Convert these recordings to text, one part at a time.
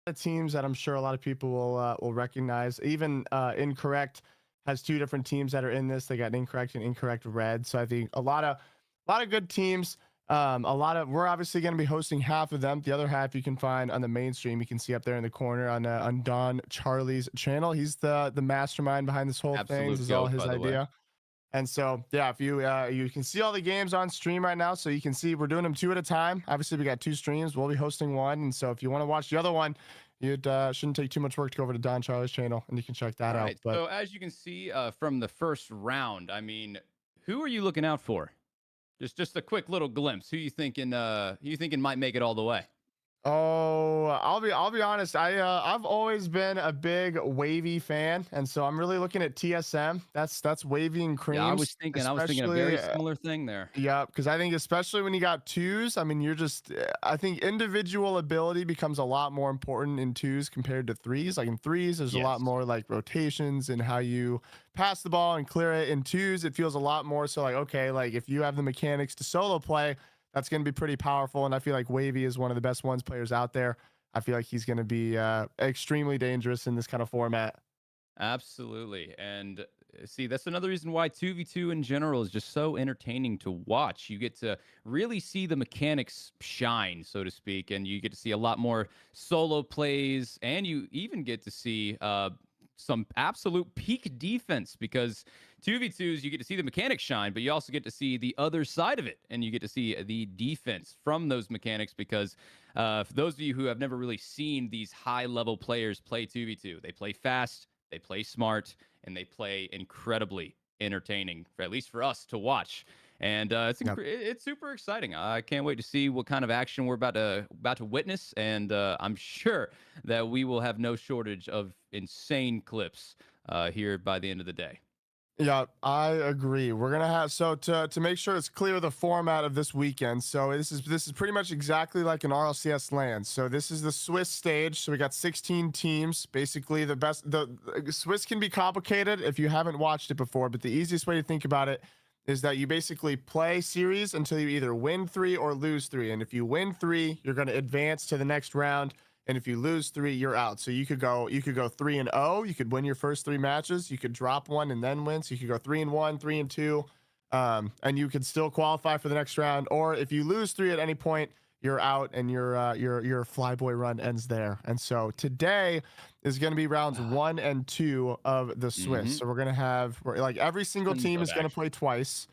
of teams that I'm sure a lot of people will recognize. Even Incorrect has two different teams that are in this. They got Incorrect and Incorrect Red. So I think a lot of good teams. We're obviously going to be hosting half of them. The other half you can find on the main stream. You can see up there in the corner on Don Charlie's channel. He's the mastermind behind this whole thing. This Absolute is all goat, his by the way. idea. And so, yeah, if you can see all the games on stream right now, so you can see we're doing them two at a time. Obviously, we got two streams. We'll be hosting one, and so if you want to watch the other one, you shouldn't take too much work to go over to Don Charlie's channel, and you can check that All out. right. But So as you can see from the first round, I mean, who are you looking out for? Just a quick little glimpse. Who you thinking might make it all the way? oh, I'll be honest. I've always been a big Wavy fan, and so I'm really looking at TSM. That's Wavy and Yeah, Creams, I was thinking a especially. very similar thing there. Yeah, because I think especially when you got twos, I mean, I think individual ability becomes a lot more important in twos compared to threes. Like in threes, there's a lot Yes. more like rotations and how you pass the ball and clear it. In twos, it feels a lot more so like, okay, like if you have the mechanics to solo play, that's going to be pretty powerful. And I feel like Wavy is one of the best ones players out there. I feel like he's going to be extremely dangerous in this kind of format. Absolutely. And see, that's another reason why 2v2 in general is just so entertaining to watch. You get to really see the mechanics shine, so to speak, and you get to see a lot more solo plays, and you even get to see some absolute peak defense because 2v2s, you get to see the mechanics shine, but you also get to see the other side of it, and you get to see the defense from those mechanics because for those of you who have never really seen these high level players play 2v2, they play fast, they play smart, and they play incredibly entertaining, for at least for us to watch. And Yep. it's super exciting. I can't wait to see what kind of action we're about to witness, and I'm sure that we will have no shortage of insane clips here by the end of the day. Yeah, I agree. We're gonna have so to make sure it's clear the format of this weekend. So this is pretty much exactly like an RLCS land. So this is the Swiss stage. So we got 16 teams. Basically, the Swiss can be complicated if you haven't watched it before, but the easiest way to think about it is that you basically play series until you either win three or lose three. And if you win three, you're gonna advance to the next round. And if you lose three, you're out. So you could go 3-0. You could win your first three matches. You could drop one and then win. So you could go 3-1, 3-2, and you could still qualify for the next round. Or if you lose three at any point, you're out, and your Flyboy run ends there. And so today is going to be rounds one and two of the Swiss. Mm-hmm. So like every single Tons team of is going to action. play twice.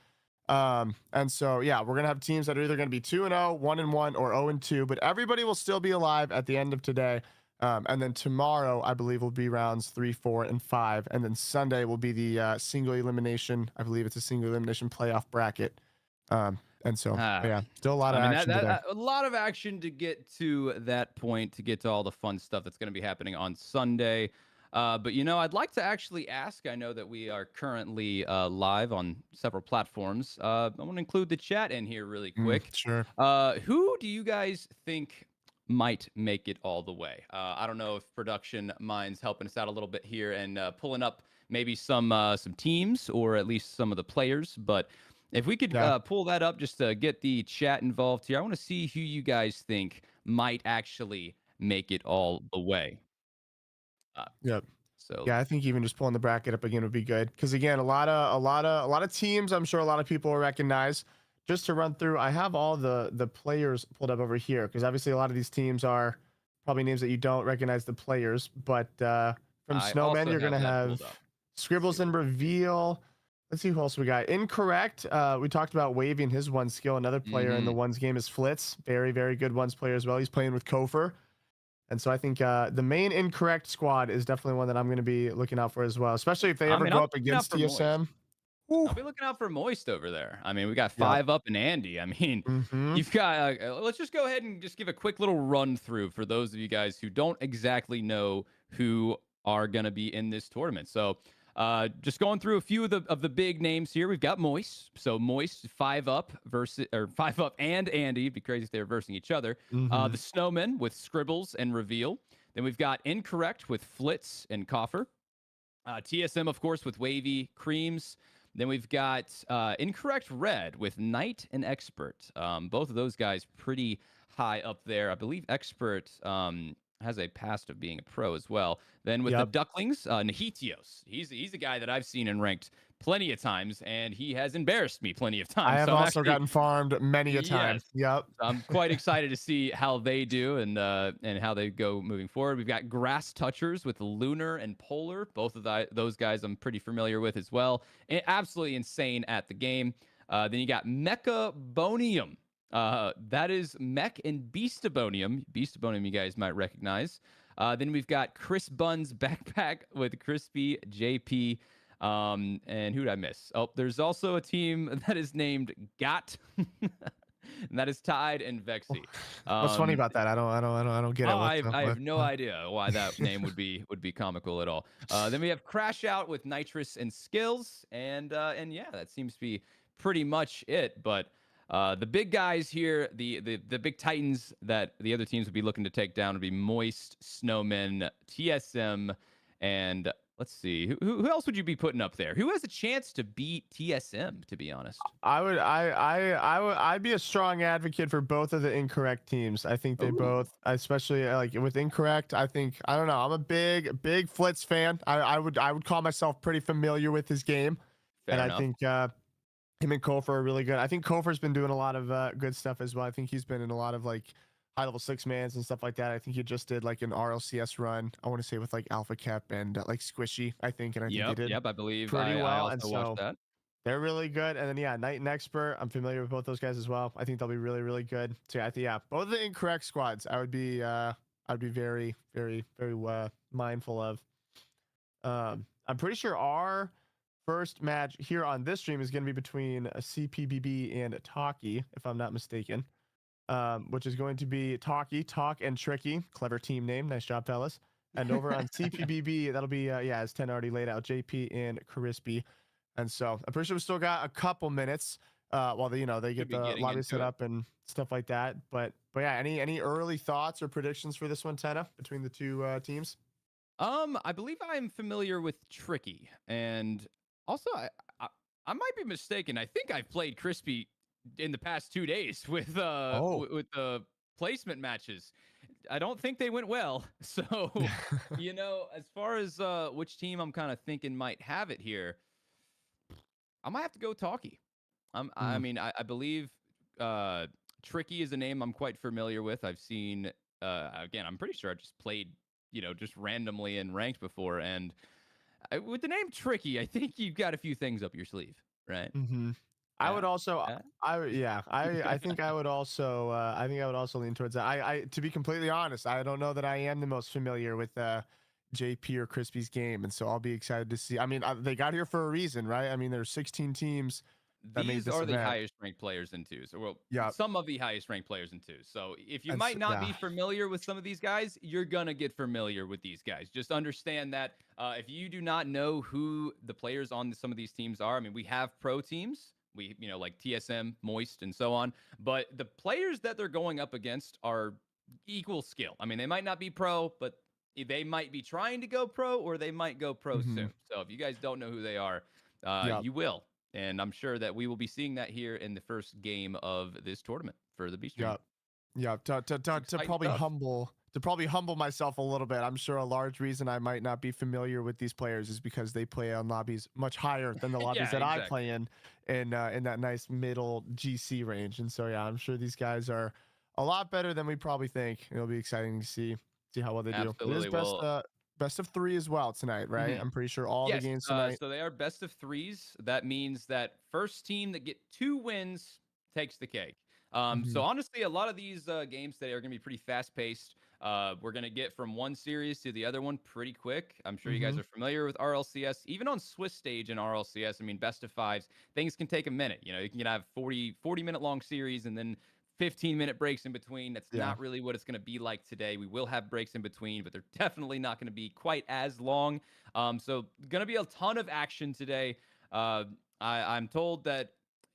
And so yeah, we're gonna have teams that are either gonna be 2-0, 1-1, or 0-2, but everybody will still be alive at the end of today. And then tomorrow, I believe, will be rounds 3, 4, and 5, and then Sunday will be the single elimination. I believe it's a single elimination playoff bracket. And so Ah, yeah, still a lot I of mean that action that today. a lot of action to get to that point, to get to all the fun stuff that's going to be happening on Sunday. But I'd like to actually ask. I know that we are currently live on several platforms. I want to include the chat in here really quick. Sure. Who do you guys think might make it all the way? I don't know if production minds helping us out a little bit here and pulling up maybe some teams or at least some of the players, but if we could Yeah. pull that up just to get the chat involved here, I want to see who you guys think might actually make it all the way. Uh, Yep. so, Yeah, I think even just pulling the bracket up again would be good because again, a lot of teams. I'm sure a lot of people will recognize. Just to run through, I have all the players pulled up over here because obviously a lot of these teams are probably names that you don't recognize the players. But from I Snowmen, also you're have gonna that have pulled up. Let's see Scribbles what and we got. Reveal. Let's see who else we got. Incorrect. We talked about Wavy and his one skill. Another player in the Hmm. ones game is Flitz. Very, very good ones player as well. He's playing with Kofer. And so I think the main Incorrect squad is definitely one that I'm going to be looking out for as well, especially if they I ever mean, go I'll be up looking out against for Moist. TSM. Woo. I'll be looking out for Moist over there. I mean, we got Yep. Five Up and Andy. I mean, Mm-hmm. you've got. Let's just go ahead and just give a quick little run through for those of you guys who don't exactly know who are going to be in this tournament. So, just going through a few of the big names here. We've got Moist. So Moist, Five Up versus or Five Up and Andy. It'd be crazy if they were versing each other. Mm-hmm. The Snowmen with Scribbles and Reveal. Then we've got Incorrect with Flitz and Coffer. TSM, of course, with Wavy Creams. Then we've got Incorrect Red with Knight and Expert. Both of those guys pretty high up there. I believe Expert has a past of being a pro as well. Then with the Yep. Ducklings, Nahitios. He's a guy that I've seen in ranked plenty of times, and he has embarrassed me plenty of I times. have So I'm also actually gotten farmed many a time. yes. Yep. So I'm quite excited to see how they do and how they go moving forward. We've got Grass Touchers with Lunar and Polar. Both of those guys I'm pretty familiar with as well. Absolutely insane at the game. Then you got Meconium. That is Mech and Beastabonium. Beastabonium, you guys might recognize. Then we've got Chris Bunn's backpack with Crispy JP. And who did I miss? Oh, there's also a team that is named Got, and that is Tide and Vexy. What's funny Um, about that? I don't get oh, it. What's I what? have no idea why that name would be comical at all. Then we have Crash Out with Nitrous and Skills, and yeah, that seems to be pretty much it. But the big guys here, the big titans that the other teams would be looking to take down would be Moist, Snowmen, TSM, and let's see who else would you be putting up there? Who has a chance to beat TSM? To be honest, I'd be a strong advocate for both of the incorrect teams. I think they ooh, both, especially like with incorrect. I don't know. I'm a big Flitz fan. I would call myself pretty familiar with his game, and fair I enough. think him and Kofor are really good. I think Kofor's been doing a lot of good stuff as well. I think he's been in a lot of like high level six mans and stuff like that. I think he just did like an RLCS run. I want to say with like Alpha Cap and like Squishy. And I think they Yep, did yep. I believe pretty I well. And also watched so that. they're really good. And then yeah, Knight and Expert. I'm familiar with both those guys as well. I think they'll be really good. So yeah, yeah, both of the incorrect squads. I'd be very mindful of. I'm pretty sure our first match here on this stream is going to be between a CPBB and Talki, if I'm not mistaken. Which is going to be Talki, Talk, and Tricky. Clever team name. Nice job, fellas. And over on CPBB, that'll be yeah, as 10 already laid out, JP and Crispy. And so I'm pretty sure we still got a couple minutes while they they Should get be the getting lobby into set it. up and stuff like that. But yeah, any early thoughts or predictions for this one, Tenna, between the two teams? I believe I'm familiar with Tricky, and also I, I might be mistaken. I think I've played Crispy in the past 2 days with Oh. with the placement matches. I don't think they went well. So, as far as which team I'm kind of thinking might have it here, I might have to go Talkie. I Mm, mean, I believe Tricky is a name I'm quite familiar with. I've seen again. I'm pretty sure I just played just randomly in ranked before, and with the name Tricky, I think you've got a few things up your sleeve, right? mm-hmm. I Yeah. would also Yeah. yeah, I think I think I would also lean towards that. I to be completely honest, I don't know that I am the most familiar with JP or Crispy's game, and so I'll be excited to see. I mean, they got here for a reason, right? I mean, there's 16 teams that made These this are the event. highest ranked players in twos. Or well, Yeah, some of the highest ranked players in twos. So if you and might not yeah. be familiar with some of these guys, you're gonna get familiar with these guys. Just understand that if you do not know who the players on some of these teams are, I mean, we have pro teams. We, like TSM, Moist, and so on. But the players that they're going up against are equal skill. I mean, they might not be pro, but they might be trying to go pro, or they might go pro Mm-hmm. soon. So if you guys don't know who they are, Yep. you will. And I'm sure that we will be seeing that here in the first game of this tournament for the B stream. Yep. Yeah, It's to exciting probably stuff. humble myself a little bit. I'm sure a large reason I might not be familiar with these players is because they play on lobbies much higher than the lobbies Yeah, that I play exactly. in that nice middle GC range. And so yeah, I'm sure these guys are a lot better than we probably think. It'll be exciting to see how well they do. It is Absolutely. Well, best of 3 as well tonight, right? mhm. I'm pretty sure all the Yes. games tonight. So they are best of threes. That means that first team that get 2 wins takes the cake. So Mhm. honestly, a lot of these games today are going to be pretty fast paced. We're going to get from one series to the other one pretty quick. I'm sure you guys Mhm. are familiar with RLCS. Even on Swiss stage in RLCS, I mean, best of fives, things can take a minute. You can have 40-minute long series and then 15-minute breaks in between. That's Yeah. not really what it's going to be like today. We will have breaks in between, but they're definitely not going to be quite as long. So going to be a ton of action today. Uh, I'm told that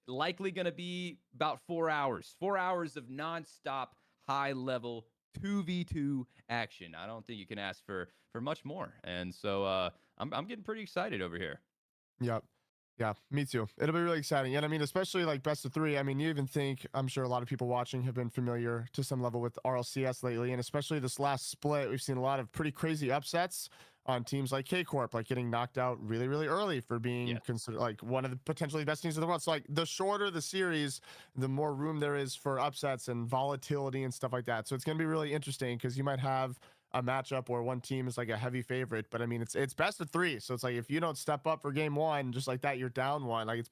likely going to be about 4 hours, 4 hours of nonstop high level 2v2 action. I don't think you can ask for much more. And so I'm getting pretty excited over here. Yep. Yeah, me too. It'll be really exciting. And I mean, especially like best of three. I mean, you even think, I'm sure a lot of people watching have been familiar to some level with RLCS lately. And especially this last split, we've seen a lot of pretty crazy upsets on teams like K Corp, like getting knocked out really, really early for being Yes, considered like one of the potentially best teams in the world. So, like, the shorter the series, the more room there is for upsets and volatility and stuff like that. So, it's going to be really interesting because you might have a matchup where one team is like a heavy favorite, but I mean it's best of three, so it's like if you don't step up for game one just like that, you're down one. Like it's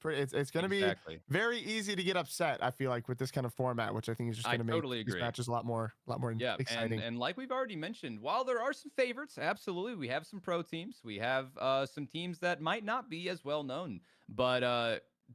going to be exactly. very easy to get upset, I feel like, with this kind of format, which I think is just I going to make totally these agree. matches a lot more Yeah, exciting. and like we've already mentioned, while there are some favorites, absolutely, we have some pro teams. We have some teams that might not be as well known, but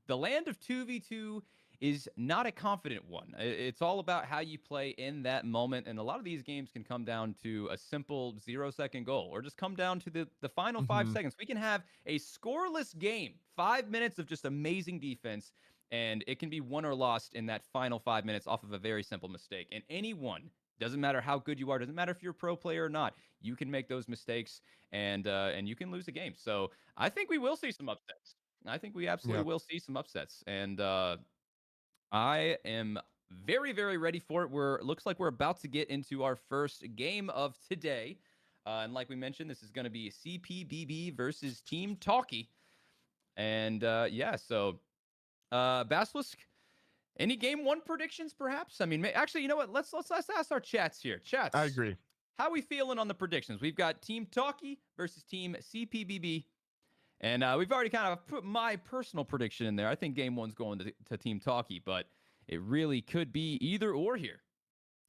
the land of 2v2 is not a confident one. It's all about how you play in that moment, and a lot of these games can come down to a simple 0-second goal, or just come down to the final five Hmm. seconds. We can have a scoreless game, 5 minutes of just amazing defense, and it can be won or lost in that final 5 minutes off of a very simple mistake. And anyone, doesn't matter how good you are, doesn't matter if you're a pro player or not, you can make those mistakes and you can lose a game. So I think we will see some upsets. I think we absolutely Yeah, will see some upsets, and I am very, very ready for it. Looks like we're about to get into our first game of today. And like we mentioned, this is going to be CPBB versus Team Talki. And yeah, so Basilisk, any game one predictions, perhaps? I mean, actually, you know what? Let's ask our chats here. I Chats, agree. how we feeling on the predictions? We've got Team Talki versus Team CPBB, and we've already kind of put my personal prediction in there. I think game one's going to Team Talki, but it really could be either or here.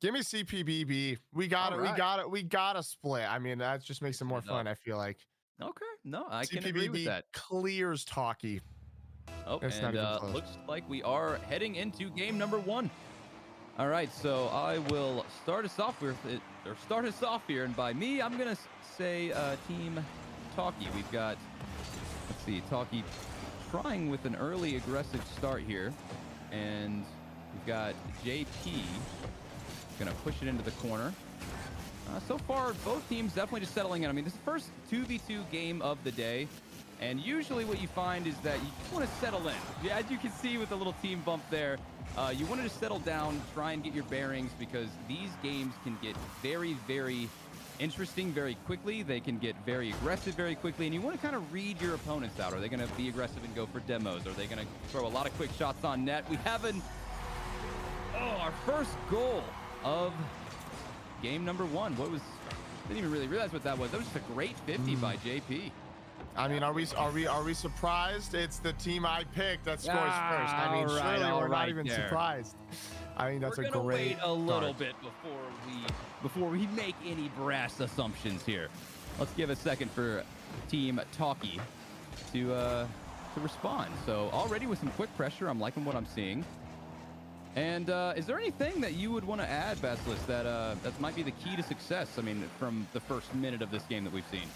Give me CPBB. We All got it, we right. got it, we got to split. I mean, that just makes it Mixing more it up. fun, I feel like. Okay. No, I can agree with CPBB that. clears Talkie. Oh, It's not and even close. looks like we are heading into game number one. All right, so I will start us off with it, or start us off here, and by me, I'm gonna say Team Talkie. We've got, let's see, Talkie trying with an early aggressive start here, and we've got JP gonna push it into the corner. So far, both teams definitely just settling in. I mean, this is the first 2v2 game of the day. And usually what you find is that you just want to settle in. Yeah, as you can see with the little team bump there, you want to just settle down, try and get your bearings, because these games can get very, very interesting very quickly. They can get very aggressive very quickly, and you want to kind of read your opponents out. Are they going to be aggressive and go for demos? Are they going to throw a lot of quick shots on net? We have our first goal of game number one. Didn't even really realize what that was. That was just a great 50 by JP. I mean, are we surprised? It's the team I picked that scores first. I mean, all right, surely all we're not right even there. surprised. I mean, that's We're a gonna great wait a little start. bit before we make any brass assumptions here. Let's give a second for Team Talkie to respond. So already with some quick pressure, I'm liking what I'm seeing. And is there anything that you would want to add, Basilisk, that might be the key to success? I mean, from the first minute of this game that we've seen.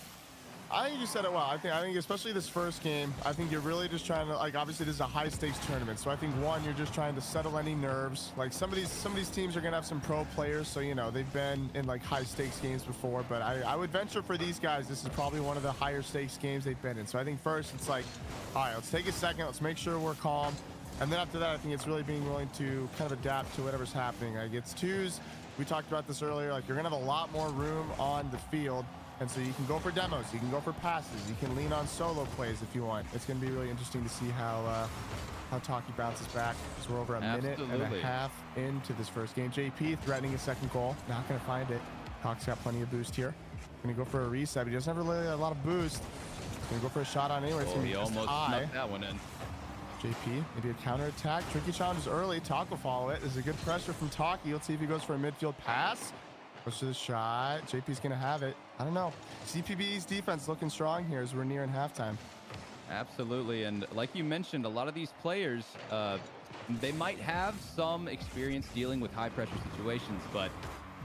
I think you said it well. I think especially this first game, I think you're really just trying to, like, obviously this is a high stakes tournament. So I think one, you're just trying to settle any nerves. Like some of these teams are gonna have some pro players, so you know they've been in like high stakes games before. But I would venture for these guys, this is probably one of the higher stakes games they've been in. So I think first it's like, all right, let's take a second, let's make sure we're calm. And then after that, I think it's really being willing to kind of adapt to whatever's happening. Like it's twos. We talked about this earlier. Like you're gonna have a lot more room on the field. And so you can go for demos, you can go for passes, you can lean on solo plays if you want. It's going to be really interesting to see how Talkie bounces back, because we're over a minute and a half into this first game. JP threatening a second goal, not going to find it. Talk's got plenty of boost here. Going to go for a reset, but he doesn't have really a lot of boost. Going to go for a shot on anyway. He almost snuck that one in. JP, maybe a counter attack. Tricky challenge is early. Talk will follow it. There's a good pressure from Talkie. Let's see if he goes for a midfield pass. Push to the shot. JP's going to have it. I don't know. CPB's defense looking strong here as we're nearing halftime. Absolutely. And like you mentioned, a lot of these players, they might have some experience dealing with high pressure situations, but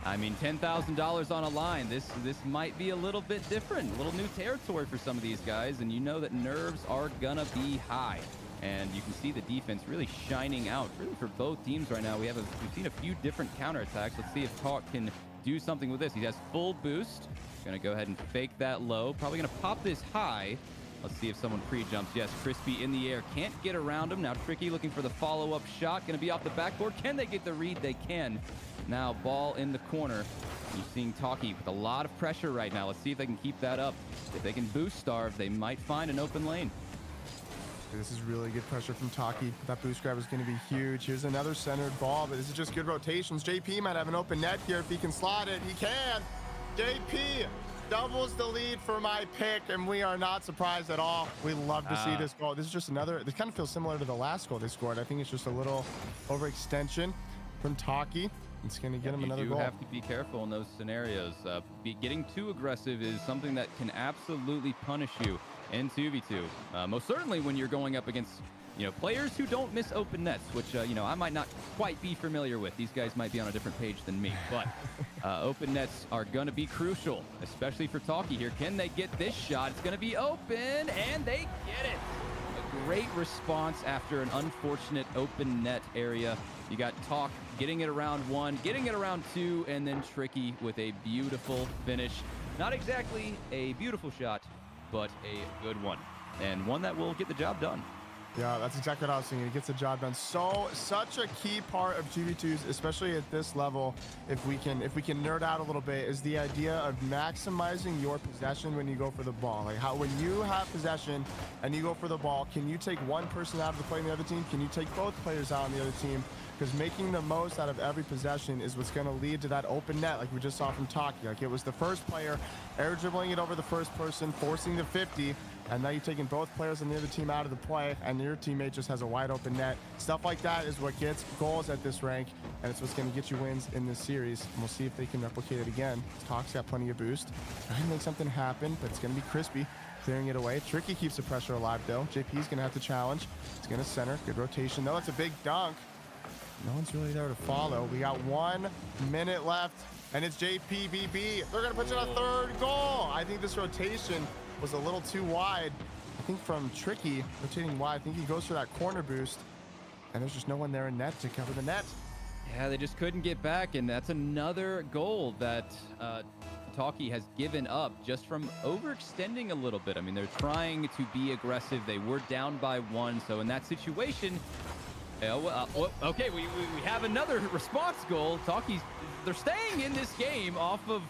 I mean, $10,000 on a line. This might be a little bit different, a little new territory for some of these guys. And you know that nerves are going to be high. And you can see the defense really shining out, really, for both teams right now. We've seen a few different counterattacks. Let's see if Talk can do something with this. He has full boost. Gonna go ahead and fake that low. Probably gonna pop this high. Let's see if someone pre-jumps. Yes, Crispy in the air. Can't get around him. Now Tricky looking for the follow-up shot. Going to be off the backboard. Can they get the read? They can. Now ball in the corner. You're seeing Talki with a lot of pressure right now. Let's see if they can keep that up. If they can boost starve, they might find an open lane. This is really good pressure from Talki. That boost grab is going to be huge. Here's another centered ball, but this is just good rotations. JP might have an open net here if he can slot it. He can. JP doubles the lead for my pick, and we are not surprised at all. We love to see this goal. This is just another, this kind of feels similar to the last goal they scored. I think it's just a little overextension from Talki. It's going to get him another goal. You have to be careful in those scenarios. Getting too aggressive is something that can absolutely punish you in 2v2. Most certainly when you're going up against, players who don't miss open nets, which, I might not quite be familiar with. These guys might be on a different page than me, but open nets are going to be crucial, especially for Talki here. Can they get this shot? It's going to be open, and they get it. A great response after an unfortunate open net area. You got Talk getting it around 1, getting it around 2, and then Tricky with a beautiful finish. Not exactly a beautiful shot, but a good one, and one that will get the job done. Yeah, that's exactly what I was thinking. It gets the job done. Such a key part of 2v2s, especially at this level, if we can nerd out a little bit, is the idea of maximizing your possession when you go for the ball. Like when you have possession and you go for the ball, can you take one person out of the play on the other team? Can you take both players out on the other team? Because making the most out of every possession is what's going to lead to that open net, like we just saw from Talki. Like it was the first player air dribbling it over the first person, forcing the 50, and now you're taking both players on the other team out of the play, and your teammate just has a wide open net. Stuff like that is what gets goals at this rank, and it's what's going to get you wins in this series. And we'll see if they can replicate it again. Talk's got plenty of boost. Trying to make something happen, but it's going to be Crispy clearing it away. Tricky keeps the pressure alive, though. JP's going to have to challenge. He's going to center. Good rotation, though. It's a big dunk. No one's really there to follow. We got 1 minute left, and it's CPBB. They're going to put in a third goal. I think this rotation was a little too wide. I think from Tricky, rotating wide, I think he goes for that corner boost, and there's just no one there in net to cover the net. Yeah, they just couldn't get back, and that's another goal that Talki has given up just from overextending a little bit. I mean, they're trying to be aggressive. They were down by 1, so in that situation, okay, we have another response goal. They're staying in this game off of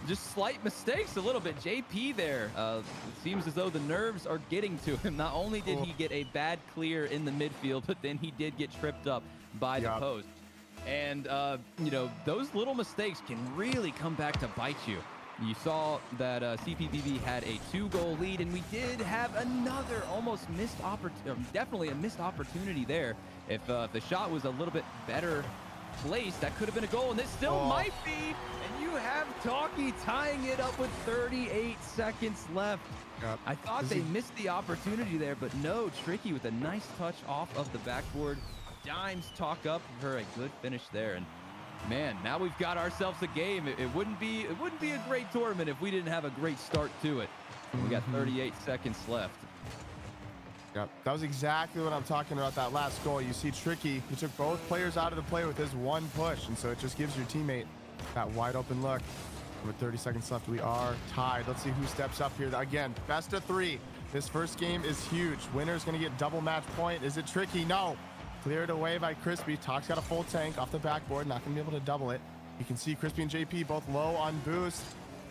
just slight mistakes a little bit. JP there, it seems as though the nerves are getting to him. Not only did he get a bad clear in the midfield, but then he did get tripped up by the post. And, those little mistakes can really come back to bite you. You saw that CPBB had a 2-goal lead, and we did have another almost missed opportunity, definitely a missed opportunity there. If the shot was a little bit better placed, that could have been a goal, and this still might be. And you have Talki tying it up with 38 seconds left. Yep. I thought they missed the opportunity there, but no, Tricky with a nice touch off of the backboard. Dimes Talk up for a good finish there, and man, now we've got ourselves a game. It wouldn't be a great tournament if we didn't have a great start to it. We got 38 seconds left. Yep, that was exactly what I'm talking about, that last goal. You see Tricky, he took both players out of the play with his one push, and so it just gives your teammate that wide open look. With 30 seconds left, we are tied. Let's see who steps up here. Again, best of 3. This first game is huge. Winner's going to get double match point. Is it Tricky? No. Cleared away by Crispy. Talk's got a full tank off the backboard. Not going to be able to double it. You can see Crispy and JP both low on boost.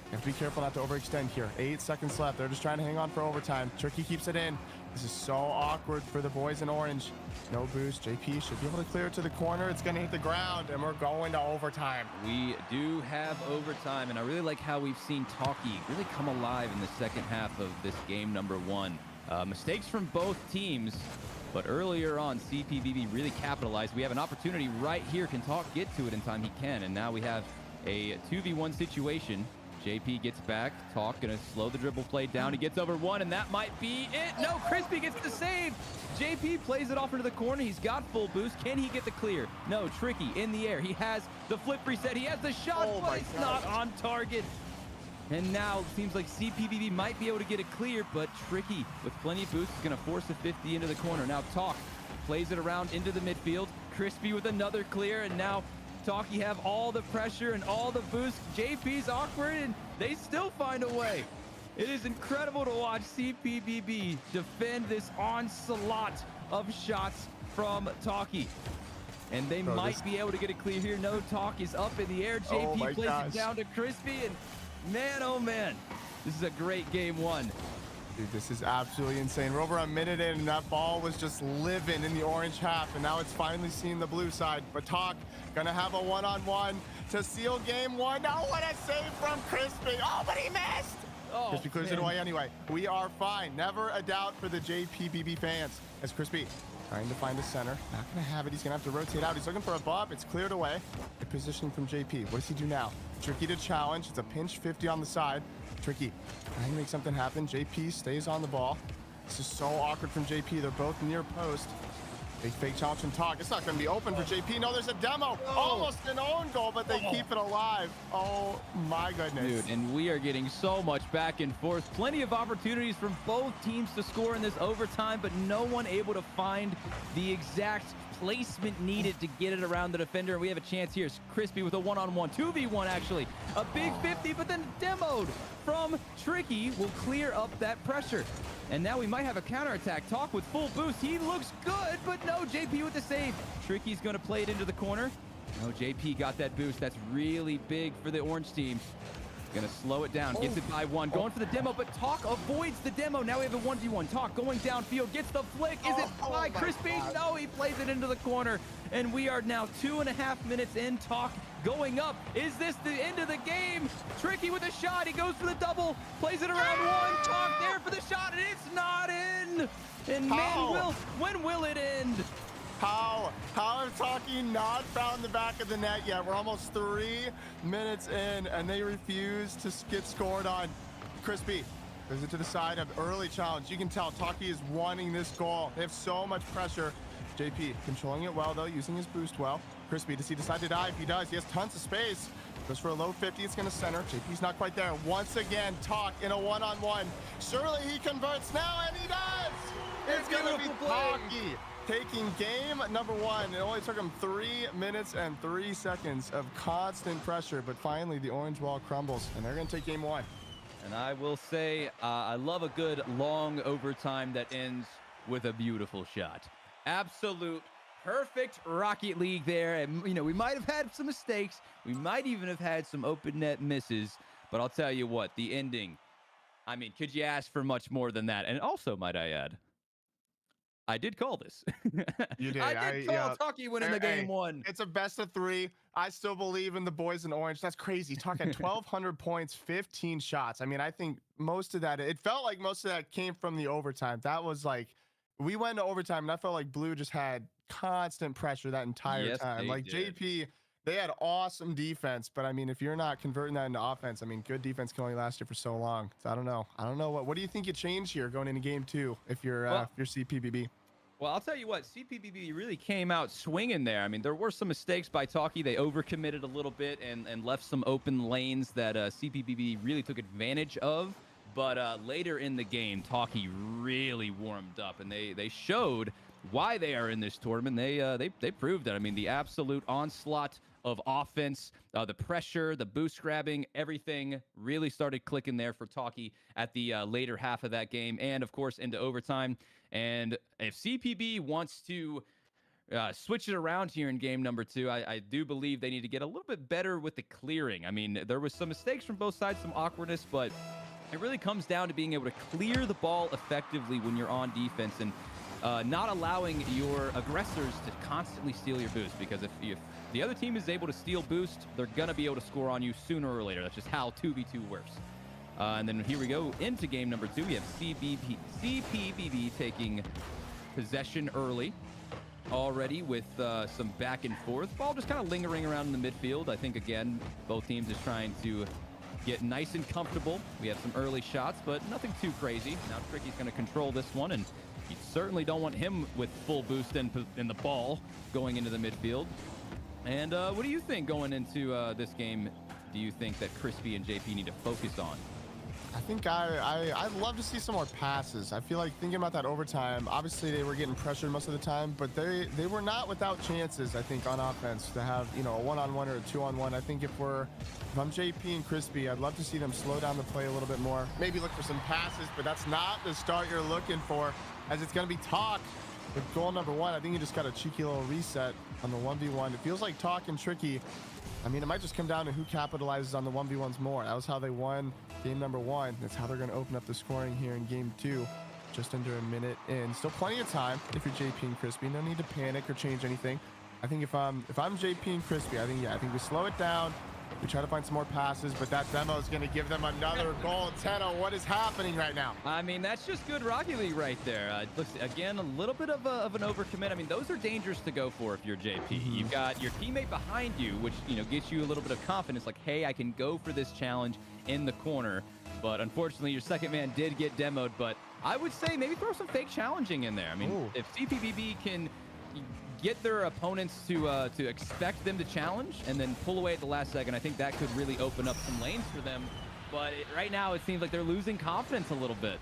You have to be careful not to overextend here. 8 seconds left. They're just trying to hang on for overtime. Tricky keeps it in. This is so awkward for the boys in orange. No boost. JP should be able to clear it to the corner. It's going to hit the ground, and we're going to overtime. We do have overtime, and I really like how we've seen Talki really come alive in the second half of this game number 1. Mistakes from both teams, but earlier on, CPBB really capitalized. We have an opportunity right here. Can Talk get to it in time? He can, and now we have a 2v1 situation. JP gets back. Talk gonna slow the dribble play down. He gets over 1, and that might be it. No, Crispy gets the save. JP plays it off into the corner. He's got full boost. Can he get the clear? No, Tricky in the air. He has the flip reset. He has the shot, but it's not on target. And now it seems like CPBB might be able to get it clear, but Tricky with plenty of boost is gonna force a 50 into the corner. Now Talk plays it around into the midfield. Crispy with another clear, and now Talki have all the pressure and all the boost. JP's awkward, and they still find a way. It is incredible to watch CPBB defend this onslaught of shots from Talki. And they might be able to get it clear here. No, Talk is up in the air. JP plays it down to Crispy. And man, oh man, this is a great game one. Dude, this is absolutely insane. We're over a minute in, and that ball was just living in the orange half, and now it's finally seen the blue side. But Talk gonna have a one-on-one to seal game one. Now what a save from Crispy. Oh, but he missed. Oh, Crispy clears it away anyway. We are fine. Never a doubt for the JPBB fans. As Crispy trying to find a center. Not gonna have it. He's gonna have to rotate out. He's looking for a bump. It's cleared away. Good positioning from JP. What does he do now? Tricky to challenge. It's a pinch 50 on the side. Tricky trying to make something happen. JP stays on the ball. This is so awkward from JP. They're both near post. Big fake challenge from Talk. It's not going to be open for JP. No, there's a demo. Almost an own goal, but they keep it alive. Oh, my goodness. Dude, and we are getting so much back and forth. Plenty of opportunities from both teams to score in this overtime, but no one able to find the exact placement needed to get it around the defender. And we have a chance here. Crispy with a one-on-one, 2v1 actually. A big 50, but then demoed from Tricky will clear up that pressure. And now we might have a counterattack. Talk with full boost. He looks good, but no, JP with the save. Tricky's going to play it into the corner. No, JP got that boost. That's really big for the orange team. Gonna slow it down, gets it by one, going for the demo, but Talk avoids the demo. Now we have a 1v1. Talk going downfield, gets the flick. Is it by Crispy? No, he plays it into the corner. And we are now 2.5 minutes in. Talk going up. Is this the end of the game? Tricky with a shot. He goes for the double, plays it around one. Talk there for the shot, and it's not in. And man, when will it end? How have Talki not found the back of the net yet? We're almost 3 minutes in, and they refuse to get scored on. Crispy goes it to the side of early challenge. You can tell Talki is wanting this goal. They have so much pressure. JP controlling it well, though, using his boost well. Crispy, does he decide to dive? He does. He has tons of space. Goes for a low 50. It's going to center. JP's not quite there. Once again, Talk in a one-on-one. Surely he converts now, and he does! It's going to be Talki taking game number one. It only took him 3 minutes and 3 seconds of constant pressure, but finally the orange wall crumbles, and they're going to take game one. And I will say, I love a good long overtime that ends with a beautiful shot. Absolute perfect Rocket League there. And, you know, we might have had some mistakes. We might even have had some open net misses. But I'll tell you what, the ending, I mean, could you ask for much more than that? And also, might I add, I did call this. You did. I did call Talki winning the game one. It's a best of 3. I still believe in the boys in orange. That's crazy. Talk at 1,200 points, 15 shots. I mean, I think most of that, it felt like most of that came from the overtime. That was like, we went to overtime, and I felt like Blue just had constant pressure that entire time. Like did. JP, they had awesome defense, but I mean, if you're not converting that into offense, I mean, good defense can only last you for so long. So I don't know. What do you think you change here going into game 2 if you're CPBB? Well, I'll tell you what, CPBB really came out swinging there. I mean, there were some mistakes by Talki. They overcommitted a little bit and left some open lanes that CPBB really took advantage of. But later in the game, Talki really warmed up, and they showed why they are in this tournament. They proved it. I mean, the absolute onslaught of offense, the pressure, the boost grabbing, everything really started clicking there for Talki at the later half of that game, and of course into overtime. And if CPB wants to switch it around here in game number 2, I do believe they need to get a little bit better with the clearing. I mean, there was some mistakes from both sides, some awkwardness, but it really comes down to being able to clear the ball effectively when you're on defense and not allowing your aggressors to constantly steal your boost, because if the other team is able to steal boost, they're going to be able to score on you sooner or later. That's just how 2v2 works. And then here we go into game number 2. We have CPBB taking possession early already with some back and forth. Ball just kind of lingering around in the midfield. I think, again, both teams is trying to get nice and comfortable. We have some early shots, but nothing too crazy. Now Tricky's going to control this one, and you certainly don't want him with full boost in the ball going into the midfield. And what do you think going into this game? Do you think that Crispy and JP need to focus on? I think I'd love to see some more passes. I feel like thinking about that overtime, obviously they were getting pressured most of the time, but they were not without chances, I think, on offense to have, you know, a one-on-one or a two-on-one. I think if I'm JP and Crispy, I'd love to see them slow down the play a little bit more. Maybe look for some passes, but that's not the start you're looking for, as it's going to be Talk with goal number 1. I think he just got a cheeky little reset on the 1v1. It feels like Talk and Tricky, I mean, it might just come down to who capitalizes on the 1v1s more. That was how they won game number 1. That's how they're going to open up the scoring here in game 2. Just under a minute in. Still plenty of time if you're JP and Crispy. No need to panic or change anything. I think if I'm JP and Crispy, I think we slow it down. We try to find some more passes, but that demo is going to give them another goal. Tenno, what is happening right now? I mean, that's just good Rocket League right there. Looks, again, a little bit of an overcommit. I mean, those are dangerous to go for if you're JP. You've got your teammate behind you, which, you know, gets you a little bit of confidence, like, hey, I can go for this challenge in the corner. But unfortunately, your second man did get demoed. But I would say maybe throw some fake challenging in there. I mean, if CPBB can get their opponents to expect them to challenge and then pull away at the last second, I think that could really open up some lanes for them. But right now, it seems like they're losing confidence a little bit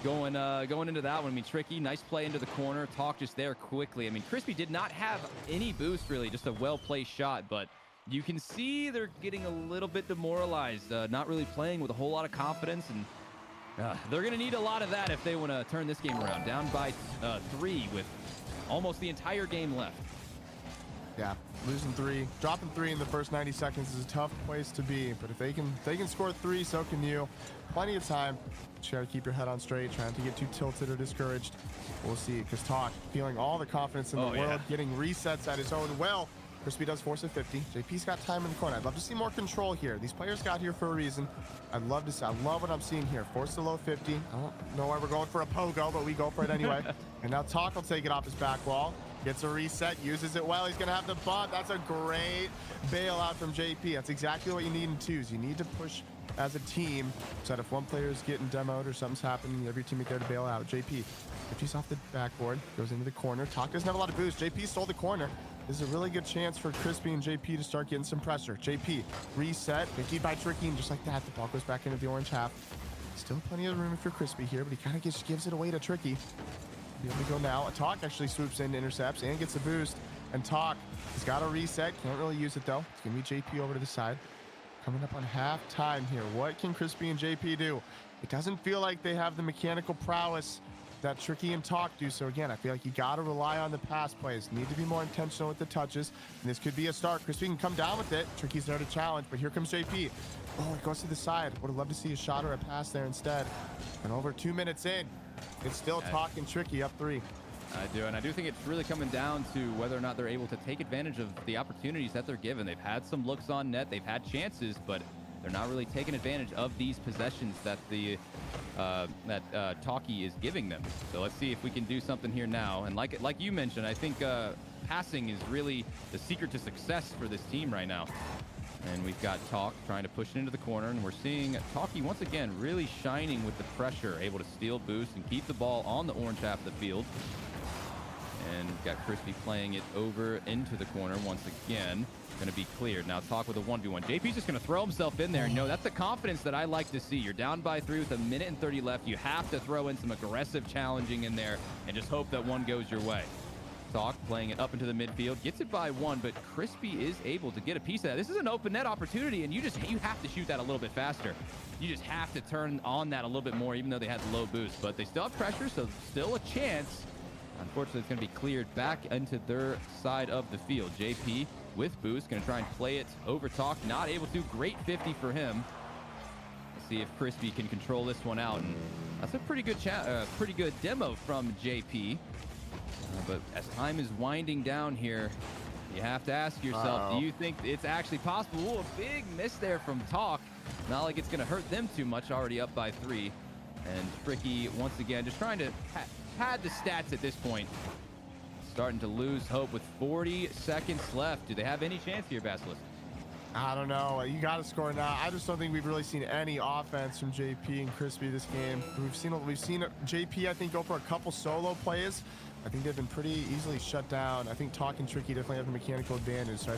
going into that one. I mean, Tricky, nice play into the corner. Talk just there quickly. I mean, Crispy did not have any boost, really, just a well-placed shot. But you can see they're getting a little bit demoralized, not really playing with a whole lot of confidence. And they're going to need a lot of that if they want to turn this game around. Down by 3 with almost the entire game left. Yeah, losing 3, dropping 3 in the first 90 seconds is a tough place to be. But if they can score 3, so can you. Plenty of time. Just gotta keep your head on straight, trying to get too tilted or discouraged. We'll see, because Talk feeling all the confidence in the world, getting resets at his own will. Crispy does force a 50. JP's got time in the corner. I'd love to see more control here. These players got here for a reason. I love what I'm seeing here. Force the low 50. I don't know why we're going for a pogo, but we go for it anyway. And now Talk will take it off his back wall. Gets a reset, uses it well. He's going to have the bump. That's a great bailout from JP. That's exactly what you need in twos. You need to push as a team so that if one player is getting demoed or something's happening, you have your teammate there to bail out. JP, if he's off the backboard, goes into the corner. Talk doesn't have a lot of boost. JP stole the corner. This is a really good chance for Crispy and JP to start getting some pressure. JP, reset, 50 by Tricky, and just like that, the ball goes back into the orange half. Still plenty of room for Crispy here, but he kind of just gives it away to Tricky. Be able to go now. Talk actually swoops in, intercepts, and gets a boost. And Talk has got a reset. Can't really use it, though. It's going to be JP over to the side. Coming up on half time here. What can Crispy and JP do? It doesn't feel like they have the mechanical prowess that Tricky and Talk do. So again, I feel like you got to rely on the pass plays. Need to be more intentional with the touches. And this could be a start. Crispy can come down with it. Tricky's there to challenge, but here comes JP. Oh, it goes to the side. Would have loved to see a shot or a pass there instead. And over 2 minutes in, it's still Talk and Tricky up 3. I do, and I do think it's really coming down to whether or not they're able to take advantage of the opportunities that they're given. They've had some looks on net, they've had chances, but they're not really taking advantage of these possessions that Talki is giving them. So let's see if we can do something here now. And like you mentioned, I think passing is really the secret to success for this team right now. And we've got Talk trying to push it into the corner, and we're seeing Talki once again really shining with the pressure, able to steal boost and keep the ball on the orange half of the field. And we've got Crispy playing it over into the corner once again. Going to be cleared. Now Talk with a 1v1. JP's just going to throw himself in there. No, that's the confidence that I like to see. You're down by 3 with 1 minute and 30 left. You have to throw in some aggressive challenging in there and just hope that one goes your way. Talk playing it up into the midfield. Gets it by 1, but Crispy is able to get a piece of that. This is an open net opportunity, and you have to shoot that a little bit faster. You just have to turn on that a little bit more, even though they had the low boost. But they still have pressure, so still a chance. Unfortunately, it's going to be cleared back into their side of the field. JP with boost, going to try and play it over Talk. Not able to. Great 50 for him. Let's see if Crispy can control this one out. And that's a pretty good demo from JP. But as time is winding down here, you have to ask yourself, do you think it's actually possible? Ooh, a big miss there from Talk. Not like it's going to hurt them too much, already up by 3. And Tricky, once again, just trying to pad the stats at this point. Starting to lose hope with 40 seconds left. Do they have any chance here, Basilisk? I don't know. You got to score now. I just don't think we've really seen any offense from JP and Crispy this game. We've seen JP, I think, go for a couple solo plays. I think they've been pretty easily shut down. I think Talk and Tricky definitely have the mechanical advantage. So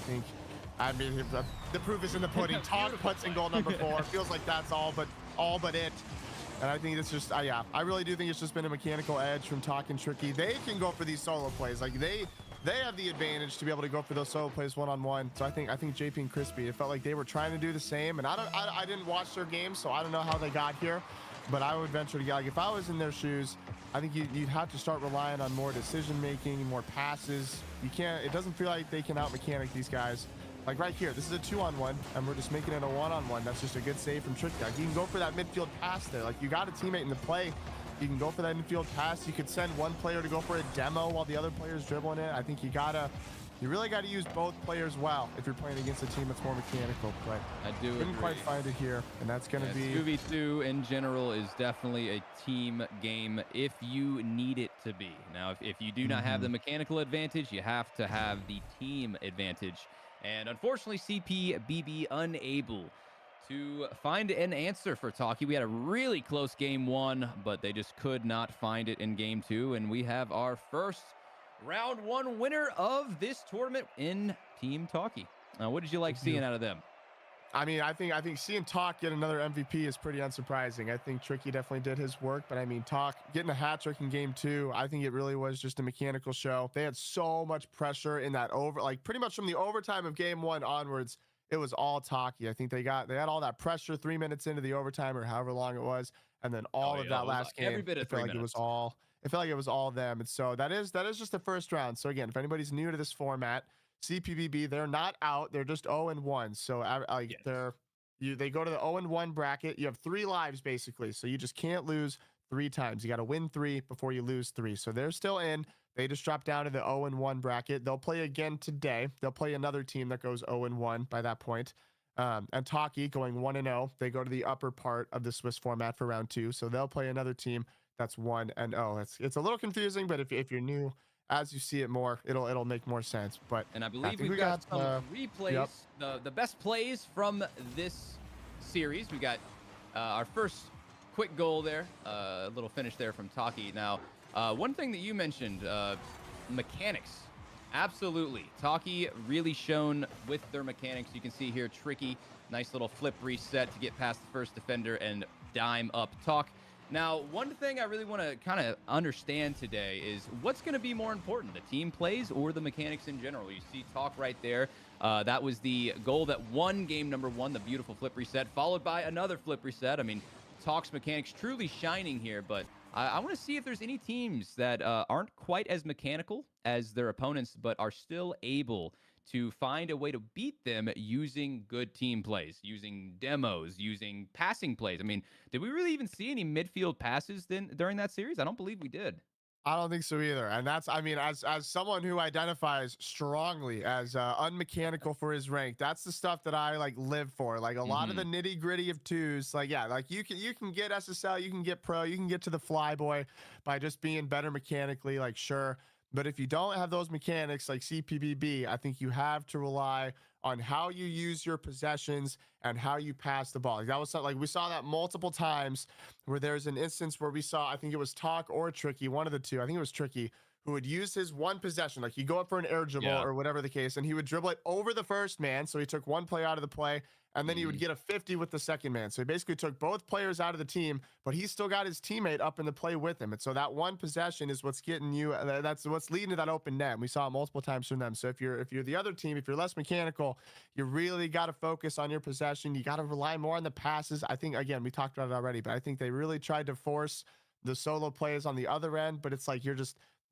I mean, the proof is in the pudding. Talk puts in goal number 4. Feels like that's all, but all but it. And I think it's just, yeah, I really do think it's just been a mechanical edge from Talk and Tricky. They can go for these solo plays. Like they have the advantage to be able to go for those solo plays one-on-one. So I think JP and Crispy, it felt like they were trying to do the same. And I didn't watch their game, so I don't know how they got here. But I would venture to get, like, if I was in their shoes, I think you'd have to start relying on more decision making, more passes. You can't. It doesn't feel like they can out mechanic these guys. Like right here, this is a 2-on-1, and we're just making it a 1-on-1. That's just a good save from Tricky. Like you can go for that midfield pass there. Like you got a teammate in the play. You can go for that midfield pass. You could send one player to go for a demo while the other player's dribbling it. I think you really got to use both players well if you're playing against a team that's more mechanical. But I do couldn't agree. quite find it here, and that's going to be 2v2 in general is definitely a team game if you need it to be. Now, if you do not have the mechanical advantage, you have to have the team advantage. And unfortunately, CPBB unable to find an answer for Talki. We had a really close game 1, but they just could not find it in game 2. And we have our first round 1 winner of this tournament in Team Talki. What did you like seeing out of them? I mean, I think seeing Talk get another MVP is pretty unsurprising. I think Tricky definitely did his work, but I mean, Talk getting a hat trick in game 2, I think it really was just a mechanical show. They had so much pressure in that like pretty much from the overtime of game 1 onwards, it was all Talky. I think they had all that pressure 3 minutes into the overtime or however long it was, and then all of that last game. Every bit of 3 minutes. It felt like it was all them. And so that is just the first round. So again, if anybody's new to this format, CPBB, they're not out. They're just 0-1. So they go to the 0-1 bracket. You have 3 lives basically. So you just can't lose 3 times. You got to win 3 before you lose 3. So they're still in. They just dropped down to the 0-1 bracket. They'll play again today. They'll play another team that goes 0-1 by that point. And Talki going 1-0. They go to the upper part of the Swiss format for round 2. So they'll play another team that's 1-0. It's a little confusing, but if you're new, as you see it more, it'll make more sense. But and I believe we've got some replays, the best plays from this series. We got our first quick goal there, a little finish there from Talki. Now, one thing that you mentioned, mechanics. Absolutely. Talki really shown with their mechanics. You can see here, Tricky, nice little flip reset to get past the first defender and dime up Talk. Now, one thing I really want to kind of understand today is what's going to be more important, the team plays or the mechanics in general. You see Talk right there. That was the goal that won game number 1, the beautiful flip reset, followed by another flip reset. I mean, Talk's mechanics truly shining here, but I want to see if there's any teams that aren't quite as mechanical as their opponents, but are still able to find a way to beat them using good team plays, using demos, using passing plays. I mean, did we really even see any midfield passes during that series? I don't believe we did. I don't think so either. And that's, I mean, as someone who identifies strongly as unmechanical for his rank, that's the stuff that I like live for. Like a lot of the nitty gritty of 2s, like, yeah, like you can get SSL, you can get pro, you can get to the FLYBOY by just being better mechanically, like sure. But if you don't have those mechanics like CPBB, I think you have to rely on how you use your possessions and how you pass the ball. Like that was like we saw that multiple times where there's an instance where we saw, I think it was Talk or Tricky, one of the two. I think it was Tricky who would use his one possession, like he'd go up for an air dribble or whatever the case, and he would dribble it over the first man. So he took one play out of the play, and then he would get a 50 with the second man. So he basically took both players out of the team, but he still got his teammate up in the play with him. And so that one possession is what's getting you, that's what's leading to that open net. And we saw it multiple times from them. So if you're the other team, if you're less mechanical, you really got to focus on your possession. You got to rely more on the passes. I think, again, we talked about it already, but I think they really tried to force the solo plays on the other end, but it's like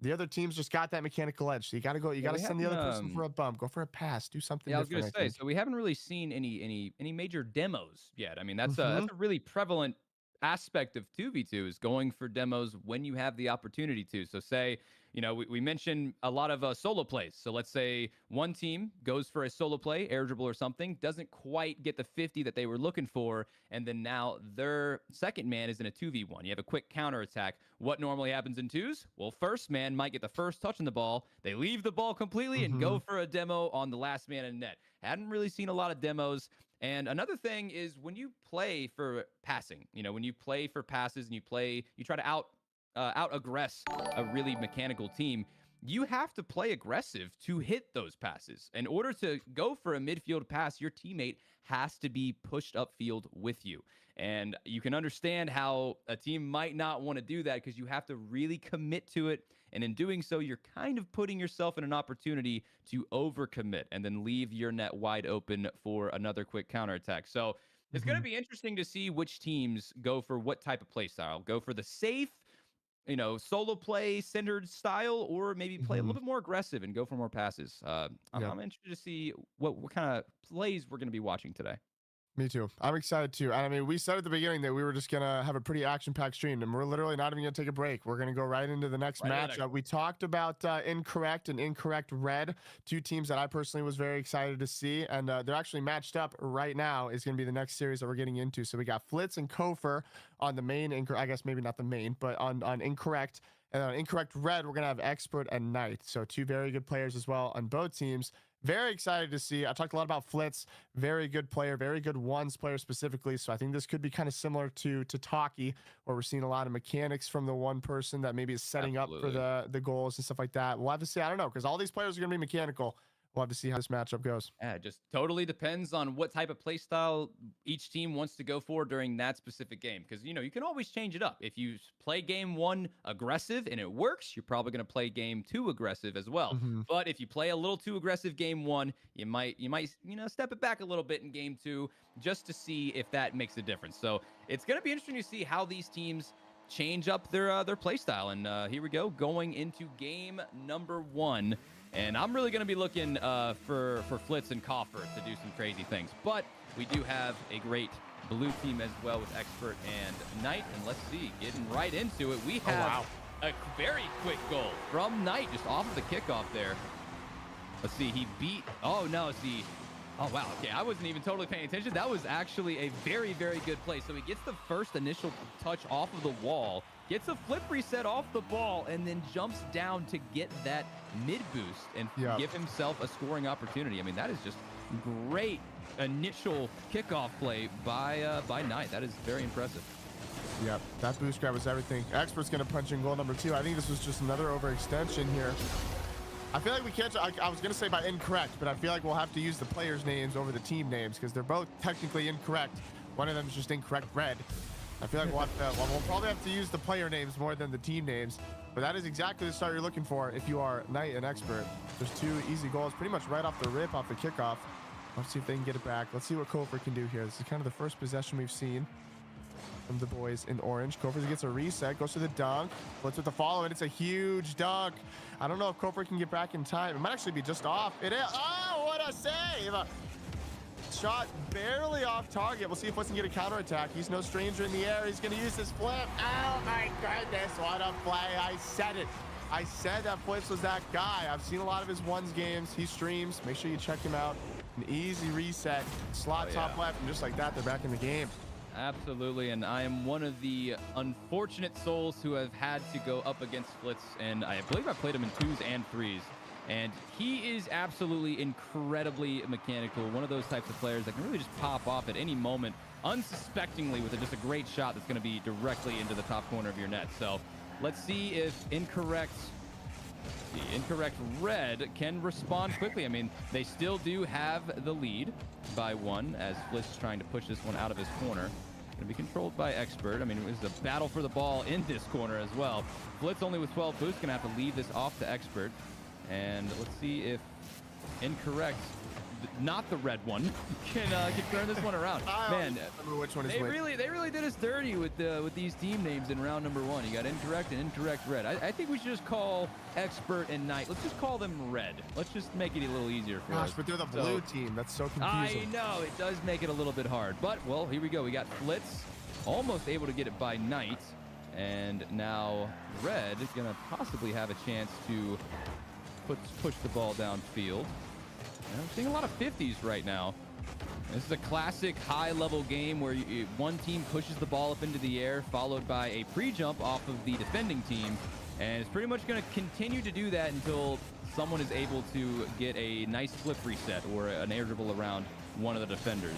the other team's just got that mechanical edge. So you got to send the other person for a bump, go for a pass, do something different. I was going to say, so we haven't really seen any major demos yet. I mean, that's a really prevalent aspect of 2v2 is going for demos when you have the opportunity to. So say, we mentioned a lot of solo plays. So let's say one team goes for a solo play, air dribble or something, doesn't quite get the 50 that they were looking for, and then now their second man is in a 2v1. You have a quick counter attack. What normally happens in 2s? Well, first man might get the first touch on the ball. They leave the ball completely and go for a demo on the last man in net. Hadn't really seen a lot of demos. And another thing is when you play for passing, when you play for passes and you try to out aggress a really mechanical team, you have to play aggressive to hit those passes. In order to go for a midfield pass, your teammate has to be pushed upfield with you. And you can understand how a team might not want to do that because you have to really commit to it. And in doing so, you're kind of putting yourself in an opportunity to overcommit and then leave your net wide open for another quick counterattack. So it's going to Mhm. be interesting to see which teams go for what type of play style. Go for the safe, solo play centered style, or maybe play a Mhm. little bit more aggressive and go for more passes. Yeah. I'm interested to see what kind of plays we're going to be watching today. Me too. I'm excited too. And I mean, we said at the beginning that we were just gonna have a pretty action-packed stream, and we're literally not even gonna take a break. We're gonna go right into the next Right to the next matchup. We talked about incorrect and incorrect red, two teams that I personally was very excited to see, and they're actually matched up right now. Is gonna be the next series that we're getting into. So we got Flitz and Kofer on the main. I guess maybe not the main, but on incorrect. And on incorrect red, we're gonna have Expert and Knight. So two very good players as well on both teams. Very excited to see. I talked a lot about Flitz, very good player, very good ones player specifically. So I think this could be kind of similar to Talki, where we're seeing a lot of mechanics from the one person that maybe is setting up for Absolutely. the goals and stuff like that. We'll have to see. I don't know, because all these players are going to be mechanical. We'll have to see how this matchup goes. Yeah, it just totally depends on what type of play style each team wants to go for during that specific game. Because, you can always change it up. If you play game one aggressive and it works, you're probably going to play game two aggressive as well. Hmm. But if you play a little too aggressive game one, you might step it back a little bit in game two just to see if that makes a difference. So it's going to be interesting to see how these teams change up their play style. And here we go, going into game number one. And I'm really going to be looking for Flitz and Coffer to do some crazy things. But we do have a great blue team as well with Expert and Knight. And let's see, getting right into it, we have a very quick goal from Knight just off of the kickoff there. Let's see, he beat, oh no, see, oh wow, okay, I wasn't even totally paying attention. That was actually a very, very good play. So he gets the first initial touch off of the wall, gets a flip reset off the ball, and then jumps down to get that mid boost and give himself a scoring opportunity. I mean, that is just great initial kickoff play by Knight. That is very impressive. Yep, that boost grab was everything. Expert's going to punch in goal number two. I think this was just another overextension here. I feel like we can't. I was going to say by incorrect, but I feel like we'll have to use the players' names over the team names because they're both technically incorrect. One of them is just incorrect red. I feel like we'll probably have to use the player names more than the team names. But that is exactly the start you're looking for if you are Knight and Expert. There's two easy goals pretty much right off the rip, off the kickoff. Let's see if they can get it back. Let's see what Kofer can do here. This is kind of the first possession we've seen from the boys in orange. Kofer gets a reset, goes to the dunk, blitz with the follow, and it's a huge dunk. I don't know if Kofer can get back in time. It might actually be just off. It is. Oh, what a save! Shot barely off target. We'll see if Flitz can get a counterattack. He's no stranger in the air. He's going to use his flip. Oh my goodness, what a play. I said it. I said that Flitz was that guy. I've seen a lot of his ones games. He streams. Make sure you check him out. An easy reset, slot top left, and just like that, they're back in the game. Absolutely, and I am one of the unfortunate souls who have had to go up against Flitz, and I believe I played him in 2s and 3s. And he is absolutely incredibly mechanical. One of those types of players that can really just pop off at any moment, unsuspectingly, with just a great shot that's going to be directly into the top corner of your net. So let's see if incorrect red can respond quickly. I mean, they still do have the lead by 1 as Flitz is trying to push this one out of his corner. Going to be controlled by Expert. I mean, it was a battle for the ball in this corner as well. Flitz only with 12 boosts, going to have to leave this off to Expert. And let's see if incorrect, not the red one, can turn this one around. Man, which one is they really did us dirty with these team names in round number 1. You got incorrect and incorrect red. I think we should just call Expert and Knight. Let's just call them red. Let's just make it a little easier for us. But they're the blue team. That's so confusing. I know, it does make it a little bit hard. But, well, here we go. We got Flitz almost able to get it by Knight. And now red is going to possibly have a chance to push the ball downfield. And I'm seeing a lot of 50s right now. This is a classic high-level game where one team pushes the ball up into the air, followed by a pre-jump off of the defending team. And it's pretty much going to continue to do that until someone is able to get a nice flip reset or an air dribble around one of the defenders.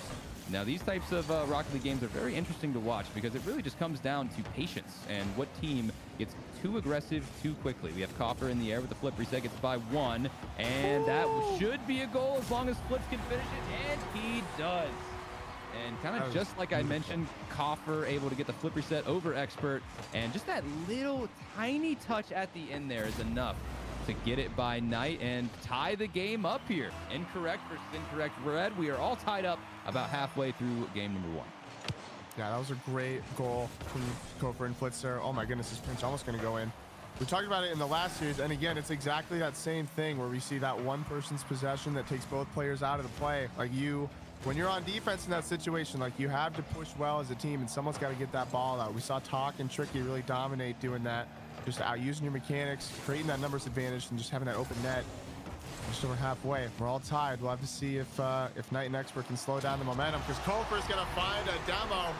Now, these types of Rocket League games are very interesting to watch because it really just comes down to patience and what team gets too aggressive too quickly. We have Coffer in the air with the flip reset, gets by 1, and that should be a goal as long as Flips can finish it, and he does. And kind of just like I mentioned, Coffer able to get the flip reset over Expert, and just that little tiny touch at the end there is enough to get it by Knight and tie the game up here. Incorrect versus incorrect red. We are all tied up about halfway through game number 1. Yeah, that was a great goal from Coffer and Flitzer. Oh my goodness, this pinch almost going to go in. We talked about it in the last series, and again, it's exactly that same thing where we see that one person's possession that takes both players out of the play. Like when you're on defense in that situation, like you have to push well as a team, and someone's got to get that ball out. We saw Talk and Tricky really dominate doing that, just out using your mechanics, creating that numbers advantage, and just having that open net. Just over halfway. We're all tied. We'll have to see if Knight and Expert can slow down the momentum, because Coffer's gonna find a demo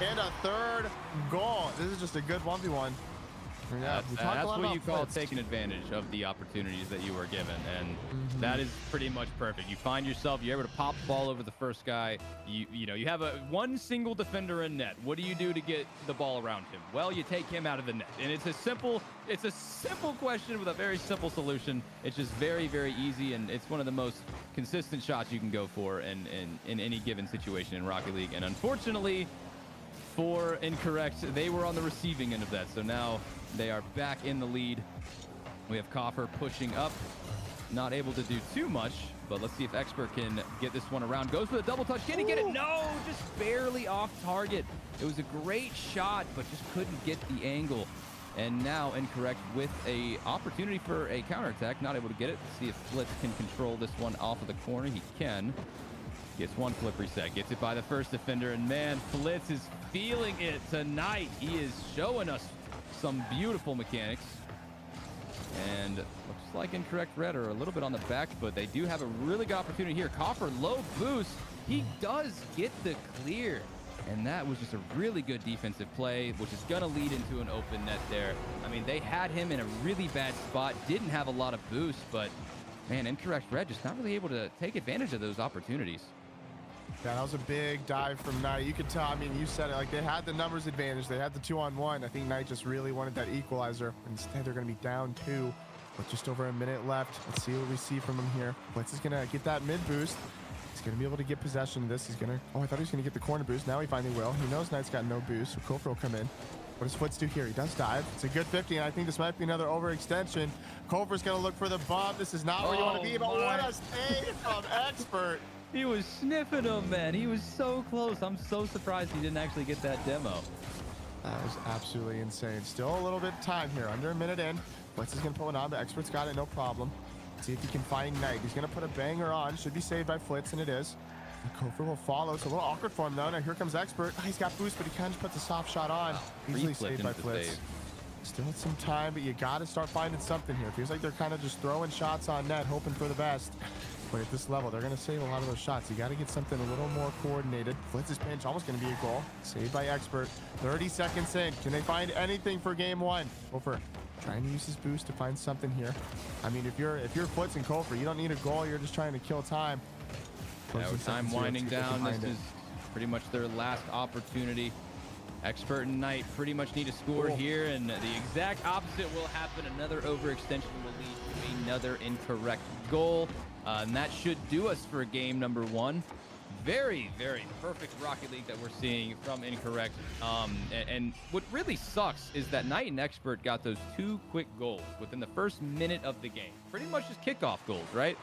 and a third goal. This is just a good 1v1. Yeah, that's what you call taking advantage of the opportunities that you were given, and that is pretty much perfect. You find yourself, you're able to pop the ball over the first guy. You know, you have one single defender in net. What do you do to get the ball around him? Well, you take him out of the net, and it's a simple question with a very simple solution. It's just very, very easy, and it's one of the most consistent shots you can go for in any given situation in Rocket League. And unfortunately, for incorrect, they were on the receiving end of that, so now they are back in the lead. We have Coffer pushing up, not able to do too much, but let's see if Expert can get this one around. Goes for the double touch. Can he get it? No, just barely off target. It was a great shot, but just couldn't get the angle. And now incorrect with a opportunity for a counterattack, not able to get it. Let's see if Flitz can control this one off of the corner. He can. Gets one flip reset, gets it by the first defender, and man, Flitz is feeling it tonight. He is showing us some beautiful mechanics. And looks like incorrect red are a little bit on the back, but they do have a really good opportunity here. Coffer, low boost. He does get the clear. And that was just a really good defensive play, which is going to lead into an open net there. I mean, they had him in a really bad spot, didn't have a lot of boost, but man, incorrect red just not really able to take advantage of those opportunities. Yeah, that was a big dive from Knight. You could tell, I mean, you said it, like they had the numbers advantage. They had the 2-on-1. I think Knight just really wanted that equalizer. Instead, they're going to be down 2 with just over a minute left. Let's see what we see from him here. Blitz is going to get that mid boost. He's going to be able to get possession of this. He's going to, oh, I thought he was going to get the corner boost. Now he finally will. He knows Knight's got no boost, so Coffer will come in. What does Flitz do here? He does dive. It's a good 50, and I think this might be another overextension. Coffer's going to look for the bump. This is not where you want to be, but what a save from Expert. He was sniffing him, man. He was so close. I'm so surprised he didn't actually get that demo. That was absolutely insane. Still a little bit of time here. Under a minute in. Blitz is going to put one on, but Expert's got it. No problem. Let's see if he can find Knight. He's going to put a banger on. Should be saved by Flitz, and it is. Coffer will follow. It's a little awkward for him, though. Now here comes Expert. Oh, he's got boost, but he kind of puts a soft shot on. Easily saved by Flitz. Still with some time, but you got to start finding something here. Feels like they're kind of just throwing shots on net, hoping for the best. But at this level, they're going to save a lot of those shots. You got to get something a little more coordinated. Flitz's pinch almost going to be a goal. Saved by Expert. 30 seconds in. Can they find anything for game 1? Coffer trying to use his boost to find something here. I mean, if you're Flitz and Coffer, you don't need a goal. You're just trying to kill time. Yeah, with time winding down, this is pretty much their last opportunity. Expert and Knight pretty much need to score here, and the exact opposite will happen. Another overextension will lead to another incorrect goal. And that should do us for game number 1. Very, very perfect Rocket League that we're seeing from incorrect. And what really sucks is that Knight and Expert got those 2 quick goals within the first minute of the game. Pretty much just kickoff goals, right?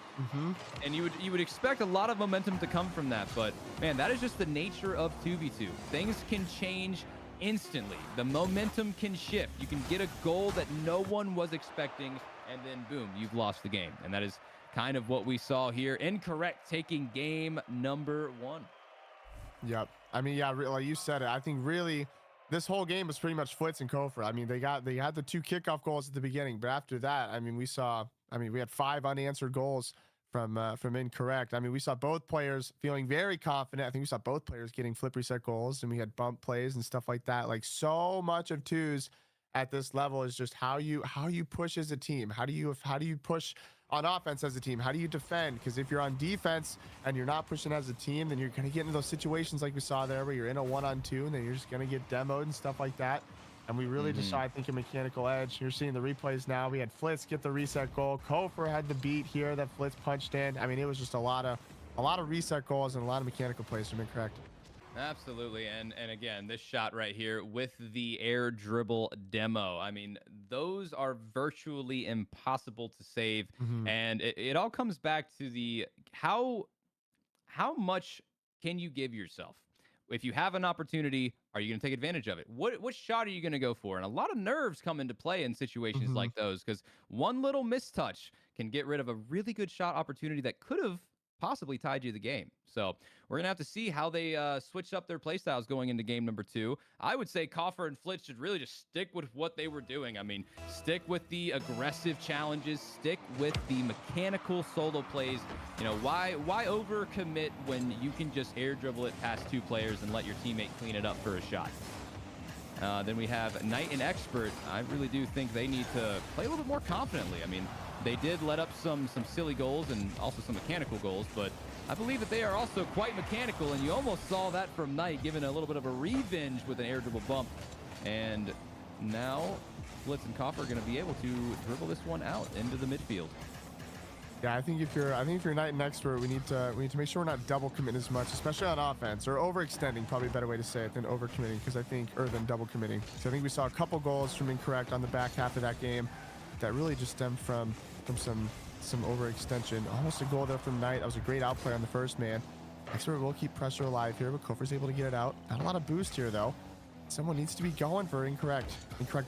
And you would expect a lot of momentum to come from that, but man, that is just the nature of 2v2. Things can change instantly. The momentum can shift. You can get a goal that no one was expecting, and then boom, you've lost the game. And that is kind of what we saw here. Incorrect taking game number 1. Yep. I mean, yeah, like you said it. I think really this whole game was pretty much Flitz and Coffer. I mean, they had the 2 kickoff goals at the beginning, but after that, I mean, we had 5 unanswered goals from incorrect. I mean, we saw both players feeling very confident. I think we saw both players getting flip reset goals, and we had bump plays and stuff like that. Like, so much of 2s at this level is just how you push as a team. How do you push on offense as a team, how do you defend? Because if you're on defense and you're not pushing as a team, then you're going to get into those situations like we saw there where you're in a 1-on-2 and then you're just going to get demoed and stuff like that. And we really just saw, I think, a mechanical edge. You're seeing the replays now. We had Flitz get the reset goal. Kofor had the beat here that Flitz punched in. I mean, it was just a lot of reset goals and a lot of mechanical plays, to be correct. Absolutely. And again, this shot right here with the air dribble demo. I mean, those are virtually impossible to save. And it all comes back to the how much can you give yourself? If you have an opportunity, are you going to take advantage of it? What shot are you going to go for? And a lot of nerves come into play in situations like those, because one little mistouch can get rid of a really good shot opportunity that could have possibly tied you the game. So we're gonna have to see how they switch up their playstyles going into game number 2. I would say Kofor and Flitz should really just stick with what they were doing. I mean, stick with the aggressive challenges, stick with the mechanical solo plays. You know, why overcommit when you can just air dribble it past 2 players and let your teammate clean it up for a shot? Then we have Knight and Expert. I really do think they need to play a little bit more confidently. I mean, they did let up some silly goals and also some mechanical goals, but I believe that they are also quite mechanical, and you almost saw that from Knight, giving a little bit of a revenge with an air dribble bump. And now Flitz and Kofor are going to be able to dribble this one out into the midfield. Yeah, I think if you're Knight and Expert, we need to make sure we're not double committing as much, especially on offense, or overextending, probably a better way to say it than overcommitting, because than double committing. So I think we saw a couple goals from incorrect on the back half of that game that really just stemmed from some overextension. Almost a goal there from Knight. That was a great outplay on the first man. Expert will keep pressure alive here, but Kofor's able to get it out. Not a lot of boost here though. Someone needs to be going for incorrect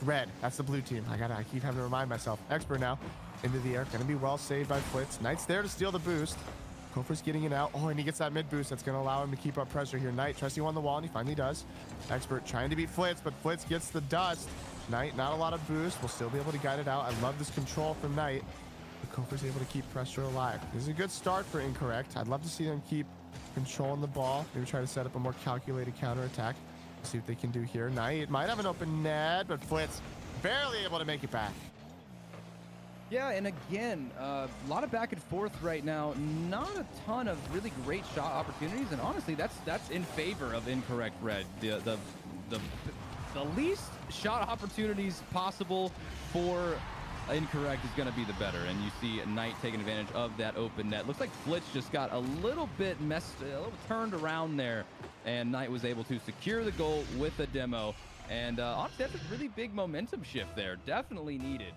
red. That's the blue team. I keep having to remind myself. Expert now into the air, gonna be well saved by Flitz. Knight's there to steal the boost. Kofor's getting it out. Oh, and he gets that mid boost. That's gonna allow him to keep up pressure here. Knight tries to go on the wall, and he finally does. Expert trying to beat Flitz, but Flitz gets the dust. Knight, not a lot of boost. We'll still be able to guide it out. I love this control from Knight. But Kofor's able to keep pressure alive. This is a good start for incorrect. I'd love to see them keep controlling the ball. Maybe try to set up a more calculated counterattack. See what they can do here. Knight might have an open net, but Flitz barely able to make it back. Yeah, and again, a lot of back and forth right now. Not a ton of really great shot opportunities, and honestly, that's in favor of incorrect red. The least shot opportunities possible for incorrect is going to be the better, and you see Knight taking advantage of that open net. Looks like Flitz just got a little bit turned around there, and Knight was able to secure the goal with a demo. And honestly, that's a really big momentum shift there. Definitely needed.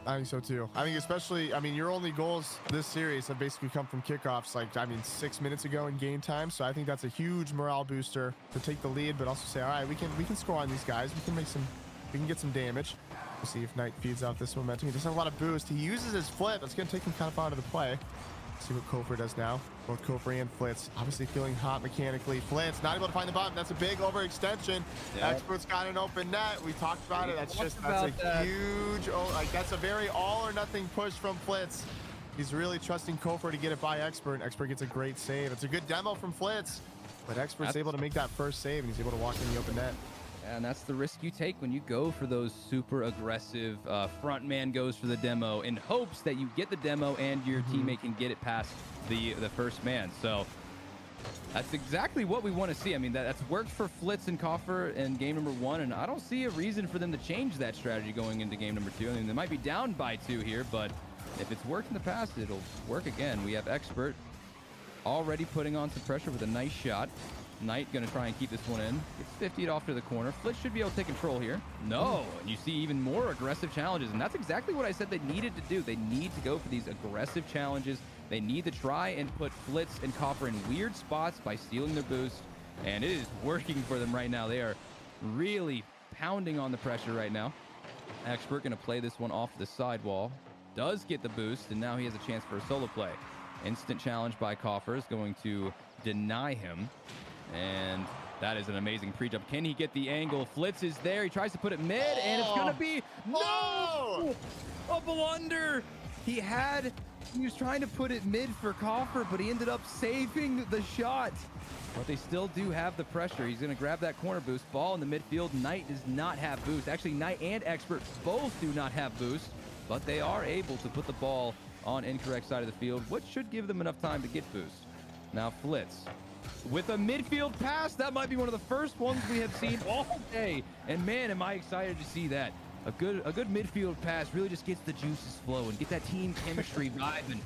I think so too. I think especially, your only goals this series have basically come from kickoffs, 6 minutes ago in game time. So I think that's a huge morale booster to take the lead, but also say, all right, we can score on these guys. We can get some damage. We'll see if Knight feeds off this momentum. He doesn't have a lot of boost. He uses his flip. That's going to take him kind of out of the play. See what Kofor does now. Both Kofor and Flitz obviously feeling hot mechanically. Flitz not able to find the button. That's a big overextension. Yeah. Expert's got an open net. We talked about it. That's a huge, that's a very all or nothing push from Flitz. He's really trusting Kofor to get it by Expert, and Expert gets a great save. It's a good demo from Flitz, but Expert's able to make that first save, and he's able to walk in the open net. And that's the risk you take when you go for those super aggressive front man goes for the demo in hopes that you get the demo and your teammate can get it past the first man. So that's exactly what we want to see. I mean, that's worked for Flitz and Kofor in game number 1, and I don't see a reason for them to change that strategy going into game number 2. I mean, they might be down by 2 here, but if it's worked in the past, it'll work again. We have Expert already putting on some pressure with a nice shot. Knight going to try and keep this one in. Gets 50'd off to the corner. Flitz should be able to take control here. No, and you see even more aggressive challenges, and that's exactly what I said they needed to do. They need to go for these aggressive challenges. They need to try and put Flitz and Kofor in weird spots by stealing their boost, and it is working for them right now. They are really pounding on the pressure right now. Expert going to play this one off the sidewall. Does get the boost, and now he has a chance for a solo play. Instant challenge by Kofor is going to deny him. And that is an amazing pre-jump. Can he get the angle? Flitz is there. He tries to put it mid, and it's going to be no! A blunder. He was trying to put it mid for Kofor, but he ended up saving the shot. But they still do have the pressure. He's going to grab that corner boost. Ball in the midfield. Knight does not have boost. Actually, Knight and Expert both do not have boost. but they are able to put the ball on incorrect side of the field, which should give them enough time to get boost. Now Flitz with a midfield pass. That might be one of the first ones we have seen all day. And man, am I excited to see that. A good midfield pass really just gets the juices flowing, get that team chemistry vibing.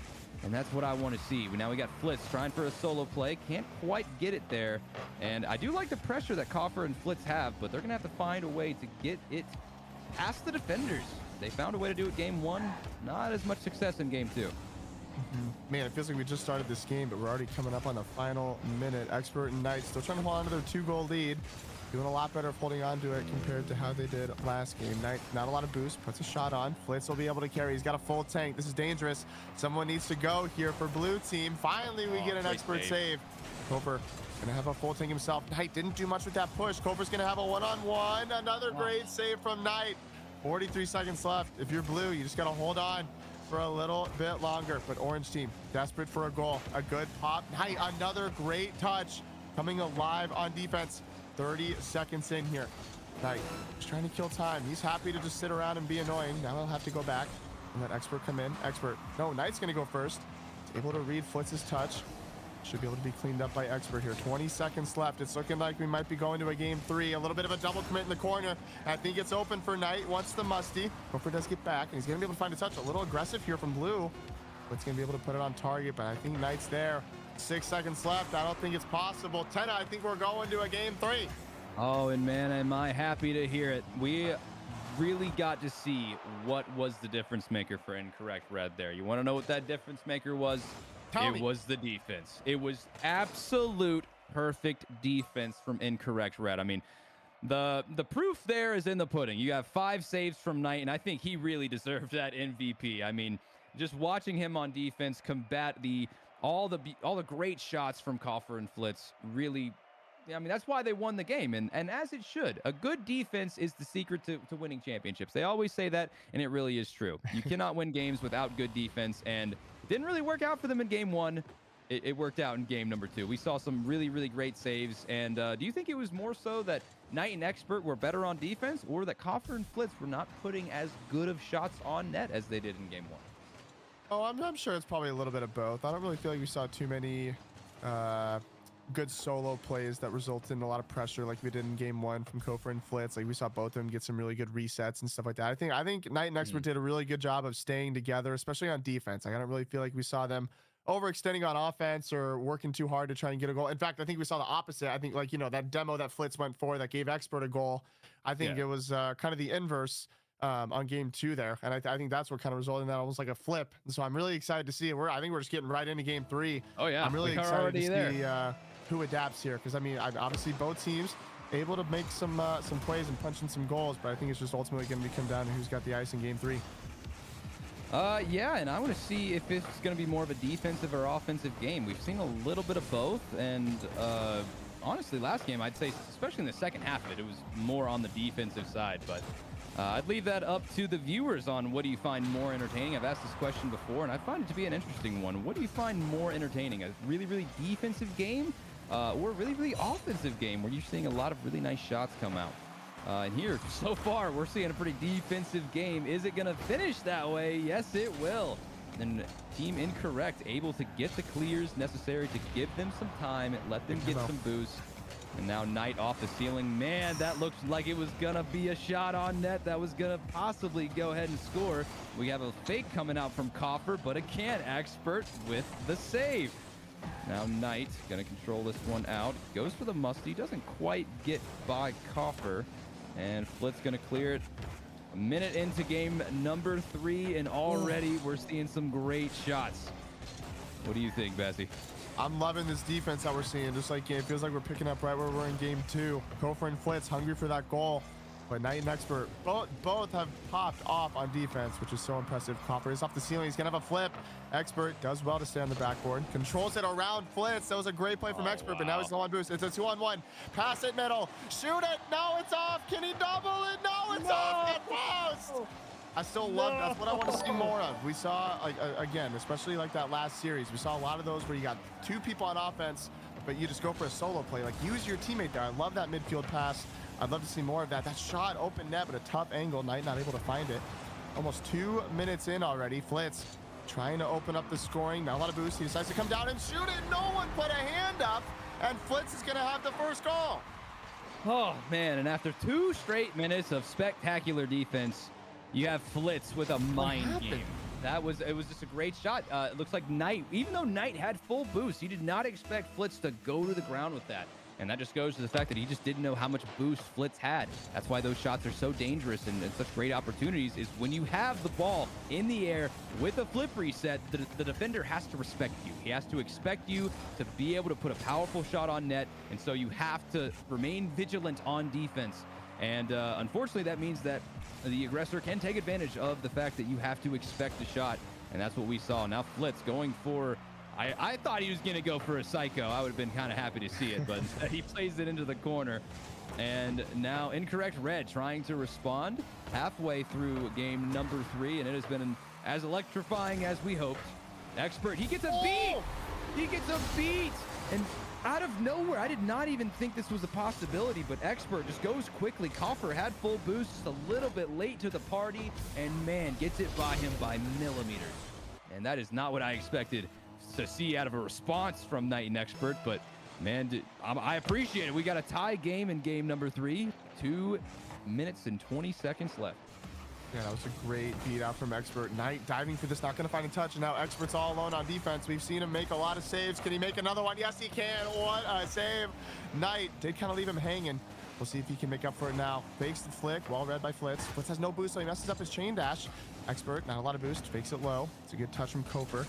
And that's what I want to see. Now we got Flitz trying for a solo play. Can't quite get it there. And I do like the pressure that Coffer and Flitz have, but they're going to have to find a way to get it past the defenders. They found a way to do it game one. Not as much success in game two. Man, it feels like we just started this game, but we're already coming up on the final minute. Expert and Knight still trying to hold on to their 2-goal lead. Doing a lot better of holding on to it compared to how they did last game. Knight, not a lot of boost, puts a shot on. Flitz will be able to carry. He's got a full tank. This is dangerous. Someone needs to go here for blue team. Finally, we get an expert save. Koper gonna have a full tank himself. Knight didn't do much with that push. Koper's gonna have a one-on-one. Another great save from Knight. 43 seconds left. If you're blue, you just gotta hold on for a little bit longer. But orange team, desperate for a goal. A good pop. Knight, another great touch. Coming alive on defense. 30 seconds in here. Knight just trying to kill time. He's happy to just sit around and be annoying. Now he'll have to go back and let Expert come in. Expert, no, Knight's gonna go first. He's able to read Flitz's touch. Should be able to be cleaned up by Expert here. 20 seconds left. It's looking like we might be going to a game 3. A little bit of a double commit in the corner. I think it's open for Knight. Wants the musty. Koper does get back, and he's gonna be able to find a touch. A little aggressive here from blue. But he's gonna be able to put it on target, but I think Knight's there. 6 seconds left. I don't think it's possible. Tenna, I think we're going to a game 3. Oh, and man, am I happy to hear it. We really got to see what was the difference maker for Incorrect Red there. You want to know what that difference maker was? It was the defense. It was absolute perfect defense from Incorrect Red. I mean, the proof there is in the pudding. You have 5 saves from Knight, and I think he really deserved that MVP. I mean, just watching him on defense combat all the great shots from Coffer and Flitz really, I mean, that's why they won the game, and as it should. A good defense is the secret to winning championships. They always say that, and it really is true. You cannot win games without good defense, and it didn't really work out for them in game 1. It worked out in game number 2. We saw some really, really great saves, and do you think it was more so that Knight and Expert were better on defense, or that Coffer and Flitz were not putting as good of shots on net as they did in game 1? Oh, I'm sure it's probably a little bit of both. I don't really feel like we saw too many good solo plays that resulted in a lot of pressure like we did in game 1 from Kofer and Flitz. Like we saw both of them get some really good resets and stuff like that. I think Knight and Expert did a really good job of staying together, especially on defense. Like, I don't really feel like we saw them overextending on offense or working too hard to try and get a goal. In fact, I think we saw the opposite. I think, like, you know, that demo that Flitz went for that gave Expert a goal, I think it was kind of the inverse on game 2 there, and I think that's what kind of resulted in that almost like a flip. And so I'm really excied to see it. I think we're just getting right into game 3. Oh yeah, I'm really excited to see who adapts here, because I mean, obviously both teams able to make some plays and punch in some goals, but I think it's just ultimately going to come down to who's got the ice in game 3. Yeah, and I want to see if it's going to be more of a defensive or offensive game. We've seen a little bit of both, and honestly, last game, I'd say, especially in the second half of it, it was more on the defensive side, but I'd leave that up to the viewers on what do you find more entertaining. I've asked this question before, and I find it to be an interesting one. What do you find more entertaining? A really, really defensive game or a really, really offensive game where you're seeing a lot of really nice shots come out? And here, so far, we're seeing a pretty defensive game. Is it going to finish that way? Yes, it will. And Team Incorrect able to get the clears necessary to give them some time, let them get some boost. And now Knight off the ceiling. Man, that looks like it was going to be a shot on net that was going to possibly go ahead and score. We have a fake coming out from Coffer, but again, Expert with the save. Now Knight going to control this one out. Goes for the musty. Doesn't quite get by Coffer. And Flitz going to clear it. A minute into game number 3, and already we're seeing some great shots. What do you think, Bessie? I'm loving this defense that we're seeing. Just like it feels like we're picking up right where we're in game 2. Kofer and Flitz hungry for that goal, but Knight and Expert both have popped off on defense, which is so impressive. Coffer is off the ceiling. He's gonna have a flip. Expert does well to stay on the backboard. Controls it around Flitz. That was a great play from Expert, but now he's low on boost. It's a 2-on-1. Pass it middle. Shoot it. No, it's off. Can he double it? No, it's off. Get post. I still love that's what I want to see more of. We saw, like, again, especially like that last series, we saw a lot of those where you got 2 people on offense, but you just go for a solo play. Like, use your teammate there. I love that midfield pass. I'd love to see more of that. That shot, open net, but a tough angle. Knight not able to find it. Almost 2 minutes in already. Flitz trying to open up the scoring. Not a lot of boost. He decides to come down and shoot it. No one put a hand up, and Flitz is going to have the first goal. Oh, man, and after 2 straight minutes of spectacular defense, you have Flitz with a mind game. It was just a great shot. It looks like Knight, even though Knight had full boost, he did not expect Flitz to go to the ground with that. And that just goes to the fact that he just didn't know how much boost Flitz had. That's why those shots are so dangerous and such great opportunities, is when you have the ball in the air with a flip reset, the defender has to respect you. He has to expect you to be able to put a powerful shot on net. And so you have to remain vigilant on defense. And unfortunately, that means that the aggressor can take advantage of the fact that you have to expect the shot. And that's what we saw. Now Flitz going for... I thought he was going to go for a psycho. I would have been kind of happy to see it, but he plays it into the corner. And now Incorrect Red trying to respond halfway through game number 3, and it has been as electrifying as we hoped. Expert, he gets a beat! He gets a beat! And out of nowhere, I did not even think this was a possibility, but Expert just goes quickly. Coffer had full boost, just a little bit late to the party, and man, gets it by him by millimeters. And that is not what I expected to see out of a response from Knight and Expert, but man, I appreciate it. We got a tie game in game number 3, 2 minutes and 20 seconds left. Yeah, that was a great beat out from Expert. Knight diving for this, not going to find a touch, and now Expert's all alone on defense. We've seen him make a lot of saves. Can he make another one? Yes, he can. What a save. Knight did kind of leave him hanging. We'll see if he can make up for it now. Fakes the flick, well read by Flitz. Flitz has no boost, so he messes up his chain dash. Expert, not a lot of boost, fakes it low. It's a good touch from Kofer.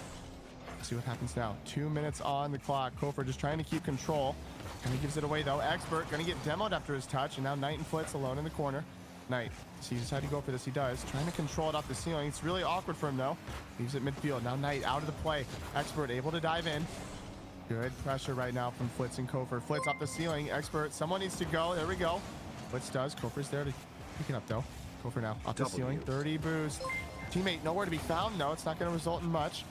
See what happens now. 2 minutes on the clock. Kofer just trying to keep control. And he gives it away though. Expert gonna get demoed after his touch. And now Knight and Flitz alone in the corner. Knight, so he decided to go for this. He does. Trying to control it off the ceiling. It's really awkward for him though. Leaves it midfield. Now Knight out of the play. Expert able to dive in. Good pressure right now from Flitz and Kofer. Flitz off the ceiling. Expert, someone needs to go. There we go. Flitz does. Kofer's there to pick it up though. Kofer now off the ceiling. 30 boost. Teammate nowhere to be found. No, it's not going to result in much.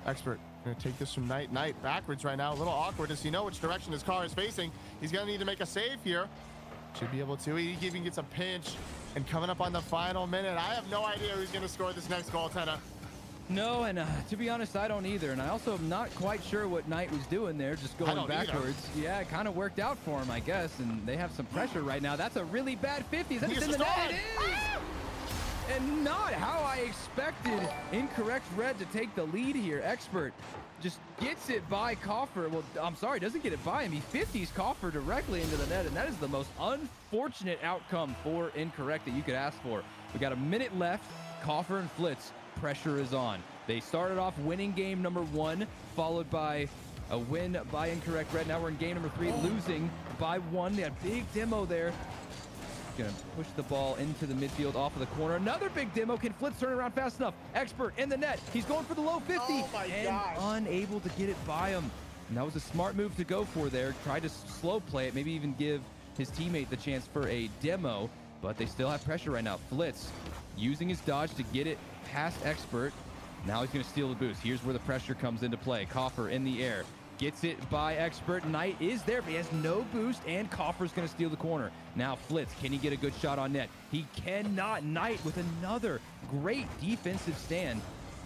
Expert gonna take this from Knight. Knight backwards right now. A little awkward. Does he know which direction his car is facing? He's gonna need to make a save here. Should be able to. He even gets a pinch. And coming up on the final minute, I have no idea who's gonna score this next goal, Tena. No, and to be honest, I don't either. And I also am not quite sure what Knight was doing there, just going backwards. Either. Yeah, it kind of worked out for him, I guess. And they have some pressure right now. That's a really bad 50. Is that in the net? It is! And not how I expected Incorrect Red to take the lead here. Expert just gets it by Coffer. Well, I'm sorry, doesn't get it by him. He 50s Coffer directly into the net, and that is the most unfortunate outcome for Incorrect that you could ask for. We got a minute left. Coffer and Flitz, pressure is on. They started off winning game number 1, followed by a win by Incorrect Red. Now we're in game number 3, losing by 1. They had a big demo there. Gonna push the ball into the midfield off of the corner. Another big demo. Can Flitz turn around fast enough? Expert in the net. He's going for the low 50 and unable to get it by him. And that was a smart move to go for there. Tried to slow play it, maybe even give his teammate the chance for a demo, but they still have pressure right now. Flitz using his dodge to get it past Expert. Now he's gonna steal the boost. Here's where the pressure comes into play. Coffer in the air. Gets it by Expert. Knight is there, but he has no boost, and Coffer's going to steal the corner. Now Flitz, can he get a good shot on net? He cannot. Knight with another great defensive stand.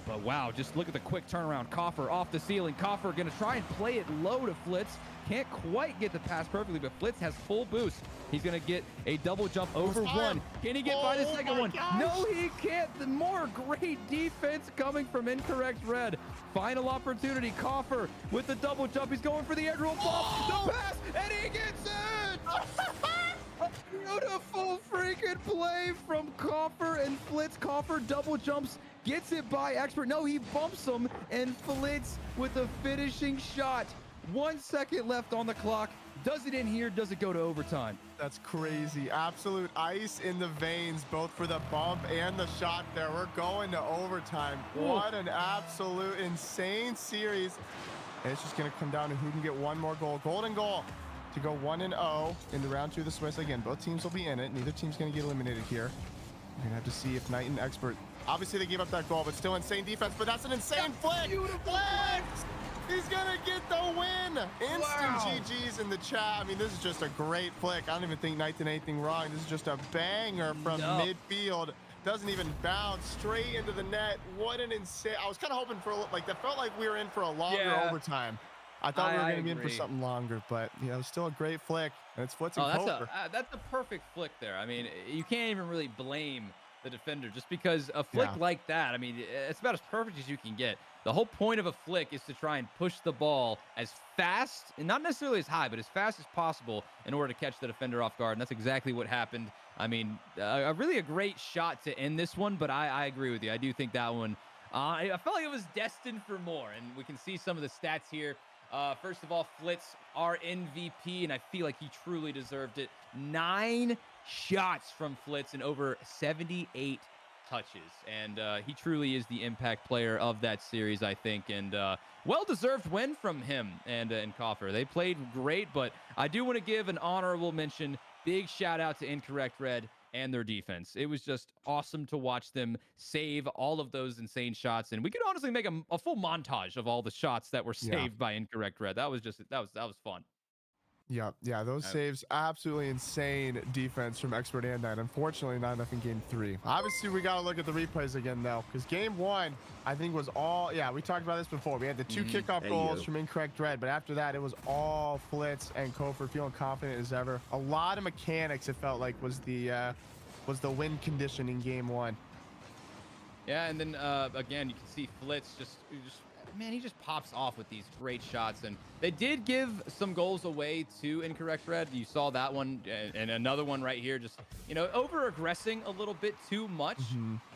But wow, just look at the quick turnaround. Coffer off the ceiling. Coffer going to try and play it low to Flitz. Can't quite get the pass perfectly, but Flitz has full boost. He's going to get a double jump over 1. Can he get by the second one? Gosh. No, he can't. The more great defense coming from Incorrect Red. Final opportunity. Coffer with the double jump. He's going for the air roll ball. The pass, and he gets it! A beautiful freaking play from Coffer and Flitz. Coffer double jumps, gets it by Expert. No, he bumps him, and Flitz with the finishing shot. 1 second left on the clock. Does it in here? Does it go to overtime? That's crazy. Absolute ice in the veins, both for the bump and the shot there. We're going to overtime. What an absolute insane series. And it's just going to come down to who can get one more goal. Golden goal to go 1-0 in the round 2 of the Swiss. Again, both teams will be in it. Neither team's going to get eliminated here. We're going to have to see if Knight and Expert... Obviously, they gave up that goal, but still insane defense. But that's an insane flick. Beautiful flick. He's gonna get the win. Instant GG's in the chat. I mean, this is just a great flick. I don't even think Knight did anything wrong. This is just a banger from midfield. doesn't even bounce straight into the net. What an insane! I was kind of hoping for like that. Felt like we were in for a longer Yeah, overtime. I thought we were I going to be in for agree. something longer, but still a great flick, and it's Flitz and Oh, Kofer. that's a perfect flick there. I mean, you can't even really blame the defender just because a flick Yeah, like that. I mean, it's about as perfect as you can get. The whole point of a flick is to try and push the ball as fast and not necessarily as high, but as fast as possible in order to catch the defender off guard. And that's exactly what happened. I mean, really a great shot to end this one, but I agree with you. I do think that one. I felt like it was destined for more, and we can see some of the stats here. First of all, Flitz, our MVP, and I feel like he truly deserved it. 9 shots from Flitz and over 78 touches. And he truly is the impact player of that series, I think. And well-deserved win from him and Coffer. They played great, but I do want to give an honorable mention. Big shout out to Incorrect Red and their defense. It was just awesome to watch them save all of those insane shots. And we could honestly make a full montage of all the shots that were yeah. saved by Incorrect Red. That was fun. Yeah, those Uh, saves, absolutely insane defense from Expert and Nine. Unfortunately, not enough in game 3. Obviously, we got to look at the replays again, though, because game 1, I think, was all, yeah, we talked about this before. We had the 2 kickoff Hey, goals yo. from Incorrect Red, but after that, it was all Flitz and Kofer feeling confident as ever. A lot of mechanics, it felt like, was the win condition in game 1. Yeah, and then again, you can see Flitz just man, he just pops off with these great shots. And they did give some goals away to Incorrect Red. You saw that one and another one right here, just over aggressing a little bit too much.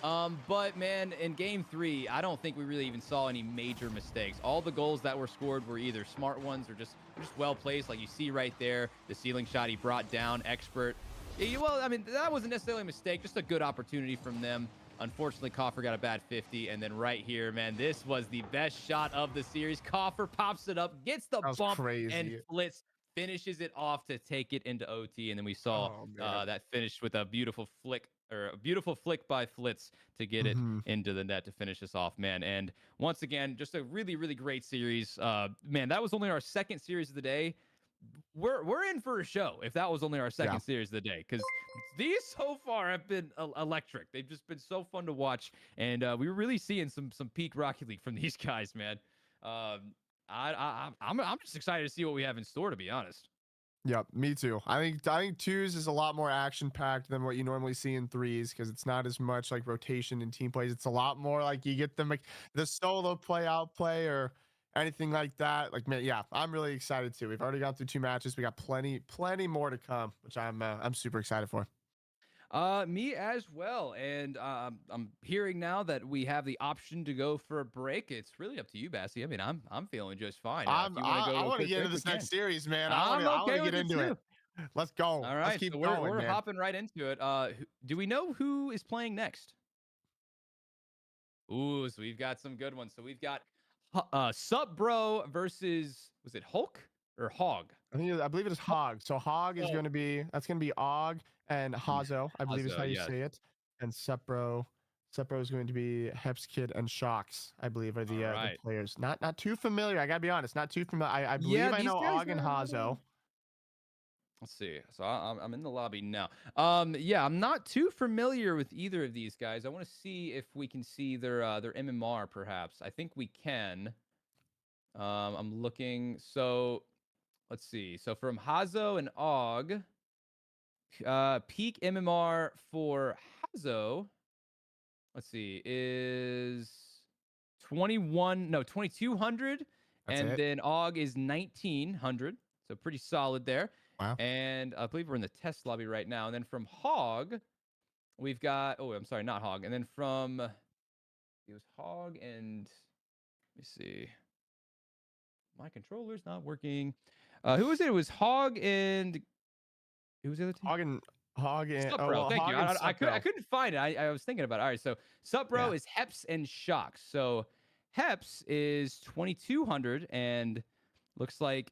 But man, in game 3, I don't think we really even saw any major mistakes. All the goals that were scored were either smart ones or just well placed, like you see right there. The ceiling shot he brought down, Expert. Yeah, well, I mean, that wasn't necessarily a mistake, just a good opportunity from them. Unfortunately, Coffer got a bad 50. And then right here, man, this was the best shot of the series. Coffer pops it up, gets the That was bump, and crazy. Flitz finishes it off to take it into OT. And then we saw Oh, man. that finished with a beautiful flick by Flitz to get it into the net to finish us off, man. And once again, just a really, really great series. Man, that was only our second series of the day. We're in for a show if that was only our second Yeah. series of the day, because these so far have been electric. They've just been so fun to watch, and we're really seeing some peak Rocket League from these guys, man. I'm just excited to see what we have in store, to be honest. Yep, me too. I think twos is a lot more action packed than what you normally see in threes because it's not as much like rotation and team plays. It's a lot more like you get them like the solo play out play or anything like that. Like man, yeah, I'm really excited too. We've already gone through 2 matches. We got plenty more to come, which I'm super excited for. Me as well. And I'm hearing now that we have the option to go for a break. It's really up to you, Bassie. I mean, I'm feeling just fine. If you want to go I to a want to quick get into break, we this next can. series, man. I'm I want to okay get with it into it. too. Let's go. All Let's right, so keep we're going, we're man. hopping right into it. Do we know who is playing next? Ooh, so we've got some good ones. So we've got Sup Bro versus, was it Hulk or Hog? I believe it is Hog. So Hog is Oh, that's going to be Og and and Hazo, I believe is Hazo, how you yes. say it. And Sepro is going to be Heps Kid and Shocks, I believe are All the right. players. Not too familiar. I gotta be honest, not too familiar. I Yeah, believe I these know guys Og and are a Hazo. little. Let's see. So I'm in the lobby now. Yeah, I'm not too familiar with either of these guys. I want to see if we can see their MMR, perhaps. I think we can. I'm looking. So let's see. So from Hazo and Og, peak MMR for Hazo, let's see, is 2200, That's and it. then Og is 1900. So pretty solid there. Wow. And I believe we're in the test lobby right now. And then from Hog, we've got, oh, I'm sorry, not Hog. And then from, it was Hog and, let me see. My controller's not working. Who was it? It was Hog and, who was the other team? Hog and Sup, oh bro. well, Thank you. Hog and I Sepro. couldn't find it. I was thinking about it. All right. So Sup, bro Yeah. is Heps and Shocks. So Heps is 2200 and looks like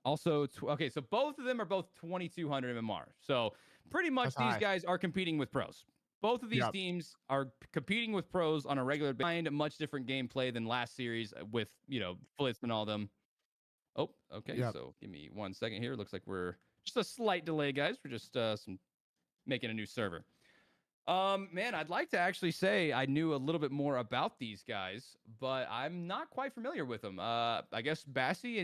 also, okay, so both of them are both 2200 MMR. So pretty much That's these high. guys are competing with pros. Both of these Yep. teams are competing with pros on a regular basis. Find much different gameplay than last series with, Flitz and all them. Oh, okay. Yep. So give me 1 second here. Looks like we're just a slight delay, guys. We're just making a new server. Man, I'd like to actually say I knew a little bit more about these guys, but I'm not quite familiar with them. I guess Bassie,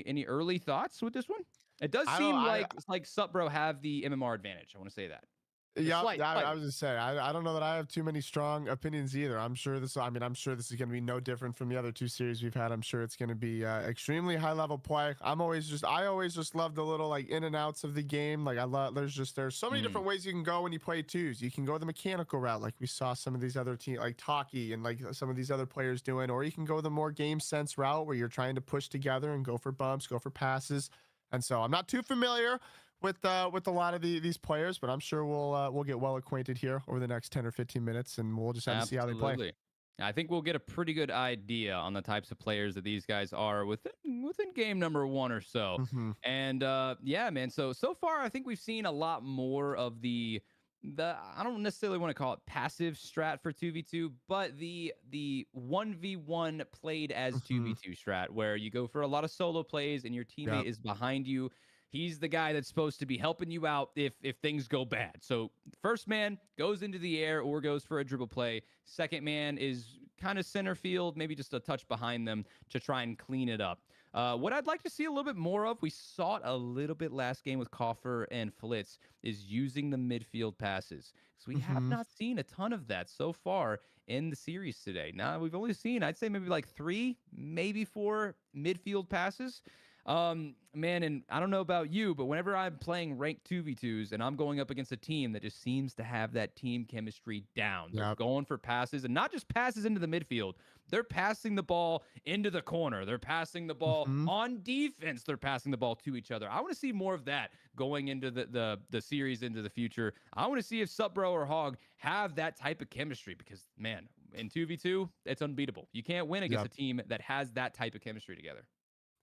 any early thoughts with this one? It does I don't. seem like it's like Sup Bro have the MMR advantage. I want to say that. Just Yep, I slightly. was just saying, I don't know that I have too many strong opinions either. I'm sure this. I mean, I'm sure this is going to be no different from the other two series we've had. I'm sure it's going to be extremely high level play. I always just love the little like in and outs of the game. Like I love. There's so many Mm, different ways you can go when you play twos. You can go the mechanical route, like we saw some of these other team like Talki and like some of these other players doing, or you can go the more game sense route where you're trying to push together and go for bumps, go for passes. And so I'm not too familiar with a lot of these players, but I'm sure we'll get well acquainted here over the next 10 or 15 minutes, and we'll just have to see how they play. absolutely. I think we'll get a pretty good idea on the types of players that these guys are within game number one or so. Hmm. And yeah, man. So far, I think we've seen a lot more of the I don't necessarily want to call it passive strat for 2v2, but the 1v1 played as Hmm. 2v2 strat, where you go for a lot of solo plays and your teammate Yep. is behind you. He's the guy that's supposed to be helping you out if things go bad. So first man goes into the air or goes for a dribble play. Second man is kind of center field, maybe just a touch behind them to try and clean it up. What I'd like to see a little bit more of, we saw it a little bit last game with Coffer and Flitz, is using the midfield passes. Because we have Hmm. not seen a ton of that so far in the series today. Now, we've only seen, I'd say maybe like 3, maybe 4 midfield passes. Man, and I don't know about you, but whenever I'm playing ranked 2v2s and I'm going up against a team that just seems to have that team chemistry down, they're Yep. going for passes and not just passes into the midfield. They're passing the ball into the corner. They're passing the ball Hmm. on defense. They're passing the ball to each other. I want to see more of that going into the series into the future. I want to see if Supbro or Hog have that type of chemistry because man, in 2v2, it's unbeatable. You can't win against a Yep. team that has that type of chemistry together.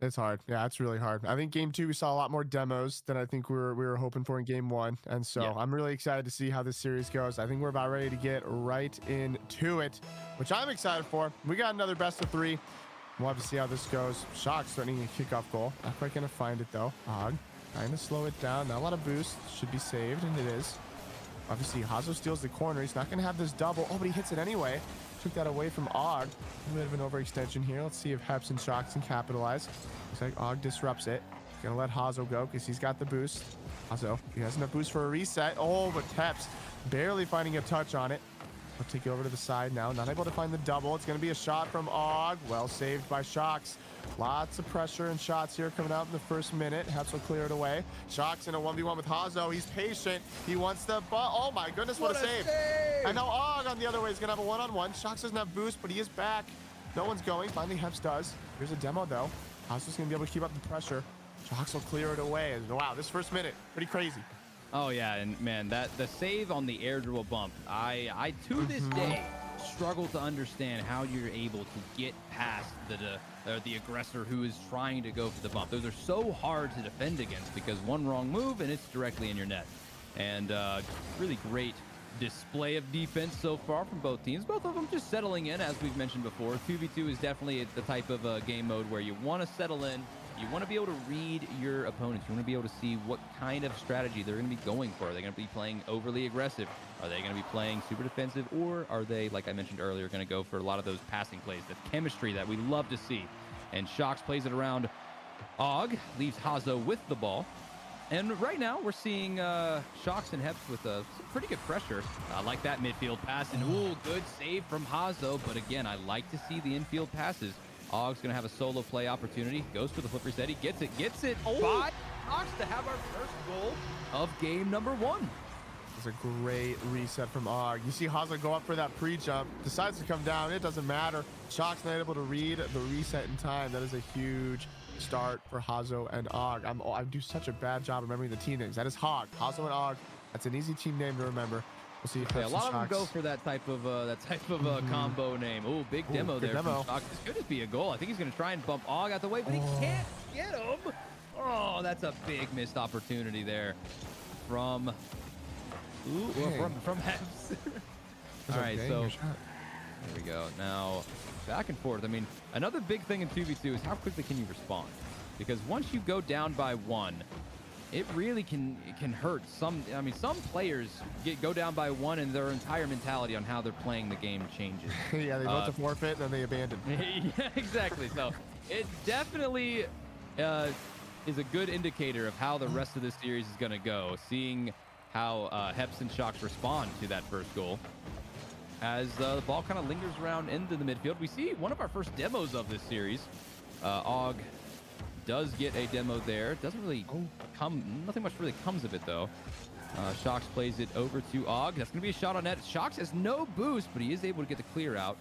It's hard. Yeah, it's really hard. I think game two we saw a lot more demos than I think we were hoping for in game one, and so Yeah. I'm really excited to see how this series goes. I think we're about ready to get right into it, which I'm excited for. We got another best of three. We'll have to see how this goes. Shock's threatening a kickoff goal. Not quite gonna find it though. Og trying to slow it down. Not a lot of boost. Should be saved, and it is. Obviously, Hazo steals the corner. He's not gonna have this double. Oh, but he hits it anyway. Took that away from Og. A bit of an overextension here. Let's see if Heps and Shocks can capitalize. Looks like Og disrupts it. Gonna let Hazo go because he's got the boost. Hazo, he has enough boost for a reset. Oh, but Heps barely finding a touch on it. I'll take it over to the side now. Not able to find the double. It's going to be a shot from Og. Well saved by Shocks. Lots of pressure and shots here coming out in the first minute. Heps will clear it away. Shocks in a 1v1 with Hazo. He's patient. He wants the ball. Oh my goodness, what a save. And now Og on the other way is going to have a one-on-one. Shocks doesn't have boost, but he is back. No one's going. Finally, Heps does. Here's a demo, though. Hazo's going to be able to keep up the pressure. Shocks will clear it away. And wow, this first minute, pretty crazy. Oh yeah, and man, that the save on the air dribble bump, I to this day struggle to understand how you're able to get past the aggressor who is trying to go for the bump. Those are so hard to defend against because one wrong move and it's directly in your net. And really great display of defense so far from both teams. Both of them just settling in, as we've mentioned before. 2v2 is definitely the type of game mode where you want to settle in. You want to be able to read your opponents. You want to be able to see what kind of strategy they're going to be going for. Are they going to be playing overly aggressive? Are they going to be playing super defensive? Or are they, like I mentioned earlier, going to go for a lot of those passing plays, the chemistry that we love to see? And Shocks plays it around. Og leaves Hazo with the ball. And right now, we're seeing Shocks and Heps with some pretty good pressure. I like that midfield pass. And, ooh, good save from Hazo. But, again, I like to see the infield passes. Og's going to have a solo play opportunity. Goes for the flip reset. He gets it. Oh! By Shocks to have our first goal of game number 1. It's a great reset from Og. You see Hazo go up for that pre-jump, decides to come down. It doesn't matter. Shock's not able to read the reset in time. That is a huge start for Hazo and Og. I do such a bad job remembering the team names. That is Hog, Hazo and Og. That's an easy team name to remember. We'll see if Yeah, a lot of them Shocks. go for that type of combo name. Oh, big Ooh, demo good there demo. from Shocks. This could just be a goal. I think he's going to try and bump Og out the way, but he can't get him. Oh, that's a big missed opportunity there from from Heps. All right, so there we go. Now, back and forth. I mean, another big thing in 2v2 is how quickly can you respond? Because once you go down by 1, it really can hurt some. I mean, some players go down by one, and their entire mentality on how they're playing the game changes. Yeah, they vote to forfeit, and then they abandon. Yeah, exactly. So it definitely is a good indicator of how the rest of this series is going to go, seeing how Heps and Shocks respond to that first goal. As the ball kind of lingers around into the midfield, we see one of our first demos of this series. Og does get a demo there. Doesn't really nothing much really comes of it, though. Shocks plays it over to Og. That's going to be a shot on net. Shocks has no boost, but he is able to get the clear out.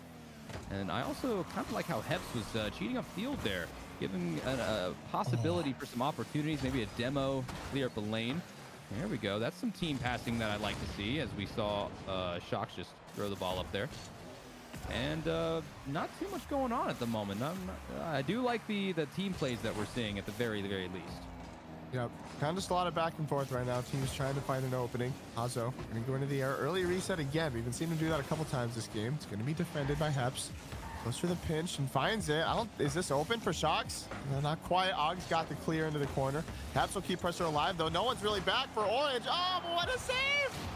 And I also kind of like how Heps was cheating up field there, giving a possibility for some opportunities, maybe a demo, clear up the lane. There we go. That's some team passing that I like to see, as we saw Shocks just throw the ball up there. And not too much going on at the moment. I do like the team plays that we're seeing at the very least. Yep, kind of just a lot of back and forth right now. Teams trying to find an opening. Hazo going to go into the air. Early reset again. We've been seeing him do that a couple times this game. It's going to be defended by Heps. Goes for the pinch and finds it. Is this open for Shocks? No, not quite. Og's got the clear into the corner. Heps will keep pressure alive, though. No one's really back for Orange. Oh, but what a save!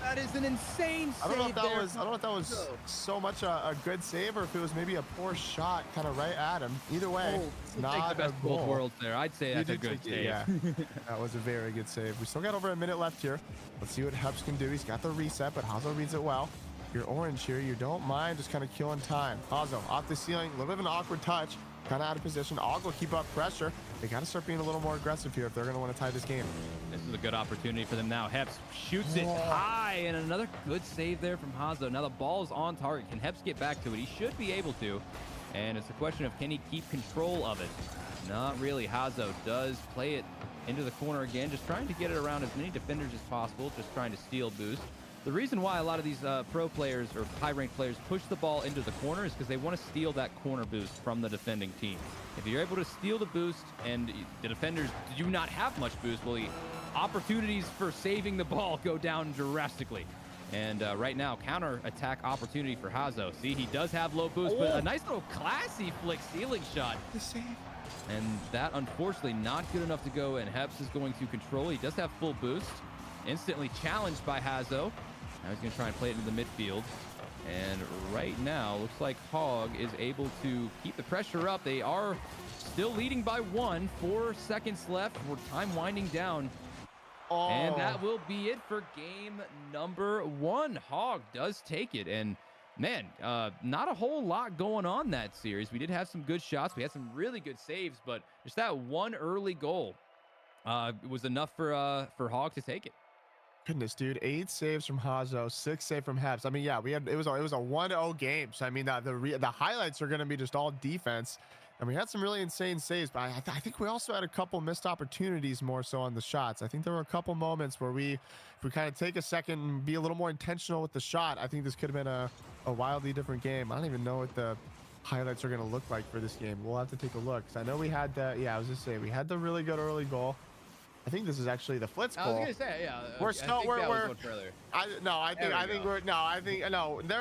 That is an insane save. I don't know if that was so much a good save, or if it was maybe a poor shot kind of right at him. Either way, it's not the best of both worlds there. I'd say that's a good save. Yeah, that was a very good save. We still got over a minute left here. Let's see what Heps can do. He's got the reset, but Hazo reads it well. You're Orange here. You don't mind just kind of killing time. Hazo off the ceiling. A little bit of an awkward touch. Kind of out of position. Og will keep up pressure. They got to start being a little more aggressive here if they're going to want to tie this game. This is a good opportunity for them now. Heps shoots it high, and another good save there from Hazo. Now the ball's on target. Can Heps get back to it? He should be able to. And it's a question of, can he keep control of it? Not really. Hazo does play it into the corner again, just trying to get it around as many defenders as possible, just trying to steal boost. The reason why a lot of these pro players or high-ranked players push the ball into the corner is because they want to steal that corner boost from the defending team. If you're able to steal the boost and the defenders do not have much boost, well, the opportunities for saving the ball go down drastically. And right now, counter-attack opportunity for Hazo. See, he does have low boost, but a nice little classy flick stealing shot. The save. And that, unfortunately, not good enough to go, and Heps is going to control. He does have full boost. Instantly challenged by Hazo. Now he's going to try and play it into the midfield. And right now, looks like Hog is able to keep the pressure up. They are still leading by 1. 4 seconds left. We're time winding down. Oh. And that will be it for game number 1. Hog does take it. And man, not a whole lot going on that series. We did have some good shots. We had some really good saves, but just that one early goal was enough for Hog to take it. Goodness, dude, 8 saves from Hazo, 6 saves from Heps. I mean, yeah, it was a 1-0 game. So I mean, the highlights are going to be just all defense, and we had some really insane saves. But I think we also had a couple missed opportunities more so on the shots. I think there were a couple moments where if we kind of take a second and be a little more intentional with the shot, I think this could have been a wildly different game. I don't even know what the highlights are going to look like for this game. We'll have to take a look, because I know we had I was just saying we had the really good early goal. I think this is actually the Flitz goal. I was gonna say, yeah. We're still there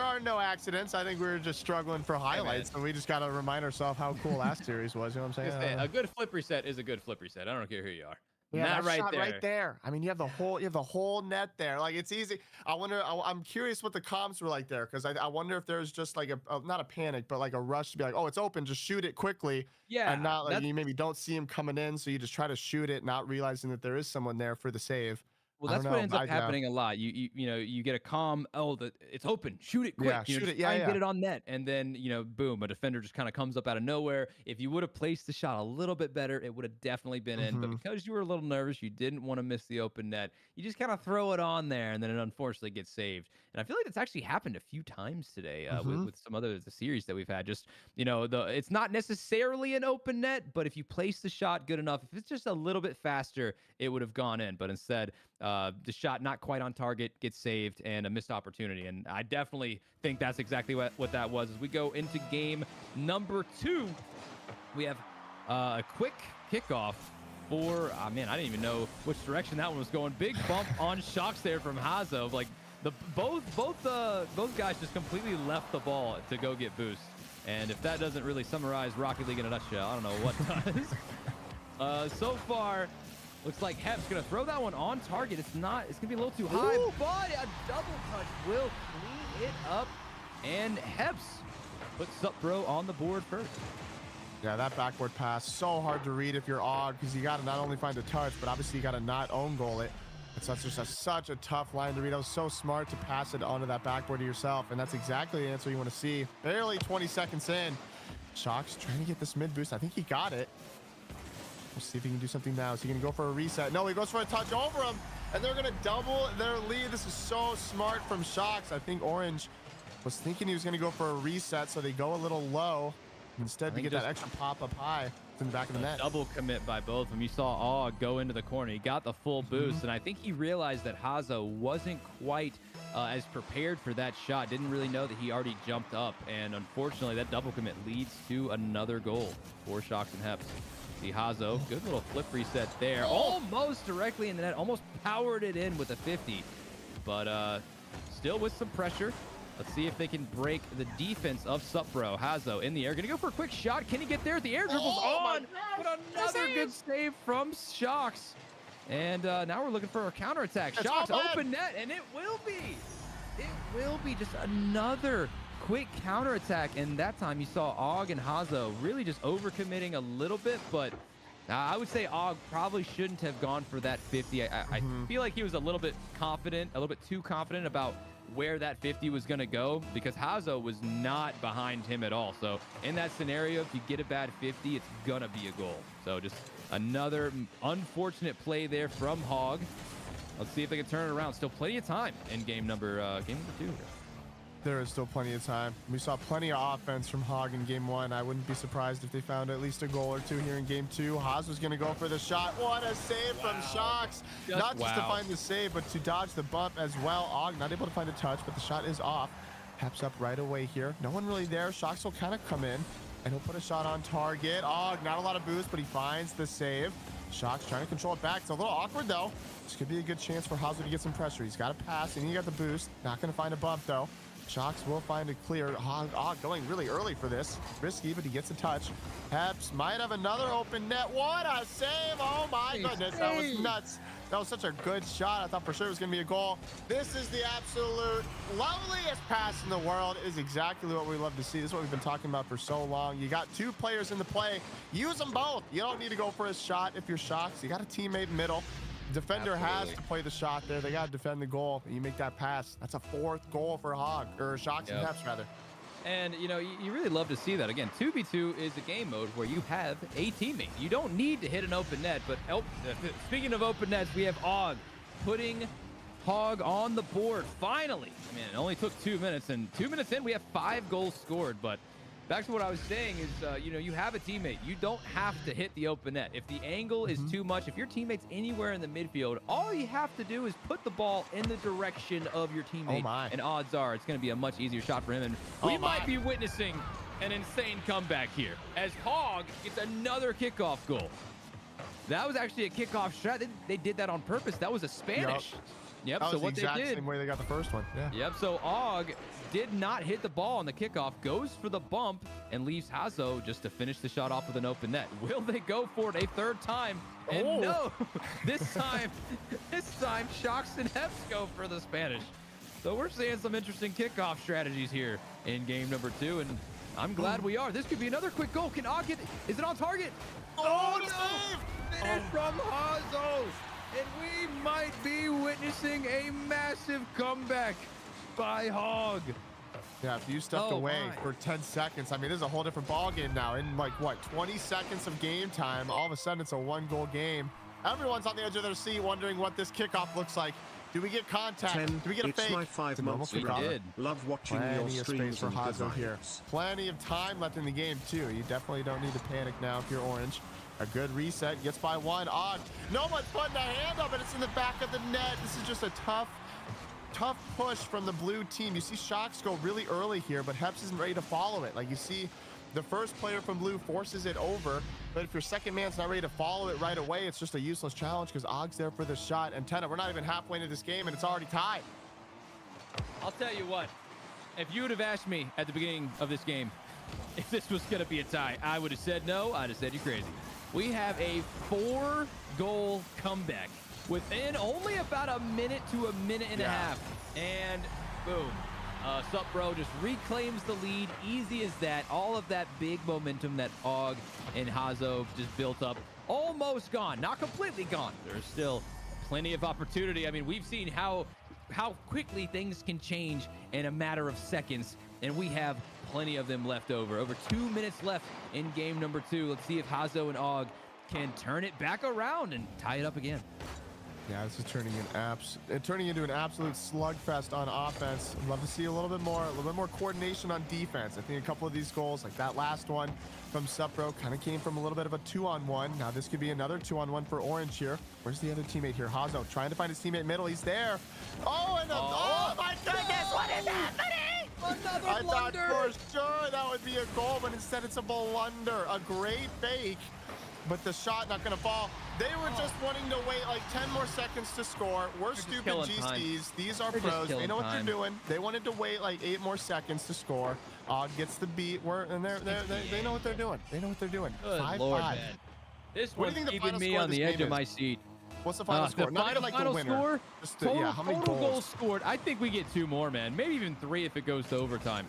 are no accidents. I think we're just struggling for highlights, and we just got to remind ourselves how cool last series was. You know what I'm saying? A good flip reset is a good flip reset. I don't care who you are. Yeah, that shot right there. I mean, you have the whole net there. Like, it's easy. I'm curious what the comms were like there, because I wonder if there's just like not a panic, but like a rush to be like, oh, it's open, just shoot it quickly. Yeah. And not like you maybe don't see him coming in, so you just try to shoot it, not realizing that there is someone there for the save. Well, that's what ends up happening a lot. You get a comm. Oh, it's open. Shoot it quick. Yeah, shoot it. Try and get it on net, and then boom, a defender just kind of comes up out of nowhere. If you would have placed the shot a little bit better, it would have definitely been in. But because you were a little nervous, you didn't want to miss the open net. You just kind of throw it on there, and then it unfortunately gets saved. And I feel like that's actually happened a few times today with some other the series that we've had. Just it's not necessarily an open net, but if you place the shot good enough, if it's just a little bit faster, it would have gone in. But instead, the shot not quite on target gets saved, and a missed opportunity. And I definitely think that's exactly what that was. As we go into game number 2, we have a quick kickoff for, man, I didn't even know which direction that one was going. Big bump on Shocks there from Hazo. Like both guys just completely left the ball to go get boost. And if that doesn't really summarize Rocket League in a nutshell, I don't know what does. So far, Looks like Hep's gonna throw that one on target. It's not. It's gonna be a little too high, Ooh. but a double touch will clean it up, and Heps puts Supro on the board first. Yeah, that backward pass, so hard to read if you're Og, because you got to not only find a touch, but obviously you got to not own goal it. It's just such a tough line to read. I was so smart to pass it onto that backboard to yourself, and that's exactly the answer you want to see. Barely 20 seconds in. Shox trying to get this mid boost. I think he got it. We'll see if he can do something now. Is he going to go for a reset? No, he goes for a touch over him, and they're going to double their lead. This is so smart from Shox. I think Orange was thinking he was going to go for a reset, so they go a little low. Instead, to get that extra pop up high in the back of the net. Double commit by both of them. You saw Og go into the corner. He got the full boost, and I think he realized that Hazo wasn't quite as prepared for that shot. Didn't really know that he already jumped up, and unfortunately, that double commit leads to another goal for Shox and Heps. See Hazo, good little flip reset there. Almost directly in the net. Almost powered it in with a 50, but still with some pressure. Let's see if they can break the defense of Supro. Hazo in the air. Going to go for a quick shot. Can he get there? The air dribbles on. But another good save from Shox. And now we're looking for a counterattack. Shox open net, and it will be. It will be just another quick counterattack. And that time you saw Og and Hazo really just overcommitting a little bit. But I would say Og probably shouldn't have gone for that 50. I feel like he was a little bit confident, a little bit too confident about where that 50 was going to go, because Hazo was not behind him at all. So in that scenario, if you get a bad 50, it's going to be a goal. So just another unfortunate play there from Hog. Let's see if they can turn it around. Still plenty of time in game number 2. There is still plenty of time. We saw plenty of offense from Hog in game 1. I wouldn't be surprised if they found at least a goal or two here in game 2. Haas was going to go for the shot. What a save from Shox. Not just to find the save, but to dodge the bump as well. Og not able to find a touch, but the shot is off. Peps up right away here. No one really there. Shox will kind of come in, and he'll put a shot on target. Og, not a lot of boost, but he finds the save. Shox trying to control it back. It's a little awkward, though. This could be a good chance for Hazo to get some pressure. He's got a pass, and he got the boost. Not going to find a bump, though. Shox will find a clear. Og going really early for this. Risky, but he gets a touch. Peps might have another open net. What a save! Oh my goodness, that was nuts. That was such a good shot. I thought for sure it was going to be a goal. This is the absolute loveliest pass in the world. It is exactly what we love to see. This is what we've been talking about for so long. You got two players in the play. Use them both. You don't need to go for a shot if you're Shox. You got a teammate in middle. Defender has to play the shot there. They got to defend the goal. You make that pass. That's a 4th goal for Hog, or Shox and Peps, rather. And, you know, you really love to see that. Again, 2v2 is a game mode where you have a teammate. You don't need to hit an open net, but speaking of open nets, we have Og putting Hog on the board. Finally. I mean, it only took 2 minutes, and 2 minutes in, we have 5 goals scored, but back to what I was saying is, you know, you have a teammate. You don't have to hit the open net. If the angle is too much, if your teammate's anywhere in the midfield, all you have to do is put the ball in the direction of your teammate. And odds are it's going to be a much easier shot for him. And we might be witnessing an insane comeback here as Hog gets another kickoff goal. That was actually a kickoff strat. They did that on purpose. That was a Spanish. Yep. That was so what the exact they did, same way they got the first one. Yeah. Yep. So Og did not hit the ball on the kickoff, goes for the bump, and leaves Hazo just to finish the shot off with an open net. Will they go for it a 3rd time? And no, this time Shox and Heps go for the Spanish. So we're seeing some interesting kickoff strategies here in game number 2, and I'm glad we are. This could be another quick goal. Can Og get it? Is it on target? Oh no! Finish from Hazo. And we might be witnessing a massive comeback by Hog. Yeah, if you stepped away for 10 seconds, I mean, this is a whole different ball game now. In like, what, 20 seconds of game time, all of a sudden it's a 1-goal game. Everyone's on the edge of their seat wondering what this kickoff looks like. Do we get contact? Do we get a fake? It's my 5 months we did. Love watching Plenty your of space streams for and Hazo here. designs. Plenty of time left in the game, too. You definitely don't need to panic now if you're Orange. A good reset, gets by 1. Og, no one's putting a hand up, and it's in the back of the net. This is just a tough push from the blue team. You see Shox go really early here, but Heps isn't ready to follow it. Like, you see the first player from blue forces it over, but if your second man's not ready to follow it right away, it's just a useless challenge because Og's there for the shot. And Tenna, we're not even halfway into this game, and it's already tied. I'll tell you what, if you would have asked me at the beginning of this game if this was going to be a tie, I would have said no. I'd have said you're crazy. We have a 4-goal comeback within only about a minute to a minute and a half. And boom. Sup, bro, just reclaims the lead. Easy as that. All of that big momentum that Og and Hazo just built up, almost gone. Not completely gone. There's still plenty of opportunity. I mean, we've seen how quickly things can change in a matter of seconds, and we have plenty of them left over. Over 2 minutes left in game number 2. Let's see if Hazo and Og can turn it back around and tie it up again. Yeah, this is turning into an absolute slugfest on offense. I'd love to see a little bit more coordination on defense. I think a couple of these goals, like that last one from Supro, kind of came from a little bit of a 2-on-1. Now this could be another 2-on-1 for Orange here. Where's the other teammate here? Hazo trying to find his teammate middle. He's there. Oh, and oh my goodness, what is happening? Another blunder. I thought for sure that would be a goal, but instead it's a blunder. A great fake, but the shot not going to fall. They were just wanting to wait like 10 more seconds to score. We're stupid GCs. These are pros. They know what they're doing. They wanted to wait like 8 more seconds to score. Og gets the beat. They know what they're doing. They know what they're doing. Good 5-5. Lord, man. This one's keeping me on the edge of my seat. What's the final score? The Not even like final the winner. score? Just How many goals scored? I think we get 2 more, man. Maybe even 3 if it goes to overtime.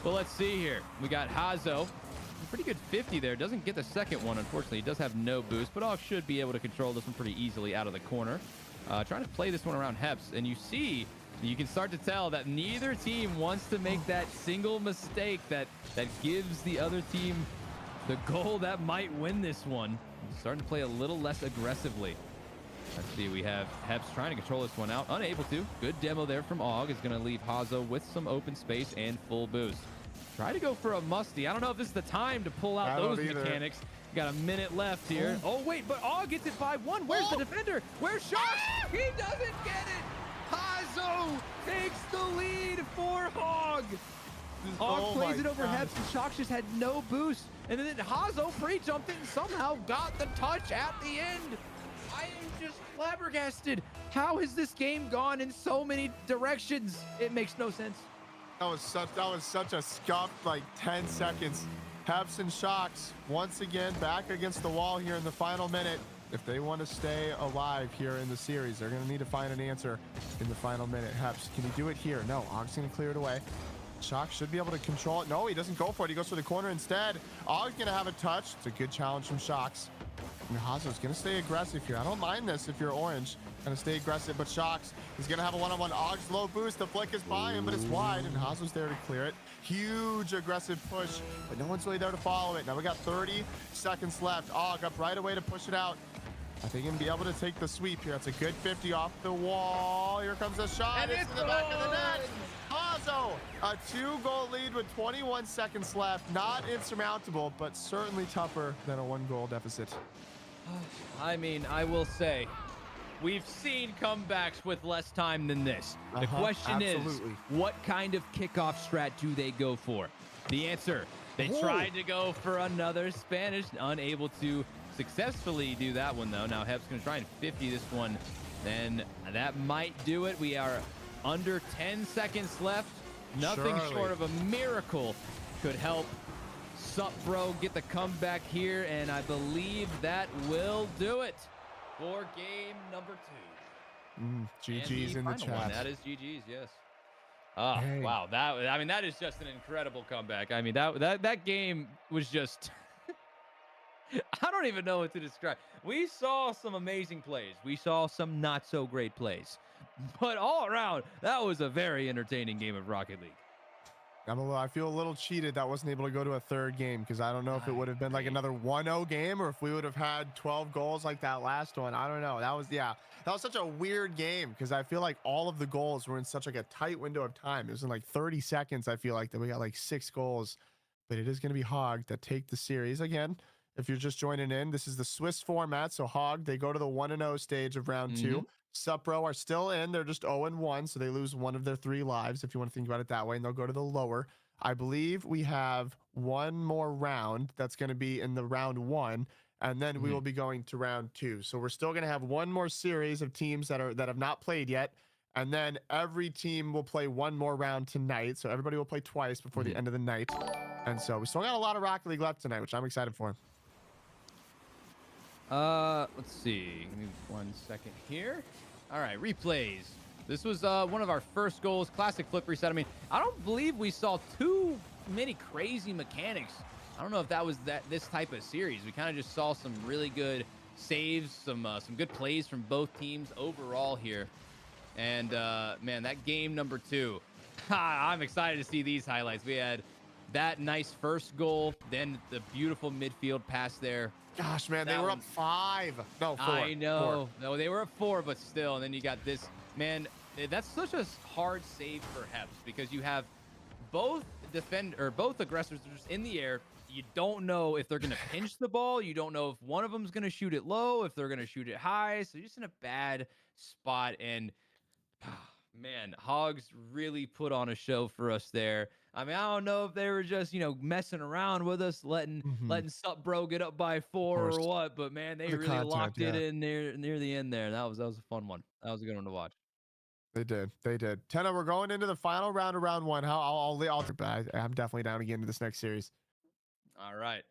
But let's see here. We got Hazo. Pretty good 50 there. Doesn't get the second one, unfortunately. He does have no boost, but Og should be able to control this one pretty easily out of the corner. Trying to play this one around Heps, and you can start to tell that neither team wants to make that single mistake that gives the other team the goal that might win this one. Starting to play a little less aggressively. Let's see, we have Heps trying to control this one out. Unable to. Good demo there from Og. Is going to leave Hazo with some open space and full boost. Try to go for a musty. I don't know if this is the time to pull out those mechanics. Got a minute left here. Oh, wait, but Og gets it 5-1. Where's the defender? Where's Shox? He doesn't get it. Hazo takes the lead for Og. Og plays it over Heps, and Shox just had no boost. And then Hazo pre-jumped it and somehow got the touch at the end. I am just flabbergasted. How has this game gone in so many directions? It makes no sense. That was such a scuffed like 10 seconds. Heps and Shox once again back against the wall here in the final minute. If they want to stay alive here in the series, they're going to need to find an answer in the final minute. Heps, can he do it here? No, Og's going to clear it away. Shox should be able to control it. No, he doesn't go for it. He goes for the corner instead. Og's going to have a touch. It's a good challenge from Shox. And Hazo's going to stay aggressive here. I don't mind this if you're Orange. Going to stay aggressive, but Shox is going to have a one-on-one. Og's low boost. The flick is by him, but it's wide, and Hazo's there to clear it. Huge aggressive push, but no one's really there to follow it. Now we got 30 seconds left. Og up right away to push it out. I think he'll be able to take the sweep here. That's a good 50 off the wall. Here comes a shot. And it's in the back of the net. Hazo, a 2-goal lead with 21 seconds left. Not insurmountable, but certainly tougher than a 1-goal deficit. I mean, I will say, we've seen comebacks with less time than this. The question is, what kind of kickoff strat do they go for? The answer, they tried to go for another Spanish, unable to successfully do that one, though. Now, Heps going to try and 50 this one. Then that might do it. We are under 10 seconds left. Nothing short of a miracle could help Sup, bro, get the comeback here, and I believe that will do it for game number 2. GG's in the chat. One. That is GG's, yes. Wow, that is just an incredible comeback. I mean, that game was just I don't even know what to describe. We saw some amazing plays. We saw some not so great plays. But all around, that was a very entertaining game of Rocket League. I feel a little cheated that wasn't able to go to a 3rd game, because I don't know if it would have been like another 1-0 game, or if we would have had 12 goals like that last one. I don't know. That was such a weird game, because I feel like all of the goals were in such like a tight window of time. It was in like 30 seconds. I feel like that we got like 6 goals, but it is going to be Hog that take the series again. If you're just joining in, this is the Swiss format. So Hog, they go to the 1-0 stage of round 2. Supro are still in. They're just 0-1, so they lose 1 of their 3 lives, if you want to think about it that way, and they'll go to the lower. I believe we have 1 more round that's going to be in the round 1, and then we will be going to round 2. So we're still going to have 1 more series of teams that have not played yet, and then every team will play 1 more round tonight. So everybody will play twice before the end of the night. And so we still got a lot of Rocket League left tonight, which I'm excited for. Let's see. Give me 1 second here. All right, replays. This was one of our first goals. Classic flip reset. I mean, I don't believe we saw too many crazy mechanics. I don't know if that was this type of series. We kind of just saw some really good saves, some good plays from both teams overall here. And man, that game number 2, I'm excited to see these highlights. We had that nice first goal, then the beautiful midfield pass there. Gosh, man, they That were one, up 5. No, 4. I know. No, they were at 4, but still. And then you got this. Man, that's such a hard save for Heps because you have both both aggressors are just in the air. You don't know if they're going to pinch the ball. You don't know if one of them's going to shoot it low, if they're going to shoot it high. So you're just in a bad spot. And man, Hogs really put on a show for us there. I mean, I don't know if they were just, messing around with us, letting Sup Bro get up by 4 or what, but man, they The really content, locked it yeah. in near the end there. That was a fun one. That was a good one to watch. They did. They did. Tenna, we're going into the final round of round 1. I'm definitely down to get into this next series. All right.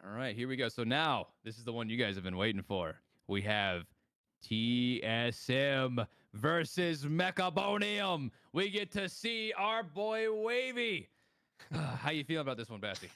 All right, here we go. So now, this is the one you guys have been waiting for. We have TSM versus Meconium. We get to see our boy Wavy. How you feeling about this one, Bassie?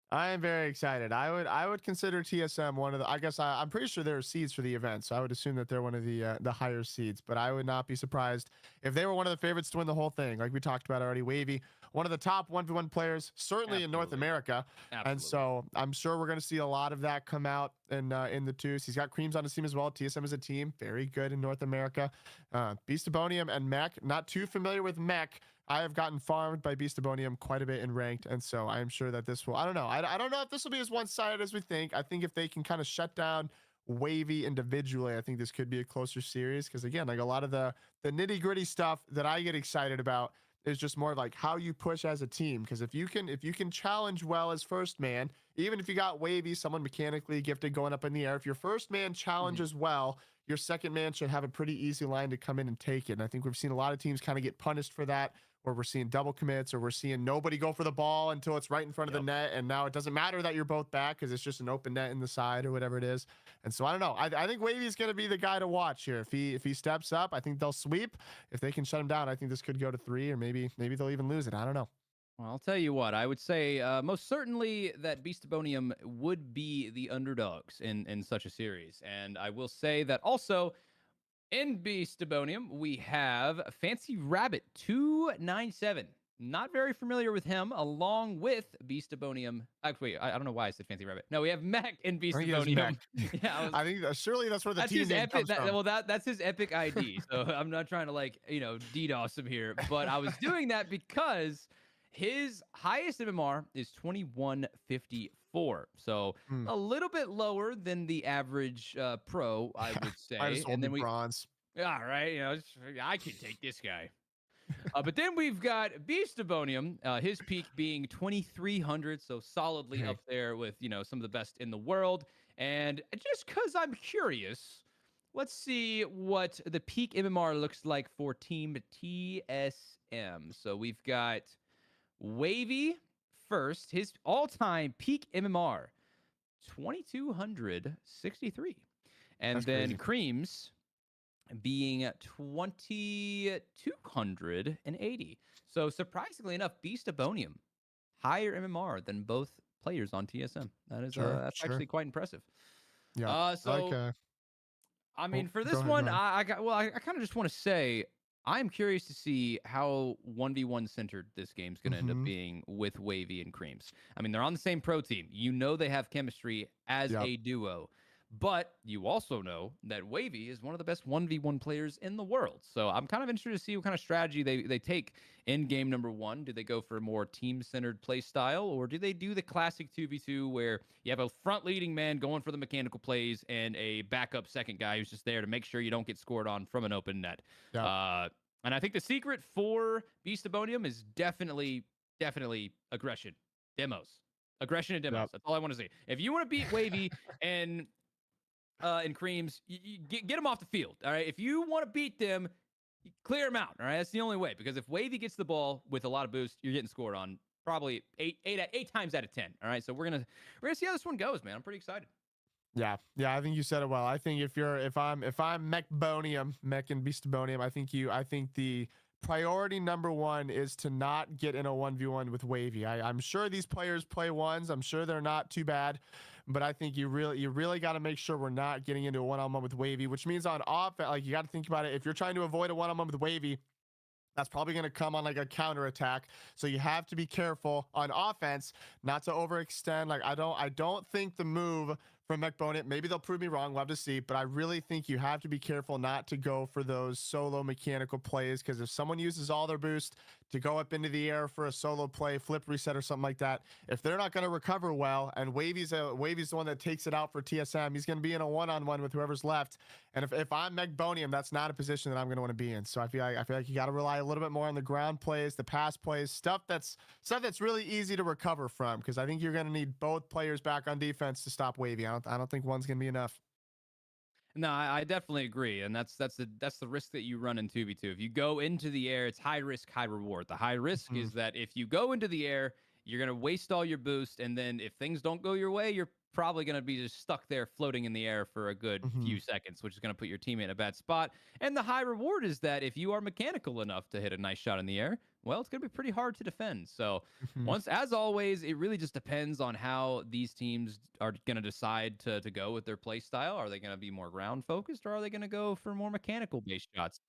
I am very excited. I would consider TSM one of the. I guess I'm pretty sure there are seeds for the event, so I would assume that they're one of the higher seeds. But I would not be surprised if they were one of the favorites to win the whole thing, like we talked about already. Wavy, one of the top 1v1 players, certainly in North America, and so I'm sure we're going to see a lot of that come out in the twos. He's got Creams on his team as well. TSM is a team very good in North America. Beastabonium and Mech, not too familiar with Mech. I have gotten farmed by Beastabonium quite a bit in ranked, and so I am sure that this will. I don't know. I don't know if this will be as one-sided as we think. I think if they can kind of shut down Wavy individually, I think this could be a closer series. Because again, like a lot of the nitty-gritty stuff that I get excited about is just more like how you push as a team. Because if you can challenge well as first man, even if you got Wavy, someone mechanically gifted going up in the air, if your first man challenges well, your second man should have a pretty easy line to come in and take it. And I think we've seen a lot of teams kind of get punished for that, where we're seeing double commits, or we're seeing nobody go for the ball until it's right in front of the net. And now it doesn't matter that you're both back because it's just an open net in the side or whatever it is. And so I don't know. I think Wavy is going to be the guy to watch here. If he steps up, I think they'll sweep. If they can shut him down, I think this could go to 3, or maybe they'll even lose it. I don't know. Well, I'll tell you what, I would say most certainly that Beastabonium would be the underdogs in such a series. And I will say that also in Beastabonium, we have Fancy Rabbit 297. Not very familiar with him, along with Beastabonium. Actually, I don't know why I said Fancy Rabbit. No, we have Mech in Beastabonium. Yeah, I think surely that's where the that's team his name epic. comes from. That's his epic ID. So I'm not trying to DDoS him here, but I was doing that because his highest MMR is 2154. So a little bit lower than the average pro, I would say. I just and then bronze. All right, I can take this guy. But then we've got Beastabonium, his peak being 2300, so solidly up there with some of the best in the world. And just because I'm curious, let's see what the peak MMR looks like for Team TSM. So we've got Wavy first, his all-time peak MMR, 2263. And then crazy. Creams being 2280. So surprisingly enough, Beastabonium higher MMR than both players on TSM. That is that's actually quite impressive. Yeah. I mean, for this one, I kind of just want to say I'm curious to see how 1v1 centered this game's going to end up being with Wavy and Creams. I mean, they're on the same pro team. They have chemistry as a duo. But you also know that Wavy is one of the best 1v1 players in the world. So I'm kind of interested to see what kind of strategy they take in game number 1. Do they go for a more team-centered play style, or do they do the classic 2v2 where you have a front-leading man going for the mechanical plays and a backup second guy who's just there to make sure you don't get scored on from an open net? And I think the secret for Beastabonium is definitely aggression. Aggression and demos. That's all I want to see. If you want to beat Wavy and Creams, you get them off the field. All right. If you want to beat them, clear them out. All right. That's the only way, because if Wavy gets the ball with a lot of boost, you're getting scored on probably eight times out of 10. All right. So we're gonna see how this one goes, man. I'm pretty excited. Yeah, I think you said it well. I think if I'm Meconium, Mech and Beastabonium, I think the priority number one is to not get in a 1v1 with Wavy. I'm sure these players play ones. I'm sure they're not too bad, but I think you really got to make sure we're not getting into a one-on-one with Wavy, which means on offense, like you got to think about it. If you're trying to avoid a one-on-one with Wavy, that's probably going to come on like a counter attack. So you have to be careful on offense not to overextend. Like I don't think the move from Mecbonit, maybe they'll prove me wrong, we'll have to see, but I really think you have to be careful not to go for those solo mechanical plays, because if someone uses all their boost to go up into the air for a solo play, flip reset or something like that, if they're not going to recover well, and Wavy's the one that takes it out for TSM, he's going to be in a one-on-one with whoever's left. And if I'm Mecbonium, that's not a position that I'm going to want to be in. So I feel like you got to rely a little bit more on the ground plays, the pass plays, stuff that's really easy to recover from, because I think you're going to need both players back on defense to stop Wavy. I don't think one's going to be enough. No, I definitely agree, and that's the risk that you run in 2v2. If you go into the air, it's high risk, high reward. The high risk Mhm. is that if you go into the air, you're gonna waste all your boost, and then if things don't go your way, you're probably gonna be just stuck there floating in the air for a good Mhm. few seconds, which is gonna put your teammate in a bad spot. And the high reward is that if you are mechanical enough to hit a nice shot in the air, well, it's gonna be pretty hard to defend. So Mhm. once, as always, it really just depends on how these teams are going to decide to go with their play style. Are they going to be more ground focused, or are they going to go for more mechanical based shots?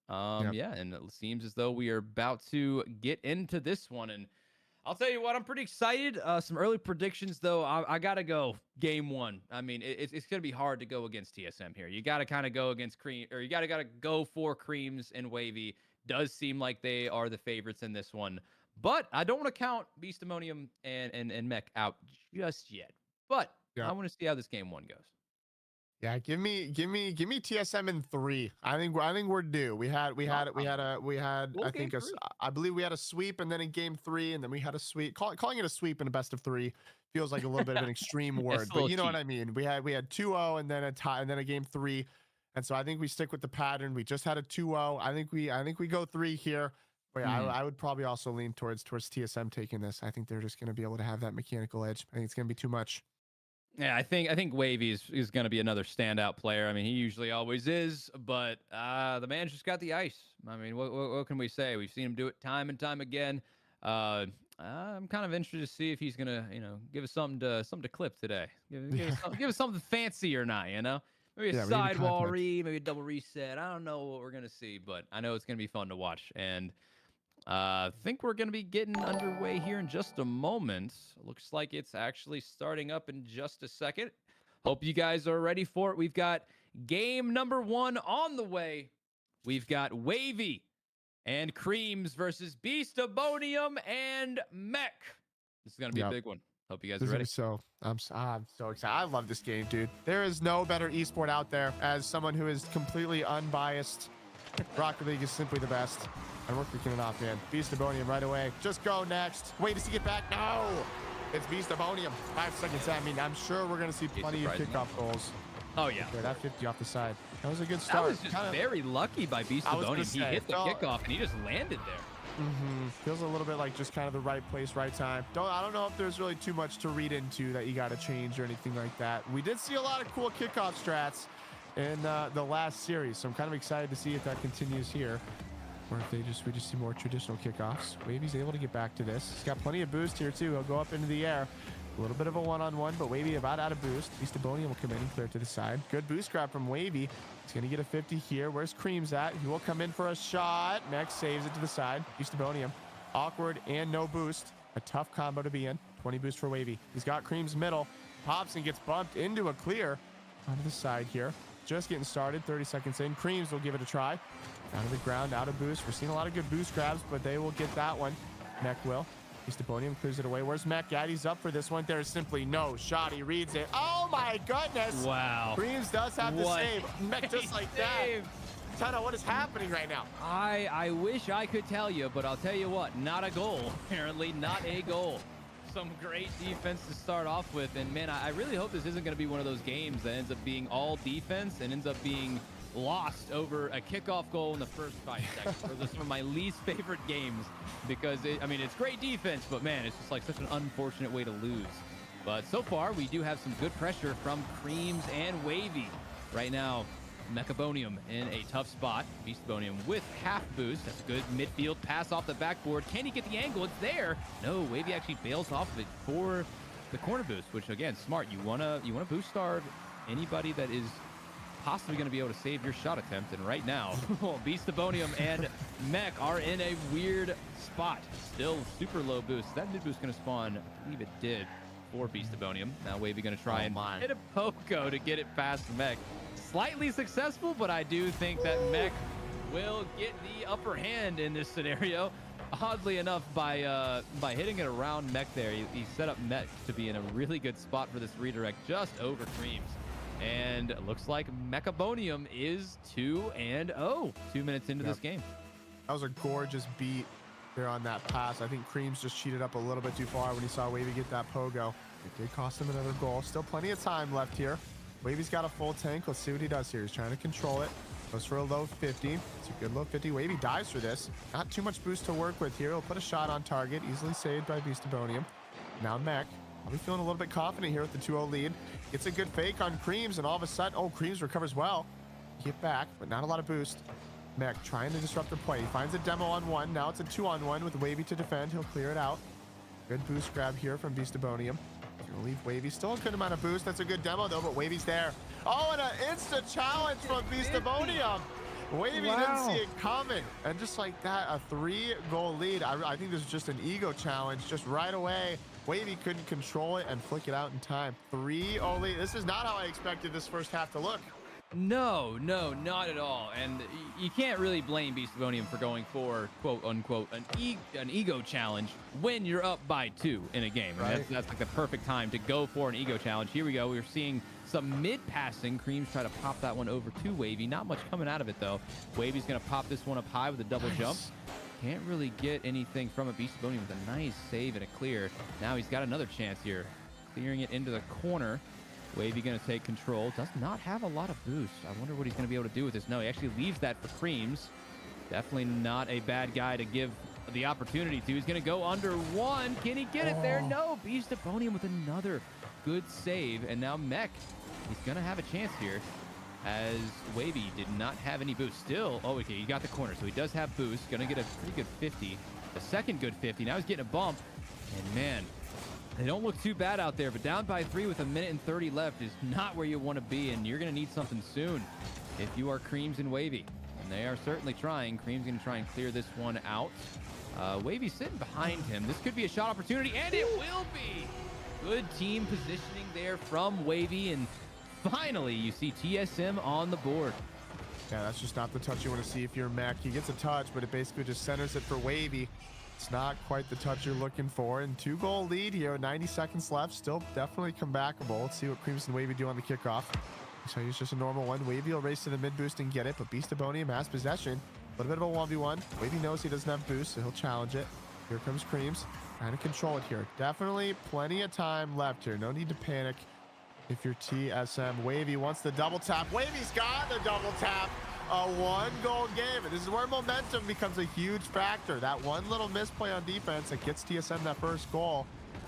Yep. Yeah, and it seems as though we are about to get into this one, and I'll tell you what, I'm pretty excited. Some early predictions, though. I gotta go game one. I mean, it's gonna be hard to go against TSM here. You gotta kind of go against Cream, or you gotta go for Creams and Wavy. Does seem like they are the favorites in this one, but I don't want to count Beastamonium and Mech out just yet. But I Yep. want to see how this game one goes. Yeah, give me TSM in 3. I think we're due. We had Well, I game think three. I believe we had a sweep, and then in game 3, and then we had a sweep. Calling it a sweep in a best of 3 feels like a little bit of an extreme It's word, a but little you know what cheap. I mean. We had 2-0 and then a tie and then a game 3. And so I think we stick with the pattern. We just had a 2-0. I think we go 3 here. But yeah, Mhm. I would probably also lean towards TSM taking this. I think they're just going to be able to have that mechanical edge. I think it's going to be too much. Yeah, I think Wavy is going to be another standout player. I mean, he usually always is, but the man's just got the ice. I mean, what can we say? We've seen him do it time and time again. I'm kind of interested to see if he's gonna, give us something to clip today. Yeah. Give us something fancy or not. Maybe a Yeah, we need the sidewall content. read, maybe a double reset. I don't know what we're gonna see, but I know it's gonna be fun to watch. And think we're going to be getting underway here in just a moment. Looks like it's actually starting up in just a second. Hope you guys are ready for it. We've got game number one on the way. We've got Wavy and Creams versus Beastabonium and Mech. This is going to be a Yep. big one. Hope you guys This are is gonna ready. be I'm so excited. I love this game, dude. There is no better esport out there. As someone who is completely unbiased, Rocket League is simply the best. And we're kicking it off, man. Beastabonium right away. Just go next. Wait, does he get back? No! It's Beastabonium. 5 seconds. I mean, I'm sure we're gonna see Be plenty of surprising. kickoff goals. Oh, yeah. Okay, that 50 off the side. That was a good That start. was just Kinda, very lucky by I was gonna Beastabonium. He say, hit the kickoff and he just landed there. feels a little bit like just kind of the right place, right time. I don't know if there's really too much to read into that you got to change or anything like that. We did see a lot of cool kickoff strats in the last series, so I'm kind of excited to see if that continues here, or if we just see more traditional kickoffs. Wavy's able to get back to this. He's got plenty of boost here too. He'll go up into the air. A little bit of a one-on-one, but Wavy about out of boost. Beastabonium will come in and clear to the side. Good boost grab from Wavy. He's going to get a 50 here. Where's Creams at? He will come in for a shot. Next saves it to the side. Beastabonium. Awkward and no boost. A tough combo to be in. 20 boost for Wavy. He's got Creams middle. Pops and gets bumped into a clear. Onto the side here. Just getting started. 30 seconds in. Creams will give it a try. Down to the ground, out of boost. We're seeing a lot of good boost grabs, but they will get that one. Mech will. Beastabonium clears it away. Where's Mech? Gaddy's up for this one. There's simply no shot. He reads it. Oh my goodness. Wow. Creams does have the What save. Mech just a like that. save. Tana, what is happening right now? I wish I could tell you, but I'll tell you what, not a goal. Apparently, not a goal. Some great defense to start off with, and man, I really hope this isn't going to be one of those games that ends up being all defense and ends up being lost over a kickoff goal in the first 5 seconds. Or this is one of my least favorite games because it's great defense, but man, it's just like such an unfortunate way to lose. But so far, we do have some good pressure from Creams and Wavy. Right now, Meconium in a tough spot. Beastabonium with half boost. That's a good midfield pass off the backboard. Can he get the angle? It's there. No, Wavy actually bails off of it for the corner boost, which again, smart. You wanna boost starve anybody that is possibly going to be able to save your shot attempt. And right now, Beastabonium and Mech are in a weird spot. Still super low boost. That mid boost going to spawn, I believe it did, for Beastabonium. Now Wavy going to try and hit a Poco to get it past Mech. Slightly successful, but I do think that Mech will get the upper hand in this scenario. Oddly enough, by hitting it around Mech there, he set up Mech to be in a really good spot for this redirect just over Creams. And it looks like Meconium is 2-0 2 minutes into this game. That was a gorgeous beat there on that pass. I think Creams just cheated up a little bit too far when he saw Wavy get that pogo. It did cost him another goal. Still plenty of time left here. Wavy's got a full tank. Let's see what he does here. He's trying to control it. Goes for a low 50. It's a good low 50. Wavy dives for this. Not too much boost to work with here. He'll put a shot on target. Easily saved by Beastabonium. Now Mech. I'll be feeling a little bit confident here with the 2-0 lead. Gets a good fake on Creams, and all of a sudden, oh, Creams recovers well. Get back, but not a lot of boost. Mech trying to disrupt the play. He finds a demo on one. Now it's a 2-on-1 with Wavy to defend. He'll clear it out. Good boost grab here from Beastabonium. Gonna leave Wavy. Still a good amount of boost. That's a good demo, though, but Wavy's there. Oh, and an insta challenge from Beastabonium. Wavy didn't see it coming. And just like that, a 3-goal lead. I think this is just an ego challenge. Just right away, Wavy couldn't control it and flick it out in time. 3-0 lead. This is not how I expected this first half to look. No, not at all. And you can't really blame Beastabonium for going for, quote unquote, an ego challenge when you're up by 2 in a game. Right? That's like the perfect time to go for an ego challenge. Here we go. We're seeing some mid-passing. Creams try to pop that one over to Wavy. Not much coming out of it, though. Wavy's going to pop this one up high with a double jump. Can't really get anything from it. Beastabonium with a nice save and a clear. Now he's got another chance here. Clearing it into the corner. Wavy going to take control. Does not have a lot of boost. I wonder what he's going to be able to do with this. No, he actually leaves that for Creams. Definitely not a bad guy to give the opportunity to. He's going to go under one. Can he get it there? No. Beastabonium with another good save. And now Mech, he's going to have a chance here as Wavy did not have any boost. Still, oh, okay, he got the corner, so he does have boost. Going to get a pretty good 50. A second good 50. Now he's getting a bump. And man, they don't look too bad out there, but down by 3 with 1:30 left is not where you want to be, and you're going to need something soon if you are Creams and Wavy. And they are certainly trying. Creams going to try and clear this one out. Wavy sitting behind him. This could be a shot opportunity, and it will be. Good team positioning there from Wavy, and finally you see TSM on the board. Yeah, that's just not the touch you want to see if you're Mech. He gets a touch, but it basically just centers it for Wavy. It's not quite the touch you're looking for. And 2-goal lead here, 90 seconds left. Still definitely comebackable. Let's see what Creams and Wavy do on the kickoff. So it's just a normal one. Wavy will race to the mid boost and get it, but Beastabonium has possession. A little bit of a 1v1. Wavy knows he doesn't have boost, so he'll challenge it. Here comes Creams. Trying to control it here. Definitely plenty of time left here. No need to panic if you're TSM. Wavy wants the double tap. Wavy's got the double tap. A 1-goal game. And this is where momentum becomes a huge factor. That one little misplay on defense that gets TSM that first goal.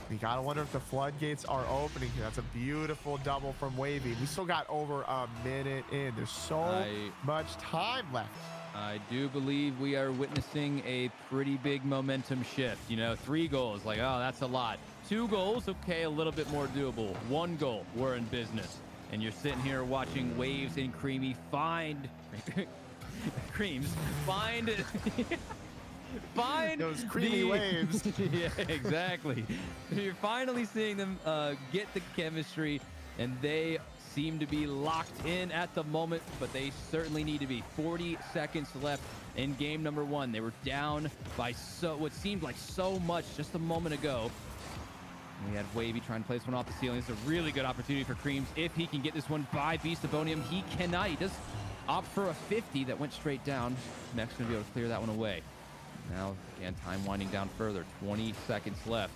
You gotta wonder if the floodgates are opening here. That's a beautiful double from Wavy. We still got over a minute in. There's so much time left. I do believe we are witnessing a pretty big momentum shift. You know, 3 goals, like, oh, that's a lot. 2 goals, okay, a little bit more doable. 1 goal, we're in business. And you're sitting here watching Waves and Creamy find Creams find those creamy waves. Yeah, exactly. You're finally seeing them get the chemistry, and they seem to be locked in at the moment, but they certainly need to be. 40 seconds left in game number 1. They were down by what seemed like so much just a moment ago. We had Wavy trying to play this one off the ceiling. It's a really good opportunity for Creams if he can get this one by Beastabonium. He cannot. He does opt for a 50 that went straight down. Mech's going to be able to clear that one away. Now, again, time winding down further. 20 seconds left.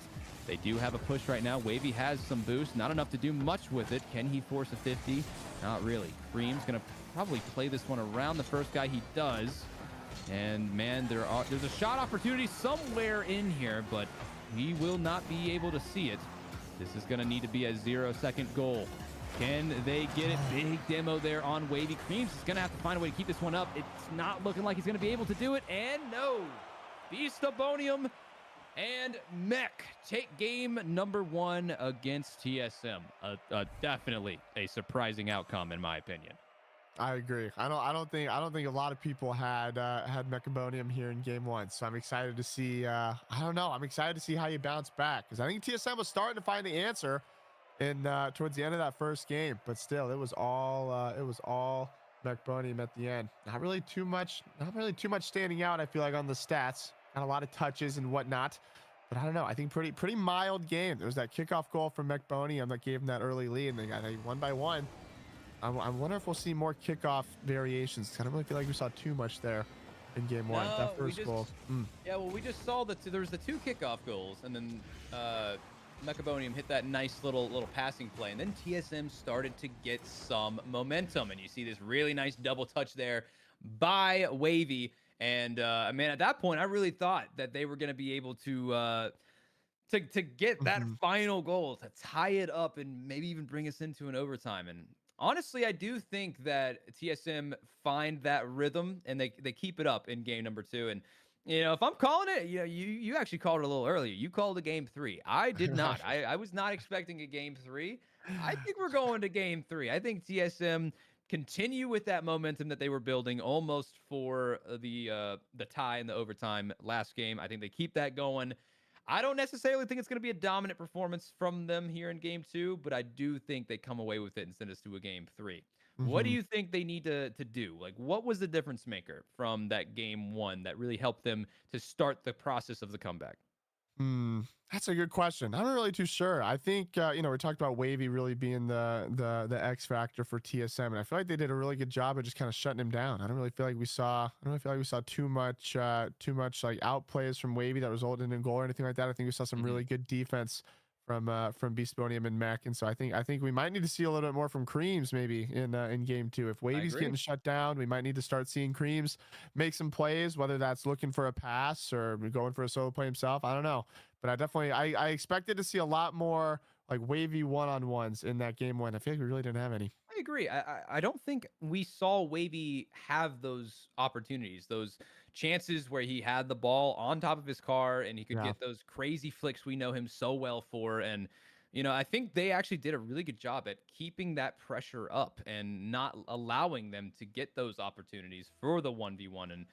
They do have a push right now. Wavy has some boost. Not enough to do much with it. Can he force a 50? Not really. Cream's going to probably play this one around the first guy. He does. And, man, there's a shot opportunity somewhere in here, but he will not be able to see it. This is going to need to be a 0-second goal. Can they get it? Big demo there on Wavy. Creams is going to have to find a way to keep this one up. It's not looking like he's going to be able to do it. And no, Beastabonium and Mech take game number 1 against TSM. Definitely a surprising outcome, in my opinion. I agree. I don't think a lot of people had Meconium here in game 1. So I'm excited to see. I don't know. I'm excited to see how you bounce back, because I think TSM was starting to find the answer in towards the end of that first game, but still, it was all Meconium at the end. Not really too much standing out, I feel like, on the stats. Got a lot of touches and whatnot, but I don't know. I think pretty mild game. There was that kickoff goal from Meconium that gave him that early lead, and they got a 1-by-1. I wonder if we'll see more kickoff variations. I don't really feel like we saw too much there in game 1. No, That first goal. Yeah, well, we just saw that there was the 2 kickoff goals, and then Meconium hit that nice little passing play, and then TSM started to get some momentum, and you see this really nice double touch there by Wavy. And man, at that point, I really thought that they were going to be able to get that final goal to tie it up and maybe even bring us into an overtime. And honestly, I do think that TSM find that rhythm and they keep it up in game number 2. And if I'm calling it, you actually called it a little earlier. You called a game 3. I did not. I was not expecting a game 3. I think we're going to game 3. I think TSM continue with that momentum that they were building almost for the tie in the overtime last game. I think they keep that going. I don't necessarily think it's going to be a dominant performance from them here in game 2, but I do think they come away with it and send us to a game 3. What do you think they need to do? Like, what was the difference maker from that game 1 that really helped them to start the process of the comeback? That's a good question. I'm not really too sure. I think we talked about Wavy really being the X factor for TSM, and I feel like they did a really good job of just kind of shutting him down. I don't really feel like we saw too much like outplays from Wavy that resulted in a goal or anything like that. I think we saw some really good defense from Beastabonium and Mech, and so I think we might need to see a little bit more from Creams maybe in game 2. If Wavy's getting shut down, we might need to start seeing Creams make some plays, whether that's looking for a pass or going for a solo play himself. I don't know, but I expected to see a lot more like Wavy one-on-ones in that game 1. I feel like we really didn't have any. I agree. I don't think we saw Wavy have those opportunities, those chances where he had the ball on top of his car and he could get those crazy flicks we know him so well for. And, I think they actually did a really good job at keeping that pressure up and not allowing them to get those opportunities for the 1v1. And,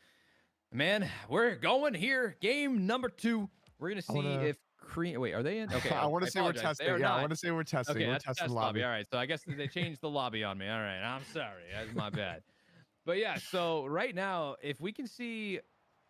man, we're going here. Game number 2. We're going to see if Cream. Wait, are they in? Okay. I want to say we're testing. Yeah, I want to say we're testing. Okay, we're that's testing test lobby. All right. So I guess they changed the lobby on me. All right. I'm sorry. That's my bad. But yeah, so right now, if we can see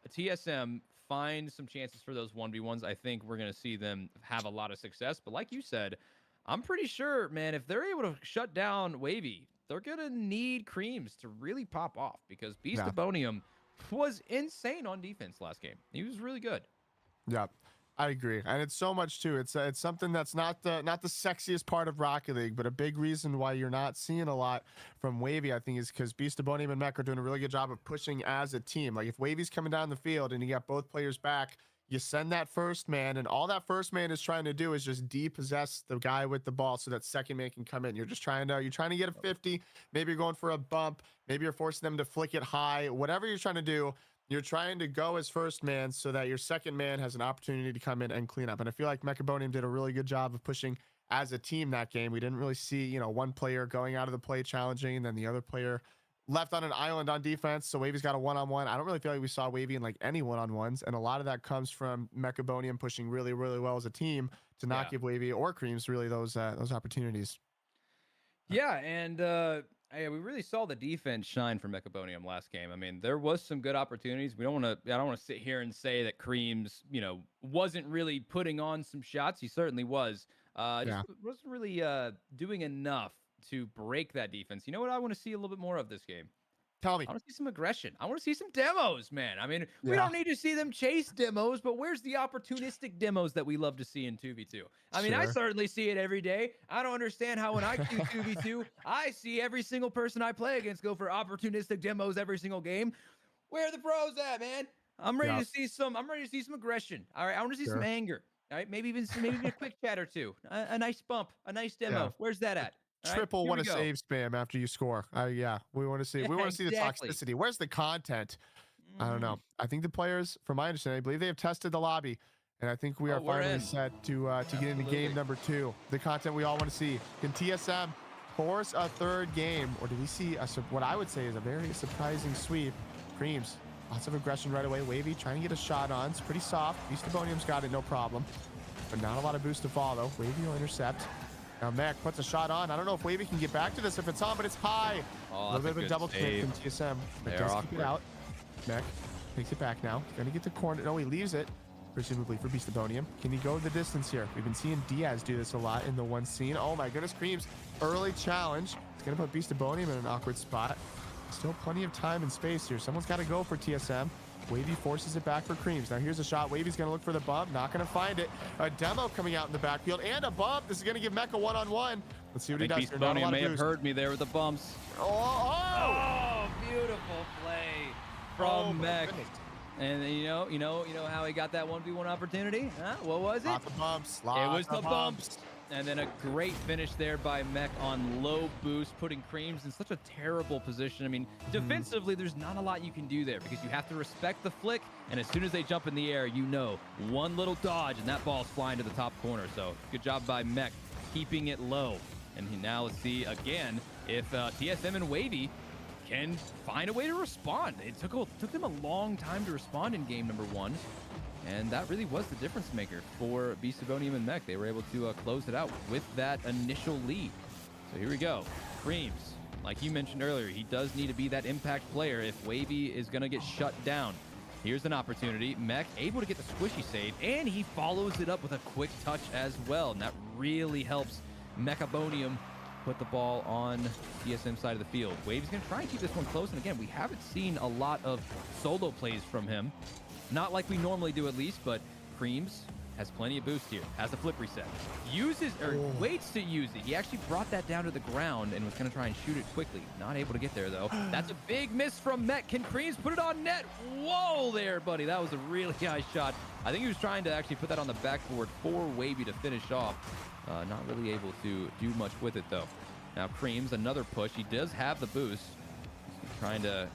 TSM find some chances for those 1v1s, I think we're going to see them have a lot of success. But like you said, I'm pretty sure, man, if they're able to shut down Wavy, they're going to need Creams to really pop off, because Beastabonium was insane on defense last game. He was really good. Yeah, I agree, and it's so much too. It's something that's not the sexiest part of Rocket League, but a big reason why you're not seeing a lot from Wavy, I think, is because Beastabonium and Mech are doing a really good job of pushing as a team. Like, if Wavy's coming down the field and you got both players back, you send that first man, and all that first man is trying to do is just depossess the guy with the ball so that second man can come in. You're trying to get a 50. Maybe you're going for a bump. Maybe you're forcing them to flick it high. Whatever you're trying to do, you're trying to go as first man so that your second man has an opportunity to come in and clean up. And I feel like Meconium did a really good job of pushing as a team that game. We didn't really see, one player going out of the play challenging and then the other player left on an island on defense. So Wavy's got a one-on-one. I don't really feel like we saw Wavy in like any one-on-ones. And a lot of that comes from Meconium pushing really, really well as a team to not give Wavy or Creams really those opportunities. Yeah, and we really saw the defense shine for Meconium last game. I mean, there was some good opportunities. I don't want to sit here and say that Creams, wasn't really putting on some shots. He certainly was. Just wasn't really doing enough to break that defense. You know what I want to see a little bit more of this game? Tell me. I want to see some aggression. I want to see some demos, man. I mean, we don't need to see them chase demos, but where's the opportunistic demos that we love to see in 2v2? I mean, I certainly see it every day. I don't understand how when I queue 2v2, I see every single person I play against go for opportunistic demos every single game. Where are the pros at, man? I'm ready to see some aggression. All right, I want to see some anger. All right, maybe even a quick chat or two, a nice bump, a nice Yeah. demo. Where's that at? All right, Triple here what we a go. save spam after you score. Yeah, Yeah, we want to see the exactly. toxicity. Where's the content? I don't Mhm. know. I think the players, from my understanding, I believe they have tested the lobby, and I think we Oh, are we're finally in. set to get into game Absolutely. number 2. The content we all want to see. Can TSM force a third game, or do we see what I would say is a very surprising sweep? Creams, lots of aggression right away. Wavy trying to get a shot on. It's pretty soft. Beastabonium's got it, no problem, but not a lot of boost to follow. Wavy will intercept. Now Mech puts a shot on. I don't know if Wavy can get back to this if it's on, but it's high. Oh, A that's little bit a of a good double kick save. from TSM. But They're does keep it awkward. out. Mech takes it back now. Gonna get the corner. No, he leaves it, presumably for Beastabonium. Can he go the distance here? We've been seeing Diaz do this a lot in the one scene. Oh my goodness, Creams. Early challenge. It's gonna put Beastabonium in an awkward spot. Still plenty of time and space here. Someone's got to go for TSM. Wavy forces it back for Creams. Now here's a shot. Wavy's going to look for the bump. Not going to find it. A demo coming out in the backfield and a bump. This is going to give Mech a one-on-one. Let's see what I he think does here. Not a Beastbonium lot may of have boost. heard me there with the bumps. Oh! Oh, beautiful play Oh from my Mech. goodness. And you know how he got that 1v1 opportunity? Huh? What was it? Lots of bumps. It was Lots the of bumps. And then a great finish there by Mech on low boost, putting Creams in such a terrible position. I mean, defensively, there's not a lot you can do there because you have to respect the flick. And as soon as they jump in the air, you know, one little dodge and that ball's flying to the top corner. So good job by Mech keeping it low. And now let's see again if TSM and Wavy can find a way to respond. It took them a long time to respond in game number 1. And that really was the difference maker for Beastabonium and Mech. They were able to close it out with that initial lead. So here we go. Creams, like you mentioned earlier, he does need to be that impact player if Wavy is going to get shut down. Here's an opportunity. Mech able to get the squishy save, and he follows it up with a quick touch as well. And that really helps Mechabonium put the ball on TSM side of the field. Wavy's going to try and keep this one close. And again, we haven't seen a lot of solo plays from him. Not like we normally do, at least, but Creams has plenty of boost here. Has a flip reset. Waits to use it. He actually brought that down to the ground and was going to try and shoot it quickly. Not able to get there, though. That's a big miss from Mech. Can Creams put it on net? Whoa there, buddy. That was a really high shot. I think he was trying to actually put that on the backboard for Wavy to finish off. Not really able to do much with it, though. Now, Creams, another push. He does have the boost. He's trying to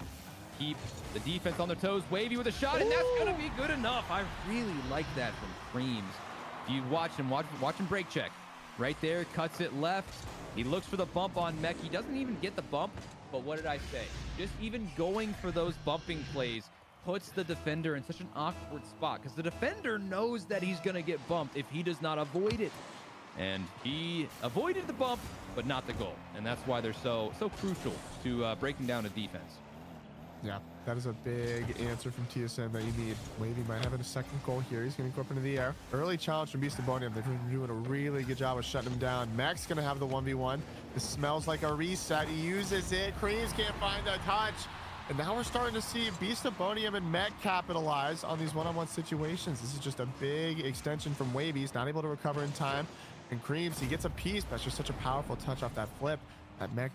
keep the defense on their toes. Wavy with a shot, and that's going to be good enough. I really like that from Creams. If you watch him break check. Right there, cuts it left. He looks for the bump on Mech. He doesn't even get the bump, but what did I say? Just even going for those bumping plays puts the defender in such an awkward spot because the defender knows that he's going to get bumped if he does not avoid it. And he avoided the bump, but not the goal. And that's why they're so crucial to breaking down a defense. Yeah, that is a big answer from TSM that you need. Wavy might have a second goal here. He's going to go up into the air. Early challenge from Beastabonium. They're doing a really good job of shutting him down. Mech's going to have the 1v1. This smells like a reset. He uses it. Creams can't find a touch. And now we're starting to see Beastabonium and Mech capitalize on these one-on-one situations. This is just a big extension from Wavy. He's not able to recover in time. And Creams, he gets a piece, but it's just such a powerful touch off that flip. That Mech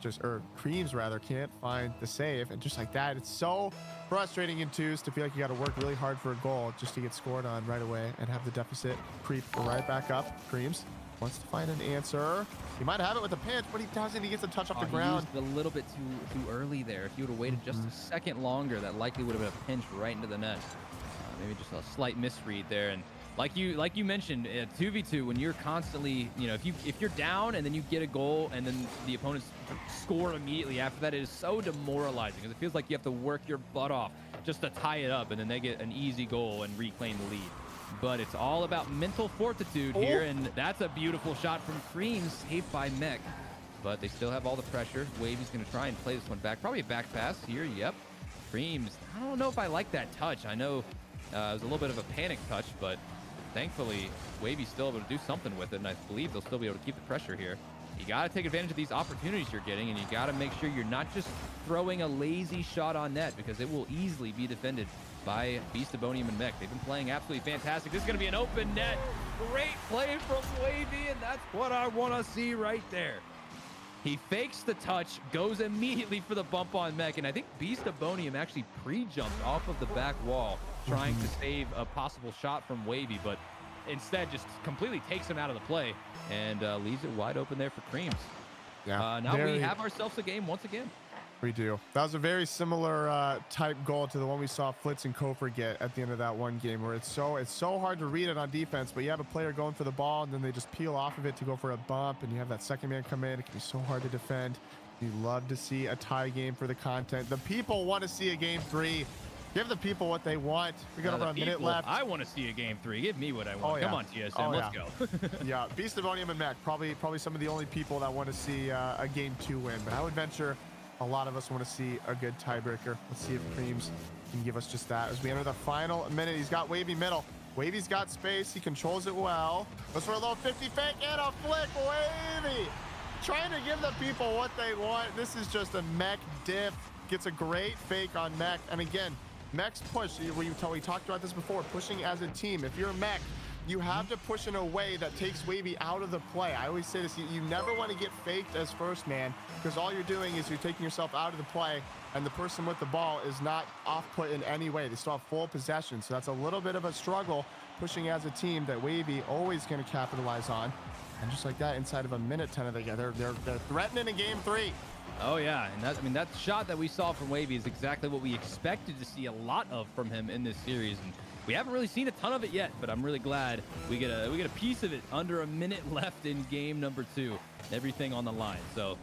Creams rather, can't find the save. And just like that, it's so frustrating in twos to feel like you got to work really hard for a goal just to get scored on right away and have the deficit creep right back up. Creams wants to find an answer. He might have it with a pinch, but he doesn't. He gets a touch off the ground. He used a little bit too early there. If he would have waited just a second longer, that likely would have been a pinch right into the net. Maybe just a slight misread there. And like you mentioned, 2v2, when you're constantly, if you're down and then you get a goal and then the opponents score immediately after that, it is so demoralizing because it feels like you have to work your butt off just to tie it up, and then they get an easy goal and reclaim the lead. But it's all about mental fortitude here, and that's a beautiful shot from Creams, saved by Mech. But they still have all the pressure. Wavy's going to try and play this one back. Probably a back pass here. Yep. Creams, I don't know if I like that touch. I know it was a little bit of a panic touch, but thankfully, Wavy's still able to do something with it, and I believe they'll still be able to keep the pressure here. You got to take advantage of these opportunities you're getting, and you got to make sure you're not just throwing a lazy shot on net because it will easily be defended by Beastabonium and Mech. They've been playing absolutely fantastic. This is going to be an open net. Great play from Wavy, and that's what I want to see right there. He fakes the touch, goes immediately for the bump on Mech, and I think Beastabonium actually pre-jumped off of the back wall trying to save a possible shot from Wavy, but instead just completely takes him out of the play and leaves it wide open there for Creams. Yeah. Now we have ourselves a game once again. We do. That was a very similar type goal to the one we saw Flitz and Kofer get at the end of that one game, where it's so hard to read it on defense, but you have a player going for the ball and then they just peel off of it to go for a bump, and you have that second man come in. It can be so hard to defend. You love to see a tie game for the content. The people want to see a game 3. Give the people what they want. We got over a minute left. I want to see a game 3. Give me what I want. Oh, yeah. Come on, TSM. Let's go. Yeah, Beastabonium and Mech, probably some of the only people that want to see a game 2 win. But I would venture a lot of us want to see a good tiebreaker. Let's see if Creams can give us just that as we enter the final minute. He's got Wavy middle. Wavy's got space. He controls it well. Goes for a little 50 fake and a flick. Wavy trying to give the people what they want. This is just a Mech diff. Gets a great fake on Mech. And again, Mech's push, we talked about this before, pushing as a team. If you're a Mech, you have to push in a way that takes Wavy out of the play. I always say this, you never want to get faked as first man, because all you're doing is you're taking yourself out of the play, and the person with the ball is not off-put in any way. They still have full possession, so that's a little bit of a struggle pushing as a team that Wavy always going to capitalize on. And just like that, inside of a minute 10 of the game, they're threatening in game 3. Oh yeah, and that shot that we saw from Wavy is exactly what we expected to see a lot of from him in this series, and we haven't really seen a ton of it yet. But I'm really glad we get a piece of it under a minute left in game number 2. Everything on the line. So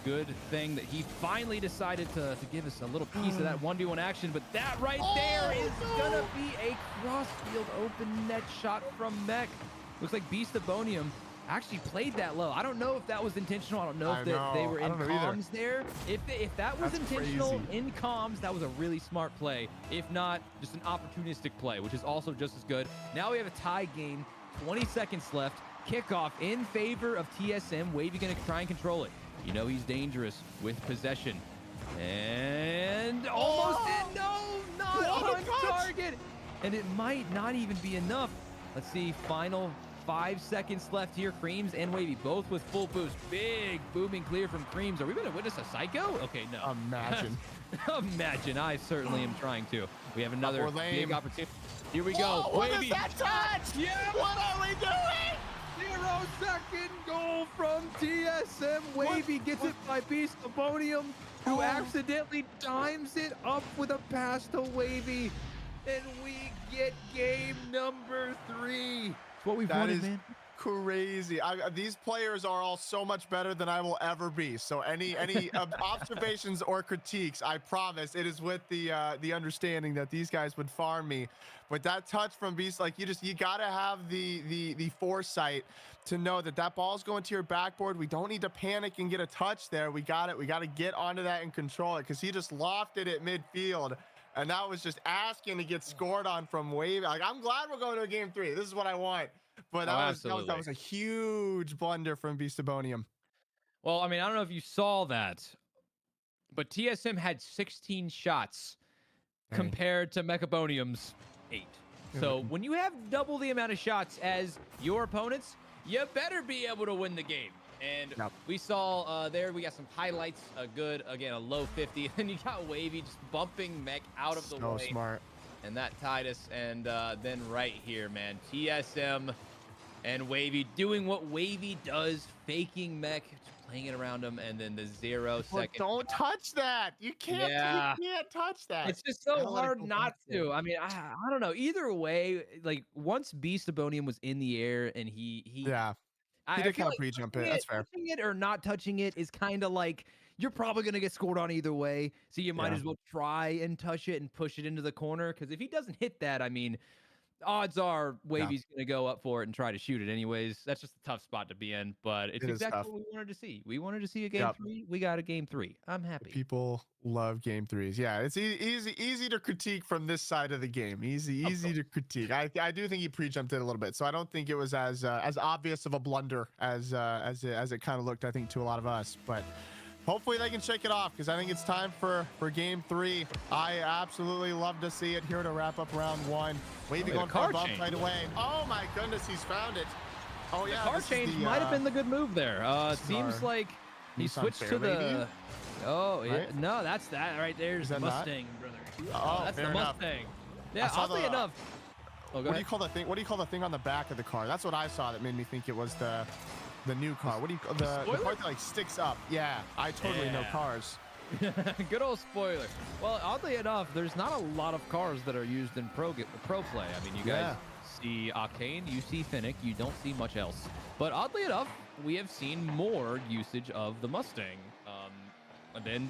good thing that he finally decided to give us a little piece of that 1v1 action. But that right there is gonna be a cross-field open net shot from Mech. Looks like Beastabonium actually played that low. I don't know if that was intentional. I don't know if they were in comms there. If that was intentional in comms, that was a really smart play. If not, just an opportunistic play, which is also just as good. Now we have a tie game, 20 seconds left. Kickoff in favor of TSM. Wavy gonna try and control it. You know he's dangerous with possession. And almost in. No, not on target. And it might not even be enough. Let's see, final 5 seconds left here. Creams and Wavy both with full boost. Big booming clear from Creams. Are we going to witness a psycho? Okay, no. Imagine. Imagine. I certainly am trying to. We have another big opportunity. Here we go. Whoa, what is that touch? Yeah. What are we doing? 0-second goal from TSM. Wavy gets it by Beastabonium, who accidentally dimes it up with a pass to Wavy. And we get game number 3. What we've wanted, man. Crazy. These players are all so much better than I will ever be. So any observations or critiques, I promise it is with the understanding that these guys would farm me. But that touch from Beast, like you gotta have the foresight to know that ball's going to your backboard. We don't need to panic and get a touch there. We gotta get onto that and control it, because he just lofted it midfield. And that was just asking to get scored on from Wavy. Like, I'm glad we're going to a game 3. This is what I want. But that was a huge blunder from Beastabonium. Well, I mean, I don't know if you saw that, but TSM had 16 shots compared to Meconium's 8. So when you have double the amount of shots as your opponents, you better be able to win the game. And we saw there, we got some highlights, a low 50. And you got Wavy just bumping Mech out of the way. So smart. And that tied us. And then right here, man, TSM and Wavy doing what Wavy does, faking Mech, playing it around him, and then the 0 second. Don't touch that. You can't. You can't touch that. It's just so hard not to. I mean, I don't know. Either way, like once Beastabonium was in the air and he He did kind of pre-jump it. That's fair. Touching it or not touching it is kind of like you're probably going to get scored on either way. So you might as well try and touch it and push it into the corner. Because if he doesn't hit that, I mean, odds are Wavy's going to go up for it and try to shoot it anyways. That's just a tough spot to be in. But it's exactly what we wanted to see. We wanted to see a game 3. We got a game 3. I'm happy. People love game 3s. Yeah, it's easy to critique from this side of the game. Easy to critique. I do think he pre-jumped it a little bit, so I don't think it was as obvious of a blunder as it kind of looked, I think, to a lot of us. But hopefully they can shake it off, because I think it's time for game 3. I absolutely love to see it here to wrap up round 1. Wavy going for a bump right away. Oh my goodness, he's found it. Oh yeah, the car change might have been the good move there. Seems like he switched to the. Oh yeah, no, that's that right there's the Mustang, brother. Oh, that's the Mustang. Yeah, oddly enough. Oh, go What do you ahead. call the thing? What do you call the thing on the back of the car? That's what I saw that made me think it was the new car. What do you call the spoiler? part that like sticks up? Yeah, I totally know Yeah. cars. Good old spoiler. Well, oddly enough, there's not a lot of cars that are used in pro play. I mean, you guys see Octane, you see Finnick, you don't see much else. But oddly enough, we have seen more usage of the Mustang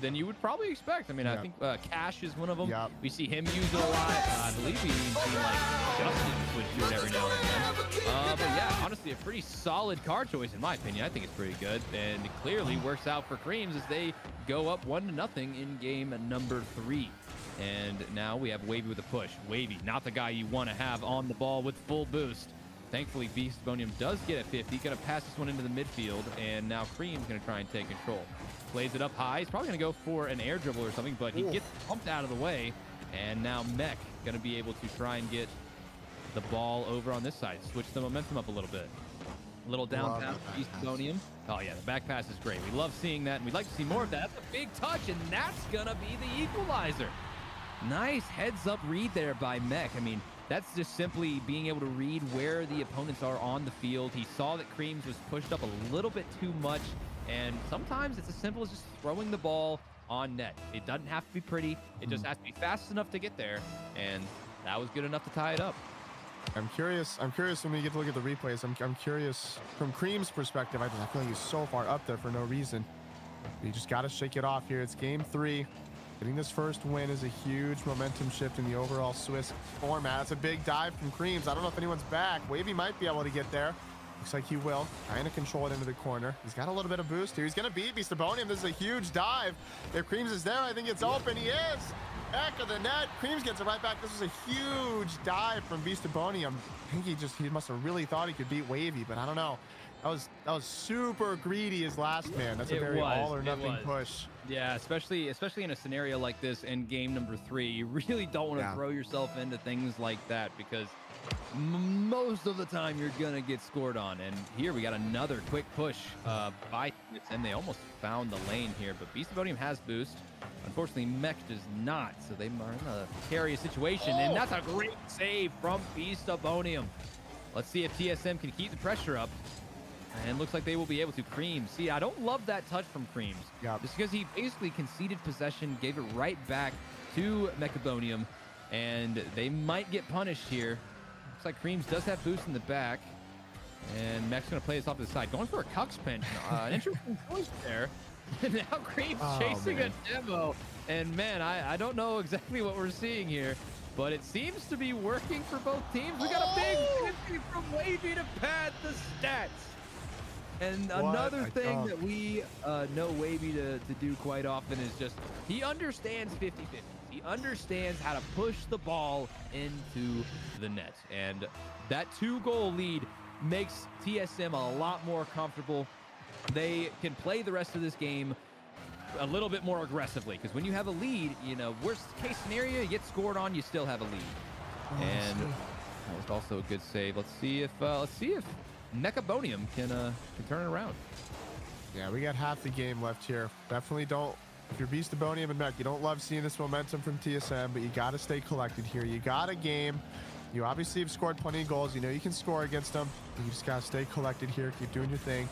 than you would probably expect. I mean, I think Cash is one of them. Yep. We see him use it a lot. I believe we even see like Justin switch to it every now and then. But yeah, honestly, a pretty solid car choice in my opinion. I think it's pretty good, and it clearly works out for Creams as they go up 1-0 in game number 3. And now we have Wavy with a push. Wavy, not the guy you want to have on the ball with full boost. Thankfully, Beastbonium does get a 50. Gonna pass this one into the midfield, and now Cream's gonna try and take control. Plays it up high. He's probably gonna go for an air dribble or something, but he gets pumped out of the way. And now Mech gonna be able to try and get the ball over on this side. Switch the momentum up a little bit. A little down pass to Beastbonium. Oh yeah, the back pass is great. We love seeing that, and we'd like to see more of that. That's a big touch, and that's gonna be the equalizer. Nice heads-up read there by Mech. I mean, that's just simply being able to read where the opponents are on the field. He saw that Creams was pushed up a little bit too much, and sometimes it's as simple as just throwing the ball on net. It doesn't have to be pretty. It just has to be fast enough to get there, and that was good enough to tie it up. I'm curious when we get to look at the replays. I'm curious from Cream's perspective. I feel like he's so far up there for no reason. You just got to shake it off here. It's game 3. Getting this first win is a huge momentum shift in the overall Swiss format. It's a big dive from Creams. I don't know if anyone's back. Wavy might be able to get there. Looks like he will. Trying to control it into the corner. He's got a little bit of boost here. He's going to beat Beastbonium. This is a huge dive. If Creams is there, I think it's open. He is. Back of the net. Creams gets it right back. This was a huge dive from Beastbonium. I think he must have really thought he could beat Wavy, but I don't know. That was super greedy as last man. That's a very all or nothing push. Yeah, especially in a scenario like this in game number 3, you really don't want to throw yourself into things like that because most of the time you're gonna get scored on. And here we got another quick push by and they almost found the lane here, but Beastbonium has boost. Unfortunately, Mech does not, so they are in a precarious situation, and that's a great save from Beastbonium. Let's see if TSM can keep the pressure up. And looks like they will be able to. Cream. See, I don't love that touch from Creams. Yep. Just because he basically conceded possession, gave it right back to Meconium, and they might get punished here. Looks like Creams does have boost in the back, and Mech's going to play this off to the side. Going for a cucks pinch. An interesting choice there. And now Creams chasing a demo. And man, I don't know exactly what we're seeing here, but it seems to be working for both teams. We got a big 50 from Wavy to pad the stats. And another thing that we know Wavy to do quite often is just he understands 50-50. He understands how to push the ball into the net. And that 2-goal lead makes TSM a lot more comfortable. They can play the rest of this game a little bit more aggressively because when you have a lead, you know, worst case scenario, you get scored on, you still have a lead. And that was also a good save. Let's see if Meconium can turn it around. Yeah, we got half the game left here. Definitely don't. If you're Beastbonium and Mech, you don't love seeing this momentum from TSM, but you got to stay collected here. You got a game. You obviously have scored plenty of goals. You know you can score against them. You just got to stay collected here. Keep doing your thing.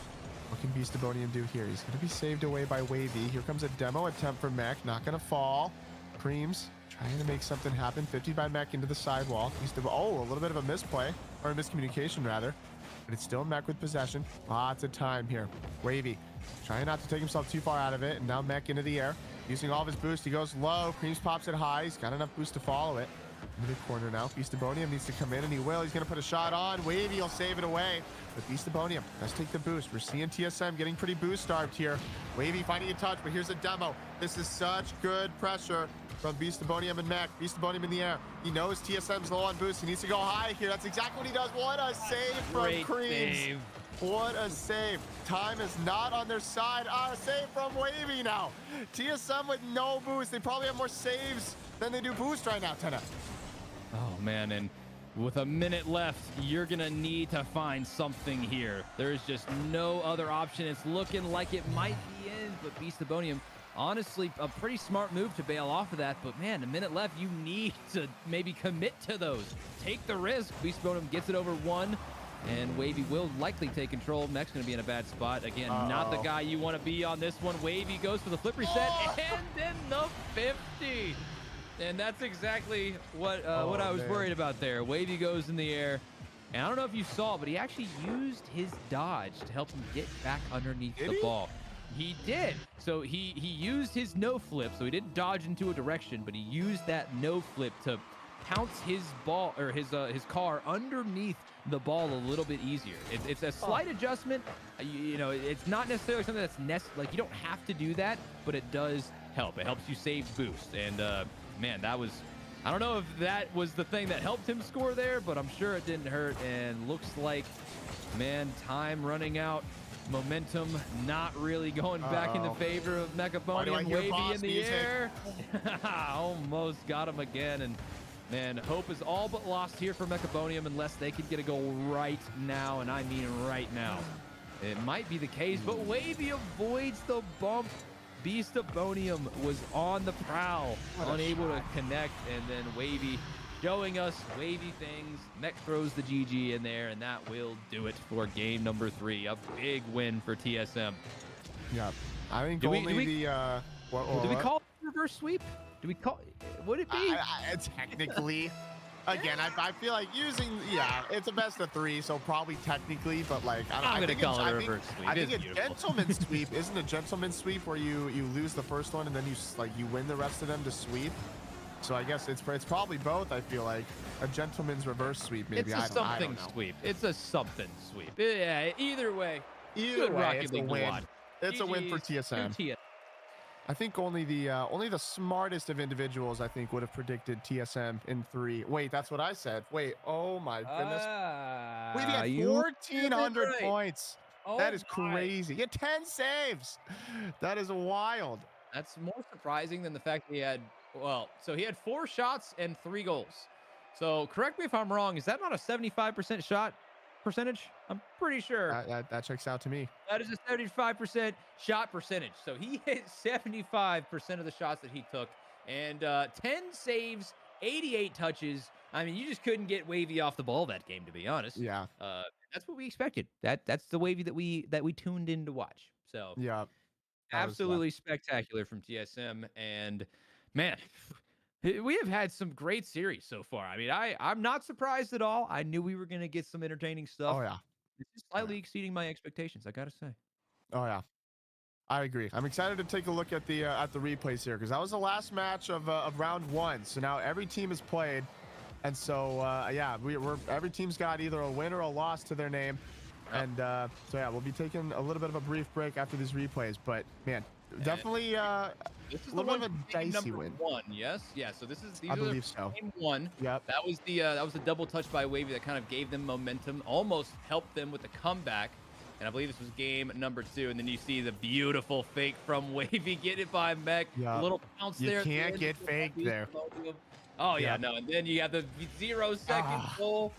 What can Beastbonium do here? He's going to be saved away by Wavy. Here comes a demo attempt from Mech. Not going to fall. Creams trying to make something happen. 50 by Mech into the sidewall. Oh, a little bit of a misplay, or a miscommunication rather. But it's still Mech with possession. Lots of time here. Wavy trying not to take himself too far out of it. And now Mech into the air. Using all of his boost. He goes low. Creams pops it high. He's got enough boost to follow it. Into the corner now. Beastbonium needs to come in, and he will. He's going to put a shot on. Wavy will save it away. But Beastbonium does take the boost. We're seeing TSM getting pretty boost-starved here. Wavy finding a touch, but here's a demo. This is such good pressure from Beastbonium and Mech. Beastbonium in the air. He knows TSM's low on boost. He needs to go high here. That's exactly what he does. What a save from Creams. What a save. Time is not on their side. A save from Wavy now. TSM with no boost. They probably have more saves than they do boost right now, Tenna. Oh, man, and with a minute left, you're going to need to find something here. There's just no other option. It's looking like it might be in, but Beastbonium honestly a pretty smart move to bail off of that. But man, a minute left, you need to maybe commit to those. Take the risk. Beast Meconium gets it over one, and Wavy will likely take control. Mech's going to be in a bad spot. Again, not the guy you want to be on this one. Wavy goes for the flip reset, and then the 50. And that's exactly what I was worried about there. Wavy goes in the air. And I don't know if you saw, but he actually used his dodge to help him get back underneath the ball. He did. So he used his no flip. So he didn't dodge into a direction, but he used that no flip to pounce his ball or his car underneath the ball a little bit easier. It's a slight adjustment. You know, it's not necessarily something that's like you don't have to do that, but it does help. It helps you save boost. And man, that was, I don't know if that was the thing that helped him score there, but I'm sure it didn't hurt. And looks like, man, time running out. Momentum not really going back in the favor of Meconium. Wavy in the air. Almost got him again. And man, hope is all but lost here for Meconium unless they can get a goal right now. And I mean right now. It might be the case, but Wavy avoids the bump. Beastabonium was on the prowl, unable to connect, and then Wavy showing us Wavy things. Mech throws the GG in there, and that will do it for game number 3. A big win for TSM. Yeah, I think do only we the do we call it reverse sweep? Do we call? Would it be? Technically. Again, I feel like using, it's a best of 3, so probably technically, but like I'm gonna call it a reverse sweep. I think a gentleman's sweep isn't a gentleman's sweep where you lose the first one and then you win the rest of them to sweep. So I guess it's probably both. I feel like a gentleman's reverse sweep, maybe. It's a something sweep. It's a something sweep. Yeah, either way, it's a win. It's a win for TSM. I think only the smartest of individuals, I think, would have predicted TSM in 3. Wait, that's what I said. Wait, oh my goodness. We had 1,400 points. That is crazy. He had 10 saves. That is wild. That's more surprising than the fact that he had, so he had 4 shots and 3 goals. So correct me if I'm wrong. Is that not a 75% shot percentage? I'm pretty sure that checks out to me. That is a 75% shot percentage. So he hit 75% of the shots that he took, and 10 saves, 88 touches. I mean, you just couldn't get Wavy off the ball that game, to be honest. Yeah. That's what we expected. That's the Wavy that we tuned in to watch. So yeah, absolutely spectacular from TSM. And man, we have had some great series so far. I mean, I'm not surprised at all. I knew we were going to get some entertaining stuff. Oh, yeah. This is slightly exceeding my expectations, I got to say. Oh, yeah. I agree. I'm excited to take a look at the replays here because that was the last match of round 1. So now every team has played. And so, every team's got either a win or a loss to their name. And so, yeah, we'll be taking a little bit of a brief break after these replays. But, man, definitely this is a little bit of a dicey win. 1, yes? Yeah, so this is I believe so. Game 1. Yep. That was the double touch by Wavy that kind of gave them momentum, almost helped them with the comeback. And I believe this was game number 2. And then you see the beautiful fake from Wavy, get it by Mech. Yep. A little bounce there. You can't get faked there. Oh, yeah, no. And then you have the 0-second goal.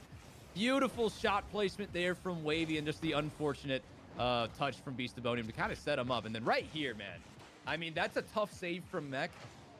Beautiful shot placement there from Wavy, and just the unfortunate touch from Beastabonium to kind of set him up. And then right here, man, I mean, that's a tough save from Mech.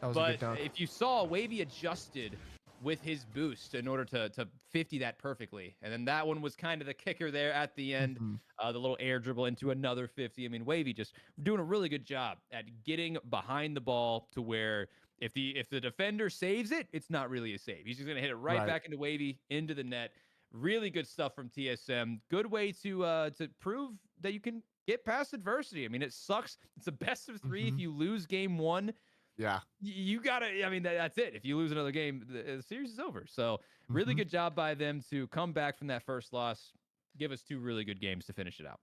But if you saw, Wavy adjusted with his boost in order to 50 that perfectly. And then that one was kind of the kicker there at the end, the little air dribble into another 50. I mean, Wavy just doing a really good job at getting behind the ball to where if the defender saves it, it's not really a save. He's just going to hit it right back into Wavy, into the net. Really good stuff from TSM. Good way to prove that you can get past adversity. I mean, it sucks. It's a best of 3 if you lose game 1. Yeah. You got to, I mean, that's it. If you lose another game, the series is over. So really good job by them to come back from that first loss, give us 2 really good games to finish it out.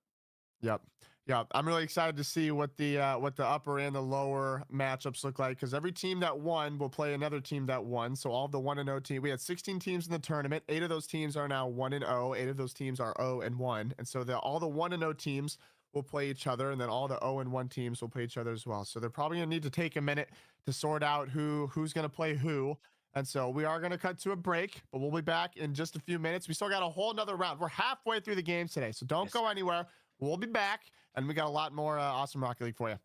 Yep. Yeah, I'm really excited to see what the upper and the lower matchups look like because every team that won will play another team that won. So all of the 1-0 team, we had 16 teams in the tournament. 8 of those teams are now 1-0. 8 of those teams are 0-1, and so all the 1-0 teams will play each other, and then all the 0-1 teams will play each other as well. So they're probably gonna need to take a minute to sort out who's gonna play who. And so we are going to cut to a break, but we'll be back in just a few minutes. We still got a whole nother round. We're halfway through the games today, so don't go anywhere. We'll be back, and we got a lot more awesome Rocket League for you.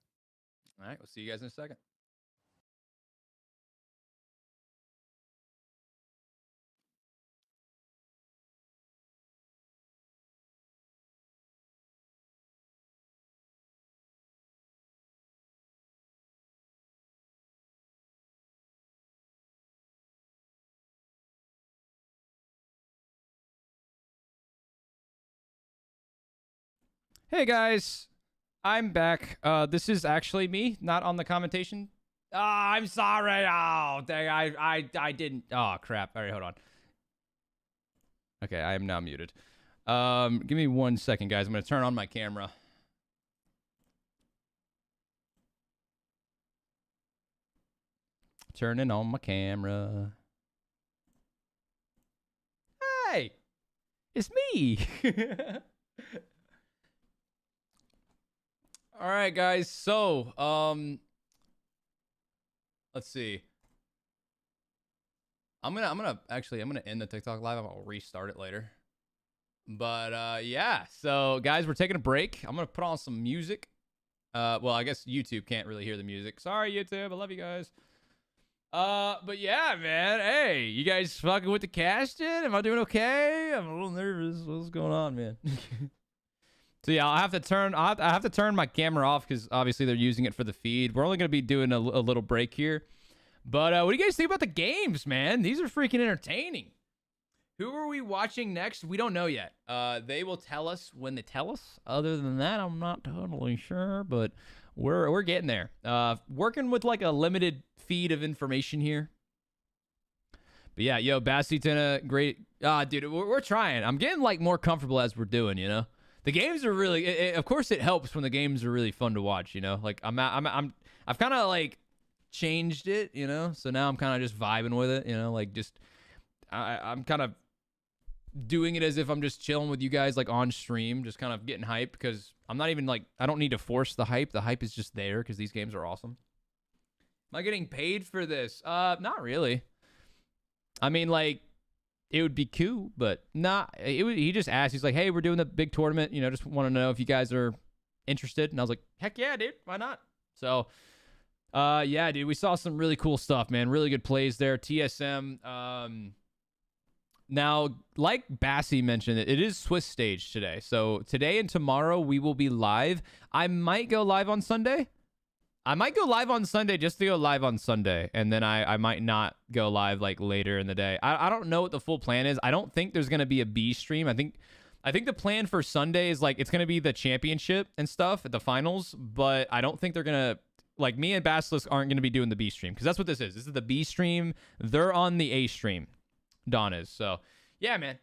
All right, we'll see you guys in a second. Hey guys, I'm back. This is actually me, not on the commentation. I'm sorry. Oh, dang, I didn't. Oh crap. All right, hold on. Okay, I am now muted. Give me 1 second, guys. I'm gonna turn on my camera. Turning on my camera. Hey, it's me. All right, guys. So, let's see. I'm gonna end the TikTok live. I'll restart it later. But yeah. So, guys, we're taking a break. I'm gonna put on some music. Well, I guess YouTube can't really hear the music. Sorry, YouTube. I love you guys. But yeah, man. Hey, you guys fucking with the cast yet? Am I doing okay? I'm a little nervous. What's going on, man? So yeah, I have to turn my camera off because obviously they're using it for the feed. We're only gonna be doing a little break here. But what do you guys think about the games, man? These are freaking entertaining. Who are we watching next? We don't know yet. They will tell us when they tell us. Other than that, I'm not totally sure, but we're getting there. Working with like a limited feed of information here. But yeah, yo, Bassie's in a great. Dude, we're trying. I'm getting like more comfortable as we're doing. You know, the games are really. Of course, it helps when the games are really fun to watch. You know, like I've kind of like changed it. You know, so now I'm kind of just vibing with it. You know, like just I'm kind of doing it as if I'm just chilling with you guys like on stream, just kind of getting hype because I'm not even like I don't need to force the hype. The hype is just there because these games are awesome. Am I getting paid for this? Not really. I mean, like, it would be cool, but not. He just asked. He's like, "Hey, we're doing the big tournament. You know, just want to know if you guys are interested." And I was like, "Heck yeah, dude. Why not?" So, yeah, dude, we saw some really cool stuff, man. Really good plays there. TSM. Now, like Bassie mentioned, it is Swiss stage today. So today and tomorrow we will be live. I might go live on Sunday. I might go live on Sunday just to go live on Sunday. And then I might not go live like later in the day. I don't know what the full plan is. I don't think there's going to be a B stream. I think the plan for Sunday is like it's going to be the championship and stuff at the finals. But I don't think they're going to, like me and Basilisk aren't going to be doing the B stream. Because that's what this is. This is the B stream. They're on the A stream. Don is. So yeah, man.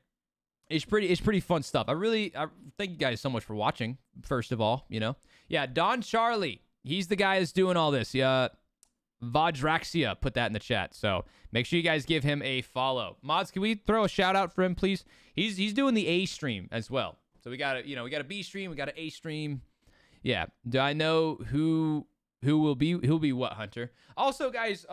It's pretty fun stuff. I thank you guys so much for watching, first of all, you know. Yeah, Don Charlie. He's the guy that's doing all this. Yeah, Vajraxia put that in the chat. So make sure you guys give him a follow. Mods, can we throw a shout out for him, please? He's doing the A stream as well. So we got a B stream, we got an A stream. Yeah. Do I know who'll be what, Hunter? Also, guys,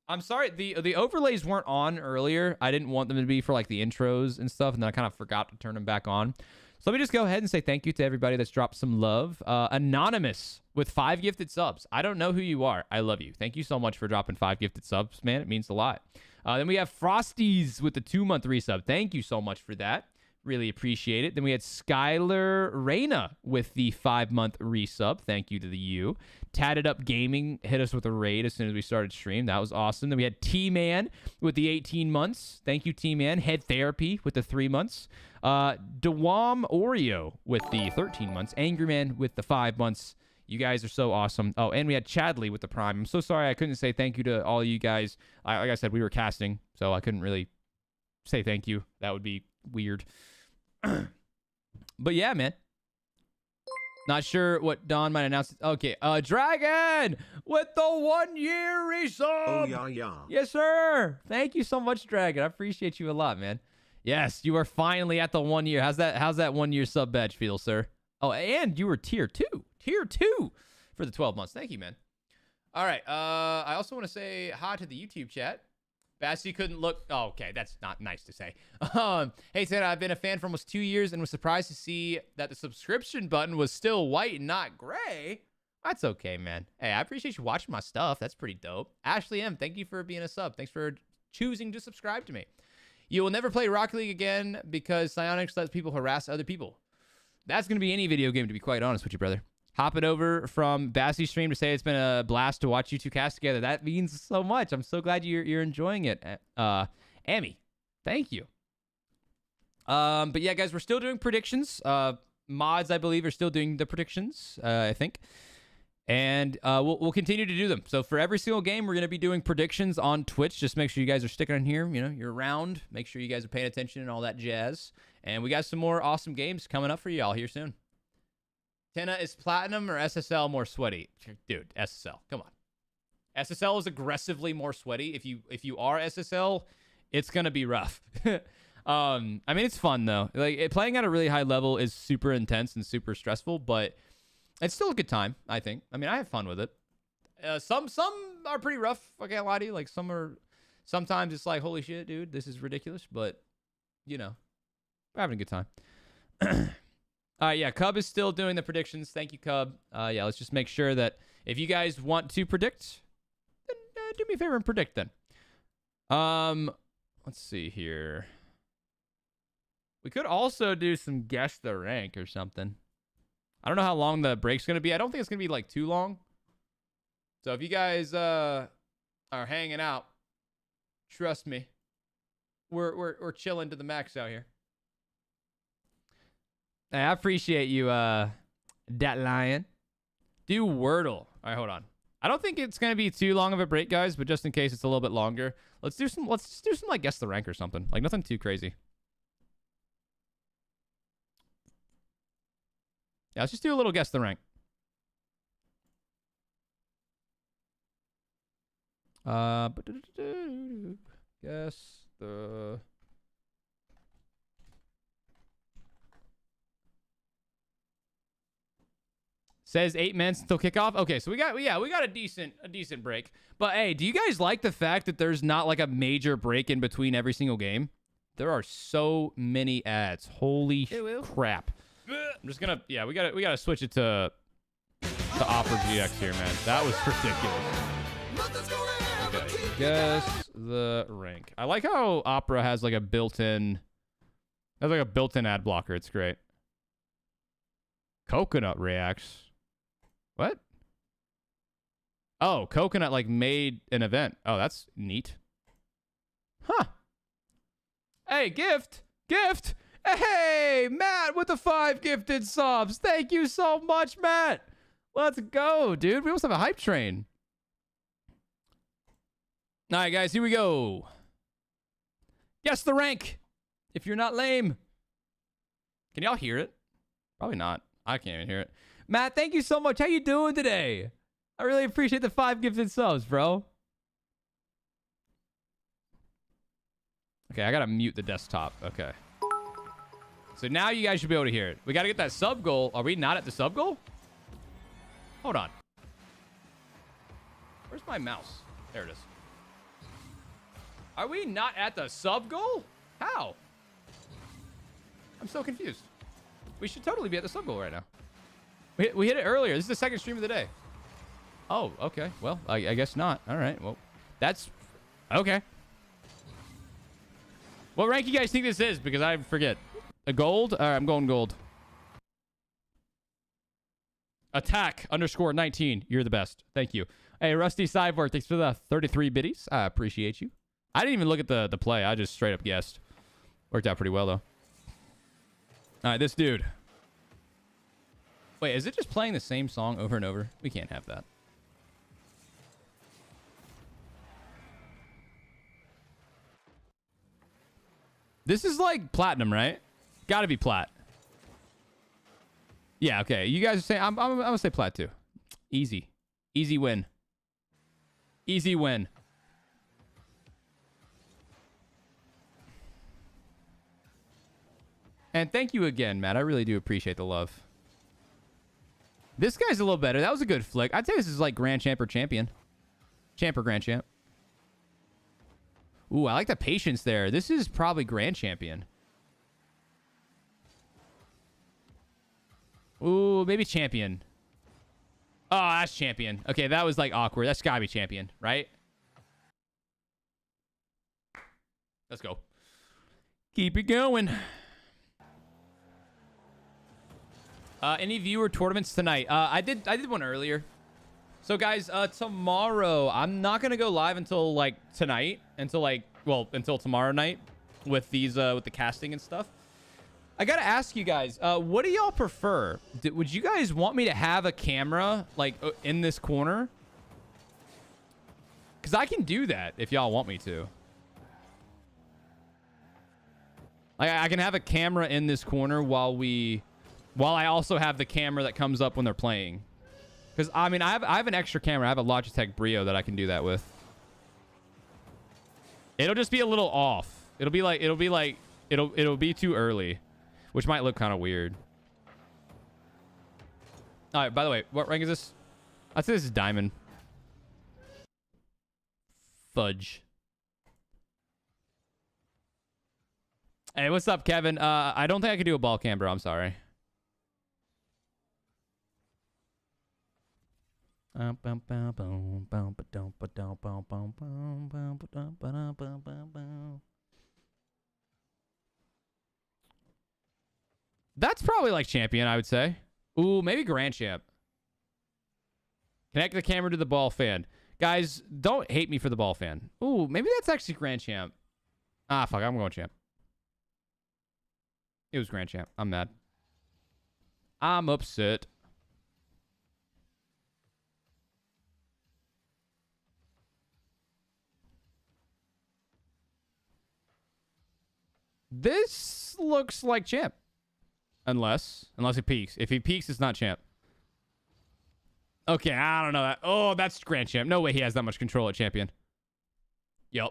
I'm sorry, the overlays weren't on earlier. I didn't want them to be for like the intros and stuff, and then I kind of forgot to turn them back on. So let me just go ahead and say thank you to everybody that's dropped some love. Anonymous with 5 gifted subs. I don't know who you are. I love you. Thank you so much for dropping 5 gifted subs, man. It means a lot. Then we have Frosties with the 2-month resub. Thank you so much for that. Really appreciate it. Then we had Skylar Reyna with the 5-month resub. Thank you to the U. Tatted Up Gaming hit us with a raid as soon as we started stream. That was awesome. Then we had T-Man with the 18 months. Thank you, T-Man. Head Therapy with the 3 months. Dewam Oreo with the 13 months. Angry Man with the 5 months. You guys are so awesome. Oh, and we had Chadley with the Prime. I'm so sorry I couldn't say thank you to all you guys. Like I said, we were casting, so I couldn't really say thank you. That would be weird. But yeah, man. Not sure what Don might announce. Okay, Dragon with the 1-year resub. Oh, yeah. Yes, sir. Thank you so much, Dragon. I appreciate you a lot, man. Yes, you are finally at the 1 year. How's that 1 year sub badge feel, sir? Oh, and you were tier 2. Tier 2 for the 12 months. Thank you, man. All right. I also want to say hi to the YouTube chat. Bassie couldn't look. Oh, okay. That's not nice to say. Hey, Ted, I've been a fan for almost 2 years and was surprised to see that the subscription button was still white and not gray. That's okay, man. Hey, I appreciate you watching my stuff. That's pretty dope. Ashley M, thank you for being a sub. Thanks for choosing to subscribe to me. You will never play Rocket League again because Psyonix lets people harass other people. That's going to be any video game, to be quite honest with you, brother. Hopping over from Bassy's stream to say it's been a blast to watch you two cast together. That means so much. I'm so glad you're enjoying it. Amy, thank you. But yeah, guys, we're still doing predictions. Mods, I believe, are still doing the predictions, I think. And we'll continue to do them. So for every single game, we're going to be doing predictions on Twitch. Just make sure you guys are sticking on here. You know, you're around. Make sure you guys are paying attention and all that jazz. And we got some more awesome games coming up for y'all here soon. Tenna, is Platinum or SSL more sweaty? Dude, SSL. Come on. SSL is aggressively more sweaty. If you are SSL, it's going to be rough. I mean, it's fun, though. Like playing at a really high level is super intense and super stressful, but it's still a good time, I think. I mean, I have fun with it. Some are pretty rough, I can't lie to you. Like, sometimes it's like, holy shit, dude, this is ridiculous. But, you know, we're having a good time. Yeah, Cub is still doing the predictions. Thank you, Cub. Yeah, let's just make sure that if you guys want to predict, then do me a favor and predict then. Let's see here. We could also do some guess the rank or something. I don't know how long the break's going to be. I don't think it's going to be like too long. So if you guys are hanging out, trust me, we're chilling to the max out here. Hey, I appreciate you, Dat Lion. Do Wordle. All right, hold on. I don't think it's going to be too long of a break, guys, but just in case it's a little bit longer, let's just do some like guess the rank or something. Like nothing too crazy. Yeah, let's just do a little guess the rank. Guess the... Says 8 minutes until kickoff. Okay, so we got a decent break. But hey, do you guys like the fact that there's not like a major break in between every single game? There are so many ads. Holy crap. I'm just gonna we gotta switch it to Opera GX here, man. That was ridiculous. Okay, guess the rank. I like how Opera has like a built-in ad blocker. It's great. Coconut reacts. What? Oh, Coconut like made an event. Oh, that's neat. Huh. Hey, gift. Hey, Matt with the 5 gifted subs. Thank you so much, Matt. Let's go, dude. We almost have a hype train. All right, guys, here we go. Guess the rank. If you're not lame. Can y'all hear it? Probably not. I can't even hear it. Matt, thank you so much. How you doing today? I really appreciate the 5 gifted subs, bro. Okay, I gotta mute the desktop. Okay. So now you guys should be able to hear it. We gotta get that sub goal. Are we not at the sub goal? Hold on. Where's my mouse? There it is. Are we not at the sub goal? How? I'm so confused. We should totally be at the sub goal right now. We hit it earlier. This is the second stream of the day. Oh, okay. Well, I guess not. All right. Well, that's okay. What rank you guys think this is? Because I forget. A gold? All right, I'm going gold. Attack _19. You're the best. Thank you. Hey, Rusty Cyborg, thanks for the 33 biddies. I appreciate you. I didn't even look at the play. I just straight up guessed. Worked out pretty well, though. All right, this dude. Wait, is it just playing the same song over and over? We can't have that. This is like platinum, right? Gotta be plat. Yeah, okay. You guys are saying... I'm gonna say plat, too. Easy. Easy win. Easy win. And thank you again, Matt. I really do appreciate the love. This guy's a little better. That was a good flick. I'd say this is like Grand Champ or Champion. Champ or Grand Champ. Ooh, I like the patience there. This is probably Grand Champion. Ooh, maybe Champion. Oh, that's champion. Okay, that was like awkward. That's gotta be champion, right? Let's go. Keep it going. Any viewer tournaments tonight? I did one earlier. So guys, tomorrow I'm not gonna go live until like tonight, until tomorrow night with these with the casting and stuff. I gotta ask you guys, what do y'all prefer? Would you guys want me to have a camera like in this corner? Because I can do that if y'all want me to. Like I can have a camera in this corner while I also have the camera that comes up when they're playing. Because I mean, I have an extra camera. I have a Logitech Brio that I can do that with. It'll just be a little off. It'll be too early, which might look kind of weird. All right. By the way, what rank is this? I'd say this is diamond. Fudge. Hey, what's up, Kevin? I don't think I can do a ball cam, bro. I'm sorry. That's probably like champion, I would say. Ooh, maybe grand champ. Connect the camera to the ball fan. Guys, don't hate me for the ball fan. Ooh, maybe that's actually grand champ. Ah, fuck, I'm going champ. It was grand champ. I'm mad. I'm upset. This looks like champ. Unless he peaks. If he peaks, it's not champ. Okay, I don't know that. Oh, that's grand champ. No way he has that much control at champion. Yep.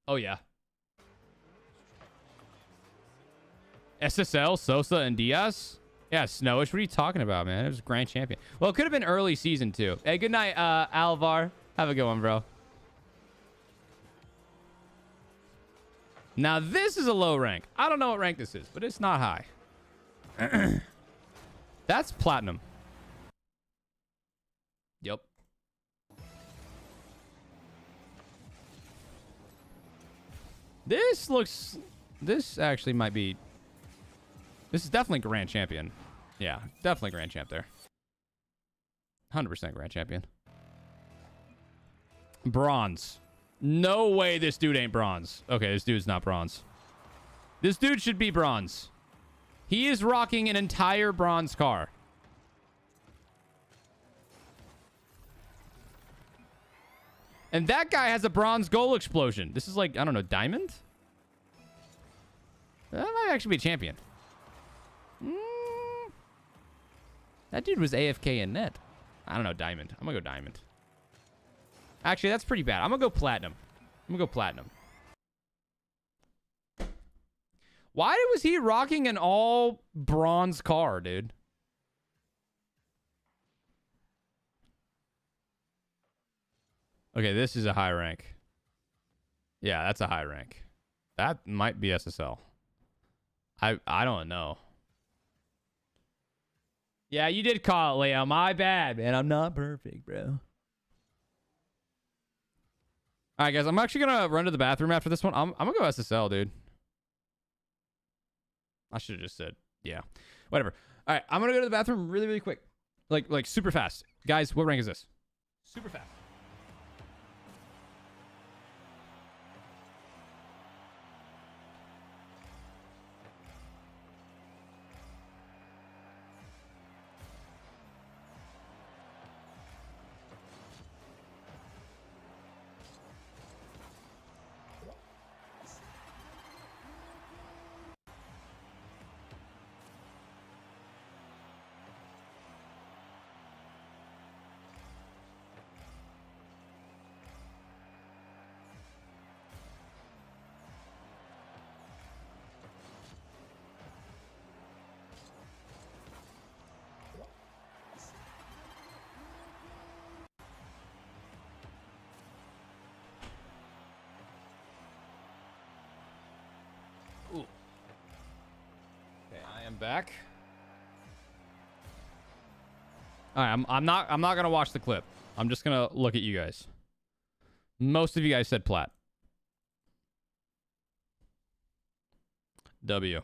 Oh, yeah. SSL, Sosa, and Diaz? Yeah, Snowish. What are you talking about, man? It was grand champion. Well, it could have been early season, too. Hey, good night, Alvar. Have a good one, bro. Now, this is a low rank. I don't know what rank this is, but it's not high. That's platinum. Yep. This actually might be... This is definitely grand champion. Yeah, definitely grand champ there. 100% grand champion. Bronze. No way this dude ain't bronze. Okay, this dude's not bronze. This dude should be bronze. He is rocking an entire bronze car. And that guy has a bronze goal explosion. This is like, I don't know, diamond? That might actually be a champion. That dude was AFK in net. I don't know, diamond. I'm gonna go diamond. Actually, that's pretty bad. I'm gonna go platinum. Why was he rocking an all bronze car, dude? Okay, this is a high rank. Yeah, that's a high rank. That might be SSL. I don't know. Yeah, you did call it, Leo. My bad, man. I'm not perfect, bro. All right, guys. I'm actually going to run to the bathroom after this one. I'm going to go SSL, dude. I should have just said, yeah. Whatever. All right, I'm going to go to the bathroom really, really quick. Like super fast. Guys, what rank is this? Super fast. Back. All right, I'm not gonna watch the clip. I'm just gonna look at you guys. Most of you guys said plat. W.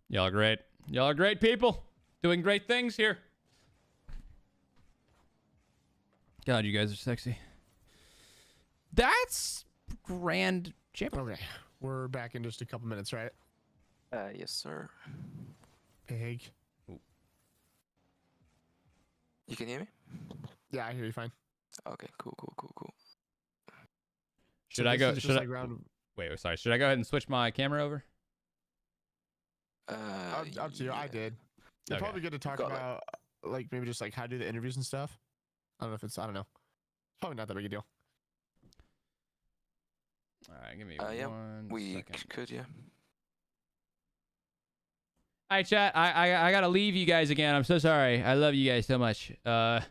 Y'all are great. Y'all are great people. Doing great things here. God, you guys are sexy. That's grand champ. Okay, we're back in just a couple minutes, right? Yes, sir. Pig. You can hear me? Yeah, I hear you fine. Okay, cool. Should So I this go? is just Should I? like round? Wait, sorry. Should I go ahead and switch my camera over? Up to you. I did. It's Okay. probably good to talk Got it. about, like maybe just like how to do the interviews and stuff. I don't know if it's. I don't know. Probably not that big a deal. All right, give me Yeah, one we second. could, yeah. All right, chat. I gotta leave you guys again. I'm so sorry. I love you guys so much. All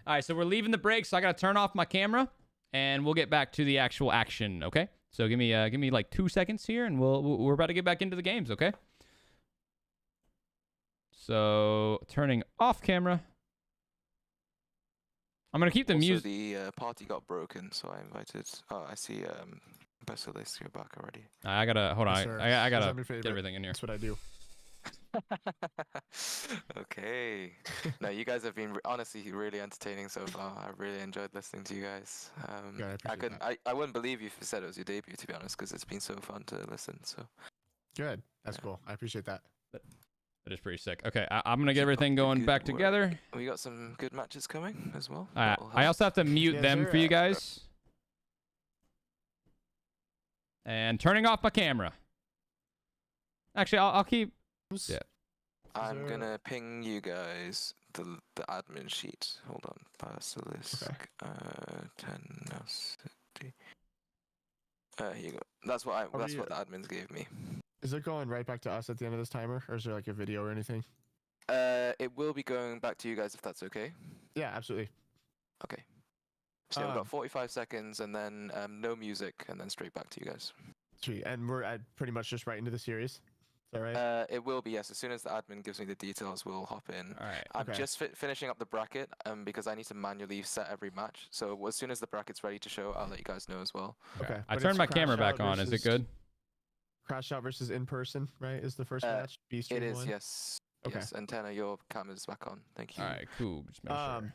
right, so we're leaving the break, so I gotta turn off my camera, and we'll get back to the actual action. Okay? So give me like 2 seconds here, and we're about to get back into the games. Okay? So turning off camera. I'm gonna keep the Also, music. the party got broken, so I invited. Oh, I see. Basilisk, you're back already. I gotta hold on. Yes, sir. I Because gotta I'm your favorite. get everything in here. That's what I do. Okay. No, you guys have been honestly really entertaining so far. I really enjoyed listening to you guys. Yeah, I I appreciate couldn't. that. I wouldn't believe you if you said it was your debut, to be honest, because it's been so fun to listen. So. Good. That's Yeah. cool. I appreciate that. That is pretty sick. Okay, I'm gonna get Keep up everything the going good back work. together. We got some good matches coming as well. I That'll help. also have to mute Yes, them sir. for you guys. And turning off my camera. Actually, I'll keep. Yeah. I'm there- gonna ping you guys the admin sheet. Hold on, Basilisk. Okay. Tenacity. Here you go. That's what we, the admins gave me. Is it going right back to us at the end of this timer, or is there like a video or anything? It will be going back to you guys if that's okay. Yeah, absolutely. Okay. So we've got Um, 45 seconds and then no music and then straight back to you guys. Sweet. And we're at pretty much just right into the series. Is that right? It will be, yes. As soon as the admin gives me the details, we'll hop in. All right. I'm Okay. just finishing up the bracket because I need to manually set every match. So as soon as the bracket's ready to show, I'll let you guys know as well. Okay. I But turned it's my camera Crash back Out on. Is it versus- good? Crash Out versus in person, right? Is the first match? B stream It is, one? yes. Okay. Yes, and Tanner, your camera's back on. Thank you. All right, cool. Just make sure.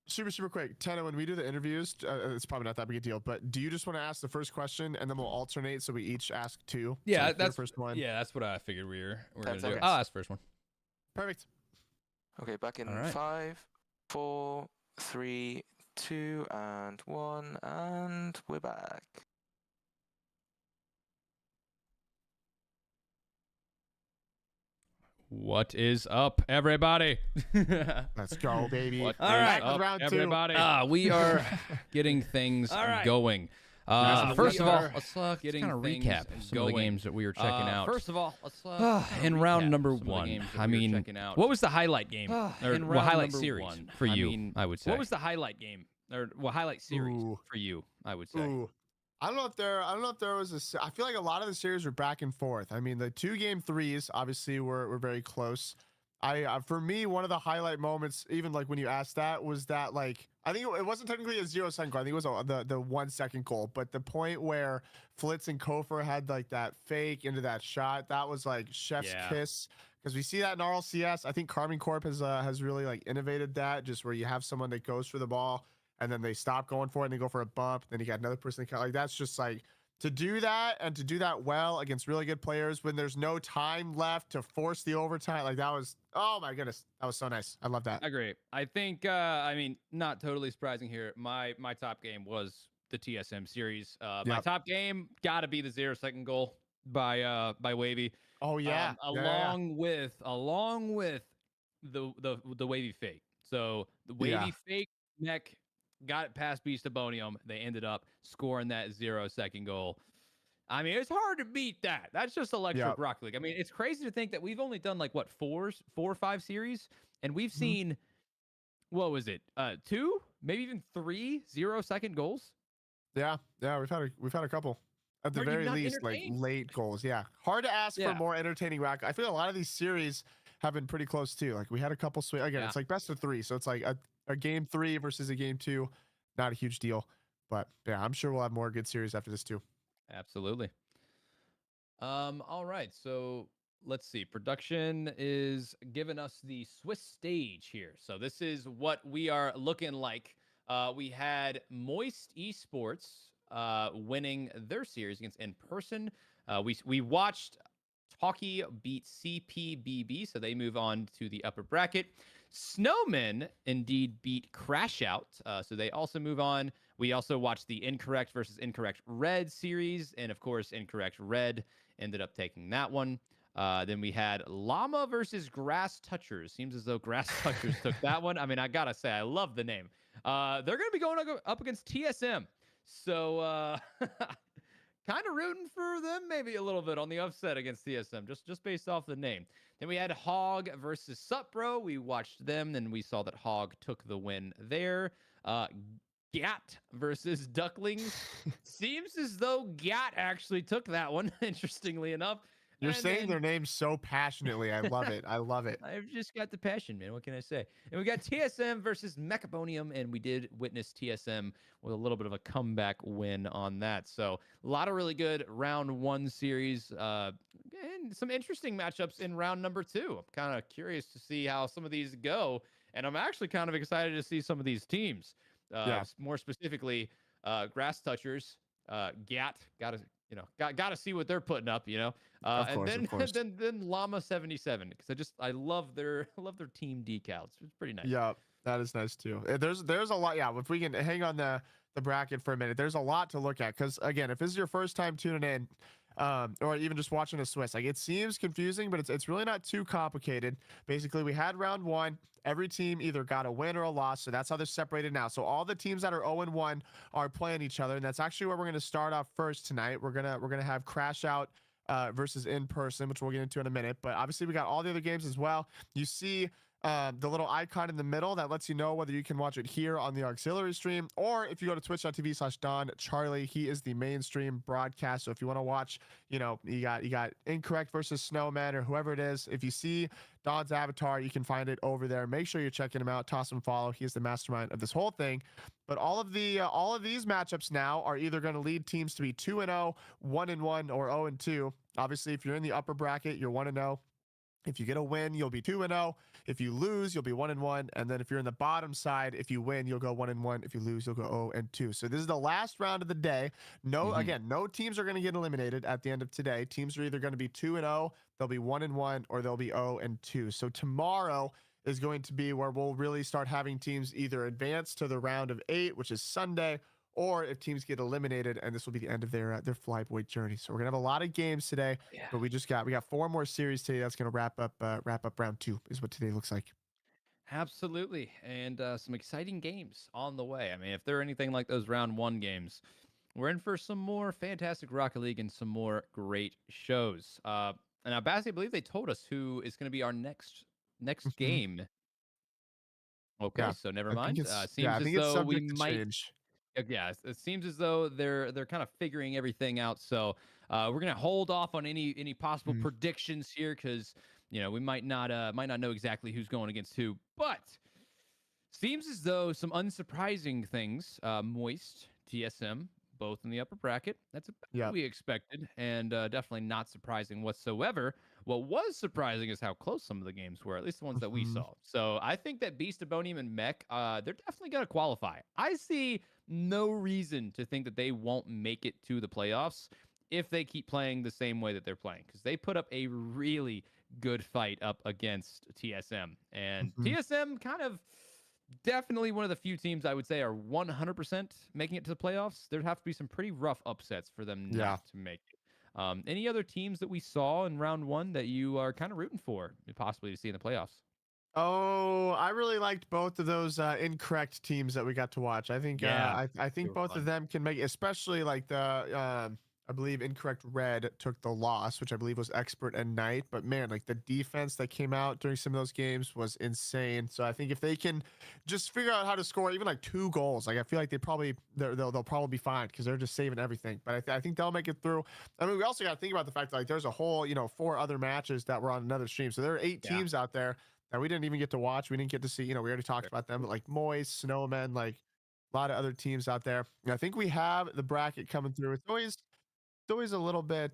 Super quick. Tana, when we do the interviews, it's probably not that big a deal, but do you just want to ask the first question and then we'll alternate so we each ask two? Yeah, so like, your that's first one. Yeah, that's what I figured we were gonna That's do. okay. I'll ask first one. Perfect. Okay, back in All right. 5, 4, 3, 2, and 1, and we're back. What is up, everybody? Let's go, baby. What All is right, up, round two. everybody? We are getting things All right. going. Yes, First we of all, are. let's getting kind of things recap some of the going. games that we were checking out. First of all, let's in round number some of the one, games that I we were mean, checking out. what was the highlight game? Or in well, round highlight number series one, for I you? mean, I would say. What was the highlight game, or well, highlight series Ooh. for you? I would say. Ooh. I don't know if there was I feel like a lot of the series were back and forth. I mean, the 2 game threes obviously were very close. For me, one of the highlight moments, even like when you asked that, was that like I think it wasn't technically a 0-second goal. I think it was the 1 second goal, but the point where Flitz and Kofor had like that fake into that shot, that was like chef's Yeah. kiss. Because we see that in RLCS. I think Carmine Corp has really like innovated that, just where you have someone that goes for the ball and then they stop going for it and they go for a bump. Then you got another person that like that's just like to do that and to do that well against really good players when there's no time left to force the overtime. Like that was, oh my goodness, that was so nice. I love that. I agree. I think I mean, not totally surprising here. My top game was the TSM series. My Yep. top game got to be the 0-second goal by Wavy. Oh yeah, Along with the Wavy fake. So the Wavy Yeah. fake Mech got it past Beast Abonium. They ended up scoring that 0-second goal. I mean, it's hard to beat that. That's just electric Yep. Rock League. I mean, it's crazy to think that we've only done like what four or five series, and we've seen what was it? 2, maybe even 3 0-second goals. yeah. We've had a couple. At the Are you very not least, like entertained? late goals. Yeah, hard to ask Yeah. for more entertaining rack. I feel a lot of these series have been pretty close too. Like we had a couple again. Yeah. It's like best of 3, so it's like a game 3 versus a game 2, not a huge deal. But yeah, I'm sure we'll have more good series after this too. Absolutely. All right. So let's see. Production is giving us the Swiss stage here. So this is what we are looking like. We had Moist Esports winning their series against In Person. We watched Talki beat CPBB, so they move on to the upper bracket. Snowmen indeed beat Crash Out, so they also move on. We also watched the Incorrect versus Incorrect Red series, and of course, Incorrect Red ended up taking that one. Then we had Llama versus Grass Touchers. Seems as though Grass Touchers took that one. I mean, I gotta say, I love the name. They're gonna be going up against TSM, so kind of rooting for them maybe a little bit on the upset against TSM, just based off the name. Then we had Hog versus Supbro. We watched them, and we saw that Hog took the win there. Gat versus Ducklings. Seems as though Gat actually took that one, interestingly enough. You're And saying then their names so passionately. I love it. I love it. I've just got the passion, man. What can I say? And we got TSM versus Meconium, and we did witness TSM with a little bit of a comeback win on that. So a lot of really good round 1 series, and some interesting matchups in round number 2. I'm kind of curious to see how some of these go, and I'm actually kind of excited to see some of these teams. More specifically, Grass Touchers, Gat. Gotta see what they're putting up, Of and course, then of course. then Llama 77, because I love their team decals. It's pretty nice. Yeah, that is nice too. There's a lot. Yeah, if we can hang on the bracket for a minute, there's a lot to look at. Because again, if this is your first time tuning in, or even just watching a Swiss, like it seems confusing, but it's really not too complicated. Basically, we had round 1. Every team either got a win or a loss, so that's how they're separated now. So all the teams that are 0-1 are playing each other, and that's actually where we're going to start off first tonight. We're gonna have Crash Out versus In Person, which we'll get into in a minute. But obviously, we got all the other games as well. You see the little icon in the middle that lets you know whether you can watch it here on the auxiliary stream, or if you go to twitch.tv/DonCharlie, he is the mainstream broadcast. So if you want to watch, you got Incorrect versus Snowman or whoever it is. If you see Don's avatar, you can find it over there. Make sure you're checking him out. Toss him a follow. He is the mastermind of this whole thing. But all of these matchups now are either going to lead teams to be 2-0, 1-1, or 0-2. Obviously, if you're in the upper bracket, you're 1-0. If you get a win, you'll be 2-0. If you lose, you'll be 1-1. And then if you're in the bottom side, if you win, you'll go 1-1. If you lose, you'll go 0-2. So this is the last round of the day. Again, no teams are going to get eliminated at the end of today. Teams are either going to be 2-0, they'll be 1-1, or they'll be 0-2. So tomorrow is going to be where we'll really start having teams either advance to the round of 8, which is Sunday, or if teams get eliminated, and this will be the end of their FLYBOY journey. So we're gonna have a lot of games today, but we got 4 more series today. That's gonna wrap up round 2 is what today looks like. Absolutely, and some exciting games on the way. I mean, if they're anything like those round 1 games, we're in for some more fantastic Rocket League and some more great shows. And now, Bassie, I believe they told us who is going to be our next game. Okay, Yeah, so never I think mind. it's Seems I as think it's though we subject to might. change. Yeah, it seems as though they're kind of figuring everything out. So we're gonna hold off on any possible predictions here, because we might not know exactly who's going against who. But seems as though some unsurprising things. Moist, TSM, both in the upper bracket. That's what we expected, and definitely not surprising whatsoever. What was surprising is how close some of the games were, at least the ones that we saw. So I think that Beast, Abonium, and Mech, they're definitely going to qualify. I see no reason to think that they won't make it to the playoffs if they keep playing the same way that they're playing, because they put up a really good fight up against TSM. And TSM kind of definitely one of the few teams I would say are 100% making it to the playoffs. There'd have to be some pretty rough upsets for them not to make it. Any other teams that we saw in round 1 that you are kind of rooting for, possibly to see in the playoffs? Oh, I really liked both of those Incorrect teams that we got to watch. I think I think both of them can make, especially like the I believe Incorrect Red took the loss, which I believe was Expert and Knight. But man, like the defense that came out during some of those games was insane. So I think if they can just figure out how to score even like 2 goals, like I feel like they'll probably be fine, because they're just saving everything. But I think they'll make it through. I mean, we also got to think about the fact that like there's a whole 4 other matches that were on another stream. So there are 8 teams out there that we didn't even get to watch. We didn't get to see, we already talked about them, but like Moist, Snowmen, like a lot of other teams out there. And I think we have the bracket coming through. It's always a little bit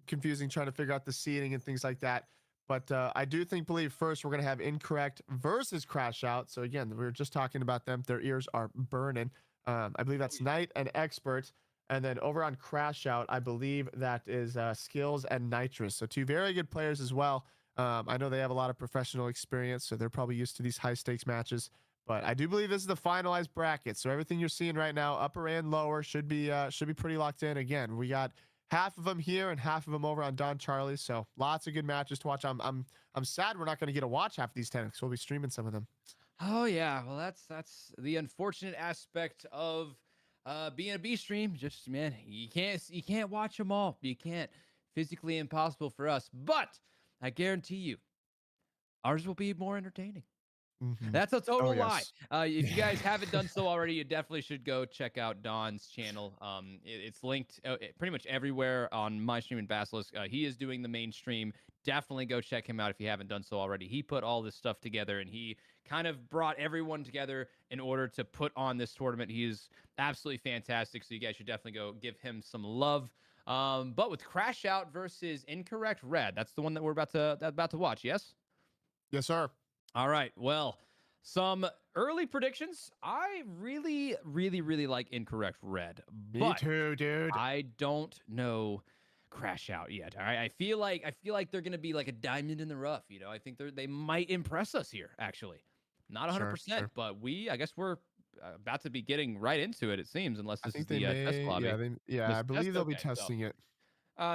confusing trying to figure out the seeding and things like that. But I do believe first we're going to have Incorrect versus Crash Out. So again, we were just talking about them. Their ears are burning. I believe that's Knight and Expert. And then over on Crash Out, I believe that is Skills and Nitrous. So two very good players as well. I know they have a lot of professional experience, so they're probably used to these high stakes matches. But I do believe this is the finalized bracket. So everything you're seeing right now, upper and lower, should be pretty locked in. Again, we got half of them here and half of them over on Don Charlie. So lots of good matches to watch. I'm sad we're not going to get to watch half of these 10 because we'll be streaming some of them. Oh yeah, well that's the unfortunate aspect of being a B stream. Just man, you can't watch them all. You can't. Physically impossible for us. But I guarantee you, ours will be more entertaining. That's a total lie. If you guys haven't done so already, you definitely should go check out Don's channel. It's linked pretty much everywhere on my stream and Basilisk. He is doing the main stream. Definitely go check him out if you haven't done so already. He put all this stuff together, and he kind of brought everyone together in order to put on this tournament. He is absolutely fantastic, so you guys should definitely go give him some love. But with Crash Out versus Incorrect Red, that's the one that we're about to watch, yes? Yes, sir. All right. Well, some early predictions. I really, really, really like Incorrect Red. Me too, dude. I don't know Crash Out yet. All right. I feel like they're gonna be like a diamond in the rough. I think they might impress us here. Actually, not 100%, Sure. but I guess we're about to be getting right into it. It seems, unless this is the test may, lobby. I believe they'll be okay, testing it.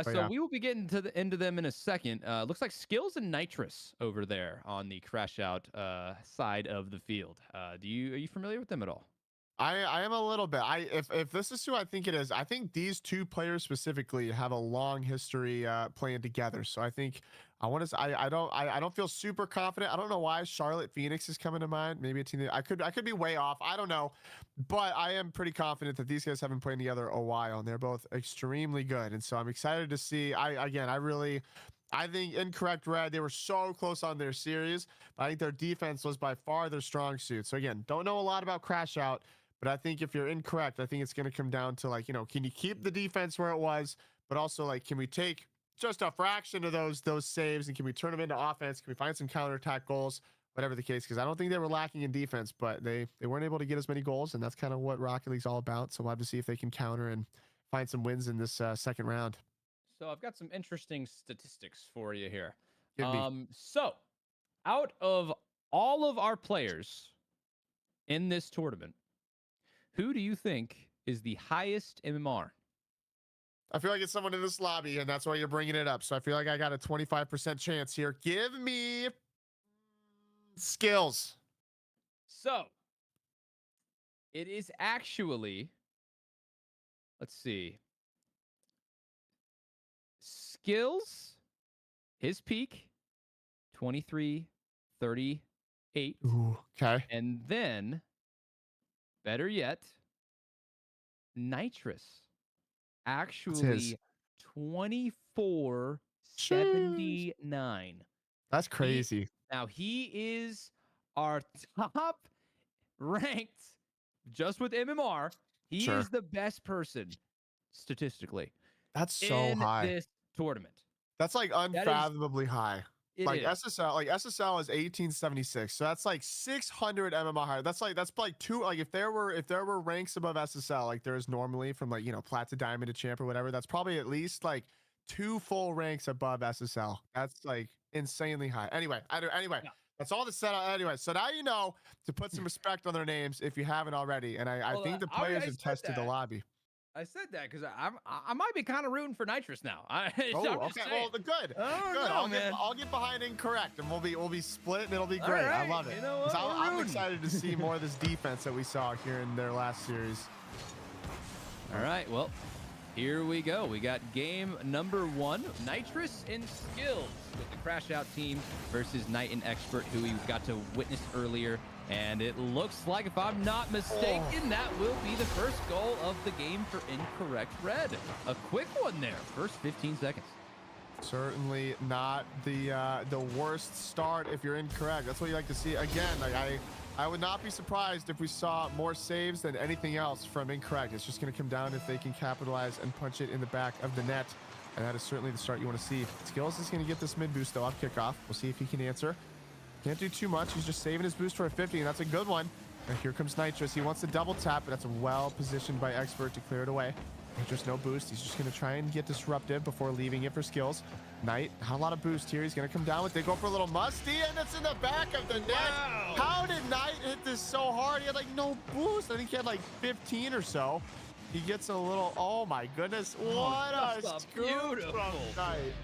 So we will be getting into them in a second. Looks like Skills and Nitrous over there on the Crash Out side of the field. Are you familiar with them at all? I am a little bit. If this is who I think it is, I think these two players specifically have a long history playing together. So I think I don't feel super confident. I don't know why Charlotte Phoenix is coming to mind. Maybe a team I could be way off. I don't know, but I am pretty confident that these guys haven't played together a while, and they're both extremely good. And so I'm excited to see. I think Incorrect Red, they were so close on their series, but I think their defense was by far their strong suit. So again, don't know a lot about Crash Out. But I think if you're incorrect, I think it's going to come down to can you keep the defense where it was, but also can we take just a fraction of those saves and can we turn them into offense? Can we find some counterattack goals, whatever the case? Because I don't think they were lacking in defense, but they weren't able to get as many goals, and that's kind of what Rocket League's all about. So we'll have to see if they can counter and find some wins in this second round. So I've got some interesting statistics for you here. Give me. So out of all of our players in this tournament, who do you think is the highest MMR? I feel like it's someone in this lobby, and that's why you're bringing it up. So I feel like I got a 25% chance here. Give me Skills. So it is actually, let's see, Skills, his peak, 23:38. Ooh, okay. And then, better yet, Nitrous, actually 24:79. That's crazy. He is our top ranked, just with MMR. He is the best person statistically. That's so in high. This tournament. That's unfathomably high. SSL is 1876, so that's 600 MMR higher. That's two. If there were ranks above SSL, there is normally from plat to diamond to champ or whatever, that's probably at least 2 full ranks above SSL. That's insanely high. Anyway, that's all the setup. Anyway, so now you know to put some respect on their names if you haven't already. And I think the players have tested the lobby. I said that because I might be kind of rooting for Nitrous now. Okay. Well, good. I'll get behind Incorrect, and we'll be split, and it'll be great. Right. I love it. I'm excited to see more of this defense that we saw here in their last series. All right. Well, here we go. We got game number 1, Nitrous and Skills with the Crash Out team versus Knight and Expert, who we got to witness earlier. And it looks like, if I'm not mistaken, that will be the first goal of the game for Incorrect Red. A quick one there, first 15 seconds. Certainly not the worst start if you're incorrect. That's what you like to see. Again, like I would not be surprised if we saw more saves than anything else from incorrect. It's just going to come down if they can capitalize and punch it in the back of the net. And that is certainly the start you want to see. Skills is going to get this mid boost though off kickoff. We'll see if he can answer. Can't do too much. He's just saving his boost for a 50, and that's a good one. And here comes Nitrous. He wants to double tap, but that's well positioned by Expert to clear it away. Nitrous no boost. He's just going to try and get disruptive before leaving it for Skills. Knight, not a lot of boost here. He's going to come down with it. Go for a little musty, and it's in the back of the net. Wow. How did Knight hit this so hard? He had like no boost. I think he had like 15 or so. He gets a little, oh my goodness. What a scoop from Knight.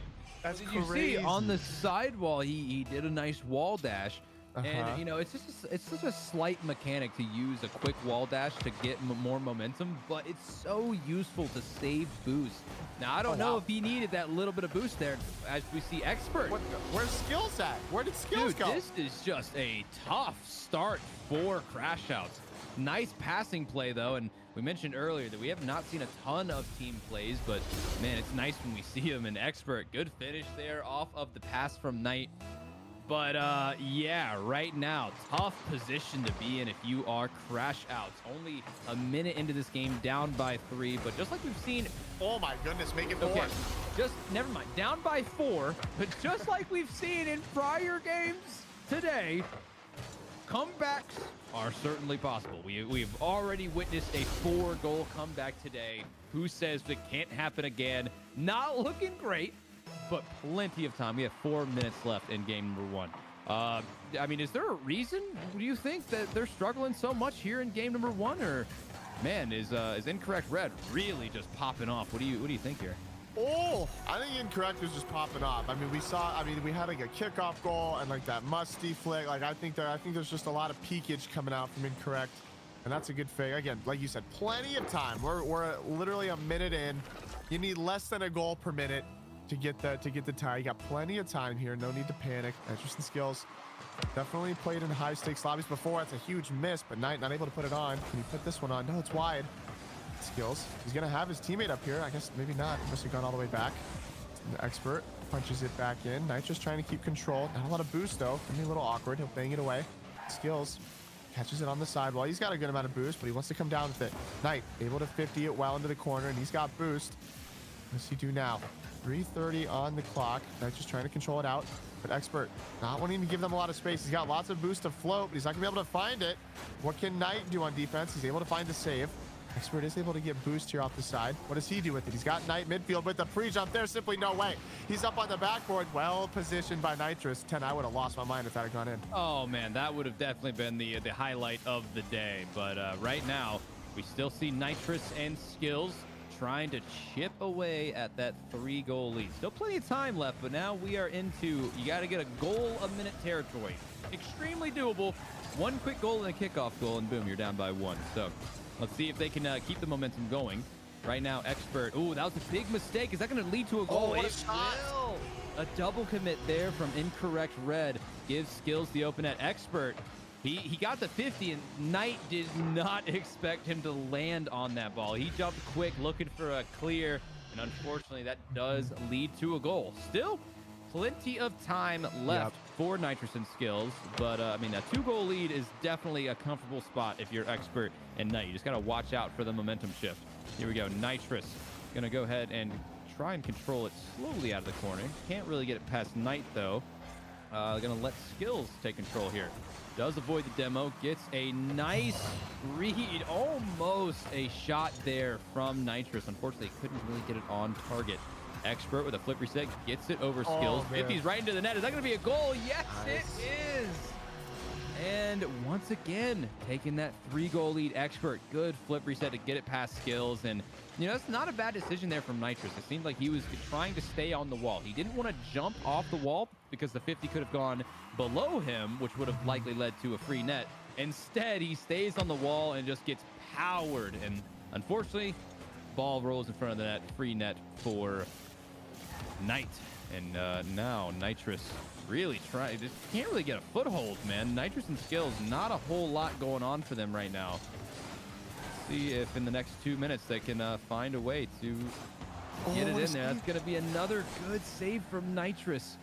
That's Did you crazy. see on the sidewall, he did a nice wall dash. And, you know, it's such a slight mechanic to use a quick wall dash to get more momentum, but it's so useful to save boost. Now, I don't know if he needed that little bit of boost there, as we see Expert. Where's Skills at? Where did Skills Dude, go? this is just a tough start for Crash Outs. Nice passing play, though, and we mentioned earlier that we have not seen a ton of team plays, but, man, it's nice when we see him. And Expert, good finish there off of the pass from Knight. But, yeah, right now, tough position to be in if you are Crash Outs. Only a minute into this game, down by 3, but just like we've seen... Oh, my goodness, make it 4. Okay, just, never mind, down by 4, but just like we've seen in prior games today, comebacks are certainly possible. We've already witnessed a 4-goal comeback today. Who says it can't happen again? Not looking great, but plenty of time. We have 4 minutes left in game number 1. I mean, is there a reason, do you think, that they're struggling so much here in game number 1? Or, man, is Incorrect Red really just popping off? What do you think here? Oh, I think Incorrect was just popping off. I mean, we had like a kickoff goal and like that musty flick. Like, I think there's just a lot of peakage coming out from Incorrect. And that's a good fake. Again, like you said, plenty of time. We're literally a minute in. You need less than a goal per minute to get the tie. You got plenty of time here. No need to panic. Interesting skills. Definitely played in high stakes lobbies before. That's a huge miss, but Knight not able to put it on. Can he put this one on? No, it's wide. Skills. He's gonna have his teammate up here. I guess maybe not. He must have gone all the way back. The Expert punches it back in. Knight just trying to keep control. Not a lot of boost though. Gonna be a little awkward. He'll bang it away. Skills. Catches it on the sidewall. He's got a good amount of boost, but he wants to come down with it. Knight able to 50 it well into the corner, and he's got boost. What's he do now? 3:30 on the clock. Knight just trying to control it out. But Expert not wanting to give them a lot of space. He's got lots of boost to float, but he's not gonna be able to find it. What can Knight do on defense? He's able to find the save. Expert is able to get boost here off the side. What does he do with it? He's got Knight midfield with the pre-jump. There's simply no way. He's up on the backboard. Well positioned by Nitrous. 10, I would have lost my mind if that had gone in. Oh, man, that would have definitely been the highlight of the day. But right now, we still see Nitrous and Skills trying to chip away at that 3-goal lead. Still plenty of time left, but now we are into, you got to get a goal a minute territory. Extremely doable. One quick goal and a kickoff goal, and boom, you're down by 1. So let's see if they can keep the momentum going. Right now, Expert. Ooh, that was a big mistake. Is that going to lead to a goal? what a It shot. will. A double commit there from Incorrect Red gives Skills the open at Expert. He got the 50, and Knight did not expect him to land on that ball. He jumped quick, looking for a clear, and unfortunately, that does lead to a goal. Still, plenty of time left for Nitrous and Skills, but I mean, a 2-goal lead is definitely a comfortable spot if you're Expert and Knight. You just gotta watch out for the momentum shift. Here we go, Nitrous gonna go ahead and try and control it slowly out of the corner. Can't really get it past Knight though. Gonna let Skills take control here. Does avoid the demo, gets a nice read, almost a shot there from Nitrous. Unfortunately, couldn't really get it on target. Expert with a flip reset, gets it over Skills. Man. 50's right into the net. Is that going to be a goal? Yes, Nice. it is. And once again, taking that 3-goal lead. Expert, good flip reset to get it past Skills. And, you know, it's not a bad decision there from Nitrous. It seemed like he was trying to stay on the wall. He didn't want to jump off the wall because the 50 could have gone below him, which would have likely led to a free net. Instead, he stays on the wall and just gets powered. And unfortunately, ball rolls in front of the net, free net for Knight. And now Nitrous really trying, just can't really get a foothold, man. Nitrous and Skills, not a whole lot going on for them right now. See if in the next 2 minutes they can find a way to Get it what a in there. That's save. going to be another good save from Nitrous.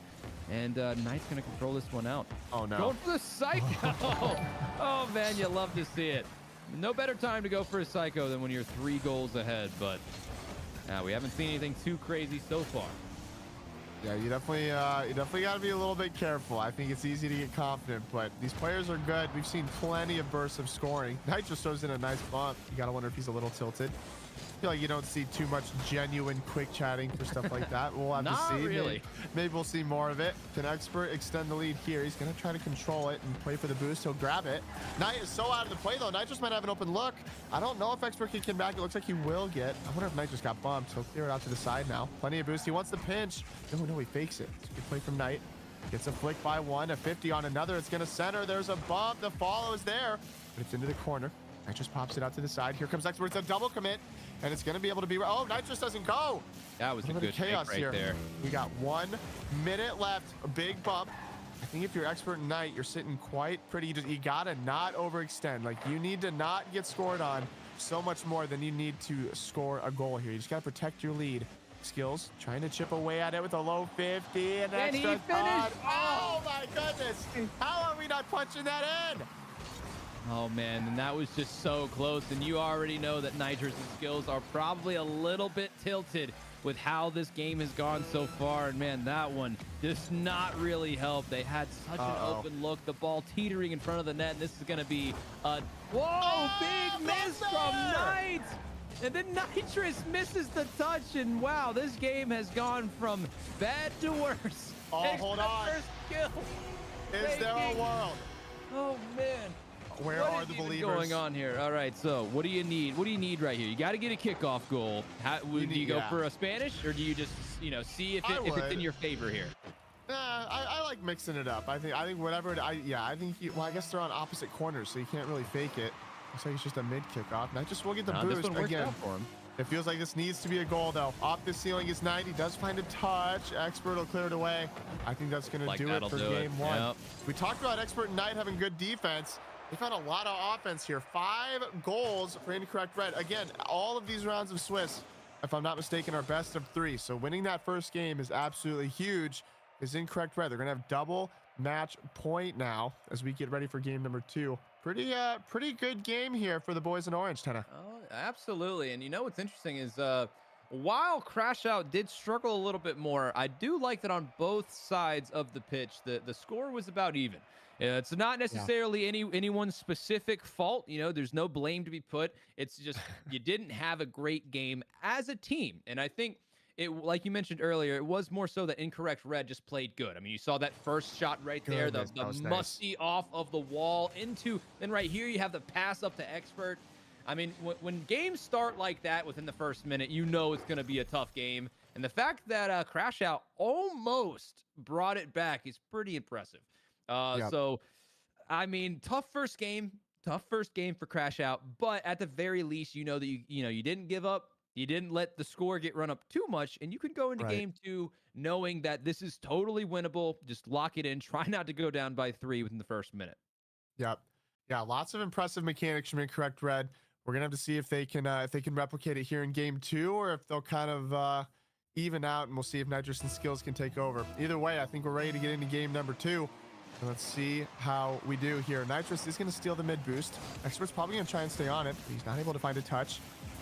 And Knight's going to control this one out. Oh, no. Going for the Psycho. Oh, man, you love to see it. No better time to go for a Psycho than when you're 3 goals ahead. But we haven't seen anything too crazy so far. Yeah, you definitely got to be a little bit careful. I think it's easy to get confident, but these players are good. We've seen plenty of bursts of scoring. Knight just throws in a nice bump. You got to wonder if he's a little tilted. I feel like you don't see too much genuine quick chatting for stuff like that. We'll have to Not see. really. Maybe we'll see more of it. Can Expert extend the lead here? He's going to try to control it and play for the boost. He'll grab it. Knight is so out of the play, though. Knight just might have an open look. I don't know if Expert can come back. It looks like he will get. I wonder if Knight just got bumped. He'll clear it out to the side now. Plenty of boost. He wants the pinch. No, he fakes it. It's a good play from Knight. Gets a flick by one, a 50 on another. It's going to center. There's a bump. The follow is there, but it's into the corner. Knight just pops it out to the side. Here comes Expert. It's a double commit, and it's going to be able to be. Oh, Knight just doesn't go. That was a Little bit good of chaos fake right here. there. We got 1 minute left. A big bump. I think if you're Expert Knight, you're sitting quite pretty. You gotta not overextend. Like, you need to not get scored on so much more than you need to score a goal here. You just gotta protect your lead. Skills trying to chip away at it with a low 50 and And he extra finished. Oh my goodness! How are we not punching that in? Oh, man, and that was just so close. And you already know that Nitrous' skills are probably a little bit tilted with how this game has gone so far. And, man, that one does not really help. They had such an open look. The ball teetering in front of the net. And this is going to be a... Whoa, big miss from Knight. And then Nitrous misses the touch. And, wow, this game has gone from bad to worse. Oh, hold on. First kill. Is there a world? Oh, man. Where What are is the even believers? going on here? All right, so what do you need? What do you need right here? You got to get a kickoff goal. Do you go for a Spanish, or do you just, see if it's in your favor here? Nah, I like mixing it up. I think whatever. I think. Well, I guess they're on opposite corners, so you can't really fake it. Looks like it's just a mid kickoff. And I just will get the boost This one worked again. out for him. It feels like this needs to be a goal, though. Off the ceiling is 9. He does find a touch. Expert will clear it away. I think that's going to do it for game 1. Yep. We talked about Expert and Knight having good defense. They found a lot of offense here. 5 goals for Incorrect Red. Again, all of these rounds of Swiss, if I'm not mistaken, are best of 3. So winning that first game is absolutely huge. Is Incorrect Red. They're going to have double match point now as we get ready for game number 2. Pretty good game here for the boys in orange, Tenna. Oh, absolutely. And what's interesting is while Crash Out did struggle a little bit more, I do like that on both sides of the pitch, the score was about even. It's not necessarily anyone's specific fault. There's no blame to be put. It's just you didn't have a great game as a team. And I think it, like you mentioned earlier, it was more so that Incorrect Red just played good. I mean, you saw that first shot right there, the musty off of the wall into, then right here you have the pass up to Expert. I mean, when games start like that within the first minute, you know it's going to be a tough game. And the fact that Crash Out almost brought it back is pretty impressive. So, I mean, tough first game for Crash Out, but at the very least, that you didn't give up. You didn't let the score get run up too much, and you can go into game 2 knowing that this is totally winnable. Just lock it in. Try not to go down by 3 within the first minute. Yep. Yeah, lots of impressive mechanics from Incorrect Red. We're gonna have to see if they can replicate it here in game 2, or if they'll kind of even out, and we'll see if Nitrous and Skills can take over. Either way, I think we're ready to get into game number 2. And let's see how we do here. Nitrous is going to steal the mid boost. Expert's probably going to try and stay on it, but he's not able to find a touch.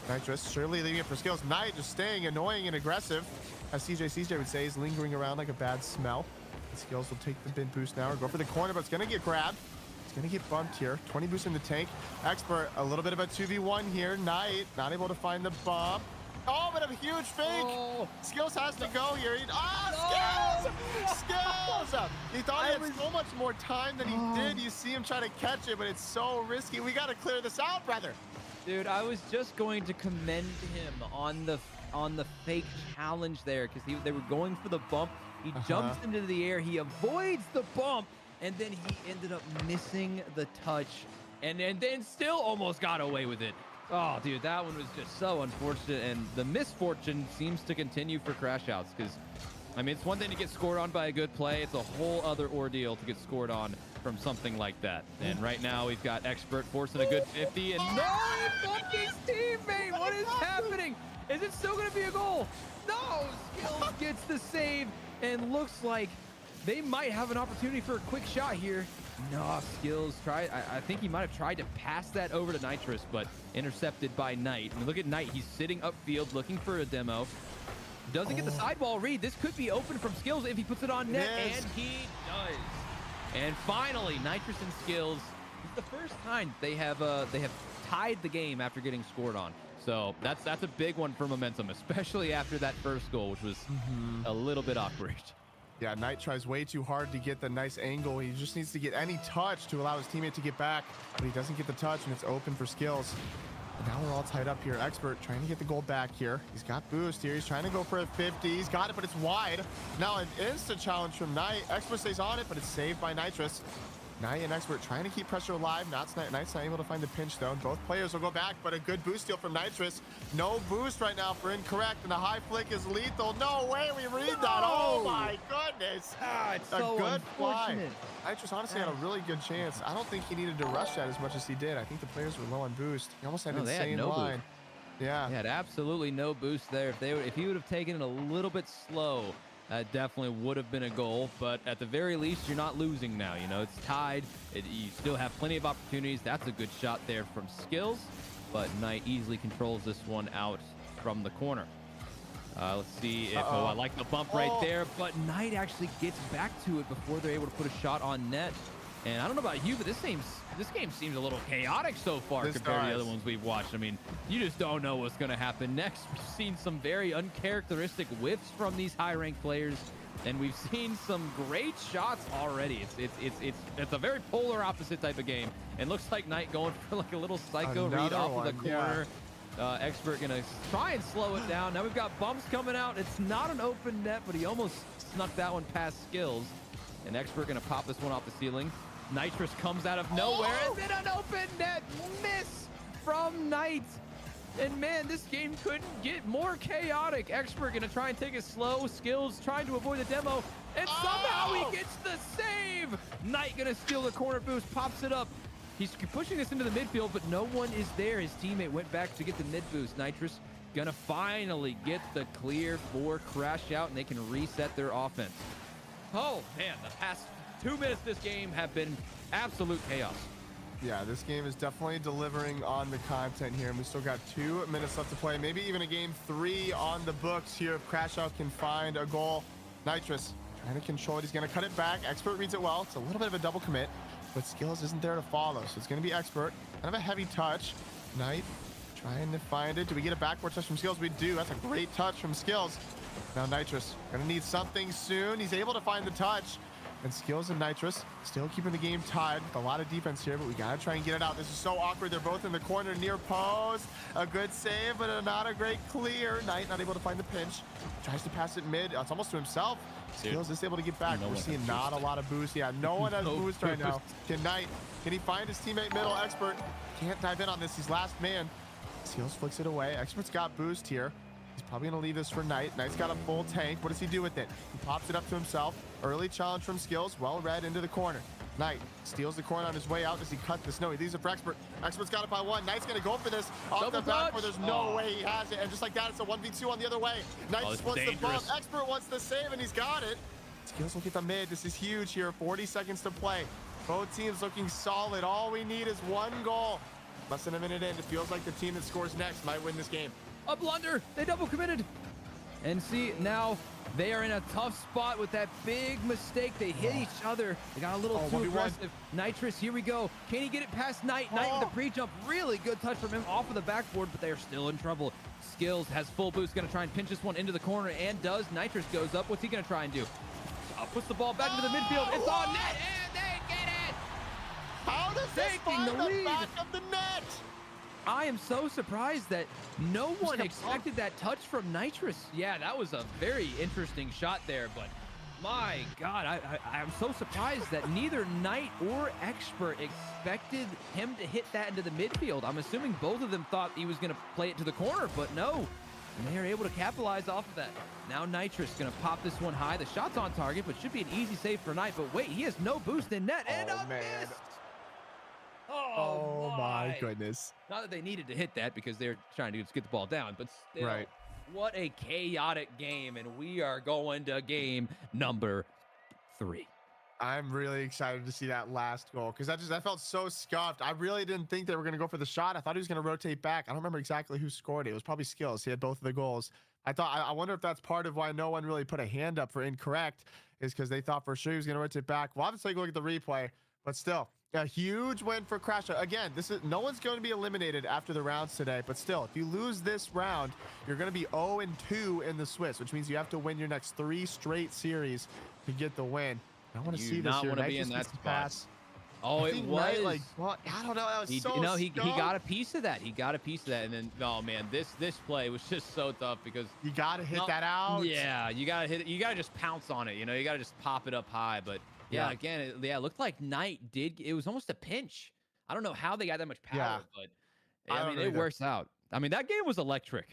Nitrous surely leaving it for Skills. Knight just staying annoying and aggressive. As CJ would say, he's lingering around like a bad smell. And Skills will take the mid boost now or go for the corner, but it's going to get grabbed. It's going to get bumped here. 20 boost in the tank. Expert, a little bit of a 2v1 here. Knight not able to find the bump. Oh, but a huge fake. Oh. Skills has to go here. Skills! He thought he had so much more time than he did. You see him try to catch it, but it's so risky. We got to clear this out, brother. Dude, I was just going to commend him on the fake challenge there because they were going for the bump. He jumps into the air. He avoids the bump, and then he ended up missing the touch, and then still almost got away with it. Oh, dude, that one was just so unfortunate, and the misfortune seems to continue for Crash Outs because, I mean, it's one thing to get scored on by a good play. It's a whole other ordeal to get scored on from something like that. And right now we've got Expert forcing a good 50, and no, he bumped his teammate. What is happening? Is it still going to be a goal? No! Skills gets the save and looks like they might have an opportunity for a quick shot here. No, Skills tried. I think he might have tried to pass that over to Nitrous, but intercepted by Knight. And look at Knight. He's sitting upfield looking for a demo. Doesn't get the sideball read. This could be open from Skills if he puts it on net, and he does. And finally, Nitrous and Skills. It's the first time they have tied the game after getting scored on. So that's a big one for momentum, especially after that first goal, which was a little bit awkward. Yeah, Knight tries way too hard to get the nice angle. He just needs to get any touch to allow his teammate to get back, but he doesn't get the touch, and it's open for Skills. And now we're all tied up here. Expert trying to get the goal back here. He's got boost here. He's trying to go for a 50. He's got it, but it's wide. Now an instant challenge from Knight. Expert stays on it, but it's saved by Nitrous. Knight and Expert trying to keep pressure alive. Knight's not able to find the pinch, though. Both players will go back, but a good boost steal from Nitrous. No boost right now for Incorrect, and the high flick is lethal. No way we read that. Oh, my goodness. It's so good fly. unfortunate. Nitrous honestly had a really good chance. I don't think he needed to rush that as much as he did. I think the players were low on boost. He almost had an No, they had insane no line. boost. Yeah. He had absolutely no boost there. If he would have taken it a little bit slow, that definitely would have been a goal. But at the very least, you're not losing now. You know, it's tied. You still have plenty of opportunities. That's a good shot there from Skills. But Knight easily controls this one out from the corner. Let's see if, I like the bump right there. But Knight actually gets back to it before they're able to put a shot on net. And I don't know about you, but this game seems a little chaotic so far compared to the other ones we've watched. I mean, you just don't know what's going to happen next. We've seen some very uncharacteristic whiffs from these high-ranked players, and we've seen some great shots already. It's a very polar opposite type of game. And looks like Knight going for like a little psycho read off of the corner. Expert gonna try and slow it down. Now we've got bumps coming out. It's not an open net, but he almost snuck that one past Skills. And Expert gonna pop this one off the ceiling. Nitrous comes out of nowhere. Is it an open net miss from Knight? And man, this game couldn't get more chaotic. Expert gonna try and take it slow. Skills trying to avoid the demo. And somehow he gets the save. Knight gonna steal the corner boost, pops it up. He's pushing this into the midfield, but no one is there. His teammate went back to get the mid boost. Nitrous gonna finally get the clear for Crash Out, and they can reset their offense. Oh man, the past 2 minutes of this game have been absolute chaos. Yeah, this game is definitely delivering on the content here, and we still got 2 minutes left to play. Maybe even a game 3 on the books here if Crash Out can find a goal. Nitrous trying to control it. He's going to cut it back. Expert reads it well. It's a little bit of a double commit, but Skills isn't there to follow, so it's going to be Expert. Kind of a heavy touch. Knight trying to find it. Do we get a backward touch from Skills? We do. That's a great touch from Skills. Now Nitrous gonna need something soon. He's able to find the touch. And Skills and Nitrous still keeping the game tied with a lot of defense here, but we gotta try and get it out. This is so awkward. They're both in the corner near post. A good save, but not a great clear. Knight not able to find the pinch. Tries to pass it mid. It's almost to himself. Skills is able to get back. We're seeing not a lot of boost. Yeah, no one has boost right now. Can he find his teammate middle? Expert can't dive in on this. He's last man. Skills flicks it away. Expert's got boost here. He's probably going to leave this for Knight. Knight's got a full tank. What does he do with it? He pops it up to himself. Early challenge from Skills. Well read into the corner. Knight steals the corner on his way out. Does he cut the snow? He leaves it for Expert. Expert's got it by 1. Knight's going to go for this off the back where there's no way he has it. And just like that, it's a 1v2 on the other way. Knight just wants the bump. Expert wants the save, and he's got it. Skills will get the mid. This is huge here. 40 seconds to play. Both teams looking solid. All we need is 1 goal. Less than a minute in. It feels like the team that scores next might win this game. A blunder. They double committed. And see, now they are in a tough spot with that big mistake. They hit each other. They got a little too aggressive. Nitrous, here we go. Can he get it past Knight? Knight with the pre-jump. Really good touch from him off of the backboard, but they are still in trouble. Skills has full boost. Going to try and pinch this one into the corner, and does. Nitrous goes up. What's he going to try and do? Puts the ball back into the midfield. It's on net, and they get it! How does this find the back of the net? I am so surprised that no one expected that touch from Nitrous. Yeah, that was a very interesting shot there, but my God, I'm so surprised that neither Knight or Expert expected him to hit that into the midfield. I'm assuming both of them thought he was going to play it to the corner, but no. And they are able to capitalize off of that. Now Nitrous going to pop this one high. The shot's on target, but should be an easy save for Knight. But wait, he has no boost in net, and a miss! Oh my goodness. Not that they needed to hit that because they're trying to just get the ball down, but still. Right. What a chaotic game, and we are going to game number 3. I'm really excited to see that last goal because that felt so scuffed. I really didn't think they were going to go for the shot. I thought he was going to rotate back. I don't remember exactly who scored it. It was probably Skills. He had both of the goals. I wonder if that's part of why no one really put a hand up for incorrect, is because they thought for sure he was going to rotate back. We'll have to take a look at the replay, but still a huge win for Crash Out. Again, no one's going to be eliminated after the rounds today, but still, if you lose this round, you're going to be 0-2 in the Swiss, which means you have to win your next 3 straight series to get the win. I want to see this here. Want to be in that spot. Pass. Oh, it was. Like, well, I don't know. That was so he got a piece of that. He got a piece of that, and then oh man, this play was just so tough because you got to hit that out. Yeah, you got to hit it. You got to just pounce on it. You know, you got to just pop it up high. But yeah, again, it looked like Knight did. It was almost a pinch. I don't know how they got that much power, but I mean, it works out. I mean, that game was electric.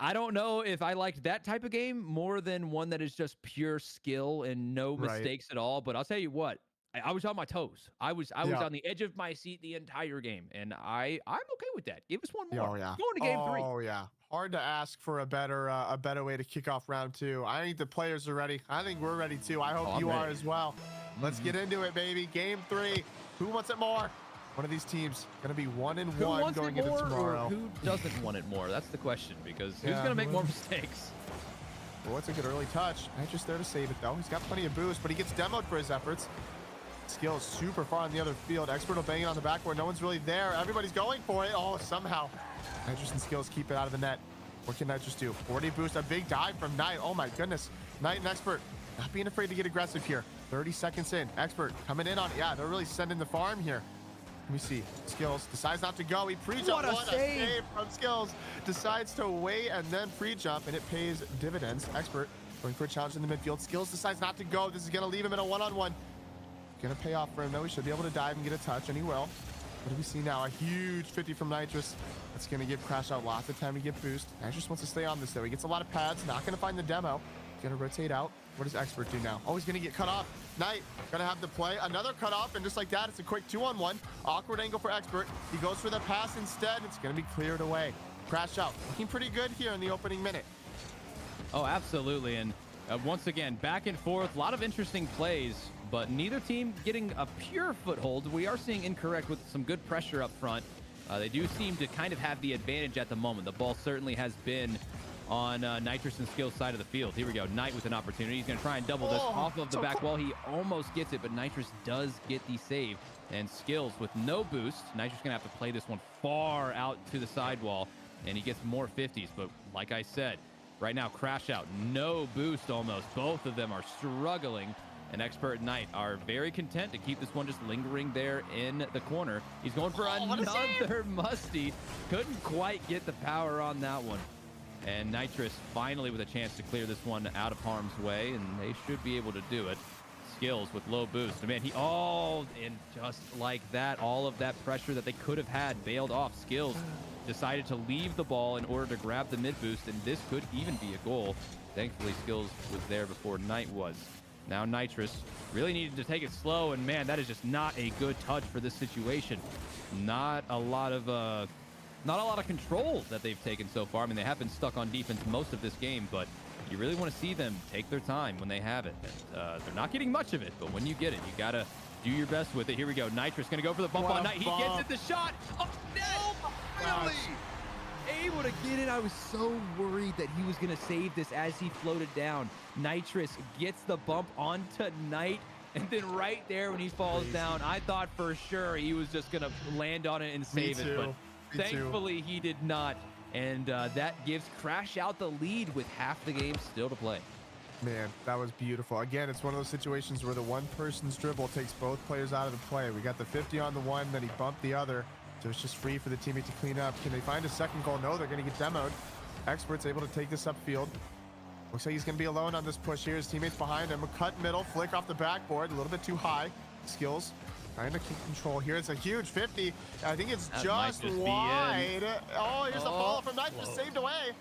I don't know if I liked that type of game more than one that is just pure skill and no mistakes at all. But I'll tell you what, I was on my toes. I was on the edge of my seat the entire game, and I'm okay with that. Give us one more. Going to game 3. Oh yeah, hard to ask for a better way to kick off round 2. I think the players are ready. I think we're ready too. I hope you are as well. Let's get into it, baby. Game 3. Who wants it more? One of these teams going to be 1-1 going into tomorrow. Who doesn't want it more? That's the question, because who's going to make more mistakes? Well, it's a good early touch. Nitrous there to save it, though. He's got plenty of boost, but he gets demoed for his efforts. Skills super far on the other field. Expert will bang it on the backboard. No one's really there. Everybody's going for it. Oh, somehow. Nitrous and Skills keep it out of the net. What can Nitrous do? 40 boost. A big dive from Knight. Oh, my goodness. Knight and Expert not being afraid to get aggressive here. 30 seconds in. Expert coming in on it. Yeah, they're really sending the farm here. Let me see. Skills decides not to go. He pre-jump. What a save from Skills. Decides to wait and then pre-jump, and it pays dividends. Expert going for a challenge in the midfield. Skills decides not to go. This is going to leave him in a one-on-one. Going to pay off for him, though. He should be able to dive and get a touch, and he will. What do we see now? A huge 50 from Nitrous. That's going to give Crash Out lots of time to get boost. Nitrous wants to stay on this, though. He gets a lot of pads. Not going to find the demo. Going to rotate out. What does Expert do now? Oh, he's going to get cut off. Knight going to have the play. Another cut off, and just like that, it's a quick 2-on-1. Awkward angle for Expert. He goes for the pass instead. It's going to be cleared away. Crash Out looking pretty good here in the opening minute. Oh, absolutely. And once again, back and forth. A lot of interesting plays, but neither team getting a pure foothold. We are seeing Incorrect with some good pressure up front. They do seem to kind of have the advantage at the moment. The ball certainly has been on Nitrous and Skills side of the field. Here we go. Knight with an opportunity. He's going to try and double this off of the back wall. He almost gets it, but Nitrous does get the save. And Skills with no boost. Nitrous going to have to play this one far out to the sidewall, and he gets more 50s. But like I said, right now, Crash Out, no boost almost. Both of them are struggling. And Expert and Knight are very content to keep this one just lingering there in the corner. He's going for another musty. Couldn't quite get the power on that one. And Nitrous finally with a chance to clear this one out of harm's way, and they should be able to do it. Skills with low boost. Man, and just like that, all of that pressure that they could have had bailed off. Skills decided to leave the ball in order to grab the mid boost, and this could even be a goal. Thankfully, Skills was there before Knight was. Now Nitrous really needed to take it slow, and man, that is just not a good touch for this situation. Not a lot of control that they've taken so far. I mean, they have been stuck on defense most of this game, but you really want to see them take their time when they have it. And, they're not getting much of it, but when you get it, you got to do your best with it. Here we go. Nitrous going to go for the bump on Knight. He gets it, the shot. Oh, really? Able to get it. I was so worried that he was going to save this as he floated down. Nitrous gets the bump onto Knight, and then right there when he falls down, I thought for sure he was just going to land on it and save it, but thankfully he did not. And that gives Crash Out the lead with half the game still to play. Man, that was beautiful. Again, it's one of those situations where the one person's dribble takes both players out of the play. We got the 50 on the one, then he bumped the other. So it's just free for the teammate to clean up. Can they find a second goal? No, they're going to get demoed. Expert's able to take this upfield. Looks like he's going to be alone on this push here. His teammates behind him. A cut middle, flick off the backboard. A little bit too high. Skills trying to keep control here. It's a huge 50. I think it's just wide. Oh, here's the follow from Knight. Just saved away.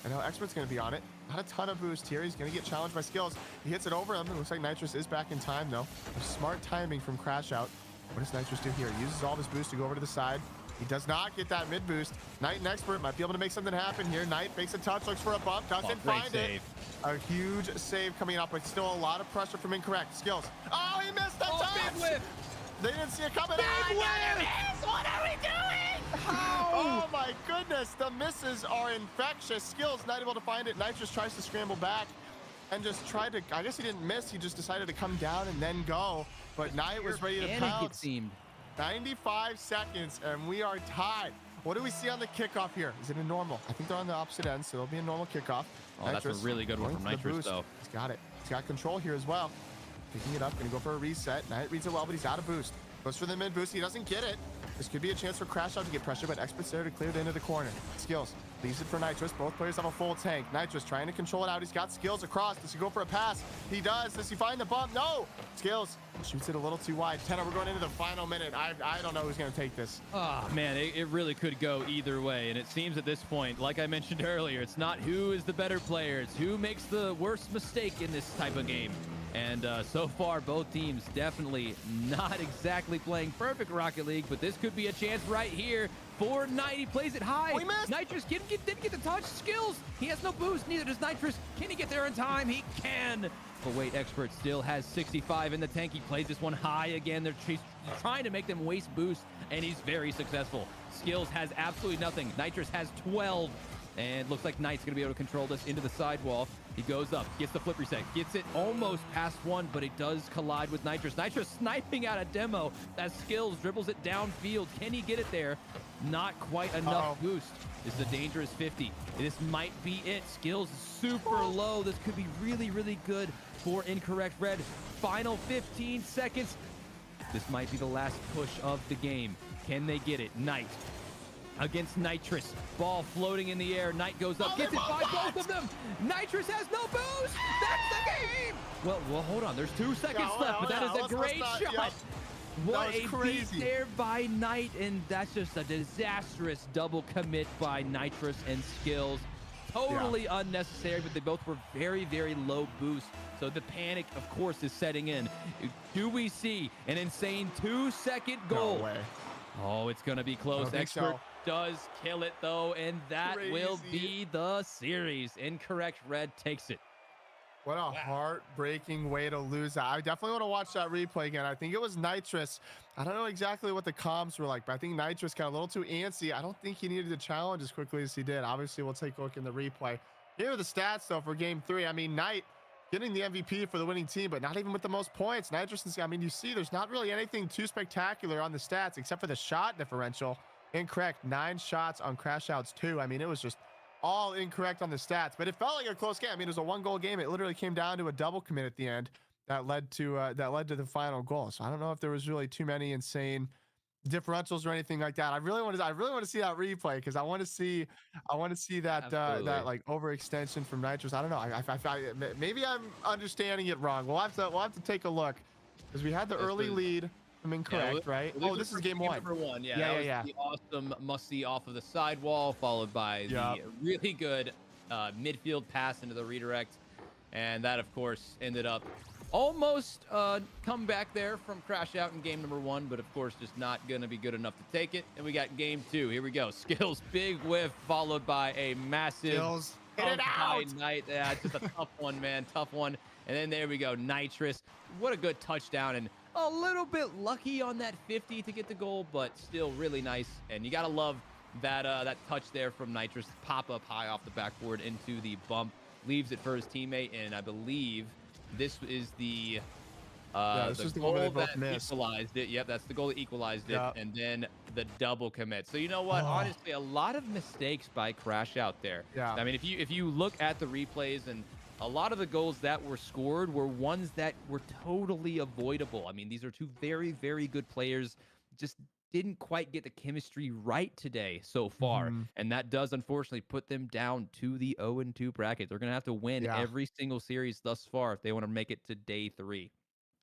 I know Expert's going to be on it. Not a ton of boost here. He's going to get challenged by Skills. He hits it over him. It looks like Nitrous is back in time, though. Smart timing from Crash Out. What does Nitrous do here? He uses all of his boost to go over to the side. He does not get that mid boost. Knight and Expert might be able to make something happen here. Knight makes a touch, looks for a bump, doesn't great find save. it. A huge save coming up, but still a lot of pressure from Incorrect. Skills. Oh, he missed the touch! Big whip. They didn't see it coming. Big Ah, whip. What are we doing? Oh my goodness, the misses are infectious. Skills not able to find it. Nitrous tries to scramble back and just tried to, I guess he didn't miss, he just decided to come down and then go. But Knight was ready to It pounce. seemed. 95 seconds and we are tied. What do we see on the kickoff here? Is it a normal? I think they're on the opposite end, so it'll be a normal kickoff. Oh, that's a really good one from going for the Nitrous, boost. though. He's got it. He's got control here as well. Picking it up, gonna go for a reset. Knight reads it well, but he's out of boost. Goes for the mid boost, he doesn't get it. This could be a chance for Crash Out to get pressure, but Expert's there to clear it into the corner. Skills, leaves it for Nitrous. Both players have a full tank. Nitrous trying to control it out. He's got Skills across. Does he go for a pass? He does. Does he find the bump? No! Skills shoots it a little too wide. Tenor, we're going into the final minute. I don't know who's gonna take this. Oh, man, it really could go either way. And it seems at this point, like I mentioned earlier, it's not who is the better player. It's who makes the worst mistake in this type of game. And so far, both teams definitely not exactly playing perfect Rocket League, but this could be a chance right here for Knight. He plays it high. Oh, he missed. Nitrous didn't get the touch. Skills. He has no boost. Neither does Nitrous. Can he get there in time? He can. But wait, Expert still has 65 in the tank. He plays this one high again. He's trying to make them waste boost, and he's very successful. Skills has absolutely nothing. Nitrous has 12. And looks like Knight's going to be able to control this into the sidewall. He goes up, gets the flip reset, gets it almost past one, but it does collide with Nitrous. Nitrous sniping out a demo as Skills dribbles it downfield. Can he get it there? Not quite enough boost. This is a dangerous 50. This might be it. Skills is super low. This could be really, really good for Incorrect Red. Final 15 seconds. This might be the last push of the game. Can they get it? Knight against Nitrous. Ball floating in the air. Knight goes up, gets it by both of them. Nitrous has no boost. That's the game. Well, hold on. There's 2 seconds left, but that is a great shot. What a beat there by Knight, and that's just a disastrous double commit by Nitrous and Skills. Totally unnecessary, but they both were very, very low boost. So the panic, of course, is setting in. Do we see an insane 2-second goal? No way. Oh, it's going to be close. Expert does kill it, though, and that will be the series. Incorrect Red takes it. What a heartbreaking way to lose that. I definitely want to watch that replay again. I think it was Nitrous. I don't know exactly what the comms were like, but I think Nitrous got a little too antsy. I don't think he needed to challenge as quickly as he did. Obviously, we'll take a look in the replay. Here are the stats, though, for game 3. I mean, Knight getting the MVP for the winning team, but not even with the most points. Nitrous, I mean, you see there's not really anything too spectacular on the stats except for the shot differential. Incorrect, 9 shots on Crash Outs 2. I mean, it was just all incorrect on the stats, but it felt like a close game. I mean, it was a 1-goal game. It literally came down to a double commit at the end that led to the final goal. So I don't know if there was really too many insane differentials or anything like that. I really want to see that replay because I want to see that that like overextension from Nitrous. I don't know. Maybe I'm understanding it wrong. We'll have to take a look because we had the early lead from Incorrect, right? Oh, this is game 1. Number 1, yeah. The awesome must-see off of the sidewall, followed by the really good midfield pass into the redirect, and that, of course, ended up almost come back there from Crash Out in game number 1, but of course just not gonna be good enough to take it. And we got game 2. Here we go. Skills, big whiff, followed by a massive Skills. Hit it out. Knight. Yeah, it's just a tough one, man. Tough one. And then there we go. Nitrous. What a good touchdown, and a little bit lucky on that 50 to get the goal, but still really nice. And you gotta love that that touch there from Nitrous. Pop up high off the backboard into the bump, leaves it for his teammate, and I believe this is the goal that equalized it. Yep, that's the goal that equalized it, and then the double commit. So you know what? Honestly, a lot of mistakes by Crash Out there. Yeah. I mean, if you look at the replays, and a lot of the goals that were scored were ones that were totally avoidable. I mean, these are two very, very good players. Just didn't quite get the chemistry right today so far. And that does unfortunately put them down to the 0-2 bracket. They're going to have to win every single series thus far if they want to make it to day 3.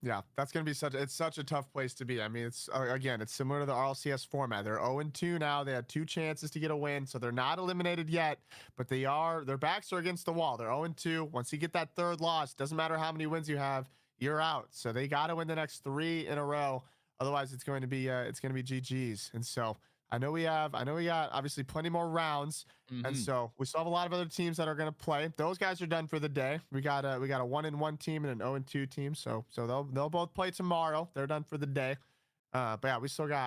Yeah, that's going to be such a tough place to be. I mean, it's again, it's similar to the RLCS format. They're 0-2 now. They had 2 chances to get a win, so they're not eliminated yet, but their backs are against the wall. They're 0-2. Once you get that 3rd loss, doesn't matter how many wins you have, you're out. So they got to win the next 3 in a row. Otherwise, it's going to be GG's. And so I know we got obviously plenty more rounds, and Mhm. so we still have a lot of other teams that are going to play. Those guys are done for the day. We got a 1-1 team and an 0-2 team, so they'll both play tomorrow. They're done for the day. But yeah, I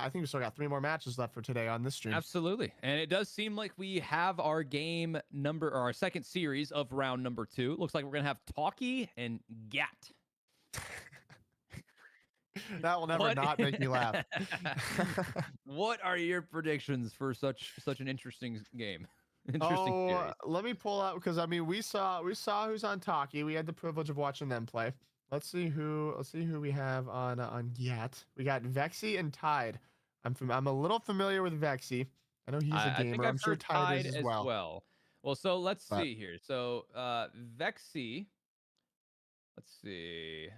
think we still got 3 more matches left for today on this stream. Absolutely. And it does seem like we have our game number, or our second series of round number 2. It looks like we're going to have Talki and Gat. That will never What- not make me laugh. What are your predictions for such an interesting game? Interesting series. Let me pull out, because I mean we saw who's on Talki. We had the privilege of watching them play. Let's see who we have on Yat. We got Vexy and Tide. I'm a little familiar with Vexy. I know he's a I think gamer. I've I'm sure heard Tide is as well. Well, so let's But- see here. So Vexy, let's see.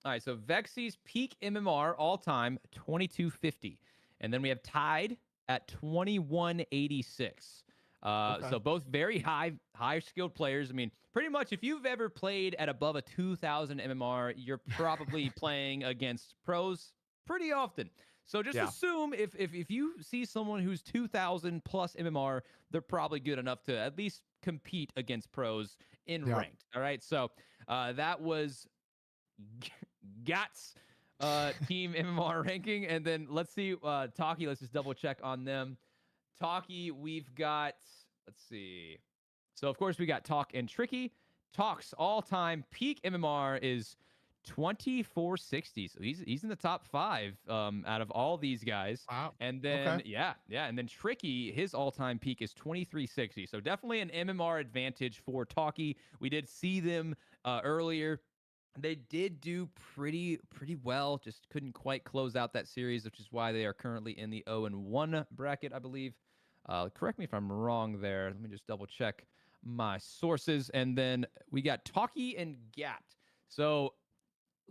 All right, so Vexy's peak MMR all time 2250, and then we have Tide at 2186. Okay. So both very high skilled players. I mean, pretty much if you've ever played at above a 2000 MMR, you're probably playing against pros pretty often. So just Yeah. assume if you see someone who's 2000 plus MMR, they're probably good enough to at least compete against pros in Yeah. ranked. All right. So that was Gats team MMR ranking. And then let's see, Talki, let's just double check on them. Talki, we've got, let's see. So of course we got Talk and Tricky. Talk's all-time peak MMR is 2460. So he's in the top 5 out of all these guys. Wow. And then Okay. yeah, and then Tricky, his all-time peak is 2360. So definitely an MMR advantage for Talki. We did see them earlier. They did do pretty well, just couldn't quite close out that series, which is why they are currently in the 0-1 bracket, I believe. Correct me if I'm wrong there. Let me just double check my sources. And then we got Talki and Gat. So,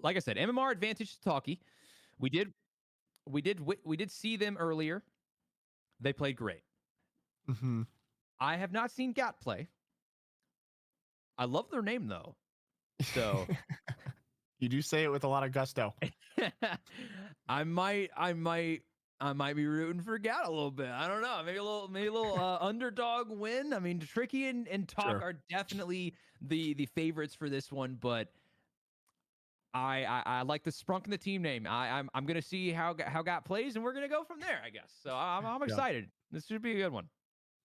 like I said, MMR advantage to Talki. We did see them earlier. They played great. Mm-hmm. I have not seen Gat play. I love their name though. So You do say it with a lot of gusto. I might be rooting for Gat a little bit. I don't know. Maybe a little underdog win. I mean, Tricky and Talk Sure. are definitely the favorites for this one, but I like the sprunk in the team name. I'm gonna see how Gat plays, and we're gonna go from there, I guess. So I'm excited. This should be a good one.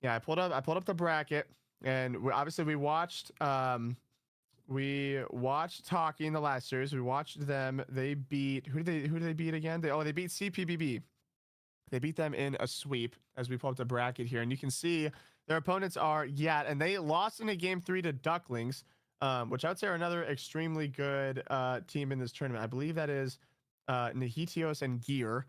Yeah, I pulled up the bracket, and obviously we watched Talkie in the last series. We watched them. They beat who did they beat again? They beat CPBB. They beat them in a sweep as we pull up the bracket here, and you can see their opponents are and they lost in a game 3 to Ducklings, which I would say are another extremely good team in this tournament. I believe that is Nahitios and Gear.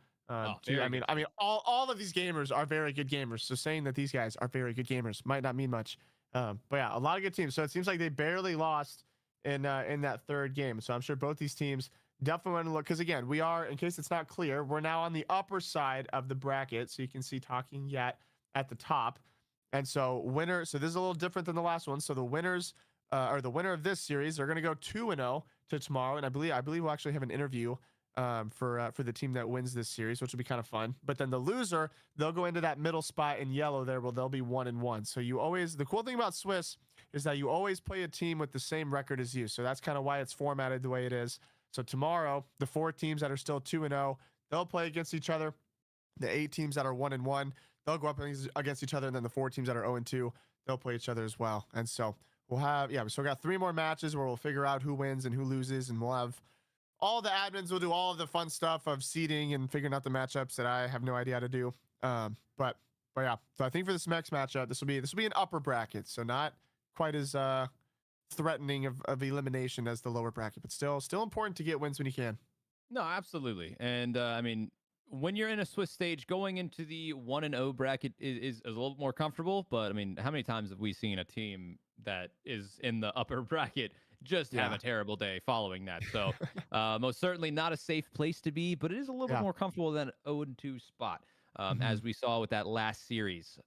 Very I mean, all of these gamers are very good gamers. So saying that these guys are very good gamers might not mean much. But yeah, a lot of good teams. So it seems like they barely lost in that third game. So I'm sure both these teams definitely want to look, because again, we are, in case it's not clear, we're now on the upper side of the bracket. So you can see Talking Yat at the top. And so so this is a little different than the last one. So the winners or the winner of this series are going to go 2-0 to tomorrow. And I believe we'll actually have an interview for the team that wins this series, which will be kind of fun. But then the loser, they'll go into that middle spot in yellow there, where they'll be 1-1. So the cool thing about Swiss is that you always play a team with the same record as you. So that's kind of why it's formatted the way it is. So tomorrow, the 4 teams that are still 2-0, they'll play against each other. The 8 teams that are 1-1, they'll go up against each other. And then the 4 teams that are 0-2, they'll play each other as well. And so we still got 3 more matches where we'll figure out who wins and who loses, and we'll have all the admins will do all of the fun stuff of seeding and figuring out the matchups that I have no idea how to do. But yeah, so I think for this next matchup, this will be an upper bracket, so not quite as threatening of elimination as the lower bracket, but still important to get wins when you can. No, absolutely. And I mean, when you're in a Swiss stage, going into the 1-0 bracket is a little more comfortable. But I mean, how many times have we seen a team that is in the upper bracket just have Yeah. a terrible day following that? So most certainly not a safe place to be, but it is a little bit more comfortable than an 0-2 spot, as we saw with that last series.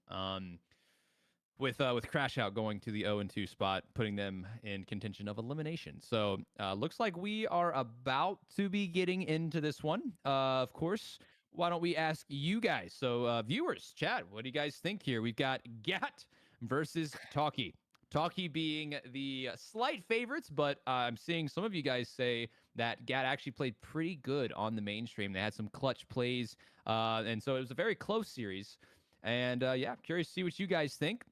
With Crash Out going to the 0-2 spot, putting them in contention of elimination. So looks like we are about to be getting into this one. Of course, why don't we ask you guys? So, viewers, chat, what do you guys think here? We've got Gat versus Talki. Talki being the slight favorites, but I'm seeing some of you guys say that Gat actually played pretty good on the mainstream. They had some clutch plays, and so it was a very close series. And yeah, curious to see what you guys think.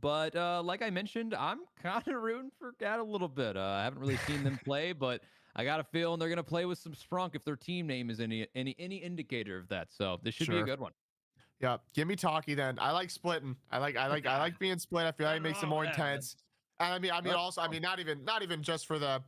But like I mentioned, I'm kind of rooting for Gat a little bit. I haven't really seen them play, but I got a feeling they're gonna play with some sprunk if their team name is any indicator of that. So this should be a good one. Yeah, give me Talkie then. I like splitting. I like being split. I feel like it makes it more intense. And I mean, also, I mean, not even just for the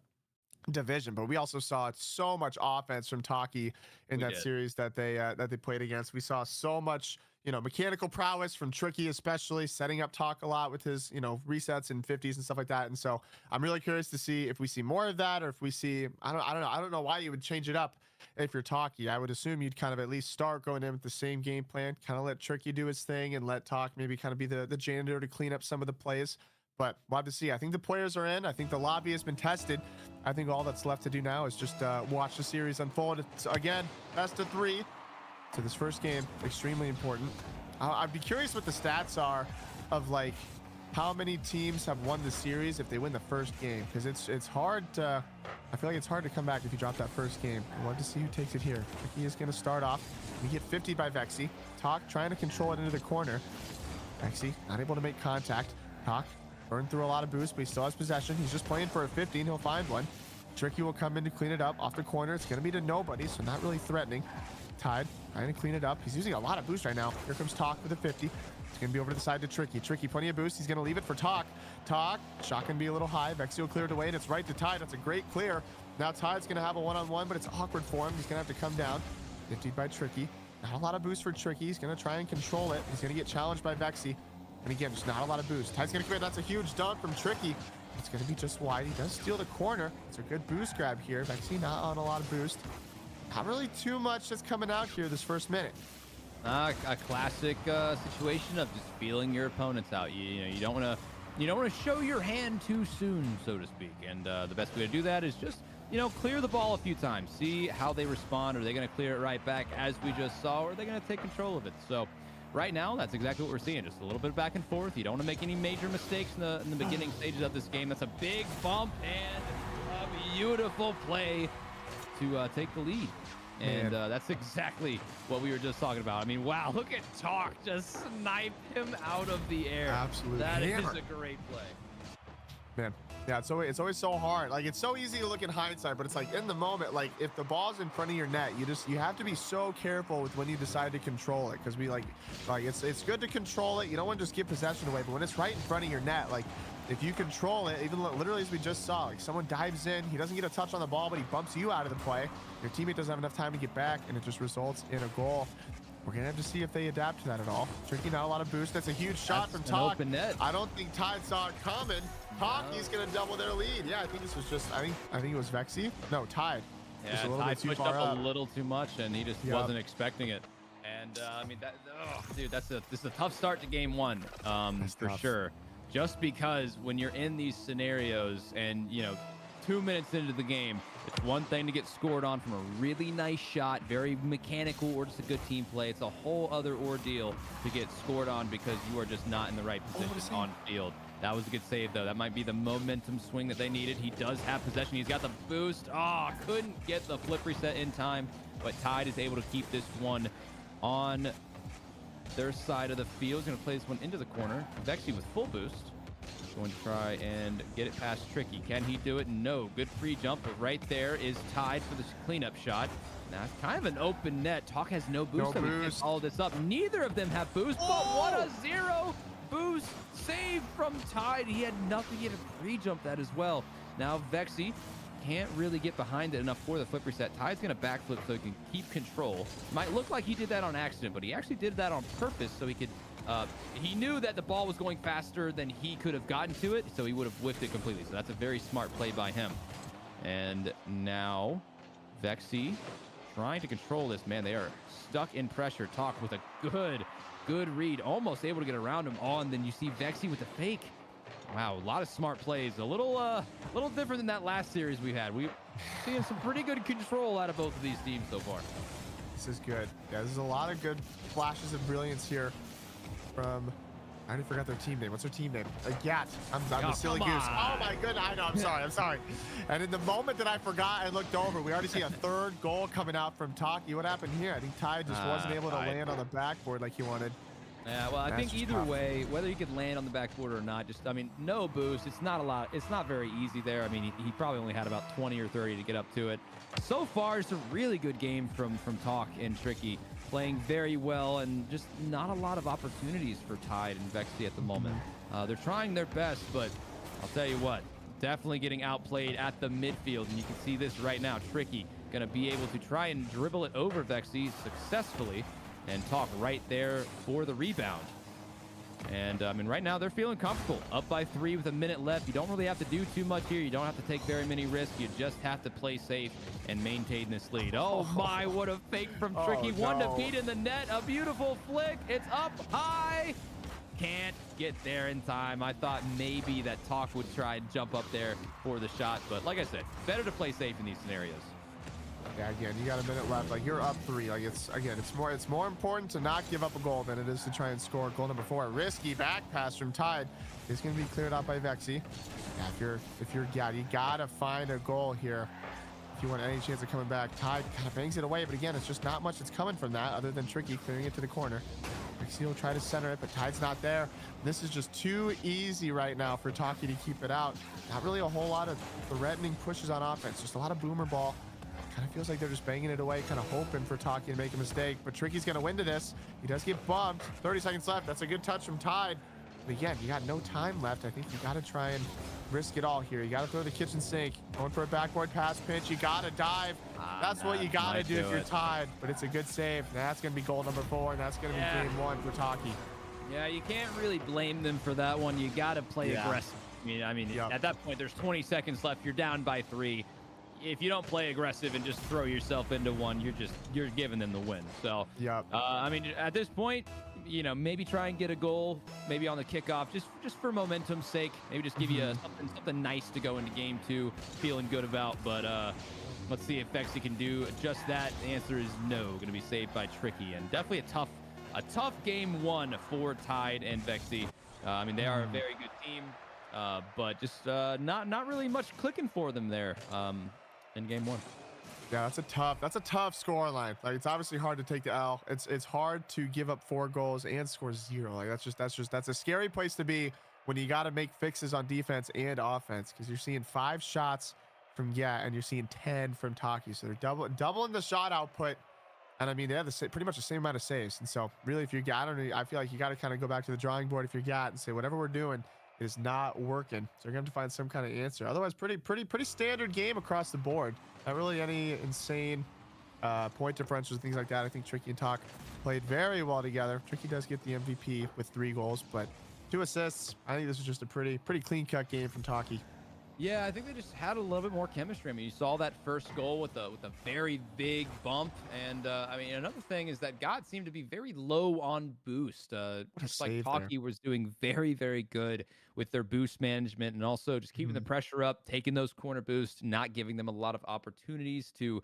division, but we also saw so much offense from Talkie in that series that they played against. We saw so much, mechanical prowess from Tricky, especially setting up Talk a lot with his, resets and 50s and stuff like that. And so I'm really curious to see if we see more of that, or if we see, I don't know why you would change it up if you're Talkie. I would assume you'd kind of at least start going in with the same game plan, kind of let Tricky do his thing and let Talk maybe kind of be the janitor to clean up some of the plays. But we'll have to see. I think the players are in. I think the lobby has been tested. I think all that's left to do now is just watch the series unfold. It's, again, best of 3 to this first game. Extremely important. I'd be curious what the stats are of, like, how many teams have won the series if they win the first game. Because it's hard to... I feel like it's hard to come back if you drop that first game. I'd love to see who takes it here. Tricky is going to start off. We get 50 by Vexy. Talk trying to control it into the corner. Vexy not able to make contact. Talk burned through a lot of boost, but he still has possession. He's just playing for a 50, and he'll find one. Tricky will come in to clean it up off the corner. It's going to be to nobody, so not really threatening. Tide trying to clean it up. He's using a lot of boost right now. Here comes Talk with a 50. It's going to be over to the side to Tricky. Tricky, plenty of boost. He's going to leave it for Talk. Talk, shot can be a little high. Vexy will clear it away, and it's right to Tide. That's a great clear. Now Tide's going to have a one-on-one, but it's awkward for him. He's going to have to come down. 50'd by Tricky. Not a lot of boost for Tricky. He's going to try and control it. He's going to get challenged by Vexy. And again, just not a lot of boost. Tide's going to quit. That's a huge dunk from Tricky. It's going to be just wide. He does steal the corner. It's a good boost grab here. Vexy not on a lot of boost. Not really too much that's coming out here this first minute. A classic situation of just feeling your opponents out. You don't want to show your hand too soon, so to speak. And the best way to do that is just clear the ball a few times. See how they respond. Are they going to clear it right back as we just saw, or are they going to take control of it? So right now, that's exactly what we're seeing. Just a little bit of back and forth. You don't want to make any major mistakes in the beginning stages of this game. That's a big bump and a beautiful play to take the lead. And that's exactly what we were just talking about. I mean, wow, look at Talk just snipe him out of the air. Absolutely. That is a great play. Man, yeah, it's always so hard. Like, it's so easy to look in hindsight, but it's like in the moment, like if the ball's in front of your net, you have to be so careful with when you decide to control it, because we like it's good to control it. You don't want to just give possession away, but when it's right in front of your net, like if you control it, even literally as we just saw, like someone dives in, he doesn't get a touch on the ball, but he bumps you out of the play. Your teammate doesn't have enough time to get back, and it just results in a goal. We're going to have to see if they adapt to that at all. Tricky, not a lot of boost. That's a huge shot from Talk. Open net. I don't think Tide saw it coming. Talkie's going to double their lead. Yeah, I think this was just, I think it was Vexy. No, Tide. Yeah, Tide pushed up a little too much, and he just wasn't expecting it. And, I mean, dude, this is a tough start to game one, for sure. Just because when you're in these scenarios and, 2 minutes into the game, it's one thing to get scored on from a really nice shot, very mechanical, or just a good team play. It's a whole other ordeal to get scored on because you are just not in the right position on field. That was a good save, though. That might be the momentum swing that they needed. He does have possession. He's got the boost. Couldn't get the flip reset in time, but Tide is able to keep this one on their side of the field. He's going to play this one into the corner. Vexy with full boost. Going to try and get it past Tricky. Can he do it? No. Good free jump, but right there is Tide for this cleanup shot. Now, it's kind of an open net. Talk has no boost. So we can follow this up. Neither of them have boost, but what a zero boost save from Tide. He had nothing. He had a free jump that as well. Now, Vexy can't really get behind it enough for the flip reset. Tide's going to backflip so he can keep control. Might look like he did that on accident, but he actually did that on purpose so he could... he knew that the ball was going faster than he could have gotten to it, so he would have whiffed it completely. So that's a very smart play by him. And now Vexy trying to control this. Man, they are stuck in pressure. Talk with a good read. Almost able to get around him. And then you see Vexy with the fake. Wow, a lot of smart plays. A little different than that last series we had. We've seen some pretty good control out of both of these teams so far. This is good. Yeah, there's a lot of good flashes of brilliance here from... I already forgot their team name. What's their team name? Gat. I'm Oh, a silly come goose. on. Oh my goodness. I know. I'm sorry. I'm sorry. And in the moment that I forgot, I looked over. We already see a third goal coming out from Talki. What happened here? I think Ty just wasn't able to land on the backboard like he wanted. Yeah, well, I That's think just either tough. way, whether he could land on the backboard or not, just, I mean, no boost. It's not a lot. It's not very easy there. I mean, he probably only had about 20 or 30 to get up to it. So far, it's a really good game from Talk and Tricky, playing very well, and just not a lot of opportunities for Tide and Vexy at the moment. They're trying their best, but I'll tell you what, definitely getting outplayed at the midfield, and you can see this right now. Tricky gonna be able to try and dribble it over Vexy successfully, and Talk right there for the rebound. And I mean, right now they're feeling comfortable. Up by 3 with a minute left. You don't really have to do too much here. You don't have to take very many risks. You just have to play safe and maintain this lead. Oh my, what a fake from Tricky. One to beat in the net. A beautiful flick. It's up high. Can't get there in time. I thought maybe that Talk would try and jump up there for the shot. But like I said, better to play safe in these scenarios. Yeah, again, you got a minute left. Like, you're up 3. Like, it's more important to not give up a goal than it is to try and score goal number 4. Risky back pass from Tide is going to be cleared out by Vexy. Yeah, if you're you gotta find a goal here if you want any chance of coming back. Tide kind of bangs it away, but again, it's just not much that's coming from that other than Tricky clearing it to the corner. Vexy will try to center it, but Tide's not there. This is just too easy right now for Talki to keep it out. Not really a whole lot of threatening pushes on offense, just a lot of boomer ball. Kind of feels like they're just banging it away, kind of hoping for Talki to make a mistake. But Tricky's going to win to this. He does get bumped. 30 seconds left. That's a good touch from Tide. But again, you got no time left. I think you got to try and risk it all here. You got to throw the kitchen sink. Going for a backboard pass pinch. You got to dive. That's what you got to do if you're Tide. But it's a good save. That's going to be goal number 4, and that's going to be game 1 for Talki. Yeah, you can't really blame them for that one. You got to play aggressive. I mean, at that point, there's 20 seconds left. You're down by 3. If you don't play aggressive and just throw yourself into one, you're giving them the win. So, I mean, at this point, you know, maybe try and get a goal, maybe on the kickoff, just for momentum's sake. Maybe just give you something nice to go into game 2, feeling good about. But let's see if Vexy can do just that. The answer is no. Going to be saved by Tricky, and definitely a tough game 1 for Tide and Vexy. I mean, they are a very good team, but just not really much clicking for them there. In game 1. Yeah, that's a tough score line. Like, it's obviously hard to take the L. It's hard to give up 4 goals and score 0. Like, that's a scary place to be when you got to make fixes on defense and offense, because you're seeing 5 shots from and you're seeing 10 from Talki. So they're doubling the shot output. And I mean, they have pretty much the same amount of saves. And so really, if you're I feel like you got to kind of go back to the drawing board if you're and say, whatever we're doing is not working. So you're going to have to find some kind of answer. Otherwise, pretty standard game across the board. Not really any insane point differentials, things like that. I think Tricky and Talk played very well together. Tricky does get the MVP with 3 goals, but 2 assists. I think this was just a pretty clean cut game from Talki. Yeah, I think they just had a little bit more chemistry. I mean, you saw that first goal with a very big bump, and I mean, another thing is that God seemed to be very low on boost. Just like Talki was doing very, very good with their boost management, and also just keeping the pressure up, taking those corner boosts, not giving them a lot of opportunities to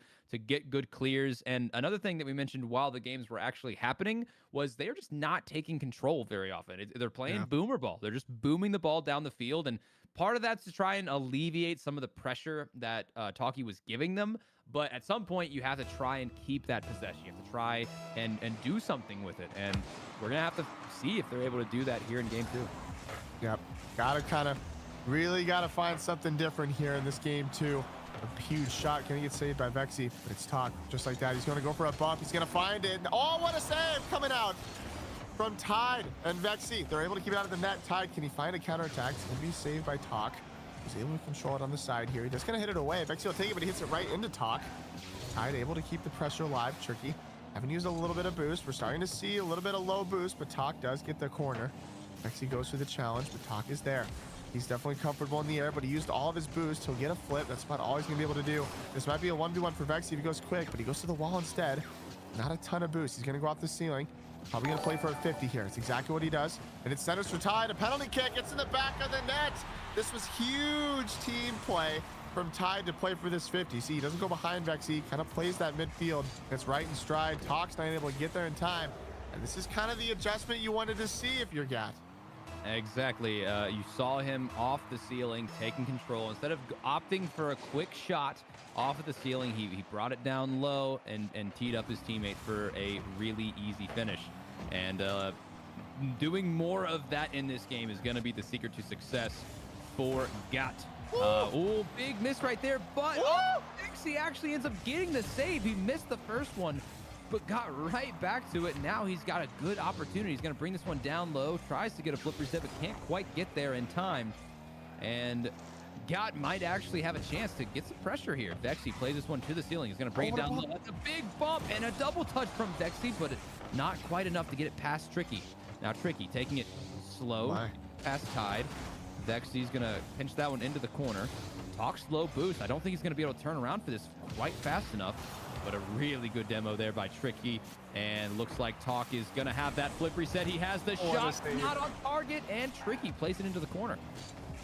get good clears. And another thing that we mentioned while the games were actually happening was they're just not taking control very often. They're playing boomer ball. They're just booming the ball down the field, and part of that's to try and alleviate some of the pressure that Talki was giving them. But at some point, you have to try and keep that possession. You have to try and do something with it. And we're going to have to see if they're able to do that here in game 2. Yep. Really got to find something different here in this game 2. A huge shot. Can he get saved by Vexy? But it's Talk. Just like that. He's going to go for a bump. He's going to find it. Oh, what a save coming out from Tide and Vexy. They're able to keep it out of the net. Tide, can he find a counterattack? It's going to be saved by Talk. He's able to control it on the side here. He's just going to hit it away. Vexy will take it, but he hits it right into Talk. Tide able to keep the pressure alive. Tricky. Haven't used a little bit of boost. We're starting to see a little bit of low boost, but Talk does get the corner. Vexy goes through the challenge, but Talk is there. He's definitely comfortable in the air, but he used all of his boost. He'll get a flip. That's about all he's going to be able to do. This might be a 1v1 for Vexy if he goes quick, but he goes to the wall instead. Not a ton of boost. He's going to go off the ceiling. Probably going to play for a 50 here. It's exactly what he does. And it's centers for Tide. A penalty kick. It's in the back of the net. This was huge team play from Tide to play for this 50. See, he doesn't go behind Vexy, kind of plays that midfield. It's right in stride. Talk's not able to get there in time. And this is kind of the adjustment you wanted to see if you're Gat. Exactly. You saw him off the ceiling, taking control. Instead of opting for a quick shot off of the ceiling, he brought it down low and teed up his teammate for a really easy finish. And doing more of that in this game is going to be the secret to success for Gat. Oh, big miss right there, but Dixie actually ends up getting the save. He missed the first one, but got right back to it. Now he's got a good opportunity. He's going to bring this one down low, tries to get a flip reset, but can't quite get there in time. And Gat might actually have a chance to get some pressure here. Vexy plays this one to the ceiling. He's going to bring it down low. That's a big bump and a double touch from Vexy, but not quite enough to get it past Tricky. Now Tricky taking it slow past Tide. Vexy's going to pinch that one into the corner. Talk slow boost. I don't think he's going to be able to turn around for this quite fast enough, but a really good demo there by Tricky. And looks like Talk is going to have that flip reset. He has the shot, not on target, and Tricky plays it into the corner.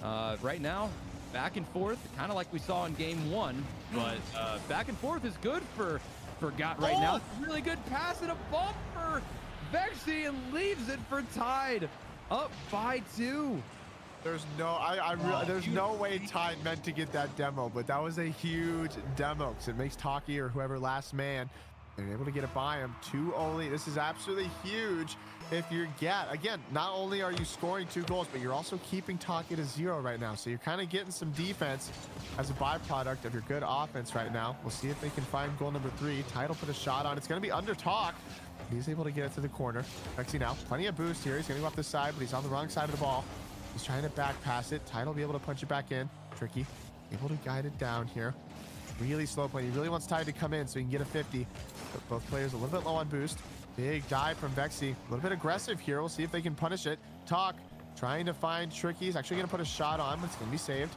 Right now, back and forth, kind of like we saw in game one, but back and forth is good for Gat right now. It's a really good pass and a bump for Vexy and leaves it for Tide. Up by 2. There's no, there's no way Tide meant to get that demo, but that was a huge demo because it makes Talki or whoever last man, they're able to get it by him. 2 only. This is absolutely huge if you're Gat. Again, not only are you scoring 2 goals, but you're also keeping Talki to 0 right now. So you're kind of getting some defense as a byproduct of your good offense right now. We'll see if they can find goal number 3. Tide will put a shot on. It's going to be under Talk. He's able to get it to the corner. Vexy now, plenty of boost here. He's going to go off the side, but he's on the wrong side of the ball. He's trying to back pass it. Tide will be able to punch it back in. Tricky, able to guide it down here. Really slow play. He really wants Tide to come in so he can get a 50. But both players a little bit low on boost. Big dive from Vexy. A little bit aggressive here. We'll see if they can punish it. Talk trying to find Tricky. He's actually going to put a shot on, but it's going to be saved.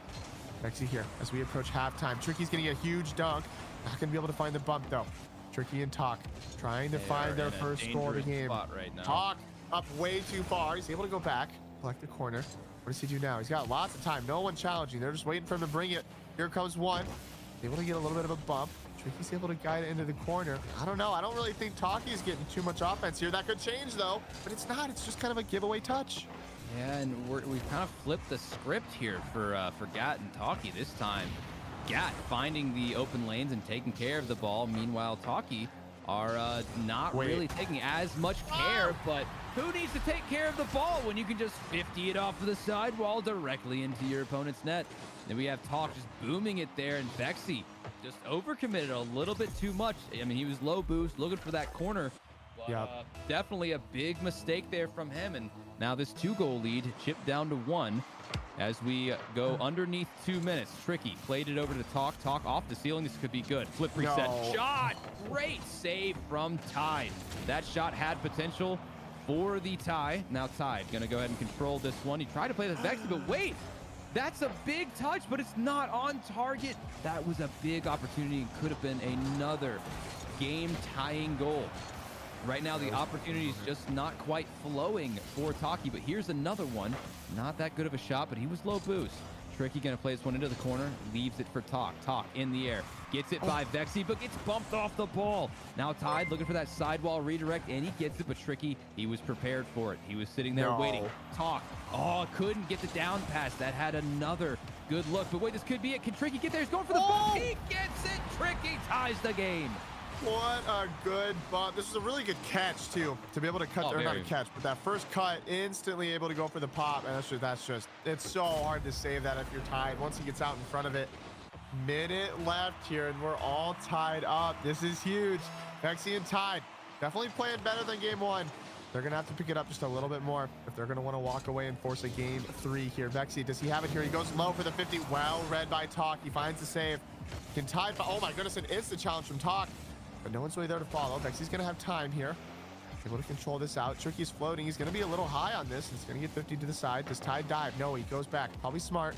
Vexy here as we approach halftime. Tricky's going to get a huge dunk. Not going to be able to find the bump though. Tricky and Talk trying to find their first goal of the game. Right now. Talk up way too far. He's able to go back, collect the corner. What does he do now? He's got lots of time. No one challenging. They're just waiting for him to bring it. Here comes one. Able to get a little bit of a bump. Tricky's able to guide it into the corner. I don't know. I don't really think Talki's getting too much offense here. That could change though, but it's not. It's just kind of a giveaway touch. Yeah, and we've kind of flipped the script here for Gat and Talki this time. Gat finding the open lanes and taking care of the ball. Meanwhile, Talki are not really taking as much care, but who needs to take care of the ball when you can just 50 it off of the sidewall directly into your opponent's net? Then we have Talk just booming it there, and Vexy just overcommitted a little bit too much. I mean, he was low boost, looking for that corner. But, definitely a big mistake there from him, and now this 2-goal lead chipped down to 1 as we go underneath 2 minutes. Tricky played it over to Talk. Talk off the ceiling. This could be good. Flip reset. Shot. Great save from Tide. That shot had potential for the tie. Now Tide going to go ahead and control this one. He tried to play the Vexy, but wait. That's a big touch, but it's not on target. That was a big opportunity and could have been another game-tying goal. Right now, the opportunity is just not quite flowing for Talki, but here's another one. Not that good of a shot, but he was low boost. Tricky going to play this one into the corner, leaves it for Talk. Talk in the air, gets it by Vexy, but gets bumped off the ball. Now Tide looking for that sidewall redirect, and he gets it, but Tricky, he was prepared for it. He was sitting there waiting. Talk, couldn't get the down pass. That had another good look, but wait, this could be it. Can Tricky get there? He's going for the bump. He gets it. Tricky ties the game. What a good bump. This was a really good catch, too, to be able to cut, or not a catch, but that first cut, instantly able to go for the pop, and that's just, it's so hard to save that if you're tied. Once he gets out in front of it, minute left here, and we're all tied up. This is huge. Vexy and Tide, definitely playing better than game 1. They're going to have to pick it up just a little bit more if they're going to want to walk away and force a game 3 here. Vexy, does he have it here? He goes low for the 50. Well read by Talk. He finds the save. Can Tide, oh my goodness, an instant challenge from Talk. But no one's really there to follow. Vexy's going to have time here. Able to control this out. Tricky's floating. He's going to be a little high on this. He's going to get 50 to the side. Does Tide dive? No, he goes back. Probably smart.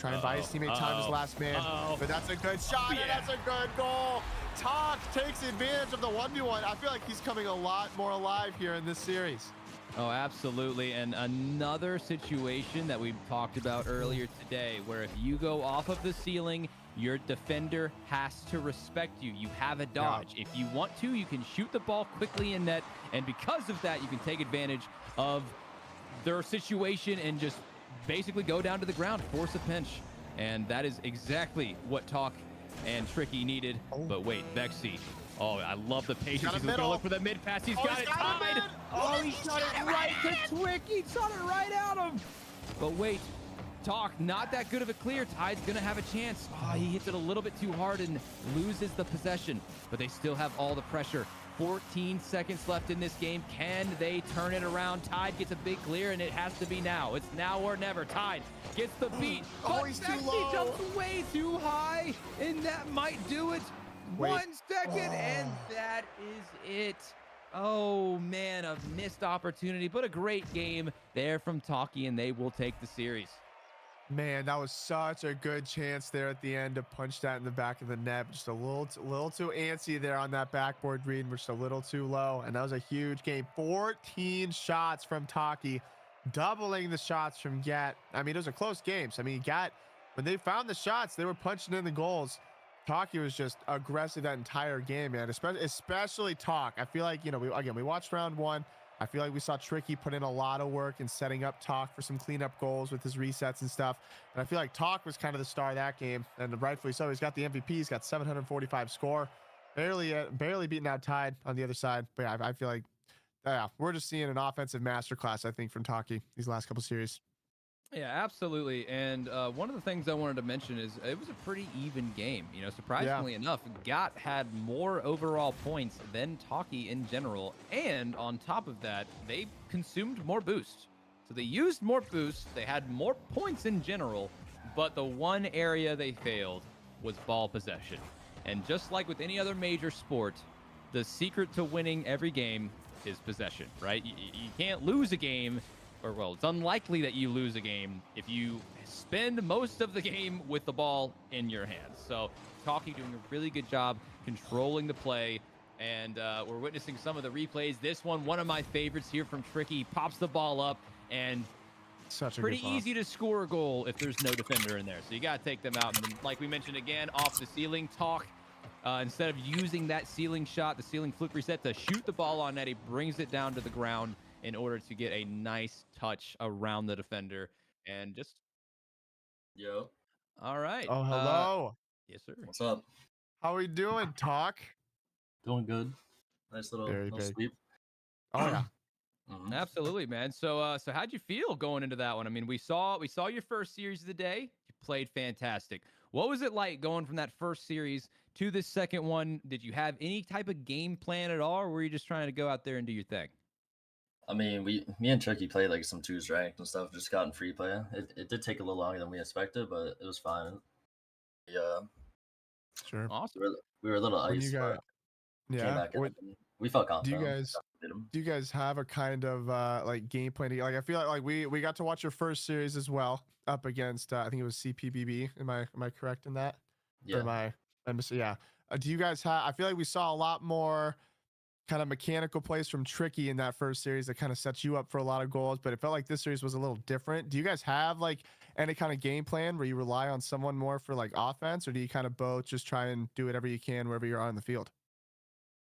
Trying to buy his teammate time as last man. But that's a good shot, and that's a good goal. Talk takes advantage of the 1v1. I feel like he's coming a lot more alive here in this series. Oh, absolutely. And another situation that we talked about earlier today, where if you go off of the ceiling your defender has to respect you. You have a dodge. If you want to, you can shoot the ball quickly in net, and because of that, you can take advantage of their situation and just basically go down to the ground, force a pinch. And that is exactly what Talk and Tricky needed. But wait, Vexy. Oh, I love the patience. He's going to look for the mid pass. He's got it tied. Oh, he shot it right to Twick. He shot it right at him. But wait, Talk, not that good of a clear. Tide's going to have a chance. Oh, he hits it a little bit too hard and loses the possession. But they still have all the pressure. 14 seconds left in this game. Can they turn it around? Tide gets a big clear, and it has to be now. It's now or never. Tide gets the beat. Oh, he's too low. Jumps way too high, and that might do it. Wait. 1 second, and that is it. Oh, man, a missed opportunity, but a great game there from Talki, and they will take the series. Man, that was such a good chance there at the end to punch that in the back of the net. Just a little too antsy there on that backboard read. We're just a little too low, and that was a huge game. 14 shots from Talki, doubling the shots from Gat. I mean, it was a close game. So, I mean, Gat, when they found the shots, they were punching in the goals. Talki was just aggressive that entire game, man. Especially Talk. I feel like, you know, we watched round one. I feel like we saw Tricky put in a lot of work in setting up Talk for some cleanup goals with his resets and stuff. And I feel like Talk was kind of the star of that game, and rightfully so. He's got the MVP. He's got 745 score. Barely beating out Tide on the other side. But yeah, I feel like, yeah, we're just seeing an offensive masterclass, I think, from Talki these last couple series. Yeah, absolutely. And one of the things I wanted to mention is it was a pretty even game. You know, surprisingly enough, Got had more overall points than Talki in general. And on top of that, they consumed more boost. So they used more boost. They had more points in general. But the one area they failed was ball possession. And just like with any other major sport, the secret to winning every game is possession, right? You can't lose a game. Or, well, it's unlikely that you lose a game if you spend most of the game with the ball in your hands. So, Talki doing a really good job controlling the play, and we're witnessing some of the replays. This one of my favorites here from Tricky, pops the ball up, and Such a pretty good easy to score a goal if there's no defender in there. So you got to take them out. And then, like we mentioned again, off the ceiling, Talk, instead of using that ceiling shot, the ceiling fluke reset to shoot the ball on net, he brings it down to the ground in order to get a nice touch around the defender. And just Yo, all right. Oh, hello. Yes, sir. what's up? How we doing, Talk? Doing good. Nice little, Very little big. sweep. Oh, yeah. Mhm. Absolutely, man. So how'd you feel going into that one? I mean, we saw your first series of the day. You played fantastic. What was it like going from that first series to this second one? Did you have any type of game plan at all, or were you just trying to go out there and do your thing? I mean, me and Tricky played like some twos ranked and stuff. Just got in free play. It did take a little longer than we expected, but it was fine. Yeah, Sure. Awesome. we were a little When you iced, got, but came yeah. back What, up and we felt do you confident. guys Did 'em. do you guys have a kind of like game plan? Like, I feel like we got to watch your first series as well up against I think it was CPBB. Am I correct in that? Or Yeah. yeah. Do you guys have? I feel like we saw a lot more kind of mechanical plays from Tricky in that first series that kind of sets you up for a lot of goals, but it felt like this series was a little different. Do you guys have like any kind of game plan where you rely on someone more for like offense, or do you kind of both just try and do whatever you can wherever you're on the field?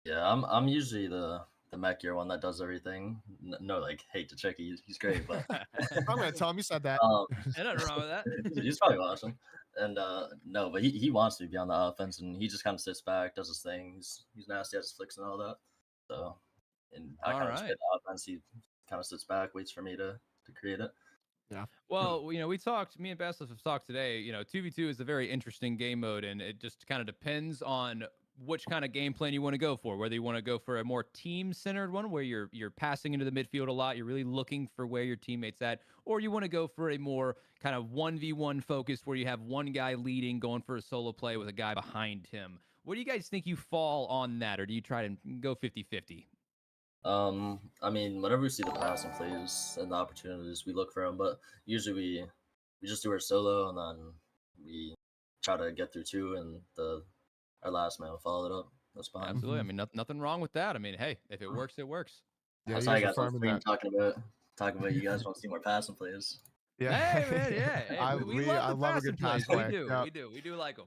Yeah, I'm usually the mech gear one that does everything. No, like hate to Tricky, he's great, but I'm gonna tell him you said that. Ain't nothing wrong with that. he's probably watching. And no, but he wants to be on the offense, and he just kind of sits back, does his thing. He's nasty at his flicks and all that. So, and I kind of Alright. spit the offense. He kind of sits back, waits for me to create it. Well, you know, me and Bassif have talked today, you know, 2v2 is a very interesting game mode, and it just kind of depends on which kind of game plan you want to go for, whether you want to go for a more team-centered one where you're passing into the midfield a lot, you're really looking for where your teammate's at, or you want to go for a more kind of 1v1 focus where you have one guy leading, going for a solo play with a guy behind him. What do you guys think you fall on that, or do you try to go 50-50? I mean, whenever we see the passing plays and the opportunities, we look for them. But usually we just do our solo, and then we try to get through two, and our last man will follow it up. That's fine. Absolutely. I mean, nothing wrong with that. I mean, hey, if it works, it works. Yeah, That's you how guys you are guys on farming screen that. talking about you guys want to see more passing plays. Yeah. Hey, man, yeah. Hey, I we love the love a passing good pass plays. play. We do. Yep. We do like them.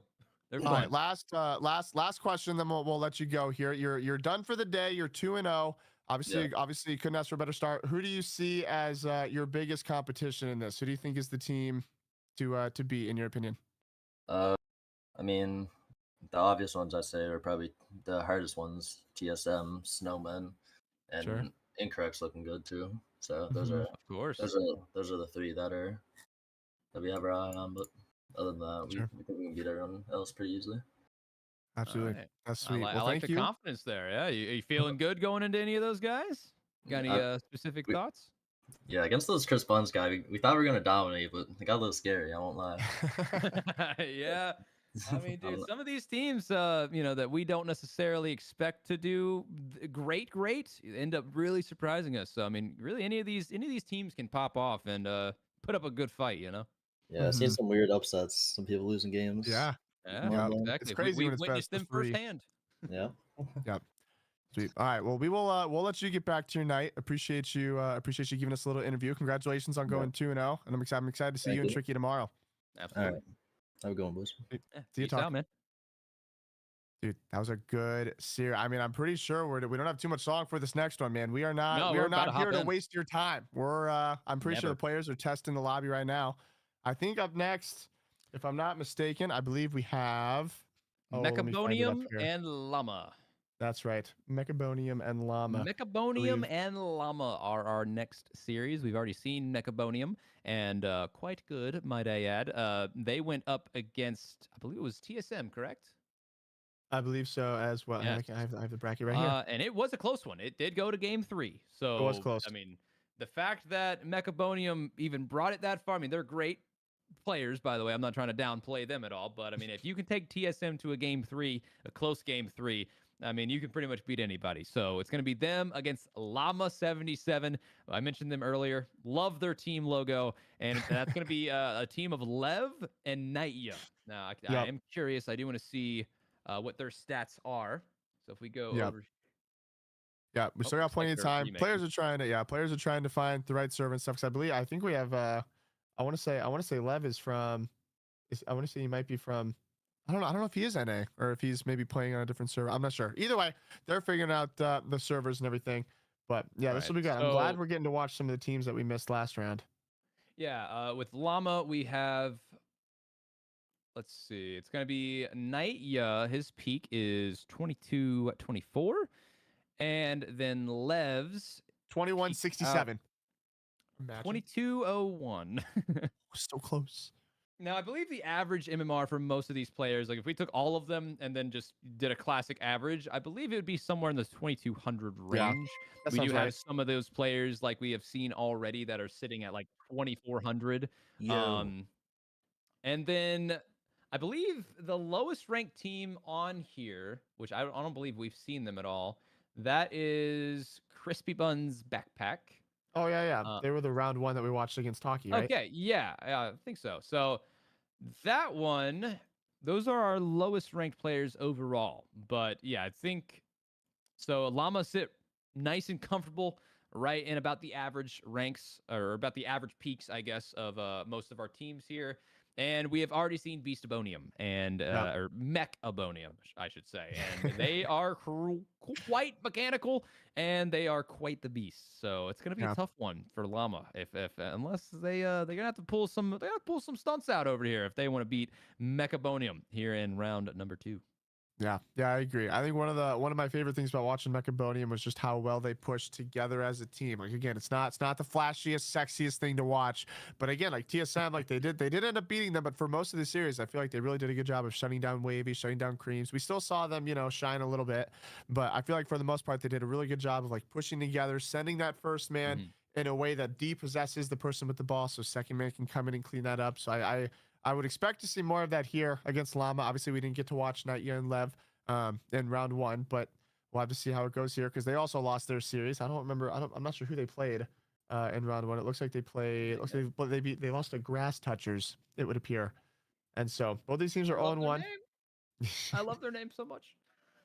They're All fun. right, last question, then we'll let you go here. You're done for the day. You're 2-0. Obviously, you couldn't ask for a better start. Who do you see as your biggest competition in this? Who do you think is the team to beat, in your opinion? I mean, the obvious ones I say are probably the hardest ones: TSM, Snowmen, and Sure. Incorrect's looking good too. So those Mhm. are Of course. those are the three that we have our eye on. But other than that, Sure. we think we can beat everyone else pretty easily. Absolutely. Alright. That's sweet. I Well, like thank the you. confidence there. Yeah, you feeling good going into any of those guys? Got any specific we- thoughts? Yeah, against those Chris Buns guy, we thought we were gonna dominate, but it got a little scary. I won't lie. Yeah. I mean, dude, I'm- some of these teams, that we don't necessarily expect to do great, end up really surprising us. So, I mean, really, any of these teams can pop off and put up a good fight. yeah, I've seen Mhm. some weird upsets. Some people losing games. Yeah. Yeah, Come on, Yeah. man. It's exactly. crazy We when it's witnessed best of them 3. firsthand. Yeah. Yeah. Sweet. All right. Well, we'll let you get back to your night. Appreciate you giving us a little interview. Congratulations on Yeah. going 2-0, and I'm excited to see Thank you and you. Tricky tomorrow. All Absolutely. right. Have a good one, boys. Yeah, See you, peace out, Talk. man. Dude, that was a good series. I mean, I'm pretty sure we don't have too much song for this next one, man. We are not No, we we're are about to not here hop to in. waste your time. I'm pretty sure Never. the players are testing the lobby right now. I think up next, if I'm not mistaken, I believe we have let me find it up Meconium here. and Llama. That's right. Meconium and Llama. Meconium believe. and Llama are our next series. We've already seen Meconium, and quite good, might I add. They went up against, I believe it was TSM, correct? I believe so as well. Yes. I have the bracket right here. And it was a close one. It did go to game 3. So, It was close. I mean, the fact that Meconium even brought it that far, I mean, they're great players, by the way. I'm not trying to downplay them at all, but I mean, if you can take TSM to a game 3, a close game 3, I mean, you can pretty much beat anybody. So it's going to be them against Llama 77. I mentioned them earlier. Love their team logo, and that's going to be a team of Lev and Nightya. Now, I Yep. am curious. I do want to see what their stats are. So if we go Yep. over, Yeah, we still got looks like plenty of they're time. remaking. Players are trying to find the right server and stuff. Because I think we have I want to say Lev is from. I want to say he might be from. I don't know if he is NA or if he's maybe playing on a different server. I'm not sure. Either way, they're figuring out the servers and everything. But yeah, this will be good. I'm glad we're getting to watch some of the teams that we missed last round. Yeah, with Llama we have. Let's see. It's going to be Nightya. His peak is 22-24. And then Lev's 2167. Imagine. 2201. So close. Now, I believe the average MMR for most of these players, like if we took all of them and then just did a classic average, I believe it would be somewhere in the 2200 Yeah, range. that We do sounds have right. some of those players like we have seen already that are sitting at like 2400. Yo. And then I believe the lowest ranked team on here, which I don't believe we've seen them at all, that is Crispy Buns Backpack. Oh yeah. They were the round 1 that we watched against Talki, right? Okay, yeah, I think so. So that one, those are our lowest ranked players overall. But yeah, I think so. Llama sit nice and comfortable right in about the average ranks or about the average peaks, I guess, of most of our teams here. And we have already seen Beastabonium and or Mechabonium, I should say, and they are quite mechanical and they are quite the beast. So it's gonna be a tough one for Llama if unless they're gonna have to pull some stunts out over here if they want to beat Mechabonium here in round number 2. Yeah, I agree. I think one of my favorite things about watching Mechabonium was just how well they pushed together as a team. Like again, it's not the flashiest, sexiest thing to watch, but again, like TSM, like they did end up beating them, but for most of the series, I feel like they really did a good job of shutting down Wavy, shutting down Creams. We still saw them, shine a little bit, but I feel like for the most part, they did a really good job of like pushing together, sending that first man in a way that depossesses the person with the ball, so second man can come in and clean that up. So I would expect to see more of that here against Llama. Obviously, we didn't get to watch Nightya and Lev in round 1, but we'll have to see how it goes here because they also lost their series. I don't remember. I'm not sure who they played in round 1. It looks like they played. It looks like they lost to Grass Touchers. It would appear, and so both these teams are 0-1. I love their name so much.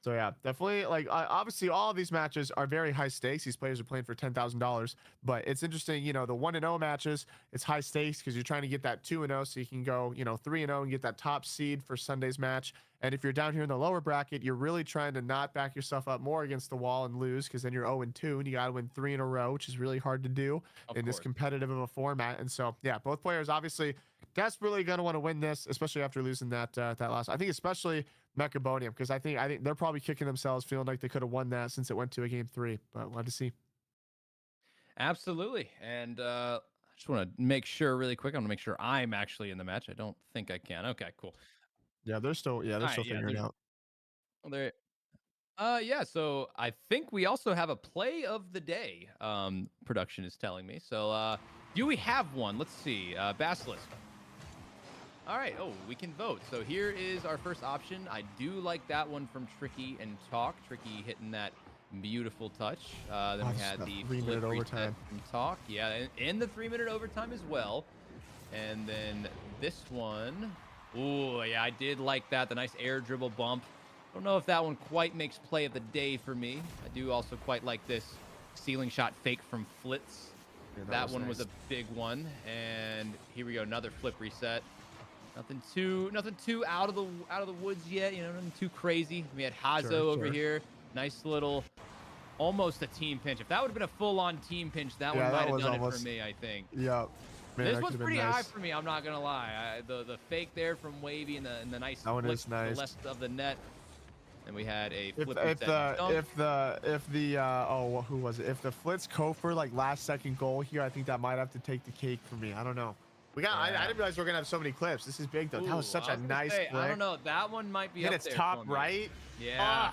So yeah, definitely like obviously all of these matches are very high stakes. These players are playing for $10,000, but it's interesting, you know, the 1-0 matches, it's high stakes because you're trying to get that 2-0 so you can go, you know, 3-0 and get that top seed for Sunday's match. And if you're down here in the lower bracket, you're really trying to not back yourself up more against the wall and lose, because then you're 0-2 and you got to win 3 in a row, which is really hard to do in this competitive of a format. And so yeah, both players obviously desperately going to want to win this, especially after losing that loss. I think especially Meconium, because I think they're probably kicking themselves, feeling like they could have won that since it went to a game 3. But we'll have to see. Absolutely. And I just want to make sure really quick. I want to make sure I'm actually in the match. I don't think I can. Okay, cool. Yeah, they're still figuring it out. Well, there. Yeah. So I think we also have a play of the day. Production is telling me. So do we have one? Let's see. Basilisk. All right. Oh, we can vote. So here is our first option. I do like that one from Tricky and Talk. Tricky hitting that beautiful touch. Then we had the 3-minute overtime from Talk. Yeah, and the 3-minute overtime as well. And then this one. Oh, yeah, I did like that. The nice air dribble bump. Don't know if that one quite makes play of the day for me. I do also quite like this ceiling shot fake from Flitz. Yeah, that one nice. was a big one. And here we go, another flip reset. Nothing too out of the woods yet. You know, nothing too crazy. We had Hazo over here. Nice little, almost a team pinch. If that would have been a full-on team pinch, that one might have done it for me, I think. Yeah. Man, this one's pretty high for me. I'm not gonna lie. The fake there from Wavy and the nice that one flip is nice. to the left of the net. And we had a flip if the who was it? If the Flitz Kofer like last second goal here, I think that might have to take the cake for me. I don't know. I didn't realize we are gonna have so many clips. This is big though. That was such a nice play. I don't know. That one might be hit up its there top for me. right. Yeah.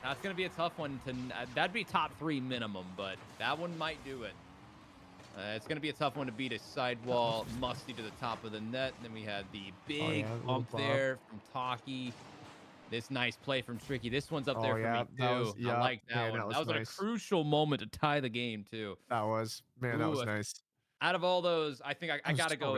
That's gonna be a tough one to. That'd be top 3 minimum, but that one might do it. It's gonna be a tough one to beat a sidewall musty to the top of the net. And then we had the big bump there from Talki. This nice play from Tricky. This one's up there for me too. I like that one. That was nice. A crucial moment to tie the game too. That was that was nice. Out of all those, I think I gotta go.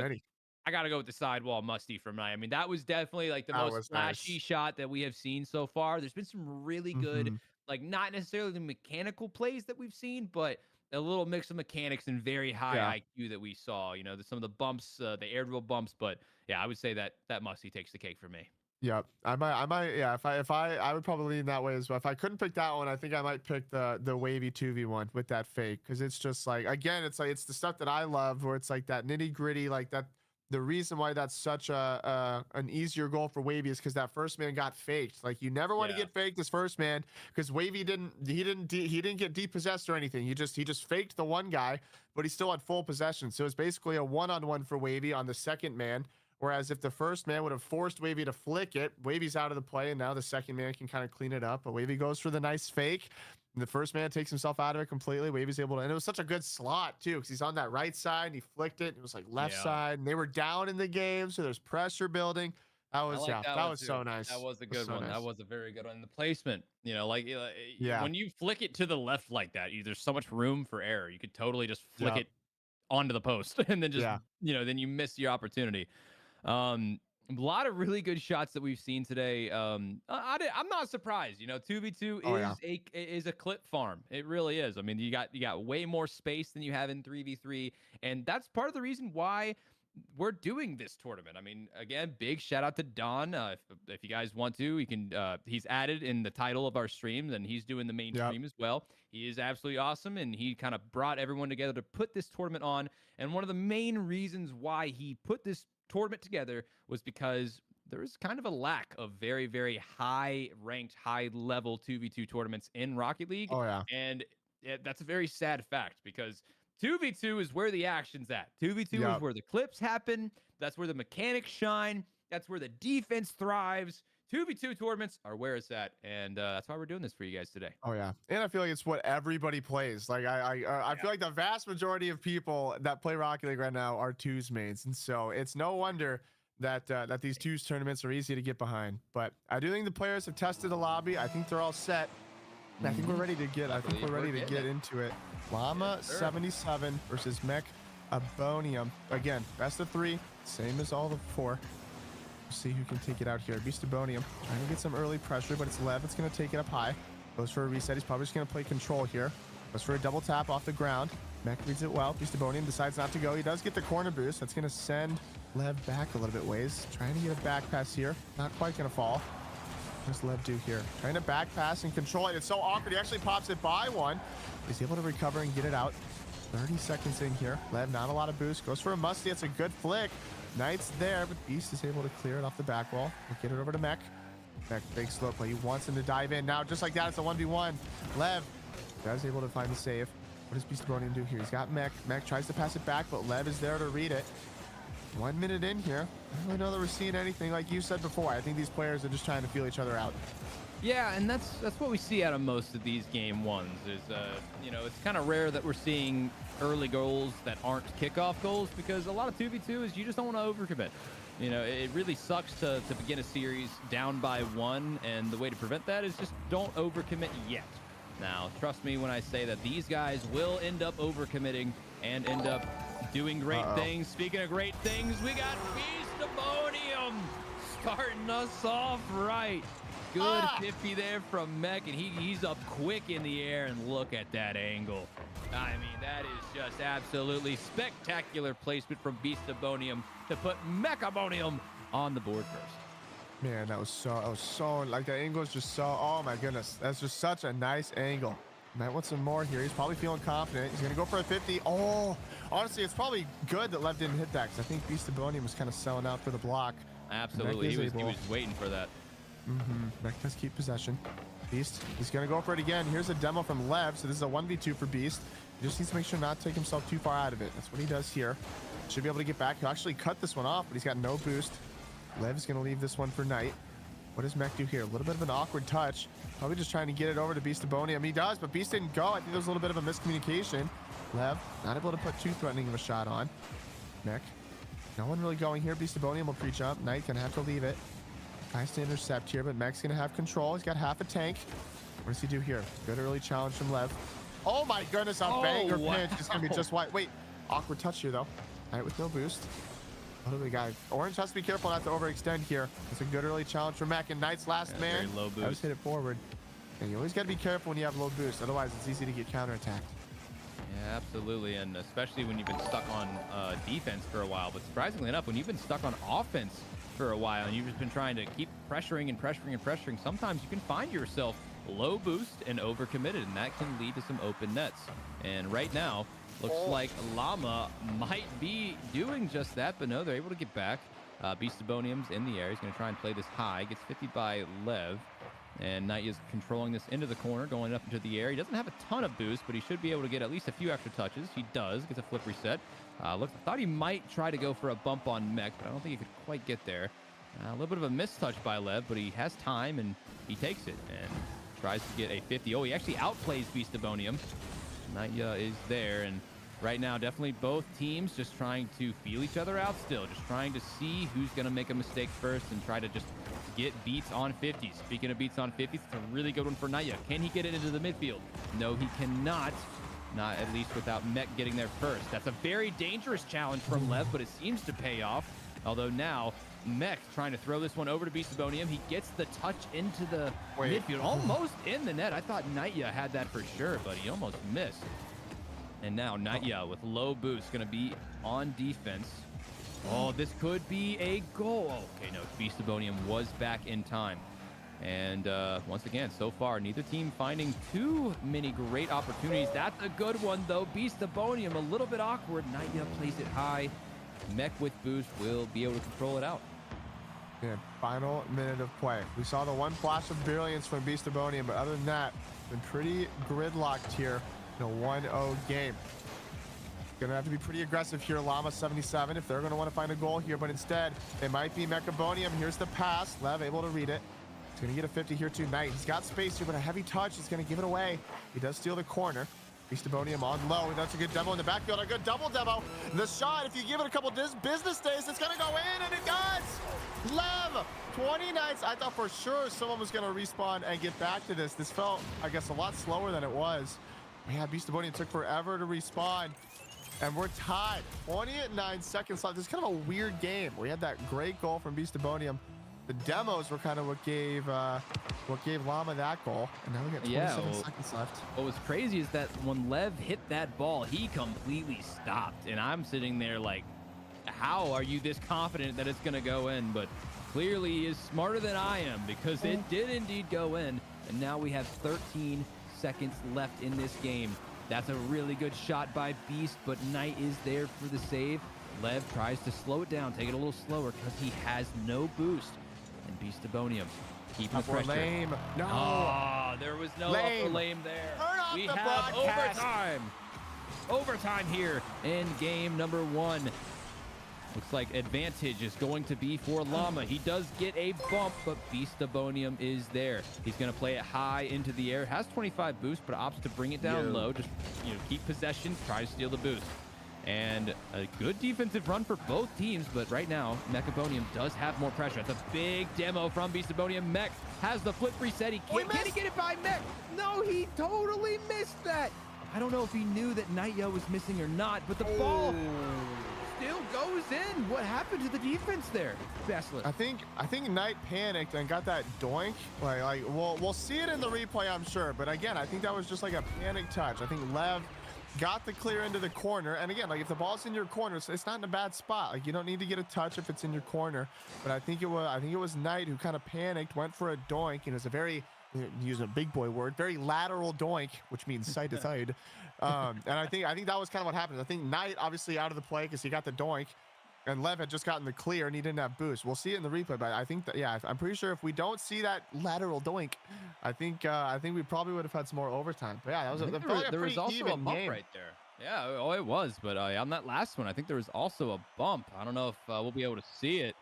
I gotta go with the sidewall musty from me. I mean, that was definitely like the most flashy shot that we have seen so far. There's been some really good, like not necessarily the mechanical plays that we've seen, but a little mix of mechanics and very high IQ that we saw. You know, some of the bumps, the air dribble bumps. But yeah, I would say that musty takes the cake for me. Yeah, I might. Yeah, I would probably lean that way as well. If I couldn't pick that one, I think I might pick the Wavy 2v1 with that fake, because it's just like, again, it's like it's the stuff that I love, where it's like that nitty gritty, like that. The reason why that's such an easier goal for Wavy is because that first man got faked. Like, you never want to get faked as first man, because Wavy didn't get depossessed or anything. He just faked the one guy, but he still had full possession. So it's basically a 1-on-1 for Wavy on the second man. Whereas if the first man would have forced Wavy to flick it, Wavy's out of the play, and now the second man can kind of clean it up. But Wavy goes for the nice fake. And the first man takes himself out of it completely. Wavy's able to, and it was such a good slot too, because he's on that right side and he flicked it. It was like left side, and they were down in the game, so there's pressure building. That was that was so nice. That was a good one. That was a very good one. The placement, you know, like when you flick it to the left like that, there's so much room for error. You could totally just flick it onto the post, and then just then you miss your opportunity. A lot of really good shots that we've seen today. I'm not surprised. You know, 2v2 is a clip farm. It really is. I mean, you got way more space than you have in 3v3, and that's part of the reason why we're doing this tournament. I mean, again, big shout out to Don. If you guys want to, you can. He's added in the title of our stream, and he's doing the main stream as well. He is absolutely awesome, and he kind of brought everyone together to put this tournament on. And one of the main reasons why he put this tournament together was because there is kind of a lack of very, very high-ranked, high-level 2v2 tournaments in Rocket League. And that's a very sad fact, because 2v2 is where the action's at. 2v2 is where the clips happen. That's where the mechanics shine. That's where the defense thrives. 2v2 tournaments are where it's at, and that's why we're doing this for you guys today. And I feel like it's what everybody plays. Like I feel like the vast majority of people that play Rocket League right now are twos mains, and so it's no wonder that that these twos tournaments are easy to get behind. But I do think the players have tested the lobby. I think they're all set. And I think we're ready to get. I think we're ready to get into it. Llama 77 versus Meconium. Again, best of 3, same as all the 4. See who can take it out here. Beastabonium trying to get some early pressure, but it's Lev. It's going to take it up high. Goes for a reset. He's probably just going to play control here. Goes for a double tap off the ground. Mech reads it well. Beastabonium decides not to go. He does get the corner boost. That's going to send Lev back a little bit ways. Trying to get a back pass here. Not quite going to fall. What does Lev do here? Trying to back pass and control it. It's so awkward. He actually pops it by one. He's able to recover and get it out. 30 seconds in here. Lev, not a lot of boost. Goes for a musty. It's a good flick. Knight's there, but Beast is able to clear it off the back wall. We'll get it over to Mech. Mech, big slow play. He wants him to dive in. Now, just like that, it's a 1v1. Lev is able to find the save. What does Beastabonium do here? He's got Mech. Mech tries to pass it back, but Lev is there to read it. 1 minute in here. I don't really know that we're seeing anything like you said before. I think these players are just trying to feel each other out. Yeah, and that's what we see out of most of these game ones is, you know, it's kind of rare that we're seeing early goals that aren't kickoff goals because a lot of 2v2 is you just don't want to overcommit. You know, it really sucks to begin a series down by 1, and the way to prevent that is just don't overcommit yet. Now, trust me when I say that these guys will end up overcommitting and end up doing great things. Speaking of great things, we got Beastabonium starting us off right. Good 50 there from Mech, and he's up quick in the air, and look at that angle. I mean, that is just absolutely spectacular placement from Beastabonium to put Meconium on the board first. Man, that was so, like, the angle is just so, oh my goodness. That's just such a nice angle. Might want some more here. He's probably feeling confident. He's going to go for a 50. Oh, honestly, it's probably good that Lev didn't hit that because I think Beastabonium was kind of selling out for the block. Absolutely. He was waiting for that. Mech does keep possession. Beast, he's going to go for it again. Here's a demo from Lev. So this is a 1v2 for Beast. He just needs to make sure not to take himself too far out of it. That's what he does here. Should be able to get back. He'll actually cut this one off, but he's got no boost. Lev is going to leave this one for Knight. What does Mech do here? A little bit of an awkward touch. Probably just trying to get it over to Beastabonium. He does, but Beast didn't go. I think there was a little bit of a miscommunication. Lev, not able to put too threatening of a shot on. Mech, no one really going here. Beastabonium will pre-jump. Knight going to have to leave it. Tries to intercept here, but Mech's going to have control. He's got half a tank. What does he do here? Good early challenge from Lev. Oh my goodness, a banger pinch. It's going to be just white. Wait, awkward touch here, though. Knight with no boost. What do we got? Orange has to be careful not to overextend here. It's a good early challenge for Mech, and Knight's last man. Very low boost. Just hit it forward. And you always got to be careful when you have low boost. Otherwise, it's easy to get counterattacked. Yeah, absolutely, and especially when you've been stuck on defense for a while. But surprisingly enough, when you've been stuck on offense for a while and you've just been trying to keep pressuring and pressuring and pressuring, sometimes you can find yourself low boost and overcommitted, and that can lead to some open nets. And right now, looks like Llama might be doing just that, but no, they're able to get back. Beastabonium's in the air. He's going to try and play this high. Gets 50 by Lev. And Knight is controlling this into the corner, going up into the air. He doesn't have a ton of boost, but he should be able to get at least a few extra touches. He does. Gets a flip reset. I thought he might try to go for a bump on Mech, but I don't think he could quite get there. A little bit of a mistouch by Lev, but he has time, and he takes it and tries to get a 50. Oh, he actually outplays Beastabonium. Knight is there, and right now, definitely both teams just trying to feel each other out still, just trying to see who's going to make a mistake first and try to just get beats on 50s. Speaking of beats on 50s, it's a really good one for Naya. Can he get it into the midfield? No, he cannot. Not at least without Mech getting there first. That's a very dangerous challenge from Lev, but it seems to pay off. Although now, Mech trying to throw this one over to Beastabonium. He gets the touch into the midfield, almost in the net. I thought Naya had that for sure, but he almost missed. And now Naya with low boost going to be on defense. Oh, this could be a goal. Okay, no, Beastabonium was back in time. And once again, so far, neither team finding too many great opportunities. That's a good one, though. Beastabonium, a little bit awkward. Naya plays it high. Mech with boost will be able to control it out. Yeah, final minute of play. We saw the one flash of brilliance from Beastabonium, but other than that, been pretty gridlocked here in a 1-0 game. Gonna have to be pretty aggressive here. Llama 77 if they're gonna want to find a goal here, but instead it might be Meconium. Here's the pass. Lev able to read it. He's gonna get a 50 here tonight. He's got space here, but a heavy touch is gonna give it away. He does steal the corner. Beastabonium on low. That's a good demo in the backfield. A good double demo. The shot, if you give it a couple business days, it's gonna go in, and it does. Lev, 20 Knights. I thought for sure someone was gonna respawn and get back to this. This felt, I guess, a lot slower than it was. Yeah, Beastabonium took forever to respawn. And we're tied. 29 seconds left. This is kind of a weird game. We had that great goal from Beastabonium. The demos were kind of what gave Llama that goal. And now we got 27 seconds left. What was crazy is that when Lev hit that ball, he completely stopped. And I'm sitting there like, how are you this confident that it's going to go in? But clearly he is smarter than I am, because it did indeed go in. And now we have 13 seconds left in this game. That's a really good shot by Beast, but Knight is there for the save. Lev tries to slow it down, take it a little slower, because he has no boost. And Beastabonium keeping the pressure. Lame. No. Oh, there was no upper lame there. Turn off We the have broadcast. overtime here in game number 1. Looks like advantage is going to be for Llama. He does get a bump, but Beastabonium is there. He's going to play it high into the air. Has 25 boost, but opts to bring it down low. Just, keep possession, try to steal the boost. And a good defensive run for both teams, but right now, Meconium does have more pressure. It's a big demo from Beastabonium. Mech has the flip reset. He can't. Can he get it by Mech? No, he totally missed that. I don't know if he knew that Nightya was missing or not, but the ball still goes in. What happened to the defense there, Bessler? I think Knight panicked and got that doink. Like we'll see it in the replay, I'm sure. But again, I think that was just like a panic touch. I think Lev got the clear into the corner. And again, like if the ball's in your corner, it's not in a bad spot. Like you don't need to get a touch if it's in your corner. But I think it was Knight who kind of panicked, went for a doink, and it was a very, using a big boy word, very lateral doink, which means side to side. And I think that was kind of what happened. I think Knight obviously out of the play because he got the doink, and Lev had just gotten the clear and he didn't have boost. We'll see it in the replay, but I think that, yeah, I'm pretty sure if we don't see that lateral doink, I think we probably would have had some more overtime. But yeah, that was there was also a bump game right there. Yeah, it was. But on that last one, I think there was also a bump. I don't know if we'll be able to see it.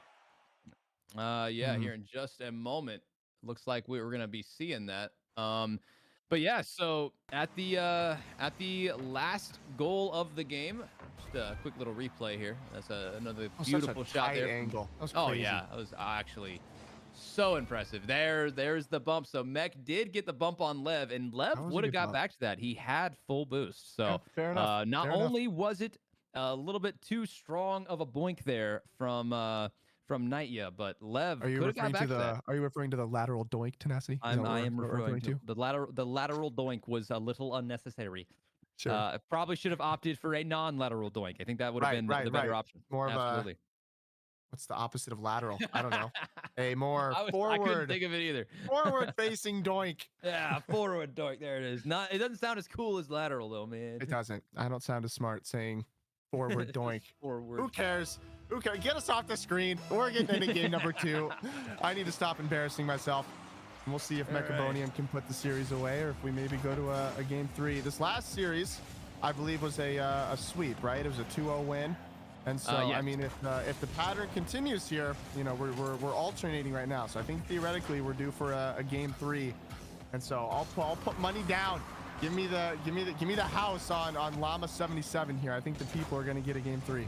Here in just a moment. Looks like we were gonna be seeing that. But yeah, so at the last goal of the game, just a quick little replay here. That's another beautiful shot there. Angle. That was Oh crazy. yeah, that was actually so impressive. There's the bump. So Mech did get the bump on Lev, and Lev That was a would have good got bump. back to that. He had full boost. So Yeah, fair enough. not Fair enough. only was it a little bit too strong of a boink there from Nightya, but Lev Are you could have got referring back to to that. Are you referring to the lateral doink, Tenacity? Is I that what am we're referring to the lateral doink was a little unnecessary. Sure. Probably should have opted for a non-lateral doink. I think that would have been the better option. More of Absolutely. what's the opposite of lateral? I don't know. A more I couldn't forward, think of it either. forward-facing doink. Yeah, forward doink. There it is. It doesn't sound as cool as lateral though, man. It doesn't. I don't sound as smart saying forward doink. Forward. Who cares? Who cares? Get us off the screen. We're getting into game number 2. I need to stop embarrassing myself. And we'll see if Meconium can put the series away, or if we maybe go to a game 3. This last series, I believe, was a sweep, right? It was a 2-0 win. And so, yes. I mean, if the pattern continues here, we're alternating right now. So I think theoretically we're due for a game 3. And so I'll put money down. Give me the house on Llama 77 here. I think the people are going to get a game 3.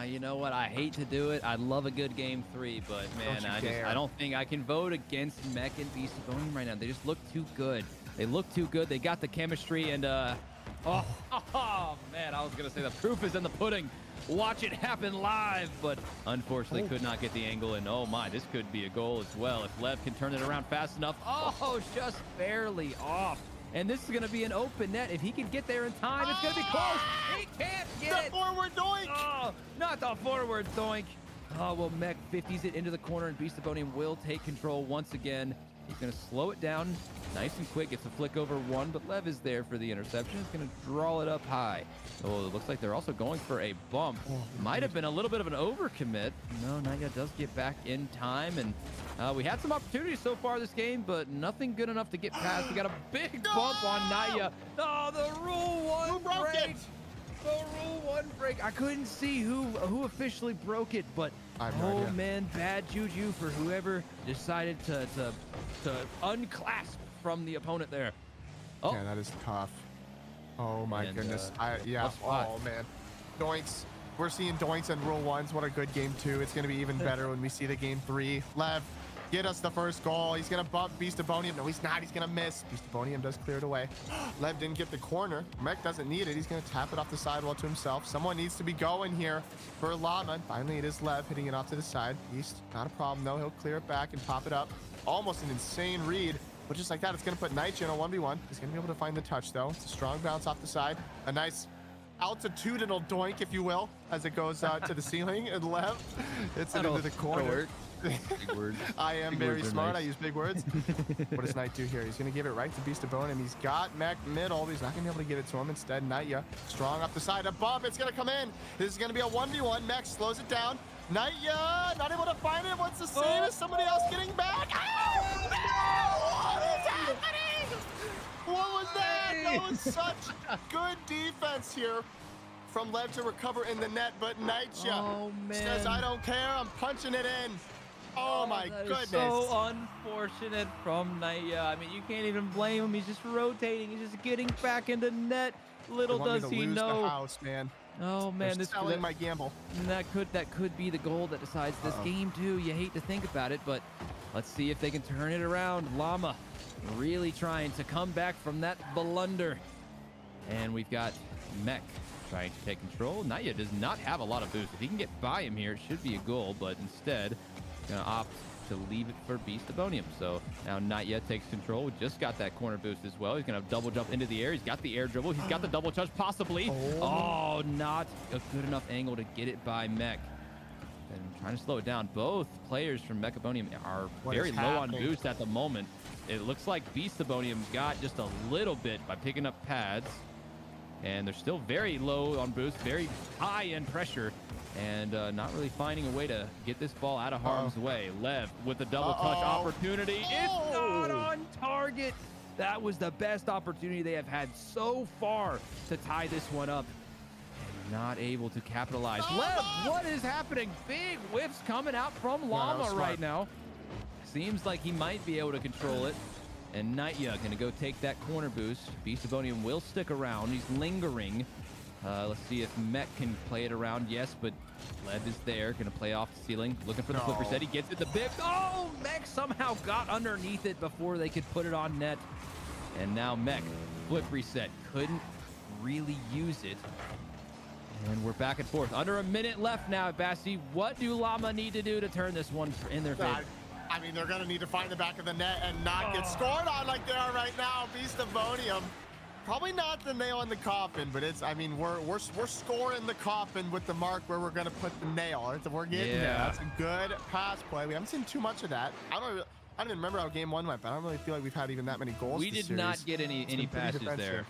You know what? I hate to do it. I love a good game 3, but man, I don't think I can vote against Mech and Beastabonium right now. They just look too good. They look too good. They got the chemistry, and man, I was gonna say the proof is in the pudding. Watch it happen live, but unfortunately could not get the angle. And oh my, this could be a goal as well if Lev can turn it around fast enough. Oh, just barely off. And this is going to be an open net. If he can get there in time, it's going to be close. He can't get it. The forward doink. Oh, not the forward doink. Oh, well, Mech 50s it into the corner, and Beastabonium will take control once again. He's going to slow it down nice and quick. Gets a flick over one, but Lev is there for the interception. He's going to draw it up high. Oh, it looks like they're also going for a bump. Might have been a little bit of an overcommit. No, Nightya does get back in time, and we had some opportunities so far this game, but nothing good enough to get past. We got a big bump on Nightya. Oh, the Rule 1 break. The Rule 1 break. I couldn't see who officially broke it, but oh man, bad juju for whoever decided to unclasp from the opponent there. Oh, Yeah, that is tough. Oh my goodness. Oh man. Doinks. We're seeing doinks and Rule 1s. What a good game 2. It's going to be even better when we see the game 3. Lev, Get us the first goal. He's going to bump Beastabonium. No, he's not. He's going to miss. Beastabonium does clear it away. Lev didn't get the corner. Mech doesn't need it. He's going to tap it off the sidewall to himself. Someone needs to be going here for Llama. And finally, it is Lev hitting it off to the side. Beast, not a problem, though. He'll clear it back and pop it up. Almost an insane read. But just like that, it's going to put Nightja in a 1v1. He's going to be able to find the touch, though. It's a strong bounce off the side. A nice altitudinal doink, if you will, as it goes to the ceiling. And Lev hits it into the corner. Big words. I am Big very words are smart. nice. I use big words. What does Knight do here? He's going to give it right to Beastabonium. He's got Mech middle, but he's not going to be able to get it to him. Instead, Nightja strong up the side. A bump. It's going to come in. This is going to be a 1v1. Mech slows it down. Nightja not able to find it. What's the save? Is somebody else getting back? Oh, no! What is happening? What was that? That was such good defense here from Lev to recover in the net, but Nightja says, I don't care. I'm punching it in. Oh my that is goodness. so unfortunate from Nightja. I mean, you can't even blame him. He's just rotating. He's just getting back into net. Little They want does me to he lose know. the house, man. Oh man, They're this selling my gamble. that could be the goal that decides this game too. You hate to think about it, but let's see if they can turn it around. Llama really trying to come back from that blunder. And we've got Mech trying to take control. Nightja does not have a lot of boost. If he can get by him here, it should be a goal, but instead gonna opt to leave it for Beastabonium. So now Nightja takes control. Just got that corner boost as well. He's gonna double jump into the air. He's got the air dribble. He's got the double touch possibly. Oh, not a good enough angle to get it by Mech. And trying to slow it down. Both players from Meconium are very low on boost at the moment. It looks like Beastabonium's got just a little bit by picking up pads. And they're still very low on boost, very high in pressure, and not really finding a way to get this ball out of harm's way. Lev with the double touch opportunity. It's not on target. That was the best opportunity they have had so far to tie this one up. And not able to capitalize. Lev, what is happening? Big whiffs coming out from Llama right now. Seems like he might be able to control it. And Nightja gonna go take that corner boost. Beastabonium will stick around. He's lingering. Let's see if Mech can play it around. Yes, but Lev is there. Gonna play off the ceiling. Looking for the flip reset. He gets it. The big. Oh, Mech somehow got underneath it before they could put it on net. And now Mech flip reset. Couldn't really use it. And we're back and forth. Under a minute left now, Bassi. What do Llama need to do to turn this one in their favor? I mean, they're going to need to find the back of the net and not get scored on like they are right now. Beastabonium. Probably not the nail in the coffin, but it's, I mean, we're scoring the coffin with the mark where we're going to put the nail. We're getting there. That's a good pass play. We haven't seen too much of that. I don't even remember how game one went, but I don't really feel like we've had even that many goals. We did not get any passes there.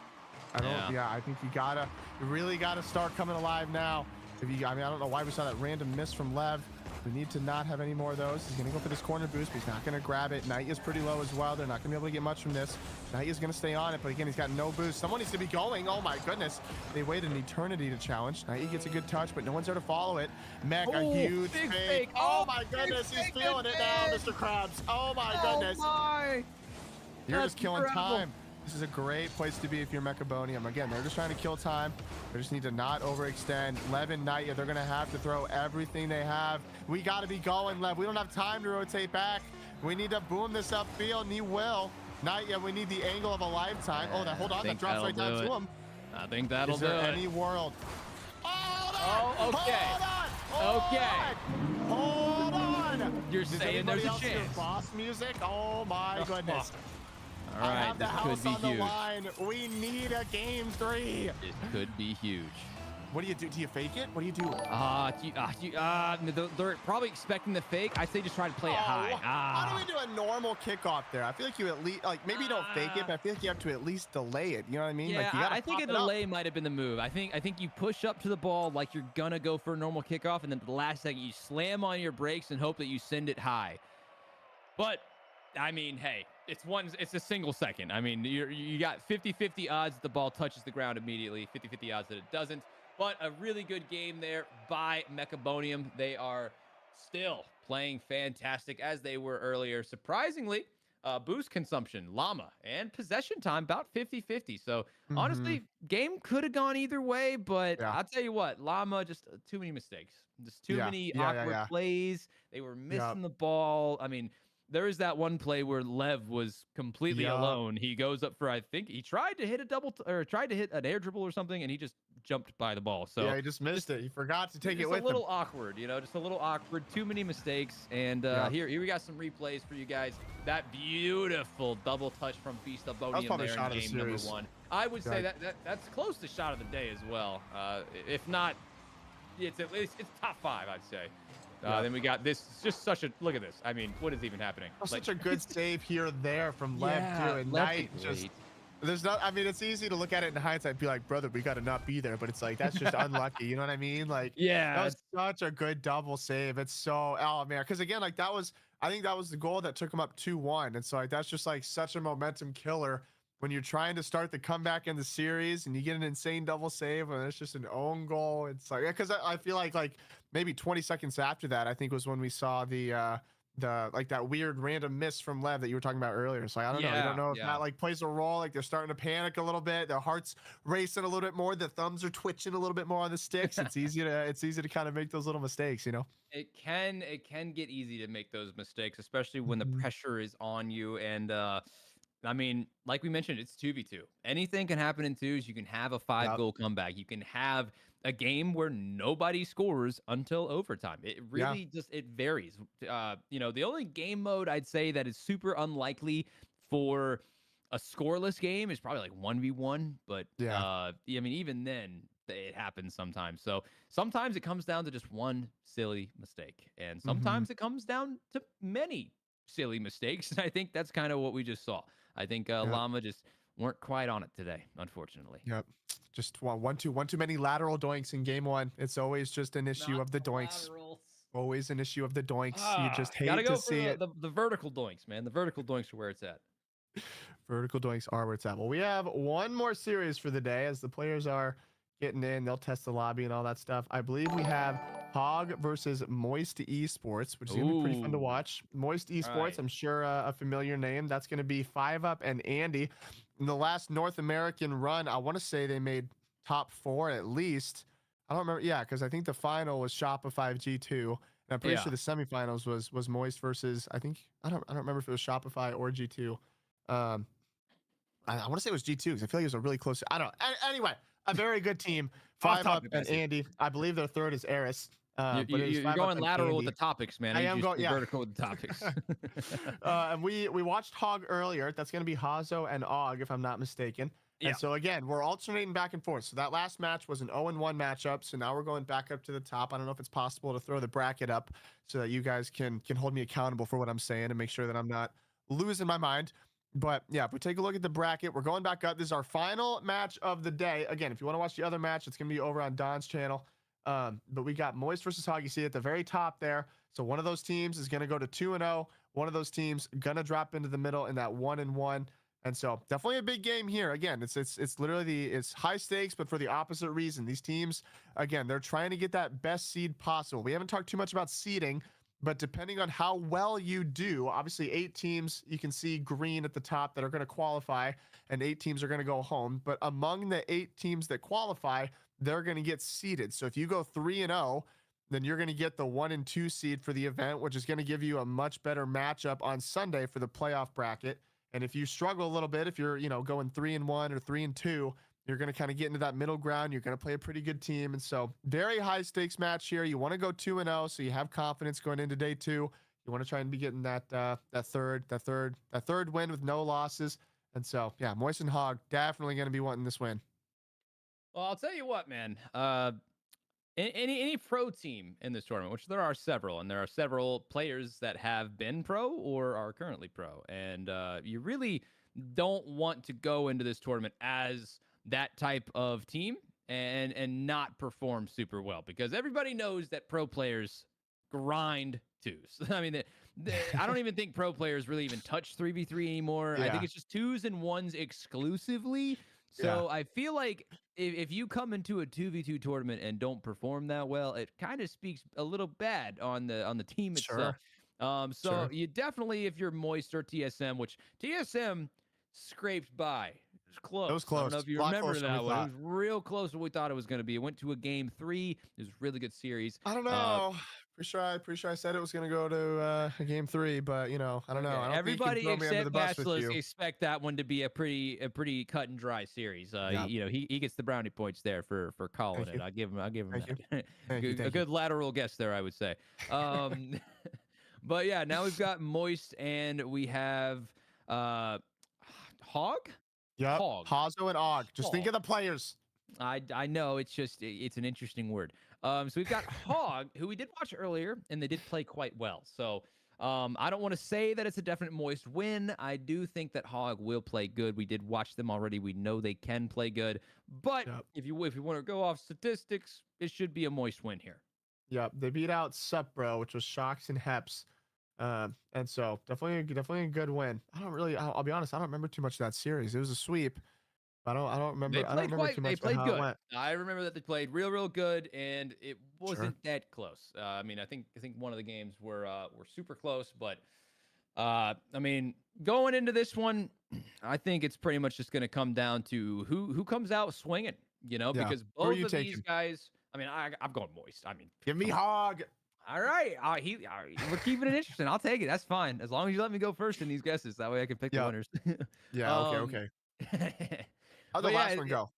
I think you really gotta start coming alive now. I mean, I don't know why we saw that random miss from Lev. We need to not have any more of those. He's gonna go for this corner boost, but he's not gonna grab it. Nightja's pretty low as well. They're not gonna be able to get much from this. Nightja's gonna stay on it, but again, he's got no boost. Someone needs to be going. Oh my goodness. They waited an eternity to challenge. Nightja gets a good touch, but no one's there to follow it. Mech, a huge fake. Oh my goodness, he's feeling it now, Mr. Krabs. Oh my goodness. You're just killing time. This is a great place to be if you're Meconium. Again, they're just trying to kill time. They just need to not overextend. Lev and Nightja, they're going to have to throw everything they have. We got to be going, Lev. We don't have time to rotate back. We need to boom this upfield, and he will. Nightja, we need the angle of a lifetime. Oh, hold on. That drops right down to him. I think that'll do it. Is there any world? Oh, okay. Hold on. You're saying there's a chance. Boss music? Oh, my goodness. All right, this could be huge. Line. We need a game 3. This could be huge. What do you do? Do you fake it? What do you do? They're probably expecting the fake. I say just try to play it high. How do we do a normal kickoff there? I feel like you at least, like, maybe you don't fake it, but I feel like you have to at least delay it. You know what I mean? Yeah, like, you gotta I think a delay might have been the move. I think you push up to the ball like you're gonna go for a normal kickoff, and then at the last second you slam on your brakes and hope that you send it high. But I mean, hey, it's a single second. I mean, you got 50-50 odds that the ball touches the ground immediately, 50-50 odds that it doesn't. But a really good game there by Meconium. They are still playing fantastic as they were earlier. Surprisingly, boost consumption, Llama, and possession time about 50-50. So honestly, game could have gone either way, but I'll tell you what, Llama, just too many mistakes. Just too many awkward plays. They were missing the ball. I mean, there is that one play where Lev was completely Yup. alone. He goes up for, I think he tried to hit a or tried to hit an air dribble or something, and he just jumped by the ball. So Yeah, he just missed it. He forgot to take it just with a little him. awkward, just a little awkward. Too many mistakes. And Yeah. here we got some replays for you guys. That beautiful double touch from Beast probably Bonium there shot of in the game number series. 1. I would say Yeah. that's close to shot of the day as well. If not, it's at least it's top 5, I'd say. Yeah. Then we got this. Just such a look at this. I mean, what is even happening? Such a good save here there from Lev too, and Lev Knight did just. great. There's not. I mean, it's easy to look at it in hindsight, and be like, brother, we got to not be there. But it's like that's just unlucky. You know what I mean? Like, Yeah, that was such a good double save. It's so, oh man, because again, like that was, I think that was the goal that took him up 2-1, and so like that's just like such a momentum killer when you're trying to start the comeback in the series and you get an insane double save and it's just an own goal. It's like, because I feel like maybe 20 seconds after that, I think was when we saw the like that weird random miss from Lev that you were talking about earlier. So I don't know. I don't know if that like plays a role. Like they're starting to panic a little bit. Their heart's racing a little bit more. The thumbs are twitching a little bit more on the sticks. It's easy to kind of make those little mistakes, you know? It can get easy to make those mistakes, especially when the Mhm. pressure is on you. And I mean, like we mentioned, it's 2v2. Anything can happen in twos. You can have a 5-goal comeback. You can have a game where nobody scores until overtime. It really just it varies. The only game mode I'd say that is super unlikely for a scoreless game is probably like 1v1. But I mean, even then, it happens sometimes. So sometimes it comes down to just one silly mistake, and sometimes it comes down to many silly mistakes. And I think that's kind of what we just saw. I think Llama just weren't quite on it today, unfortunately. Yep. Just one too many lateral doinks in game 1. It's always just an issue of the doinks. Always an issue of the doinks. You just hate gotta go to see it. the vertical doinks, man. The vertical doinks are where it's at. Vertical doinks are where it's at. Well, we have one more series for the day as the players are getting in. They'll test the lobby and all that stuff. I believe we have Hog versus Moist Esports, which is going to be pretty fun to watch. Moist Esports, right. I'm sure a familiar name. That's going to be 5UP and Andy. In the last North American run, I want to say they made top 4 at least. I don't remember. Yeah, because I think the final was Shopify G2. And I'm pretty sure the semifinals was Moist versus, I don't remember if it was Shopify or G2. I want to say it was G2 because I feel like it was a really close. I don't know. Anyway, a very good team. 5UP and Andy. I believe their third is Eris. You're going lateral with the topics, man. I am going vertical with the topics. And we watched Hog earlier. That's going to be Hazo and Og, if I'm not mistaken. And so again, we're alternating back and forth. So that last match was an 0-1 matchup. So now we're going back up to the top. I don't know if it's possible to throw the bracket up so that you guys can hold me accountable for what I'm saying and make sure that I'm not losing my mind. But yeah, if we take a look at the bracket, we're going back up. This is our final match of the day. Again, if you want to watch the other match, it's going to be over on Don's channel. But we got Moist versus Hog. You see at the very top there. So one of those teams is going to go to 2-0. One of those teams going to drop into the middle in that 1-1. And so definitely a big game here. Again, it's literally it's high stakes, but for the opposite reason. These teams, again, they're trying to get that best seed possible. We haven't talked too much about seeding, but depending on how well you do, obviously 8 teams, you can see green at the top that are going to qualify, and 8 teams are going to go home. But among the 8 teams that qualify, they're going to get seeded. So if you go 3-0, then you're going to get the 1 and 2 seed for the event, which is going to give you a much better matchup on Sunday for the playoff bracket. And if you struggle a little bit, if you're, going 3-1 or 3-2, you're going to kind of get into that middle ground. You're going to play a pretty good team. And so very high stakes match here. You want to go 2-0, so you have confidence going into day 2. You want to try and be getting that third win with no losses. And so, yeah, Moist and Hog definitely going to be wanting this win. Well, I'll tell you what, man. Any pro team in this tournament, which there are several, and there are several players that have been pro or are currently pro, and you really don't want to go into this tournament as that type of team and not perform super well, because everybody knows that pro players grind twos. I mean, I don't even think pro players really even touch 3v3 anymore. I think it's just 2s and 1s exclusively. So I feel like if you come into a 2v2 tournament and don't perform that well, it kind of speaks a little bad on the team itself. So you definitely, if you're Moist or TSM, which TSM scraped by. It was close. It was close. I don't know if you remember that one. It was real close to what we thought it was going to be. It went to a game 3. It was a really good series. I don't know. Pretty sure I said it was gonna go to a game 3, but you know, I don't know. I don't Everybody think you can throw me under the except bus with Bachelors you. expect that one to be a pretty cut and dry series. Yeah. You know, he gets the brownie points there for calling Thank it. you. I give him Thank you. that. Thank you. A Thank you. good lateral guess there, I would say. Um, but yeah, now we've got Moist and we have Hog. Yep. Hog. Hazo and Og. Just think of the players. I know it's just it's an interesting word. So we've got Hog, who we did watch earlier, and they did play quite well. So I don't want to say that it's a definite Moist win. I do think that Hog will play good. We did watch them already. We know they can play good. But if you want to go off statistics, it should be a Moist win here. Yep. They beat out Supbro, which was Shocks and Heps. And so definitely a good win. I'll be honest, I don't remember too much of that series. It was a sweep. I don't remember. I don't remember too much. They played how good. It went. I remember that they played real good, and it wasn't that close. I mean, I think one of the games were super close, but I mean, going into this one, I think it's pretty much just going to come down to who comes out swinging. You know, because both of these guys. I mean, I'm going Moist. I mean, give me Hog. All right, we're keeping it interesting. I'll take it. That's fine, as long as you let me go first in these guesses. That way, I can pick the winners. Yeah. Okay. How'd the last one go?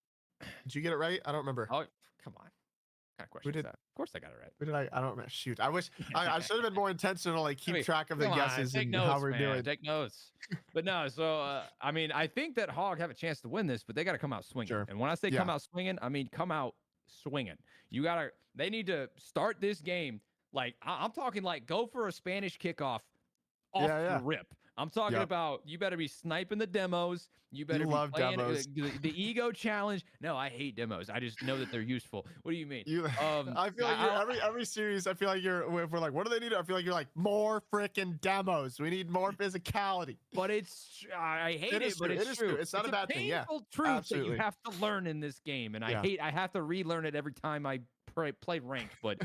Did you get it right? I don't remember. Oh, come on. What kind of question is that? Of course I got it right. Who did I don't remember. Shoot. I wish I should have been more intentional, like keep track of the guesses and notes, how we're doing. Take notes. But no, so I mean, I think that Hog have a chance to win this, but they got to come out swinging. And when I say come out swinging, I mean come out swinging. They need to start this game like I'm talking like go for a Spanish kickoff off the rip. I'm talking about you better be sniping the demos. You better be playing the ego challenge. No, I hate demos. I just know that they're useful. What do you mean? I feel like every series. I feel like if we're like, what do they need? I feel like you're like more freaking demos. We need more physicality. But I hate it. But it's true. It's not a bad thing. Yeah, painful truth that you have to learn in this game, and I have to relearn it every time I play ranked. But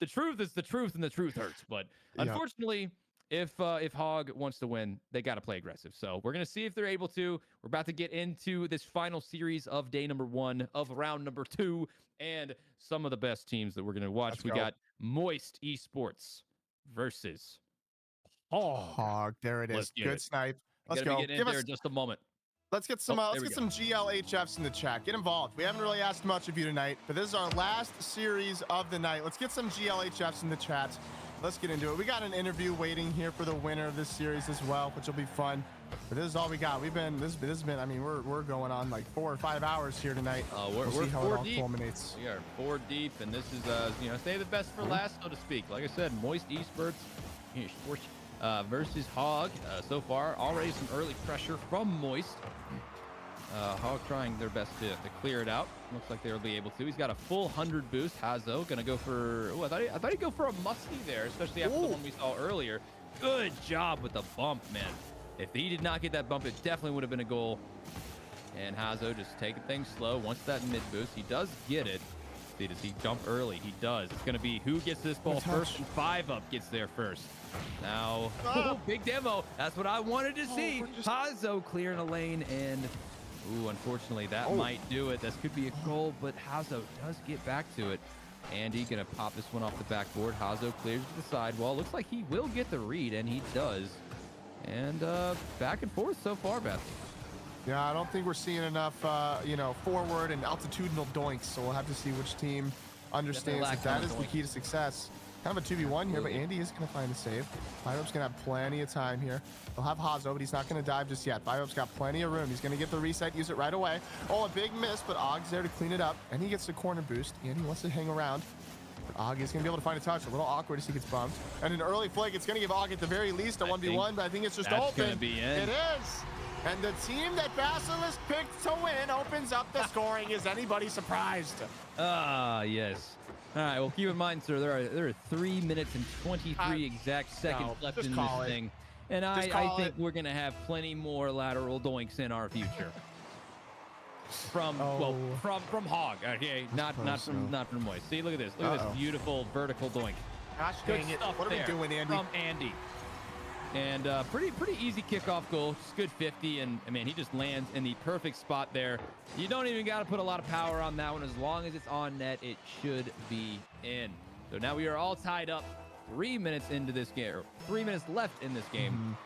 the truth is the truth, and the truth hurts. But unfortunately. If Hog wants to win, they got to play aggressive. So we're going to see if they're able to. We're about to get into this final series of day number 1 of round number 2 and some of the best teams that we're going to watch. We got Moist Esports versus Hog. There it is. Good snipe. Let's go. Give us just a moment. Let's get some some GLHFs in the chat. Get involved. We haven't really asked much of you tonight, but this is our last series of the night. Let's get some GLHFs in the chat. Let's get into it. We got an interview waiting here for the winner of this series as well, which will be fun. But this is all we got. This has been. I mean, we're going on like 4 or 5 hours here tonight. We'll see how 4 it all deep. Culminates. We are 4 deep, and this is save the best for last, so to speak. Like I said, Moist Esports versus Hog. So far, already some early pressure from Moist. Hog trying their best to clear it out. Looks like they'll be able to. He's got a full 100 boost. Hazo gonna go for. Oh, I thought he'd go for a musty there, especially after the one we saw earlier. Good job with the bump, man. If he did not get that bump, it definitely would have been a goal. And Hazo just taking things slow. Wants that mid boost. He does get it. See, does he jump early? He does. It's gonna be who gets this ball first, and 5up gets there first. Now, big demo. That's what I wanted to see. Hazo clearing a lane and. Ooh, unfortunately, that might do it. This could be a goal, but Hazo does get back to it. Andy gonna pop this one off the backboard. Hazo clears to the sidewall. Looks like he will get the read, and he does. And back and forth so far, Beth. Yeah, I don't think we're seeing enough, forward and altitudinal doinks. So we'll have to see which team understands that is the key to success. Kind of a 2v1 here, but Andy is going to find a save. 5up's going to have plenty of time here. He'll have Hazo, but he's not going to dive just yet. 5up's got plenty of room. He's going to get the reset, use it right away. Oh, a big miss, but Og's there to clean it up, and he gets the corner boost. Andy wants to hang around. But Og is going to be able to find a touch. A little awkward as he gets bumped. And an early flick, it's going to give Og at the very least a 1v1, but I think it's just open. Gonna be in. It is. And the team that Basilisk picked to win opens up the scoring. Is anybody surprised? Yes. All right, well, keep in mind, sir, there are 3 minutes and 23 exact seconds left in this thing. And I think we're going to have plenty more lateral doinks in our future. From Hog, okay? Not from Moist. See, look at this. Look at this beautiful vertical doink. Gosh dang it. What are we doing, Andy? From Andy. And pretty easy kickoff goal. Just good 50, and I mean, he just lands in the perfect spot there. You don't even got to put a lot of power on that one. As long as it's on net, it should be in. So now we are all tied up 3 minutes into this game, or 3 minutes left in this game.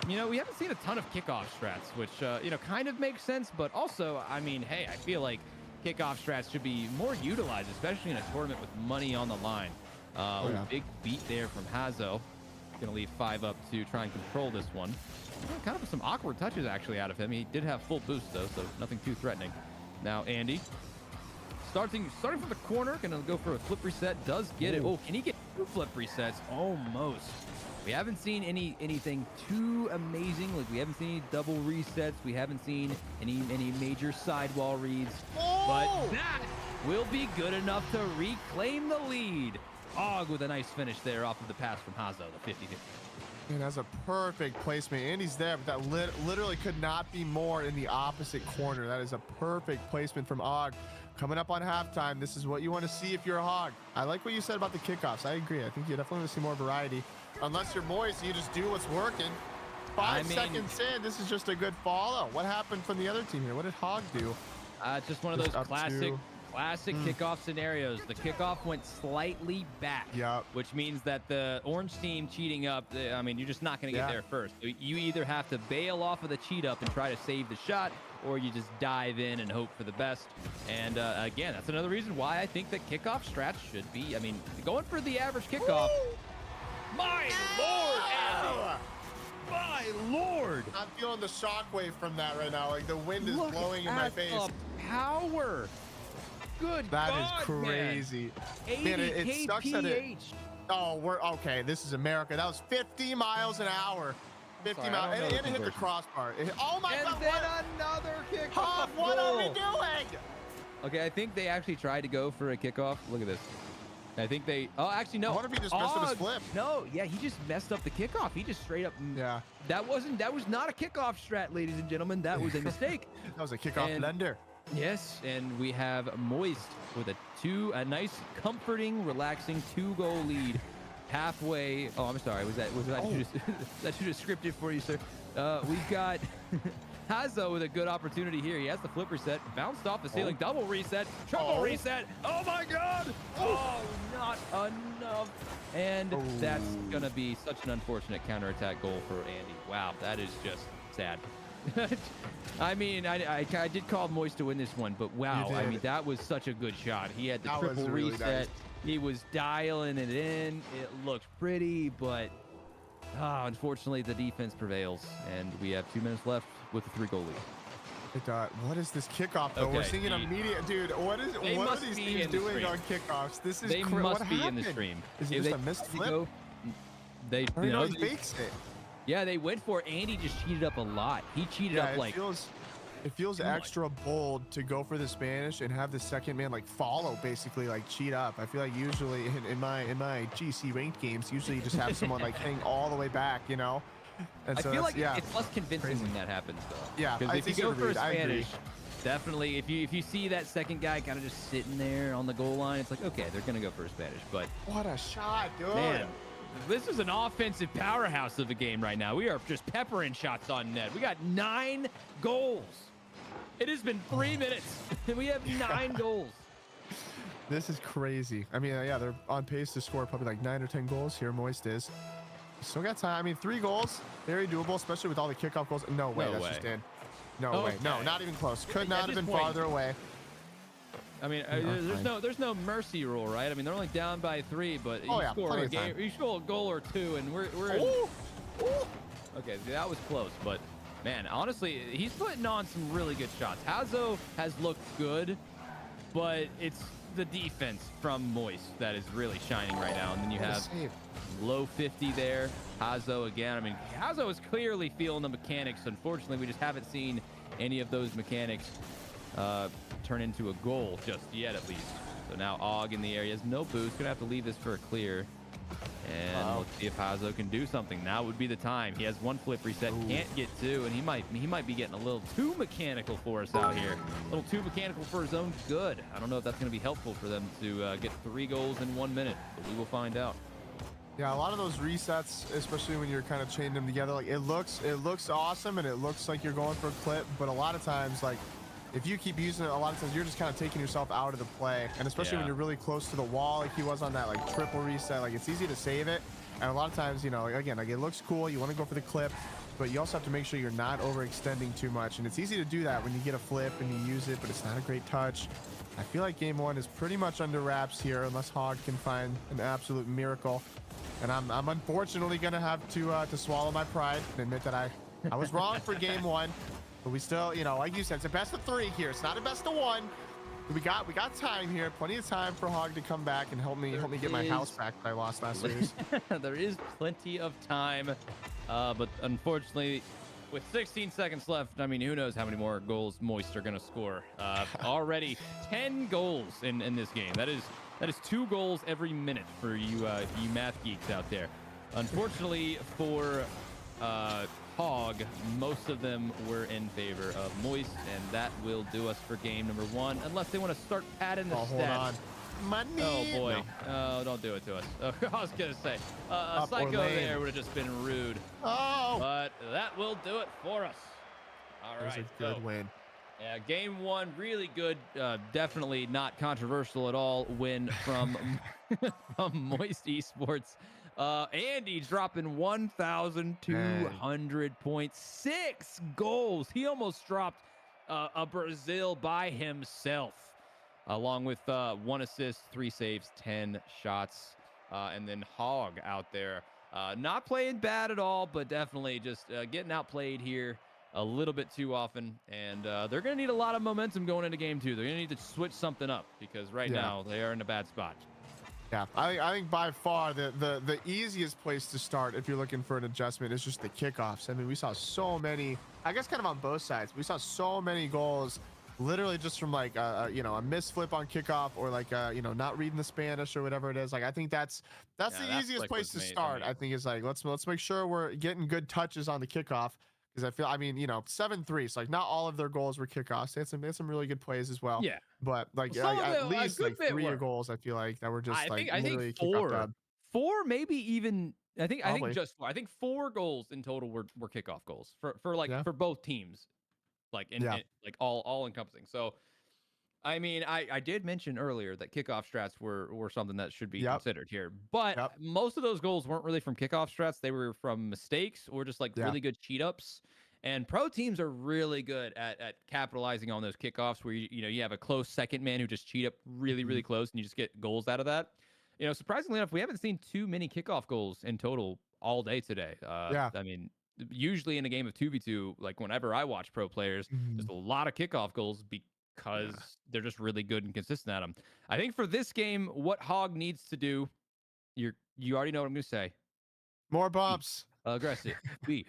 You know, we haven't seen a ton of kickoff strats, which, you know, kind of makes sense. But also, I mean, hey, I feel like kickoff strats should be more utilized, especially in a tournament with money on the line. Big beat there from Hazo. Gonna leave 5 up to try and control this one. Kind of some awkward touches actually out of him. He did have full boost though, so nothing too threatening. Now Andy starting from the corner, gonna go for a flip reset. Does get it. Oh, can he get 2 flip resets? Almost. We haven't seen anything too amazing. Like we haven't seen any double resets. We haven't seen any major sidewall reads. But that will be good enough to reclaim the lead. Og with a nice finish there off of the pass from Hazo, the 50-50. And that's a perfect placement. Andy's there, but that literally could not be more in the opposite corner. That is a perfect placement from Og. Coming up on halftime, this is what you want to see if you're a Hog. I like what you said about the kickoffs. I agree. I think you definitely want to see more variety. Unless you're Moist, you just do what's working. 5 seconds in, this is just a good follow. What happened from the other team here? What did Hog do? Just one of those classic kickoff scenarios. The kickoff went slightly back, which means that the orange team cheating up, I mean, you're just not going to get there first. You either have to bail off of the cheat up and try to save the shot, or you just dive in and hope for the best. And again, that's another reason why I think that kickoff strats should be, I mean, going for the average kickoff. My Lord, Andy! My Lord! I'm feeling the shockwave from that right now. Like the wind is blowing in my face. Power! Good That God, is crazy. Man, it sucks that it. Oh, we're okay. This is America. That was 50 miles an hour. 50 miles, and it hit the crossbar. Oh my God! And then another kickoff. What are we doing? Okay, I think they actually tried to go for a kickoff. Look at this. I think they. Oh, actually no. I wonder if he just messed up his flip. No, yeah, he just messed up the kickoff. He just straight up. Yeah. That was not a kickoff strat, ladies and gentlemen. That was a mistake. That was a kickoff blender. Yes, and we have Moist with a nice, comforting, relaxing 2-goal lead. Halfway. Oh, I'm sorry. Was that just scripted for you, sir? We've got Hazo with a good opportunity here. He has the flip reset, bounced off the ceiling, double reset, triple reset. Oh my God! Oh, not enough. And that's gonna be such an unfortunate counterattack goal for Andy. Wow, that is just sad. I mean, I did call Moist to win this one, but wow, I mean, that was such a good shot. He had the triple reset. Nice. He was dialing it in. It looked pretty, but unfortunately, the defense prevails, and we have 2 minutes left with a 3-goal lead. What is this kickoff, though? We're seeing an immediate... Dude, what are these teams doing on kickoffs? This is They must be in the stream. Is it just a missed flip? He fakes it. Yeah, they went for it. Andy just cheated up a lot. He cheated up like... It feels extra bold to go for the Spanish and have the second man like follow, basically like cheat up. I feel like usually in my GC ranked games, usually you just have someone like hang all the way back, you know. And so I feel like it's less convincing when that happens, though. Yeah, because if you go for a Spanish, definitely if you see that second guy kind of just sitting there on the goal line, it's like okay, they're gonna go for a Spanish. But what a shot, dude! Man, this is an offensive powerhouse of a game right now. We are just peppering shots on net. We got 9 goals. It has been 3 minutes, and we have 9 goals. This is crazy. I mean, yeah, they're on pace to score probably like 9 or 10 goals here. Moist is. Still got time. I mean, 3 goals, very doable, especially with all the kickoff goals. No way, that's just in. No way. No, not even close. Could not have been farther away. I mean, there's no mercy rule, right? I mean, they're only down by 3, but you score a game, you score a goal or 2, and we're okay. That was close, but. Man, honestly, he's putting on some really good shots. Hazo has looked good, but it's the defense from Moist that is really shining right now. And then you have low 50 there. Hazo again. I mean, Hazo is clearly feeling the mechanics. Unfortunately, we just haven't seen any of those mechanics turn into a goal just yet, at least. So now Og in the area has no boost. Gonna have to leave this for a clear. And let's see if Hazo can do something. Now would be the time. He has 1 flip reset, can't get 2, and he might be getting a little too mechanical for us out here. A little too mechanical for his own good. I don't know if that's going to be helpful for them to get 3 goals in 1 minute, but we will find out. Yeah, a lot of those resets, especially when you're kind of chaining them together, like it looks awesome and it looks like you're going for a clip, but a lot of times, like if you keep using it, a lot of times you're just kind of taking yourself out of the play, and especially when Yeah. you're really close to the wall, like he was on that like triple reset. Like it's easy to save it, and a lot of times, you know, again, like it looks cool. You want to go for the clip, but you also have to make sure you're not overextending too much. And it's easy to do that when you get a flip and you use it, but it's not a great touch. I feel like game one is pretty much under wraps here, unless Hog can find an absolute miracle. And I'm unfortunately gonna have to swallow my pride and admit that I was wrong for game one. But we still, you know, like you said, it's a best of 3 here. It's not a best of 1. We got time here, plenty of time for Hog to come back and help me get my house back that I lost last series. There is plenty of time, but unfortunately, with 16 seconds left, I mean, who knows how many more goals Moist are going to score. Already 10 goals in this game. That is 2 goals every minute for you math geeks out there. Unfortunately for Hog, most of them were in favor of Moist, and that will do us for game number 1, unless they want to start padding the stats. Hold on. Money. Oh boy. No. Oh, don't do it to us. I was gonna say a Up or psycho lane. there would have just been rude, Oh, but that will do it for us. All that was right, a good so, win. yeah, game 1 really good. Definitely not controversial at all. Win from from Moist Esports. Andy dropping 1,200.6 goals. He almost dropped a Brazil by himself, along with 1 assist, 3 saves, 10 shots, and then Hog out there, not playing bad at all, but definitely just getting outplayed here a little bit too often, and they're going to need a lot of momentum going into game 2. They're going to need to switch something up, because right now they are in a bad spot. Yeah, I think by far the easiest place to start if you're looking for an adjustment is just the kickoffs. I mean, we saw so many, I guess kind of on both sides. We saw so many goals literally just from like you know, a misflip on kickoff, or like you know, not reading the Spanish or whatever it is. Like I think that's Yeah, the that easiest flick place was to start. I think is like let's make sure we're getting good touches on the kickoff, because I feel, I mean, you know, 7-3, so like not all of their goals were kickoffs. They had some really good plays as well. Yeah. But like Well, some of at them, a least good like bit 3 were. goals I feel like that were just I like think literally a kickoff 4, dub. 4 maybe even. I think Probably. just 4. I think 4 goals in total were kickoff goals for like Yeah. for both teams, like in like all encompassing. So, I mean, I did mention earlier that kickoff strats were something that should be considered here, but most of those goals weren't really from kickoff strats. They were from mistakes or just like really good cheat ups. And pro teams are really good at capitalizing on those kickoffs where you have a close second man who just cheat up really close, and you just get goals out of that. You know, surprisingly enough, we haven't seen too many kickoff goals in total all day today. I mean, usually in a game of 2v2, like whenever I watch pro players, there's a lot of kickoff goals because they're just really good and consistent at them. I think for this game, what Hog needs to do, you already know what I'm going to say. More bumps. Aggressive. Be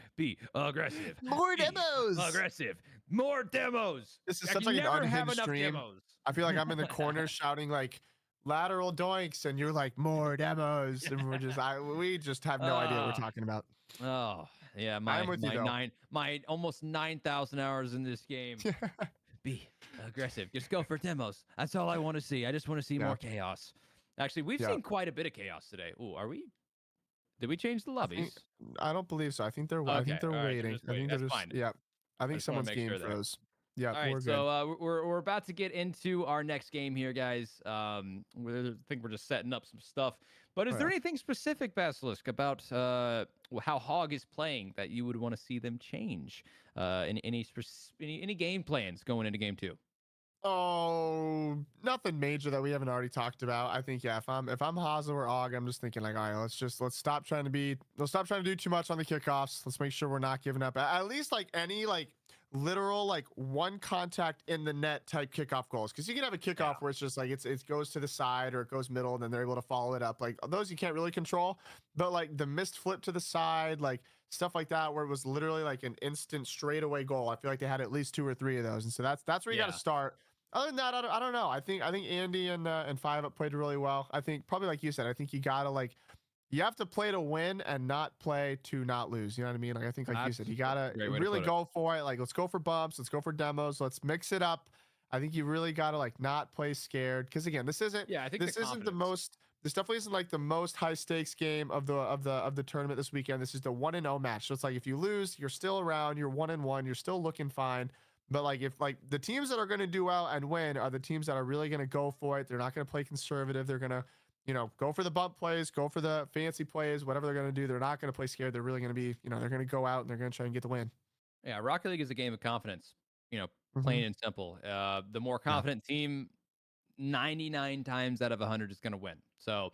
aggressive. More Be demos. Aggressive. More demos. This is I such can like an never have unhinged enough stream. demos. I feel like I'm in the corner shouting like lateral doinks, and you're like more demos, and we're just we just have no idea what we're talking about. Oh yeah, I'm with you, though. my almost 9,000 hours in this game. Be aggressive. Just go for demos. That's all I want to see. I just want to see more chaos. Actually, we've seen quite a bit of chaos today. Oh, did we change the lobbies? I don't believe so. I think they're Okay, I think they're all right, waiting. just I think they're That's just fine. yeah. I think just wanna someone's make game sure there. froze. Yeah, All right, we're good. so we're about to get into our next game here, guys. I think we're just setting up some stuff. But is there anything specific, Basilisk, about how Hog is playing that you would want to see them change? Any game plans going into game 2? Oh, nothing major that we haven't already talked about. I think if I'm Haza or Og, I'm just thinking like, all right, let's stop trying to do too much on the kickoffs. Let's make sure we're not giving up at least like any like literal like one contact in the net type kickoff goals, because you can have a kickoff where it's just like it goes to the side or it goes middle and then they're able to follow it up. Like those you can't really control, but like the missed flip to the side, like stuff like that where it was literally like an instant straightaway goal. I feel like they had at least 2 or 3 of those, and so that's where you got to start. Other than that, I don't know. I think Andy and 5 Up played really well. I think probably like you said, I think you gotta you have to play to win and not play to not lose. You know what I mean? Like I think like you said, you gotta really go for it. Like let's go for bumps, let's go for demos, let's mix it up. I think you really gotta like not play scared, because again, this isn't this definitely isn't like the most high stakes game of the tournament this weekend. This is the 1-0 match. So it's like if you lose, you're still around, you're 1-1, you're still looking fine. But like if like the teams that are going to do well and win are the teams that are really going to go for it. They're not going to play conservative. They're going to, go for the bump plays, go for the fancy plays, whatever they're going to do. They're not going to play scared. They're really going to be, they're going to go out and they're going to try and get the win. Yeah, Rocket League is a game of confidence. Mhm. Plain and simple. The more confident team, 99 times out of 100 is going to win. So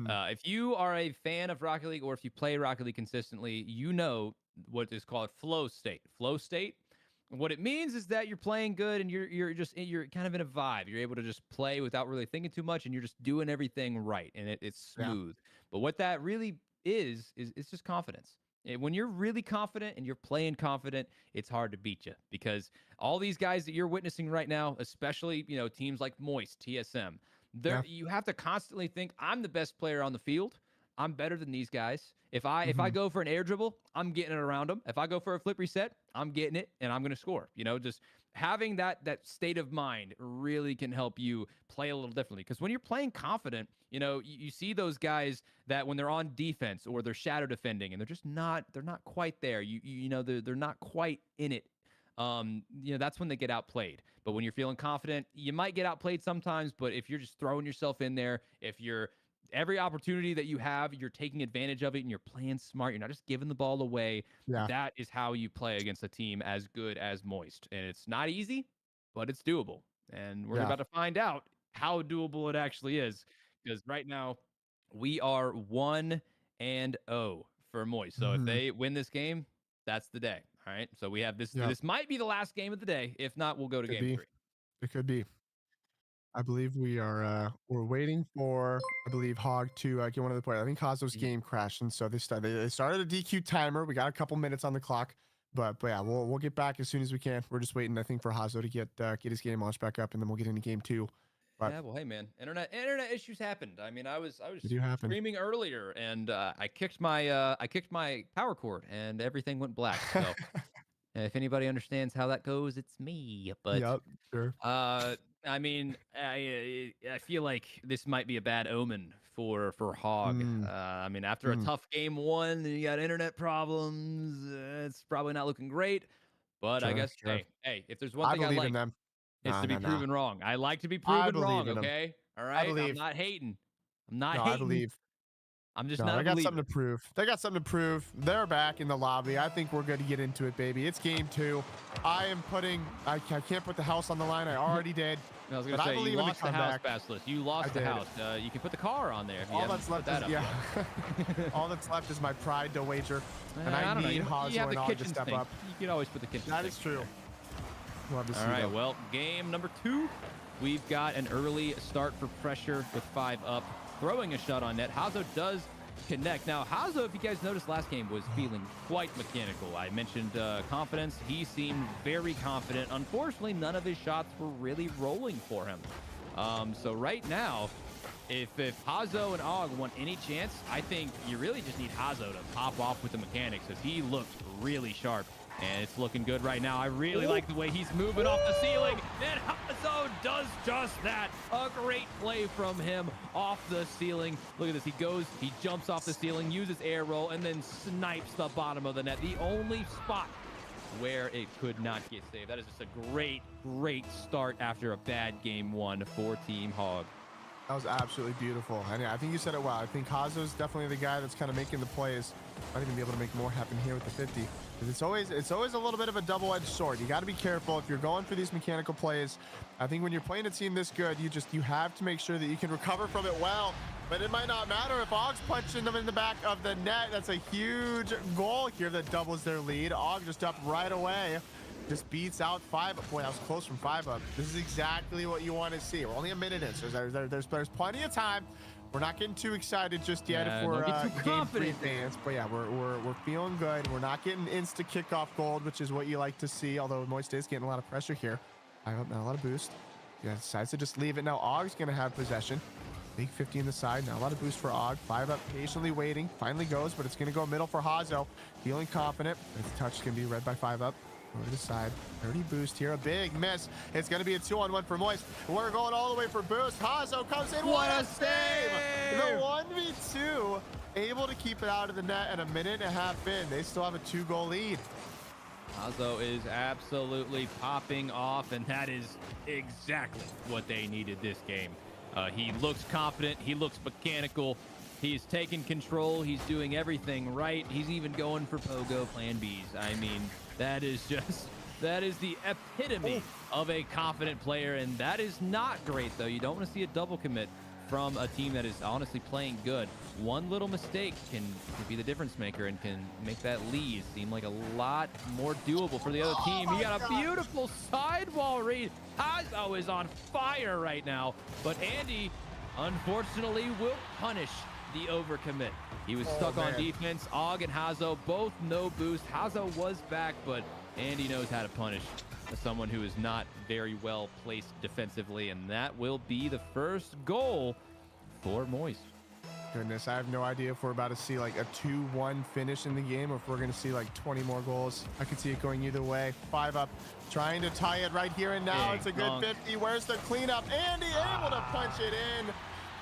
if you are a fan of Rocket League or if you play Rocket League consistently, you know what is called flow state. Flow state, what it means is that you're playing good and you're kind of in a vibe. You're able to just play without really thinking too much and you're just doing everything right and it's smooth. But what that really is it's just confidence. When you're really confident and you're playing confident, it's hard to beat you because all these guys that you're witnessing right now, especially, teams like Moist, TSM, you have to constantly think, I'm the best player on the field. I'm better than these guys. If I go for an air dribble, I'm getting it around them. If I go for a flip reset, I'm getting it and I'm going to score. Just having that state of mind really can help you play a little differently. Because when you're playing confident, you see those guys that when they're on defense or they're shadow defending and they're not quite there. They're not quite in it. That's when they get outplayed. But when you're feeling confident, you might get outplayed sometimes. But if you're just throwing yourself in there, if you're every opportunity that you have, you're taking advantage of it and you're playing smart. You're not just giving the ball away. Yeah. That is how you play against a team as good as Moist. And it's not easy, but it's doable. And we're about to find out how doable it actually is. Because right now we are 1-0 for Moist. So if they win this game, that's the day. All right. So we have this. This might be the last game of the day. If not, we'll go to game 3. It could be. I believe we're waiting for Hog to get one of the players. I think Hazo's game crashed, and so they started a DQ timer. We got a couple minutes on the clock, but yeah, we'll get back as soon as we can. We're just waiting, I think, for Hazo to get his game launched back up, and then we'll get into game 2. But yeah, well, hey man, internet issues happened. I mean, I was streaming earlier, and I kicked my power cord, and everything went black. So if anybody understands how that goes, it's me. But yep, sure. I mean, I feel like this might be a bad omen for Hog. I mean, after a tough game 1, you got internet problems. It's probably not looking great. But I guess, hey, if there's one thing I like, it's to be proven wrong. I like to be proven wrong. Okay, all right. I'm not hating. I'm not hating. I believe. I'm just not. They got something to prove. They got something to prove. They're back in the lobby. I think we're good to get into it, baby. It's game 2. I can't put the house on the line. I already did. I was gonna say, you lost the house, Basilisk. You lost the house. You can put the car on there. All that's left is all that's left is my pride to wager, and I need Hazo and Og to step up. You can always put the kitchen. That is true. We'll have to see. All right. Well, game number 2. We've got an early start for pressure with 5 up, throwing a shot on net. Hazo does connect. Now, Hazo, if you guys noticed last game, was feeling quite mechanical. I mentioned confidence. He seemed very confident. Unfortunately, none of his shots were really rolling for him. So right now, if Hazo and Og want any chance, I think you really just need Hazo to pop off with the mechanics because he looked really sharp. And it's looking good right now. I really like the way he's moving off the ceiling. And Hazo does just that. A great play from him off the ceiling. Look at this. He jumps off the ceiling, uses air roll, and then snipes the bottom of the net. The only spot where it could not get saved. That is just a great, great start after a bad game 1 for Team Hog. That was absolutely beautiful. And yeah, I think you said it well. I think Hazo's definitely the guy that's kind of making the plays. Might even be able to make more happen here with the 50. It's always a little bit of a double-edged sword. You got to be careful if you're going for these mechanical plays. I think when you're playing a team this good, you have to make sure that you can recover from it well. But it might not matter if Og's punching them in the back of the net. That's a huge goal here that doubles their lead. Og just up right away. Just beats out 5 up. Boy, that was close from 5 up. This is exactly what you want to see. We're only a minute in, so there's plenty of time. We're not getting too excited just yet if we're game 3 fans. But yeah, we're feeling good. We're not getting insta kickoff gold, which is what you like to see. Although Moist is getting a lot of pressure here. I hope not a lot of boost. Yeah, decides to just leave it. Now Og's gonna have possession. Big 50 in the side. Now a lot of boost for Og. 5 up, patiently waiting. Finally goes, but it's gonna go middle for Hazo. Feeling confident. His touch is gonna be read by 5 up. Over to the side. 30 boost here. A big miss. It's going to be a 2-on-1 for Moist. We're going all the way for boost. Hazo comes in. What a save! The 1v2 able to keep it out of the net and a minute and a half in. They still have a 2-goal lead. Hazo is absolutely popping off, and that is exactly what they needed this game. He looks confident. He looks mechanical. He's taking control. He's doing everything right. He's even going for pogo plan Bs. I mean, that is the epitome of a confident player, and that is not great, though. You don't want to see a double commit from a team that is honestly playing good. One little mistake can be the difference maker and can make that lead seem like a lot more doable for the other team. He got a beautiful sidewall read. Hazo is on fire right now, but Andy, unfortunately, will punish the overcommit. He was stuck on defense. Og and Hazo both no boost. Hazo was back, but Andy knows how to punish someone who is not very well placed defensively, and that will be the first goal for Moist. Goodness, I have no idea if we're about to see like a 2-1 finish in the game or if we're going to see like 20 more goals. I could see it going either way. 5 up, trying to tie it right here and now. It's a good 50. Where's the cleanup? Andy able to punch it in.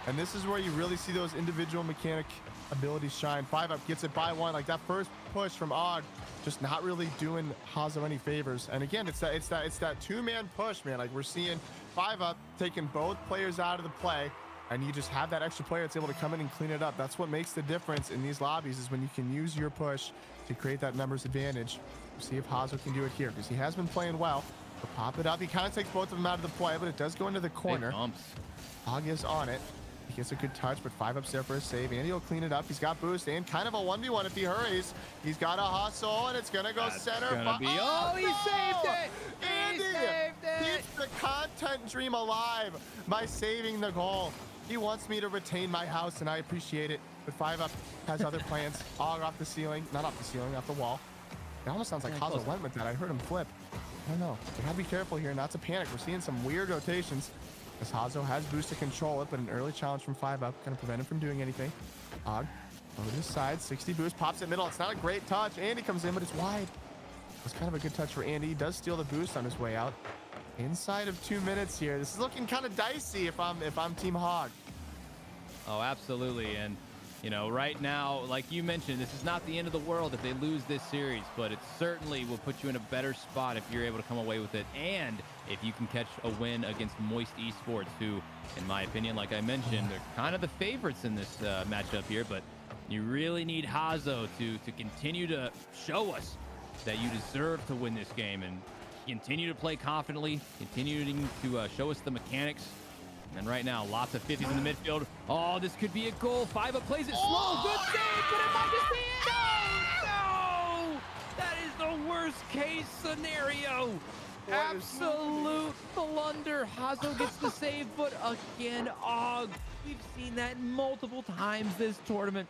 And this is where you really see those individual mechanic abilities shine. 5 up gets it by 1. Like that first push from Og, just not really doing Hazo any favors. And again, it's that two-man push, man. Like we're seeing 5 up taking both players out of the play, and you just have that extra player that's able to come in and clean it up. That's what makes the difference in these lobbies, is when you can use your push to create that numbers advantage. We'll see if Hazo can do it here, because he has been playing well. But pop it up. He kind of takes both of them out of the play, but it does go into the corner. Og is on it. He gets a good touch, but 5 up's there for a save. Andy will clean it up. He's got boost and kind of a 1v1 if he hurries. He's got a hustle, and it's going to go center. He saved it! Andy keeps the content dream alive by saving the goal. He wants me to retain my house, and I appreciate it. But 5 up has other plans. Og off the ceiling. Not off the ceiling, off the wall. It almost sounds like Hazo went with that. I heard him flip. I don't know. We gotta be careful here not to panic. We're seeing some weird rotations, as Hazo has boost to control it, but an early challenge from 5 up going to prevent him from doing anything. Og over to the side, 60 boost, pops it middle. It's not a great touch. Andy comes in, but it's wide. It was kind of a good touch for Andy. He does steal the boost on his way out. Inside of 2 minutes here. This is looking kind of dicey if I'm Team Hog. Oh, absolutely. And you know, right now, like you mentioned, this is not the end of the world if they lose this series, but it certainly will put you in a better spot if you're able to come away with it, and if you can catch a win against Moist Esports, who, in my opinion, like I mentioned, they're kind of the favorites in this matchup here. But you really need Hazo to continue to show us that you deserve to win this game, and continue to play confidently, continuing to show us the mechanics. And right now, lots of 50s in the midfield. Oh, this could be a goal. 5 up plays it slow. Good save, but it might just be it. No! That is the worst case scenario. Absolute blunder. Hazo gets the save, but again, Og. We've seen that multiple times this tournament.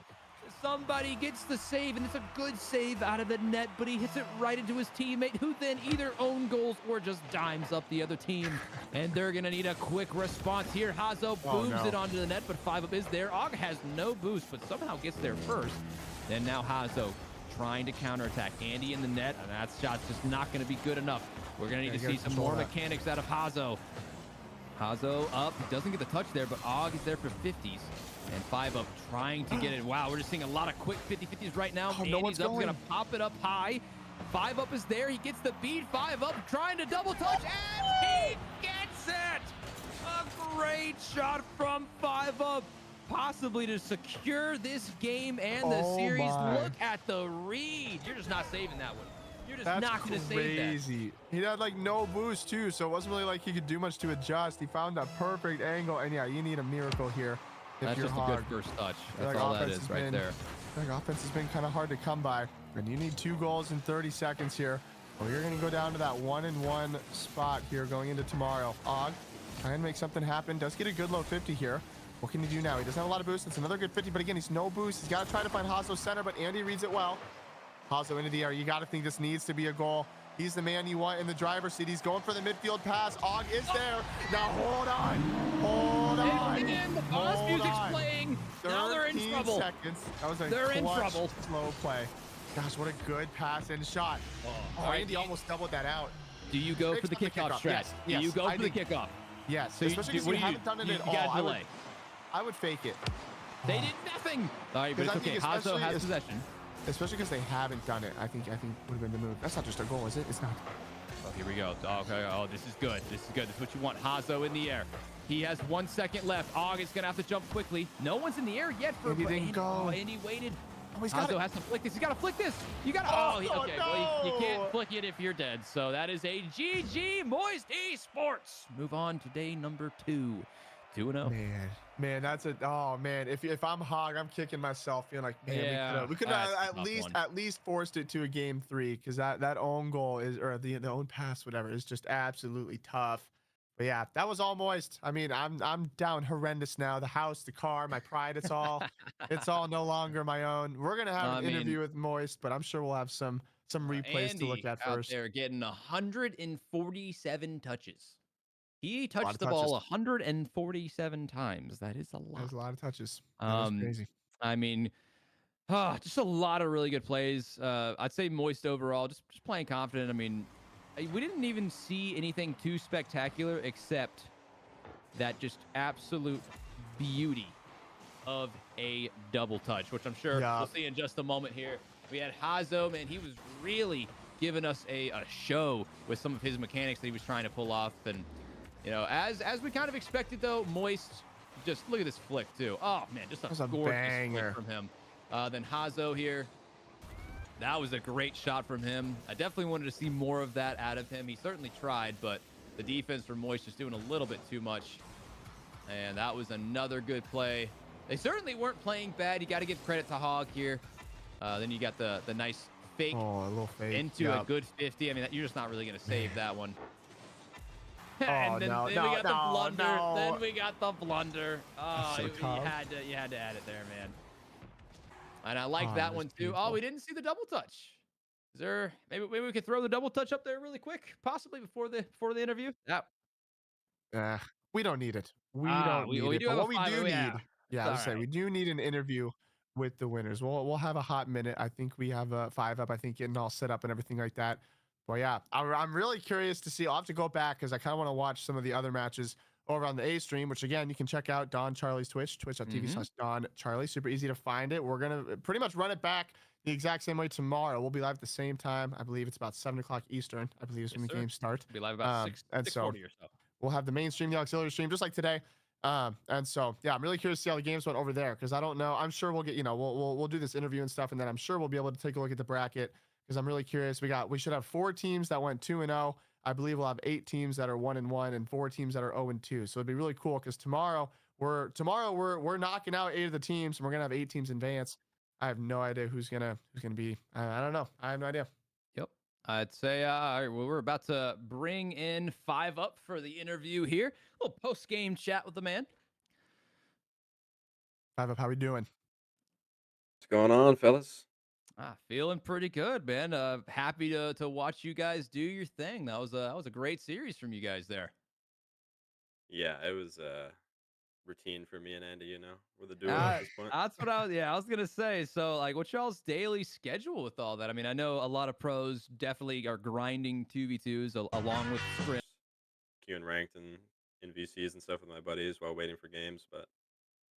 Somebody gets the save, and it's a good save out of the net, but he hits it right into his teammate, who then either own goals or just dimes up the other team. And they're going to need a quick response here. Hazo booms it onto the net, but 5 up is there. Og has no boost, but somehow gets there first. Then now Hazo trying to counterattack. Andy in the net, and that shot's just not going to be good enough. We're going to need to see some more mechanics out of Hazo. Hazo up, he doesn't get the touch there, but Og is there for 50s. And 5 up trying to get it. Wow, we're just seeing a lot of quick 50-50s right now. Andy's up, gonna pop it up high. 5 up is there. He gets the beat. 5 up trying to double touch, and he gets it. A great shot from 5 up, possibly to secure this game and the series. Look at the read. You're just not saving that one. You're just not going to save that. He had like no boost too, so it wasn't really like he could do much to adjust. He found that perfect angle, and yeah, you need a miracle here. That's just a good first touch. That's all that is right there. Like offense has been kind of hard to come by, and you need 2 goals in 30 seconds here. Well, you're going to go down to that 1-1 spot here going into tomorrow. Og trying to make something happen. Does get a good low 50 here. What can he do now? He doesn't have a lot of boost. It's another good 50, but again, he's no boost. He's got to try to find Hazo center, but Andy reads it well. Hazo into the air. You got to think this needs to be a goal. He's the man you want in the driver's seat. He's going for the midfield pass. Og is there. Now hold on. Hold on. And the boss music's playing. Now they're in trouble. Seconds. That was a clutch, slow play. Gosh, what a good pass and shot. Oh, Andy almost doubled that out. Do you go for the kickoff strat? Yes, do you go for the kickoff? Yes. So especially because you haven't done it at all. You got I would fake it. They did nothing. All right, but it's okay. Hazo has possession. especially because they haven't done it. I think would have been the move. That's not just a goal, is it? It's not. Oh, here we go. Okay. Oh, this is good. This is good. This is what you want. Hazo in the air. He has 1 second left. Og is going to have to jump quickly. No one's in the air yet for He didn't go. Oh, and he waited. Oh, he's got Hazo it. has to flick this. He's got to flick this. You got to. Okay. Well, you can't flick it if you're dead. So that is a GG Moist Esports. Move on to day number 2. 2-0. Man, that's a. Oh man, if I'm Hog, I'm kicking myself, feeling like, man, Yeah, we could that's have a tough one. at least forced it to a game 3, because that own goal is, or the own pass, whatever, is just absolutely tough. But yeah, that was all Moist. I mean, I'm down horrendous now. The house, the car, my pride, it's all no longer my own. We're gonna have an interview with Moist, but I'm sure we'll have some replays to look at first. They're getting 147 touches. He lot touched of the ball touches. 147 times. That is a lot. There's a lot of touches. That is crazy. I mean, just a lot of really good plays. I'd say Moist overall, just playing confident. I mean, we didn't even see anything too spectacular except that just absolute beauty of a double touch, which I'm sure we'll see in just a moment here. We had Hazo, man. He was really giving us a show with some of his mechanics that he was trying to pull off. And, you know, as we kind of expected, though, Moist, just look at this flick, too. Oh, man, just a gorgeous flick from him. Then Hazo here. That was a great shot from him. I definitely wanted to see more of that out of him. He certainly tried, but the defense from Moist just doing a little bit too much. And that was another good play. They certainly weren't playing bad. You got to give credit to Hog here. Then you got the nice fake, a little fake into a good 50. I mean, you're just not really going to save that one. And then we got the blunder. Then we got the blunder. Oh, so you had to add it there, man. And I like that one too. Beautiful. Oh, we didn't see the double touch. Is there maybe we could throw the double touch up there really quick, possibly before the interview? Yeah. We don't need it. We don't need it. But what we do need, I was saying, we do need an interview with the winners. We'll have a hot minute. I think we have a 5 up. I think getting all set up and everything like that. But yeah, I'm really curious to see. I'll have to go back because I kind of want to watch some of the other matches over on the A stream, which again, you can check out Don Charlie's Twitch, twitch.tv/Don Charlie. Super easy to find it. We're going to pretty much run it back the exact same way tomorrow. We'll be live at the same time. I believe it's about 7 o'clock Eastern. I believe is when the games start. We'll be live about 6:40 or so. We'll have the main stream, the auxiliary stream, just like today. And so, yeah, I'm really curious to see how the games went over there because I don't know. I'm sure we'll get, we'll do this interview and stuff, and then I'm sure we'll be able to take a look at the bracket because I'm really curious. We should have 4 teams that went 2-0. I believe we'll have 8 teams that are 1-1 and 4 teams that are 0-2. So it'd be really cool because tomorrow we're knocking out 8 of the teams and we're gonna have 8 teams in advance. I have no idea who's gonna be. I don't know. I have no idea. Yep. I'd say all right, well, we're about to bring in 5 up for the interview here. A little post-game chat with the man. 5 up, how we doing? What's going on, fellas? Feeling pretty good, man. Happy to watch you guys do your thing. That was a great series from you guys there. Yeah, it was routine for me and Andy. We're the duo at this point. That's what I was gonna say. So, like, what's y'all's daily schedule with all that? I mean, I know a lot of pros definitely are grinding 2v2s along with sprint. Queuing ranked and in VCs and stuff with my buddies while waiting for games. But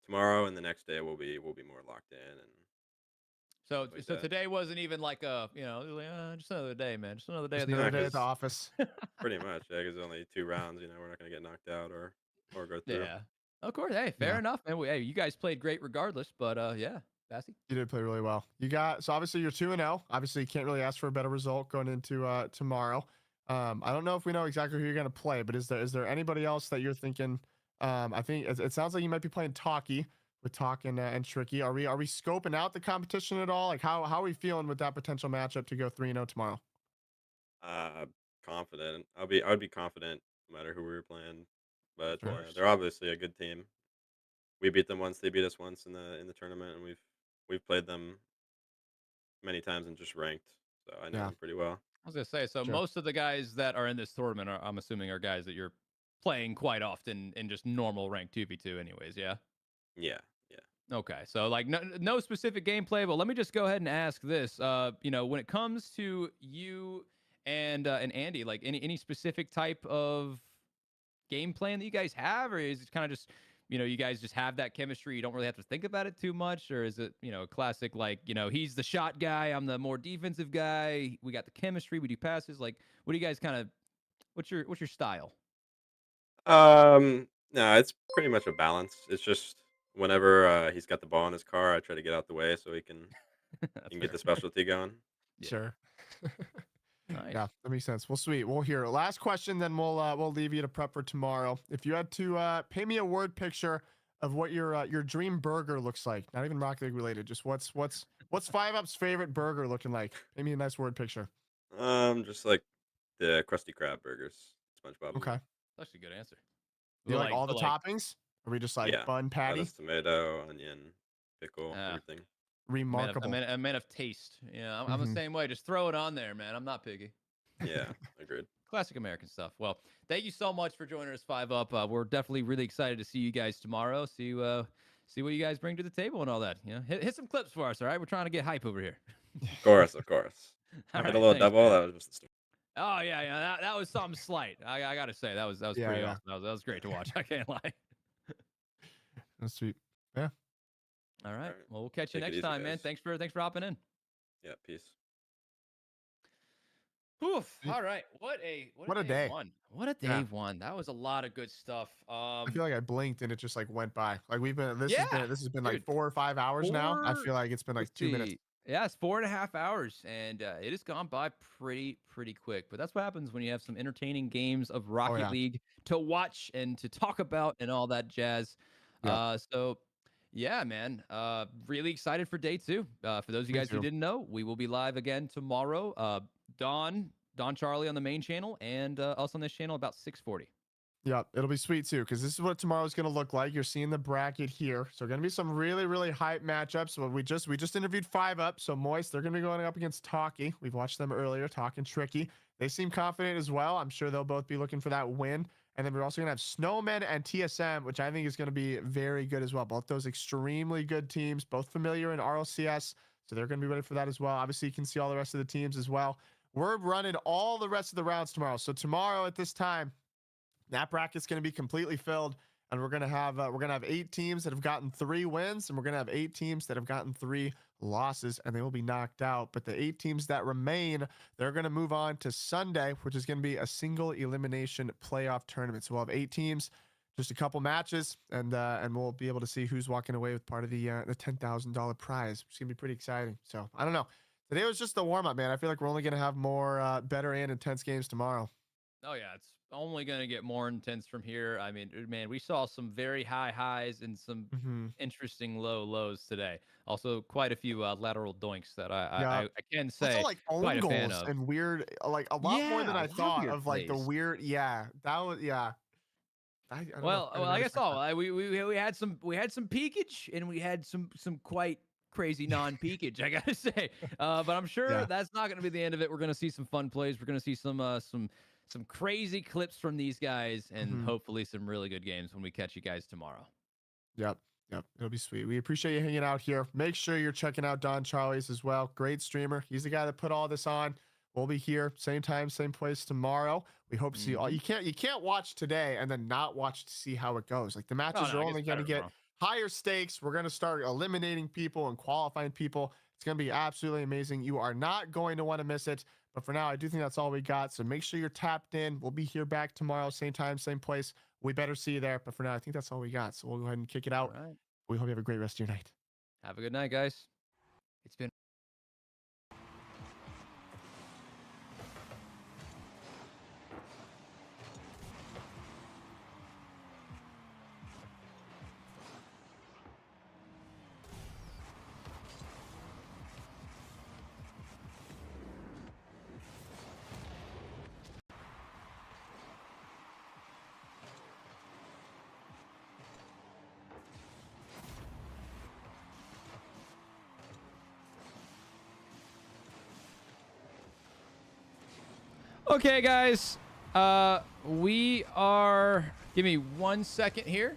tomorrow and the next day we'll be more locked in and. So like so that. today wasn't even like just another day, man. Just another day Just at the another office. day at the office. Pretty much, yeah, because only 2 rounds. We're not gonna get knocked out or go through. Yeah. Of course. Hey, fair enough, man. Hey, you guys played great regardless, but yeah, Bassy. You did play really well. So obviously you're 2-0. Obviously you can't really ask for a better result going into tomorrow. I don't know if we know exactly who you're gonna play, but is there anybody else that you're thinking? I think it sounds like you might be playing Talki with Talk and Tricky. Are we scoping out the competition at all? Like how are we feeling with that potential matchup to go 3-0 tomorrow? Confident. I would be confident no matter who we were playing. But Sure. they're obviously a good team. We beat them once. They beat us once in the tournament, and we've played them many times and just ranked. So I know them pretty well. I was gonna say, so Sure. most of the guys that are in this tournament I'm assuming are guys that you're playing quite often in just normal rank 2v2 anyways, yeah? Yeah. Okay, so like no specific gameplay, but let me just go ahead and ask this. When it comes to you and Andy, like any specific type of game plan that you guys have, or is it kind of just you guys just have that chemistry? You don't really have to think about it too much, or is it, a classic like, he's the shot guy, I'm the more defensive guy. We got the chemistry, we do passes. Like, what do you guys kind of? What's your style? No, it's pretty much a balance. It's just whenever he's got the ball in his car, I try to get out the way so he can That's get fair. the specialty going. Yeah. Sure. Nice. Yeah, that makes sense. Well, sweet. We'll hear. Last question, then we'll leave you to prep for tomorrow. If you had to paint me a word picture of what your dream burger looks like, not even Rocket League related, just what's 5UP's favorite burger looking like? Paint me a nice word picture. Just like the Krusty Krab burgers, SpongeBob. Okay. That's actually a good answer. Do you like all the so, toppings? Or are we just like Yeah, bun patty? lettuce, tomato, onion, pickle, everything. Remarkable. A man of taste. Yeah, I'm the same way. Just throw it on there, man. I'm not picky. Yeah, agreed. Classic American stuff. Well, thank you so much for joining us, 5UP. We're definitely really excited to see you guys tomorrow. See what you guys bring to the table and all that. Hit some clips for us, all right? We're trying to get hype over here. Of course. All Hit right, a little thanks, double. man. That was just the start. Oh yeah. That was something slight. I gotta say that was Yeah, pretty yeah. awesome. That was great to watch. I can't lie. That's sweet. Yeah. All right. All right. Well, we'll catch you Take it next easy, time, man. guys. Thanks for hopping in. Yeah, peace. Oof. Yeah. All right. What a day. one. What a day Yeah. one. That was a lot of good stuff. I feel like I blinked and it just like went by. Like this Yeah, has been like dude. 4 or 5 hours now. I feel like it's been like Let's 2 minutes. see. Yeah, it's 4.5 hours, and it has gone by pretty quick. But that's what happens when you have some entertaining games of Rocket yeah. League to watch and to talk about and all that jazz. Yeah. So yeah, man. Really excited for day 2. For those of you Me guys who too. didn't know, we will be live again tomorrow. Don Charlie on the main channel and us on this channel about 6:40. Yeah, it'll be sweet too, because this is what tomorrow's gonna look like. You're seeing the bracket here, so gonna be some really hype matchups. So we just interviewed 5UP, so Moist, they're gonna be going up against Talki. We've watched them earlier, talking tricky. They seem confident as well. I'm sure they'll both be looking for that win. And then we're also gonna have Snowmen and TSM, which I think is gonna be very good as well. Both those extremely good teams, both familiar in RLCS, so they're gonna be ready for that as well. Obviously, you can see all the rest of the teams as well. We're running all the rest of the rounds tomorrow. So tomorrow at this time, that bracket's going to be completely filled, and we're going to have 8 teams that have gotten 3 wins, and we're going to have 8 teams that have gotten 3 losses, and they will be knocked out. But the 8 teams that remain, they're going to move on to Sunday, which is going to be a single elimination playoff tournament. So we'll have 8 teams, just a couple matches, and we'll be able to see who's walking away with part of the $10,000 prize. It's going to be pretty exciting. So I don't know. Today was just the warm up, man. I feel like we're only going to have more better and intense games tomorrow. Oh yeah, it's only going to get more intense from here. I mean, man, we saw some very high highs and some interesting low lows today. Also, quite a few lateral doinks that I can say also, like quite a own fan goals of. and weird, like a lot more than Yeah, I a lot of thought weird of. Like the plays. weird, yeah, that was I don't know Well, if I I noticed guess that. we had some peakage and we had some quite crazy non-peakage, I gotta say. But I'm sure Yeah. that's not gonna be the end of it. We're gonna see some fun plays. We're gonna see some crazy clips from these guys, and hopefully some really good games when we catch you guys tomorrow. Yep. It'll be sweet. We appreciate you hanging out here. Make sure you're checking out Don Charlie's as well. Great streamer. He's the guy that put all this on. We'll be here same time, same place tomorrow. We hope to see all. You can't watch today and then not watch to see how it goes. Like the matches are only going to get higher stakes. We're going to start eliminating people and qualifying people. It's going to be absolutely amazing. You are not going to want to miss it. But for now, I do think that's all we got. So make sure you're tapped in. We'll be here back tomorrow, same time, same place. We better see you there. But for now, I think that's all we got. So we'll go ahead and kick it out. All right. We hope you have a great rest of your night. Have a good night, guys. It's been okay, guys. We are. Give me 1 second here.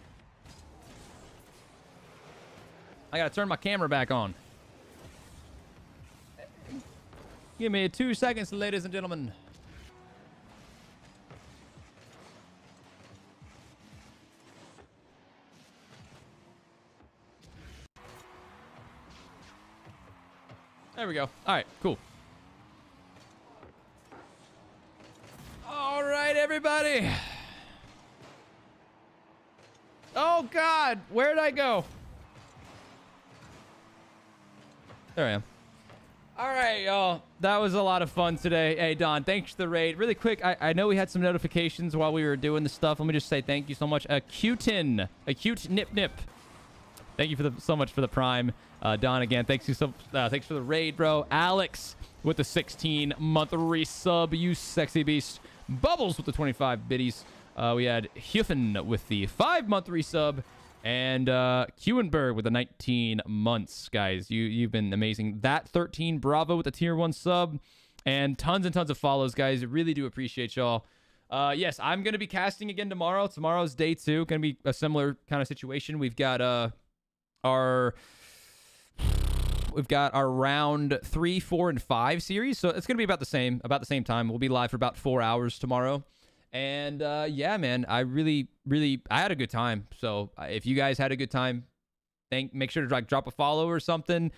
I gotta turn my camera back on. Give me 2 seconds, ladies and gentlemen. There we go. All right, cool. All right, everybody. Oh, God. Where'd I go? There I am. All right, y'all. That was a lot of fun today. Hey, Don, thanks for the raid. Really quick, I know we had some notifications while we were doing the stuff. Let me just say thank you so much. Acute Nip Nip. Thank you so much for the prime. Don, again, thanks for the raid, bro. Alex with the 16-month resub. You sexy beast. Bubbles with the 25 biddies. We had Hufen with the 5-month resub. And Kuenberg with the 19 months, guys. You've been amazing. That 13 Bravo with the tier 1 sub. And tons of follows, guys. Really do appreciate y'all. Yes, I'm going to be casting again tomorrow. Tomorrow's day 2. Going to be a similar kind of situation. We've got our round 3, 4, and 5 series. So it's going to be about the same time. We'll be live for about 4 hours tomorrow. And yeah, man, I had a good time. So if you guys had a good time, make sure to drop a follow or something.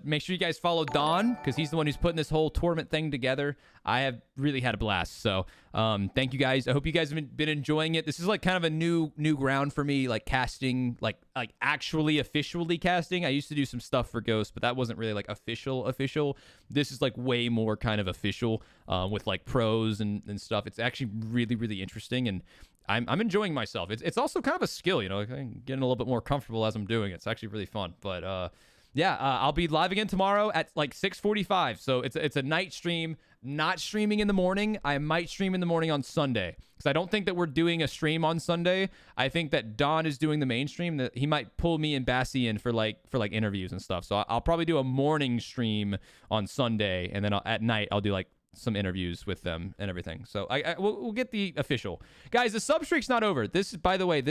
Make sure you guys follow Don, because he's the one who's putting this whole tournament thing together. I have really had a blast. So thank you guys. I hope you guys have been enjoying it. This is like kind of a new ground for me, like casting, like actually officially casting. I used to do some stuff for Ghost, but that wasn't really like official. This is like way more kind of official with like pros and stuff. It's actually really interesting, and I'm enjoying myself. It's also kind of a skill, you know, I'm getting a little bit more comfortable as I'm doing it. It's actually really fun. But yeah, I'll be live again tomorrow at like 6:45. So it's a night stream. Not streaming in the morning. I might stream in the morning on Sunday, because I don't think that we're doing a stream on Sunday. I think that Don is doing the main stream. That he might pull me and Bassie in for like interviews and stuff. So I'll probably do a morning stream on Sunday, and then at night I'll do like some interviews with them and everything. So we'll get the official. Guys, the sub streak's not over. This is, by the way,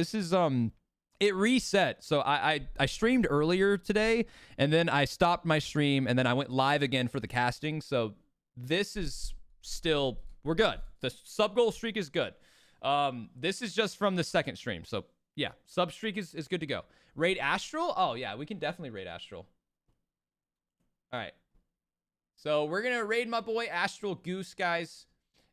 it reset. So I streamed earlier today, and then I stopped my stream, and then I went live again for the casting. So this is still, we're good. The sub goal streak is good. This is just from the second stream. So yeah, sub streak is good to go. Raid Astral? Oh yeah, we can definitely raid Astral. All right. So we're going to raid my boy Astral Goose, guys.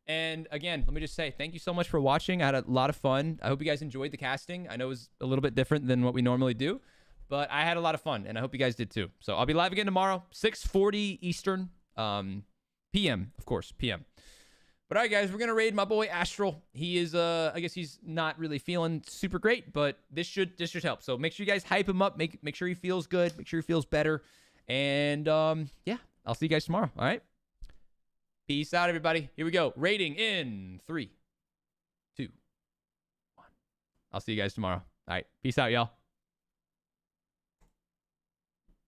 And again, let me just say thank you so much for watching. I had a lot of fun. I hope you guys enjoyed the casting. I know it was a little bit different than what we normally do, but I had a lot of fun, and I hope you guys did too. So I'll be live again tomorrow, 6:40 Eastern, PM, of course, PM. But all right, guys, we're going to raid my boy Astral. He is, I guess he's not really feeling super great, but this should help. So make sure you guys hype him up. Make sure he feels good. Make sure he feels better. And yeah, I'll see you guys tomorrow. All right. Peace out, everybody. Here we go. Rating in 3, 2, 1. I'll see you guys tomorrow. All right. Peace out, y'all.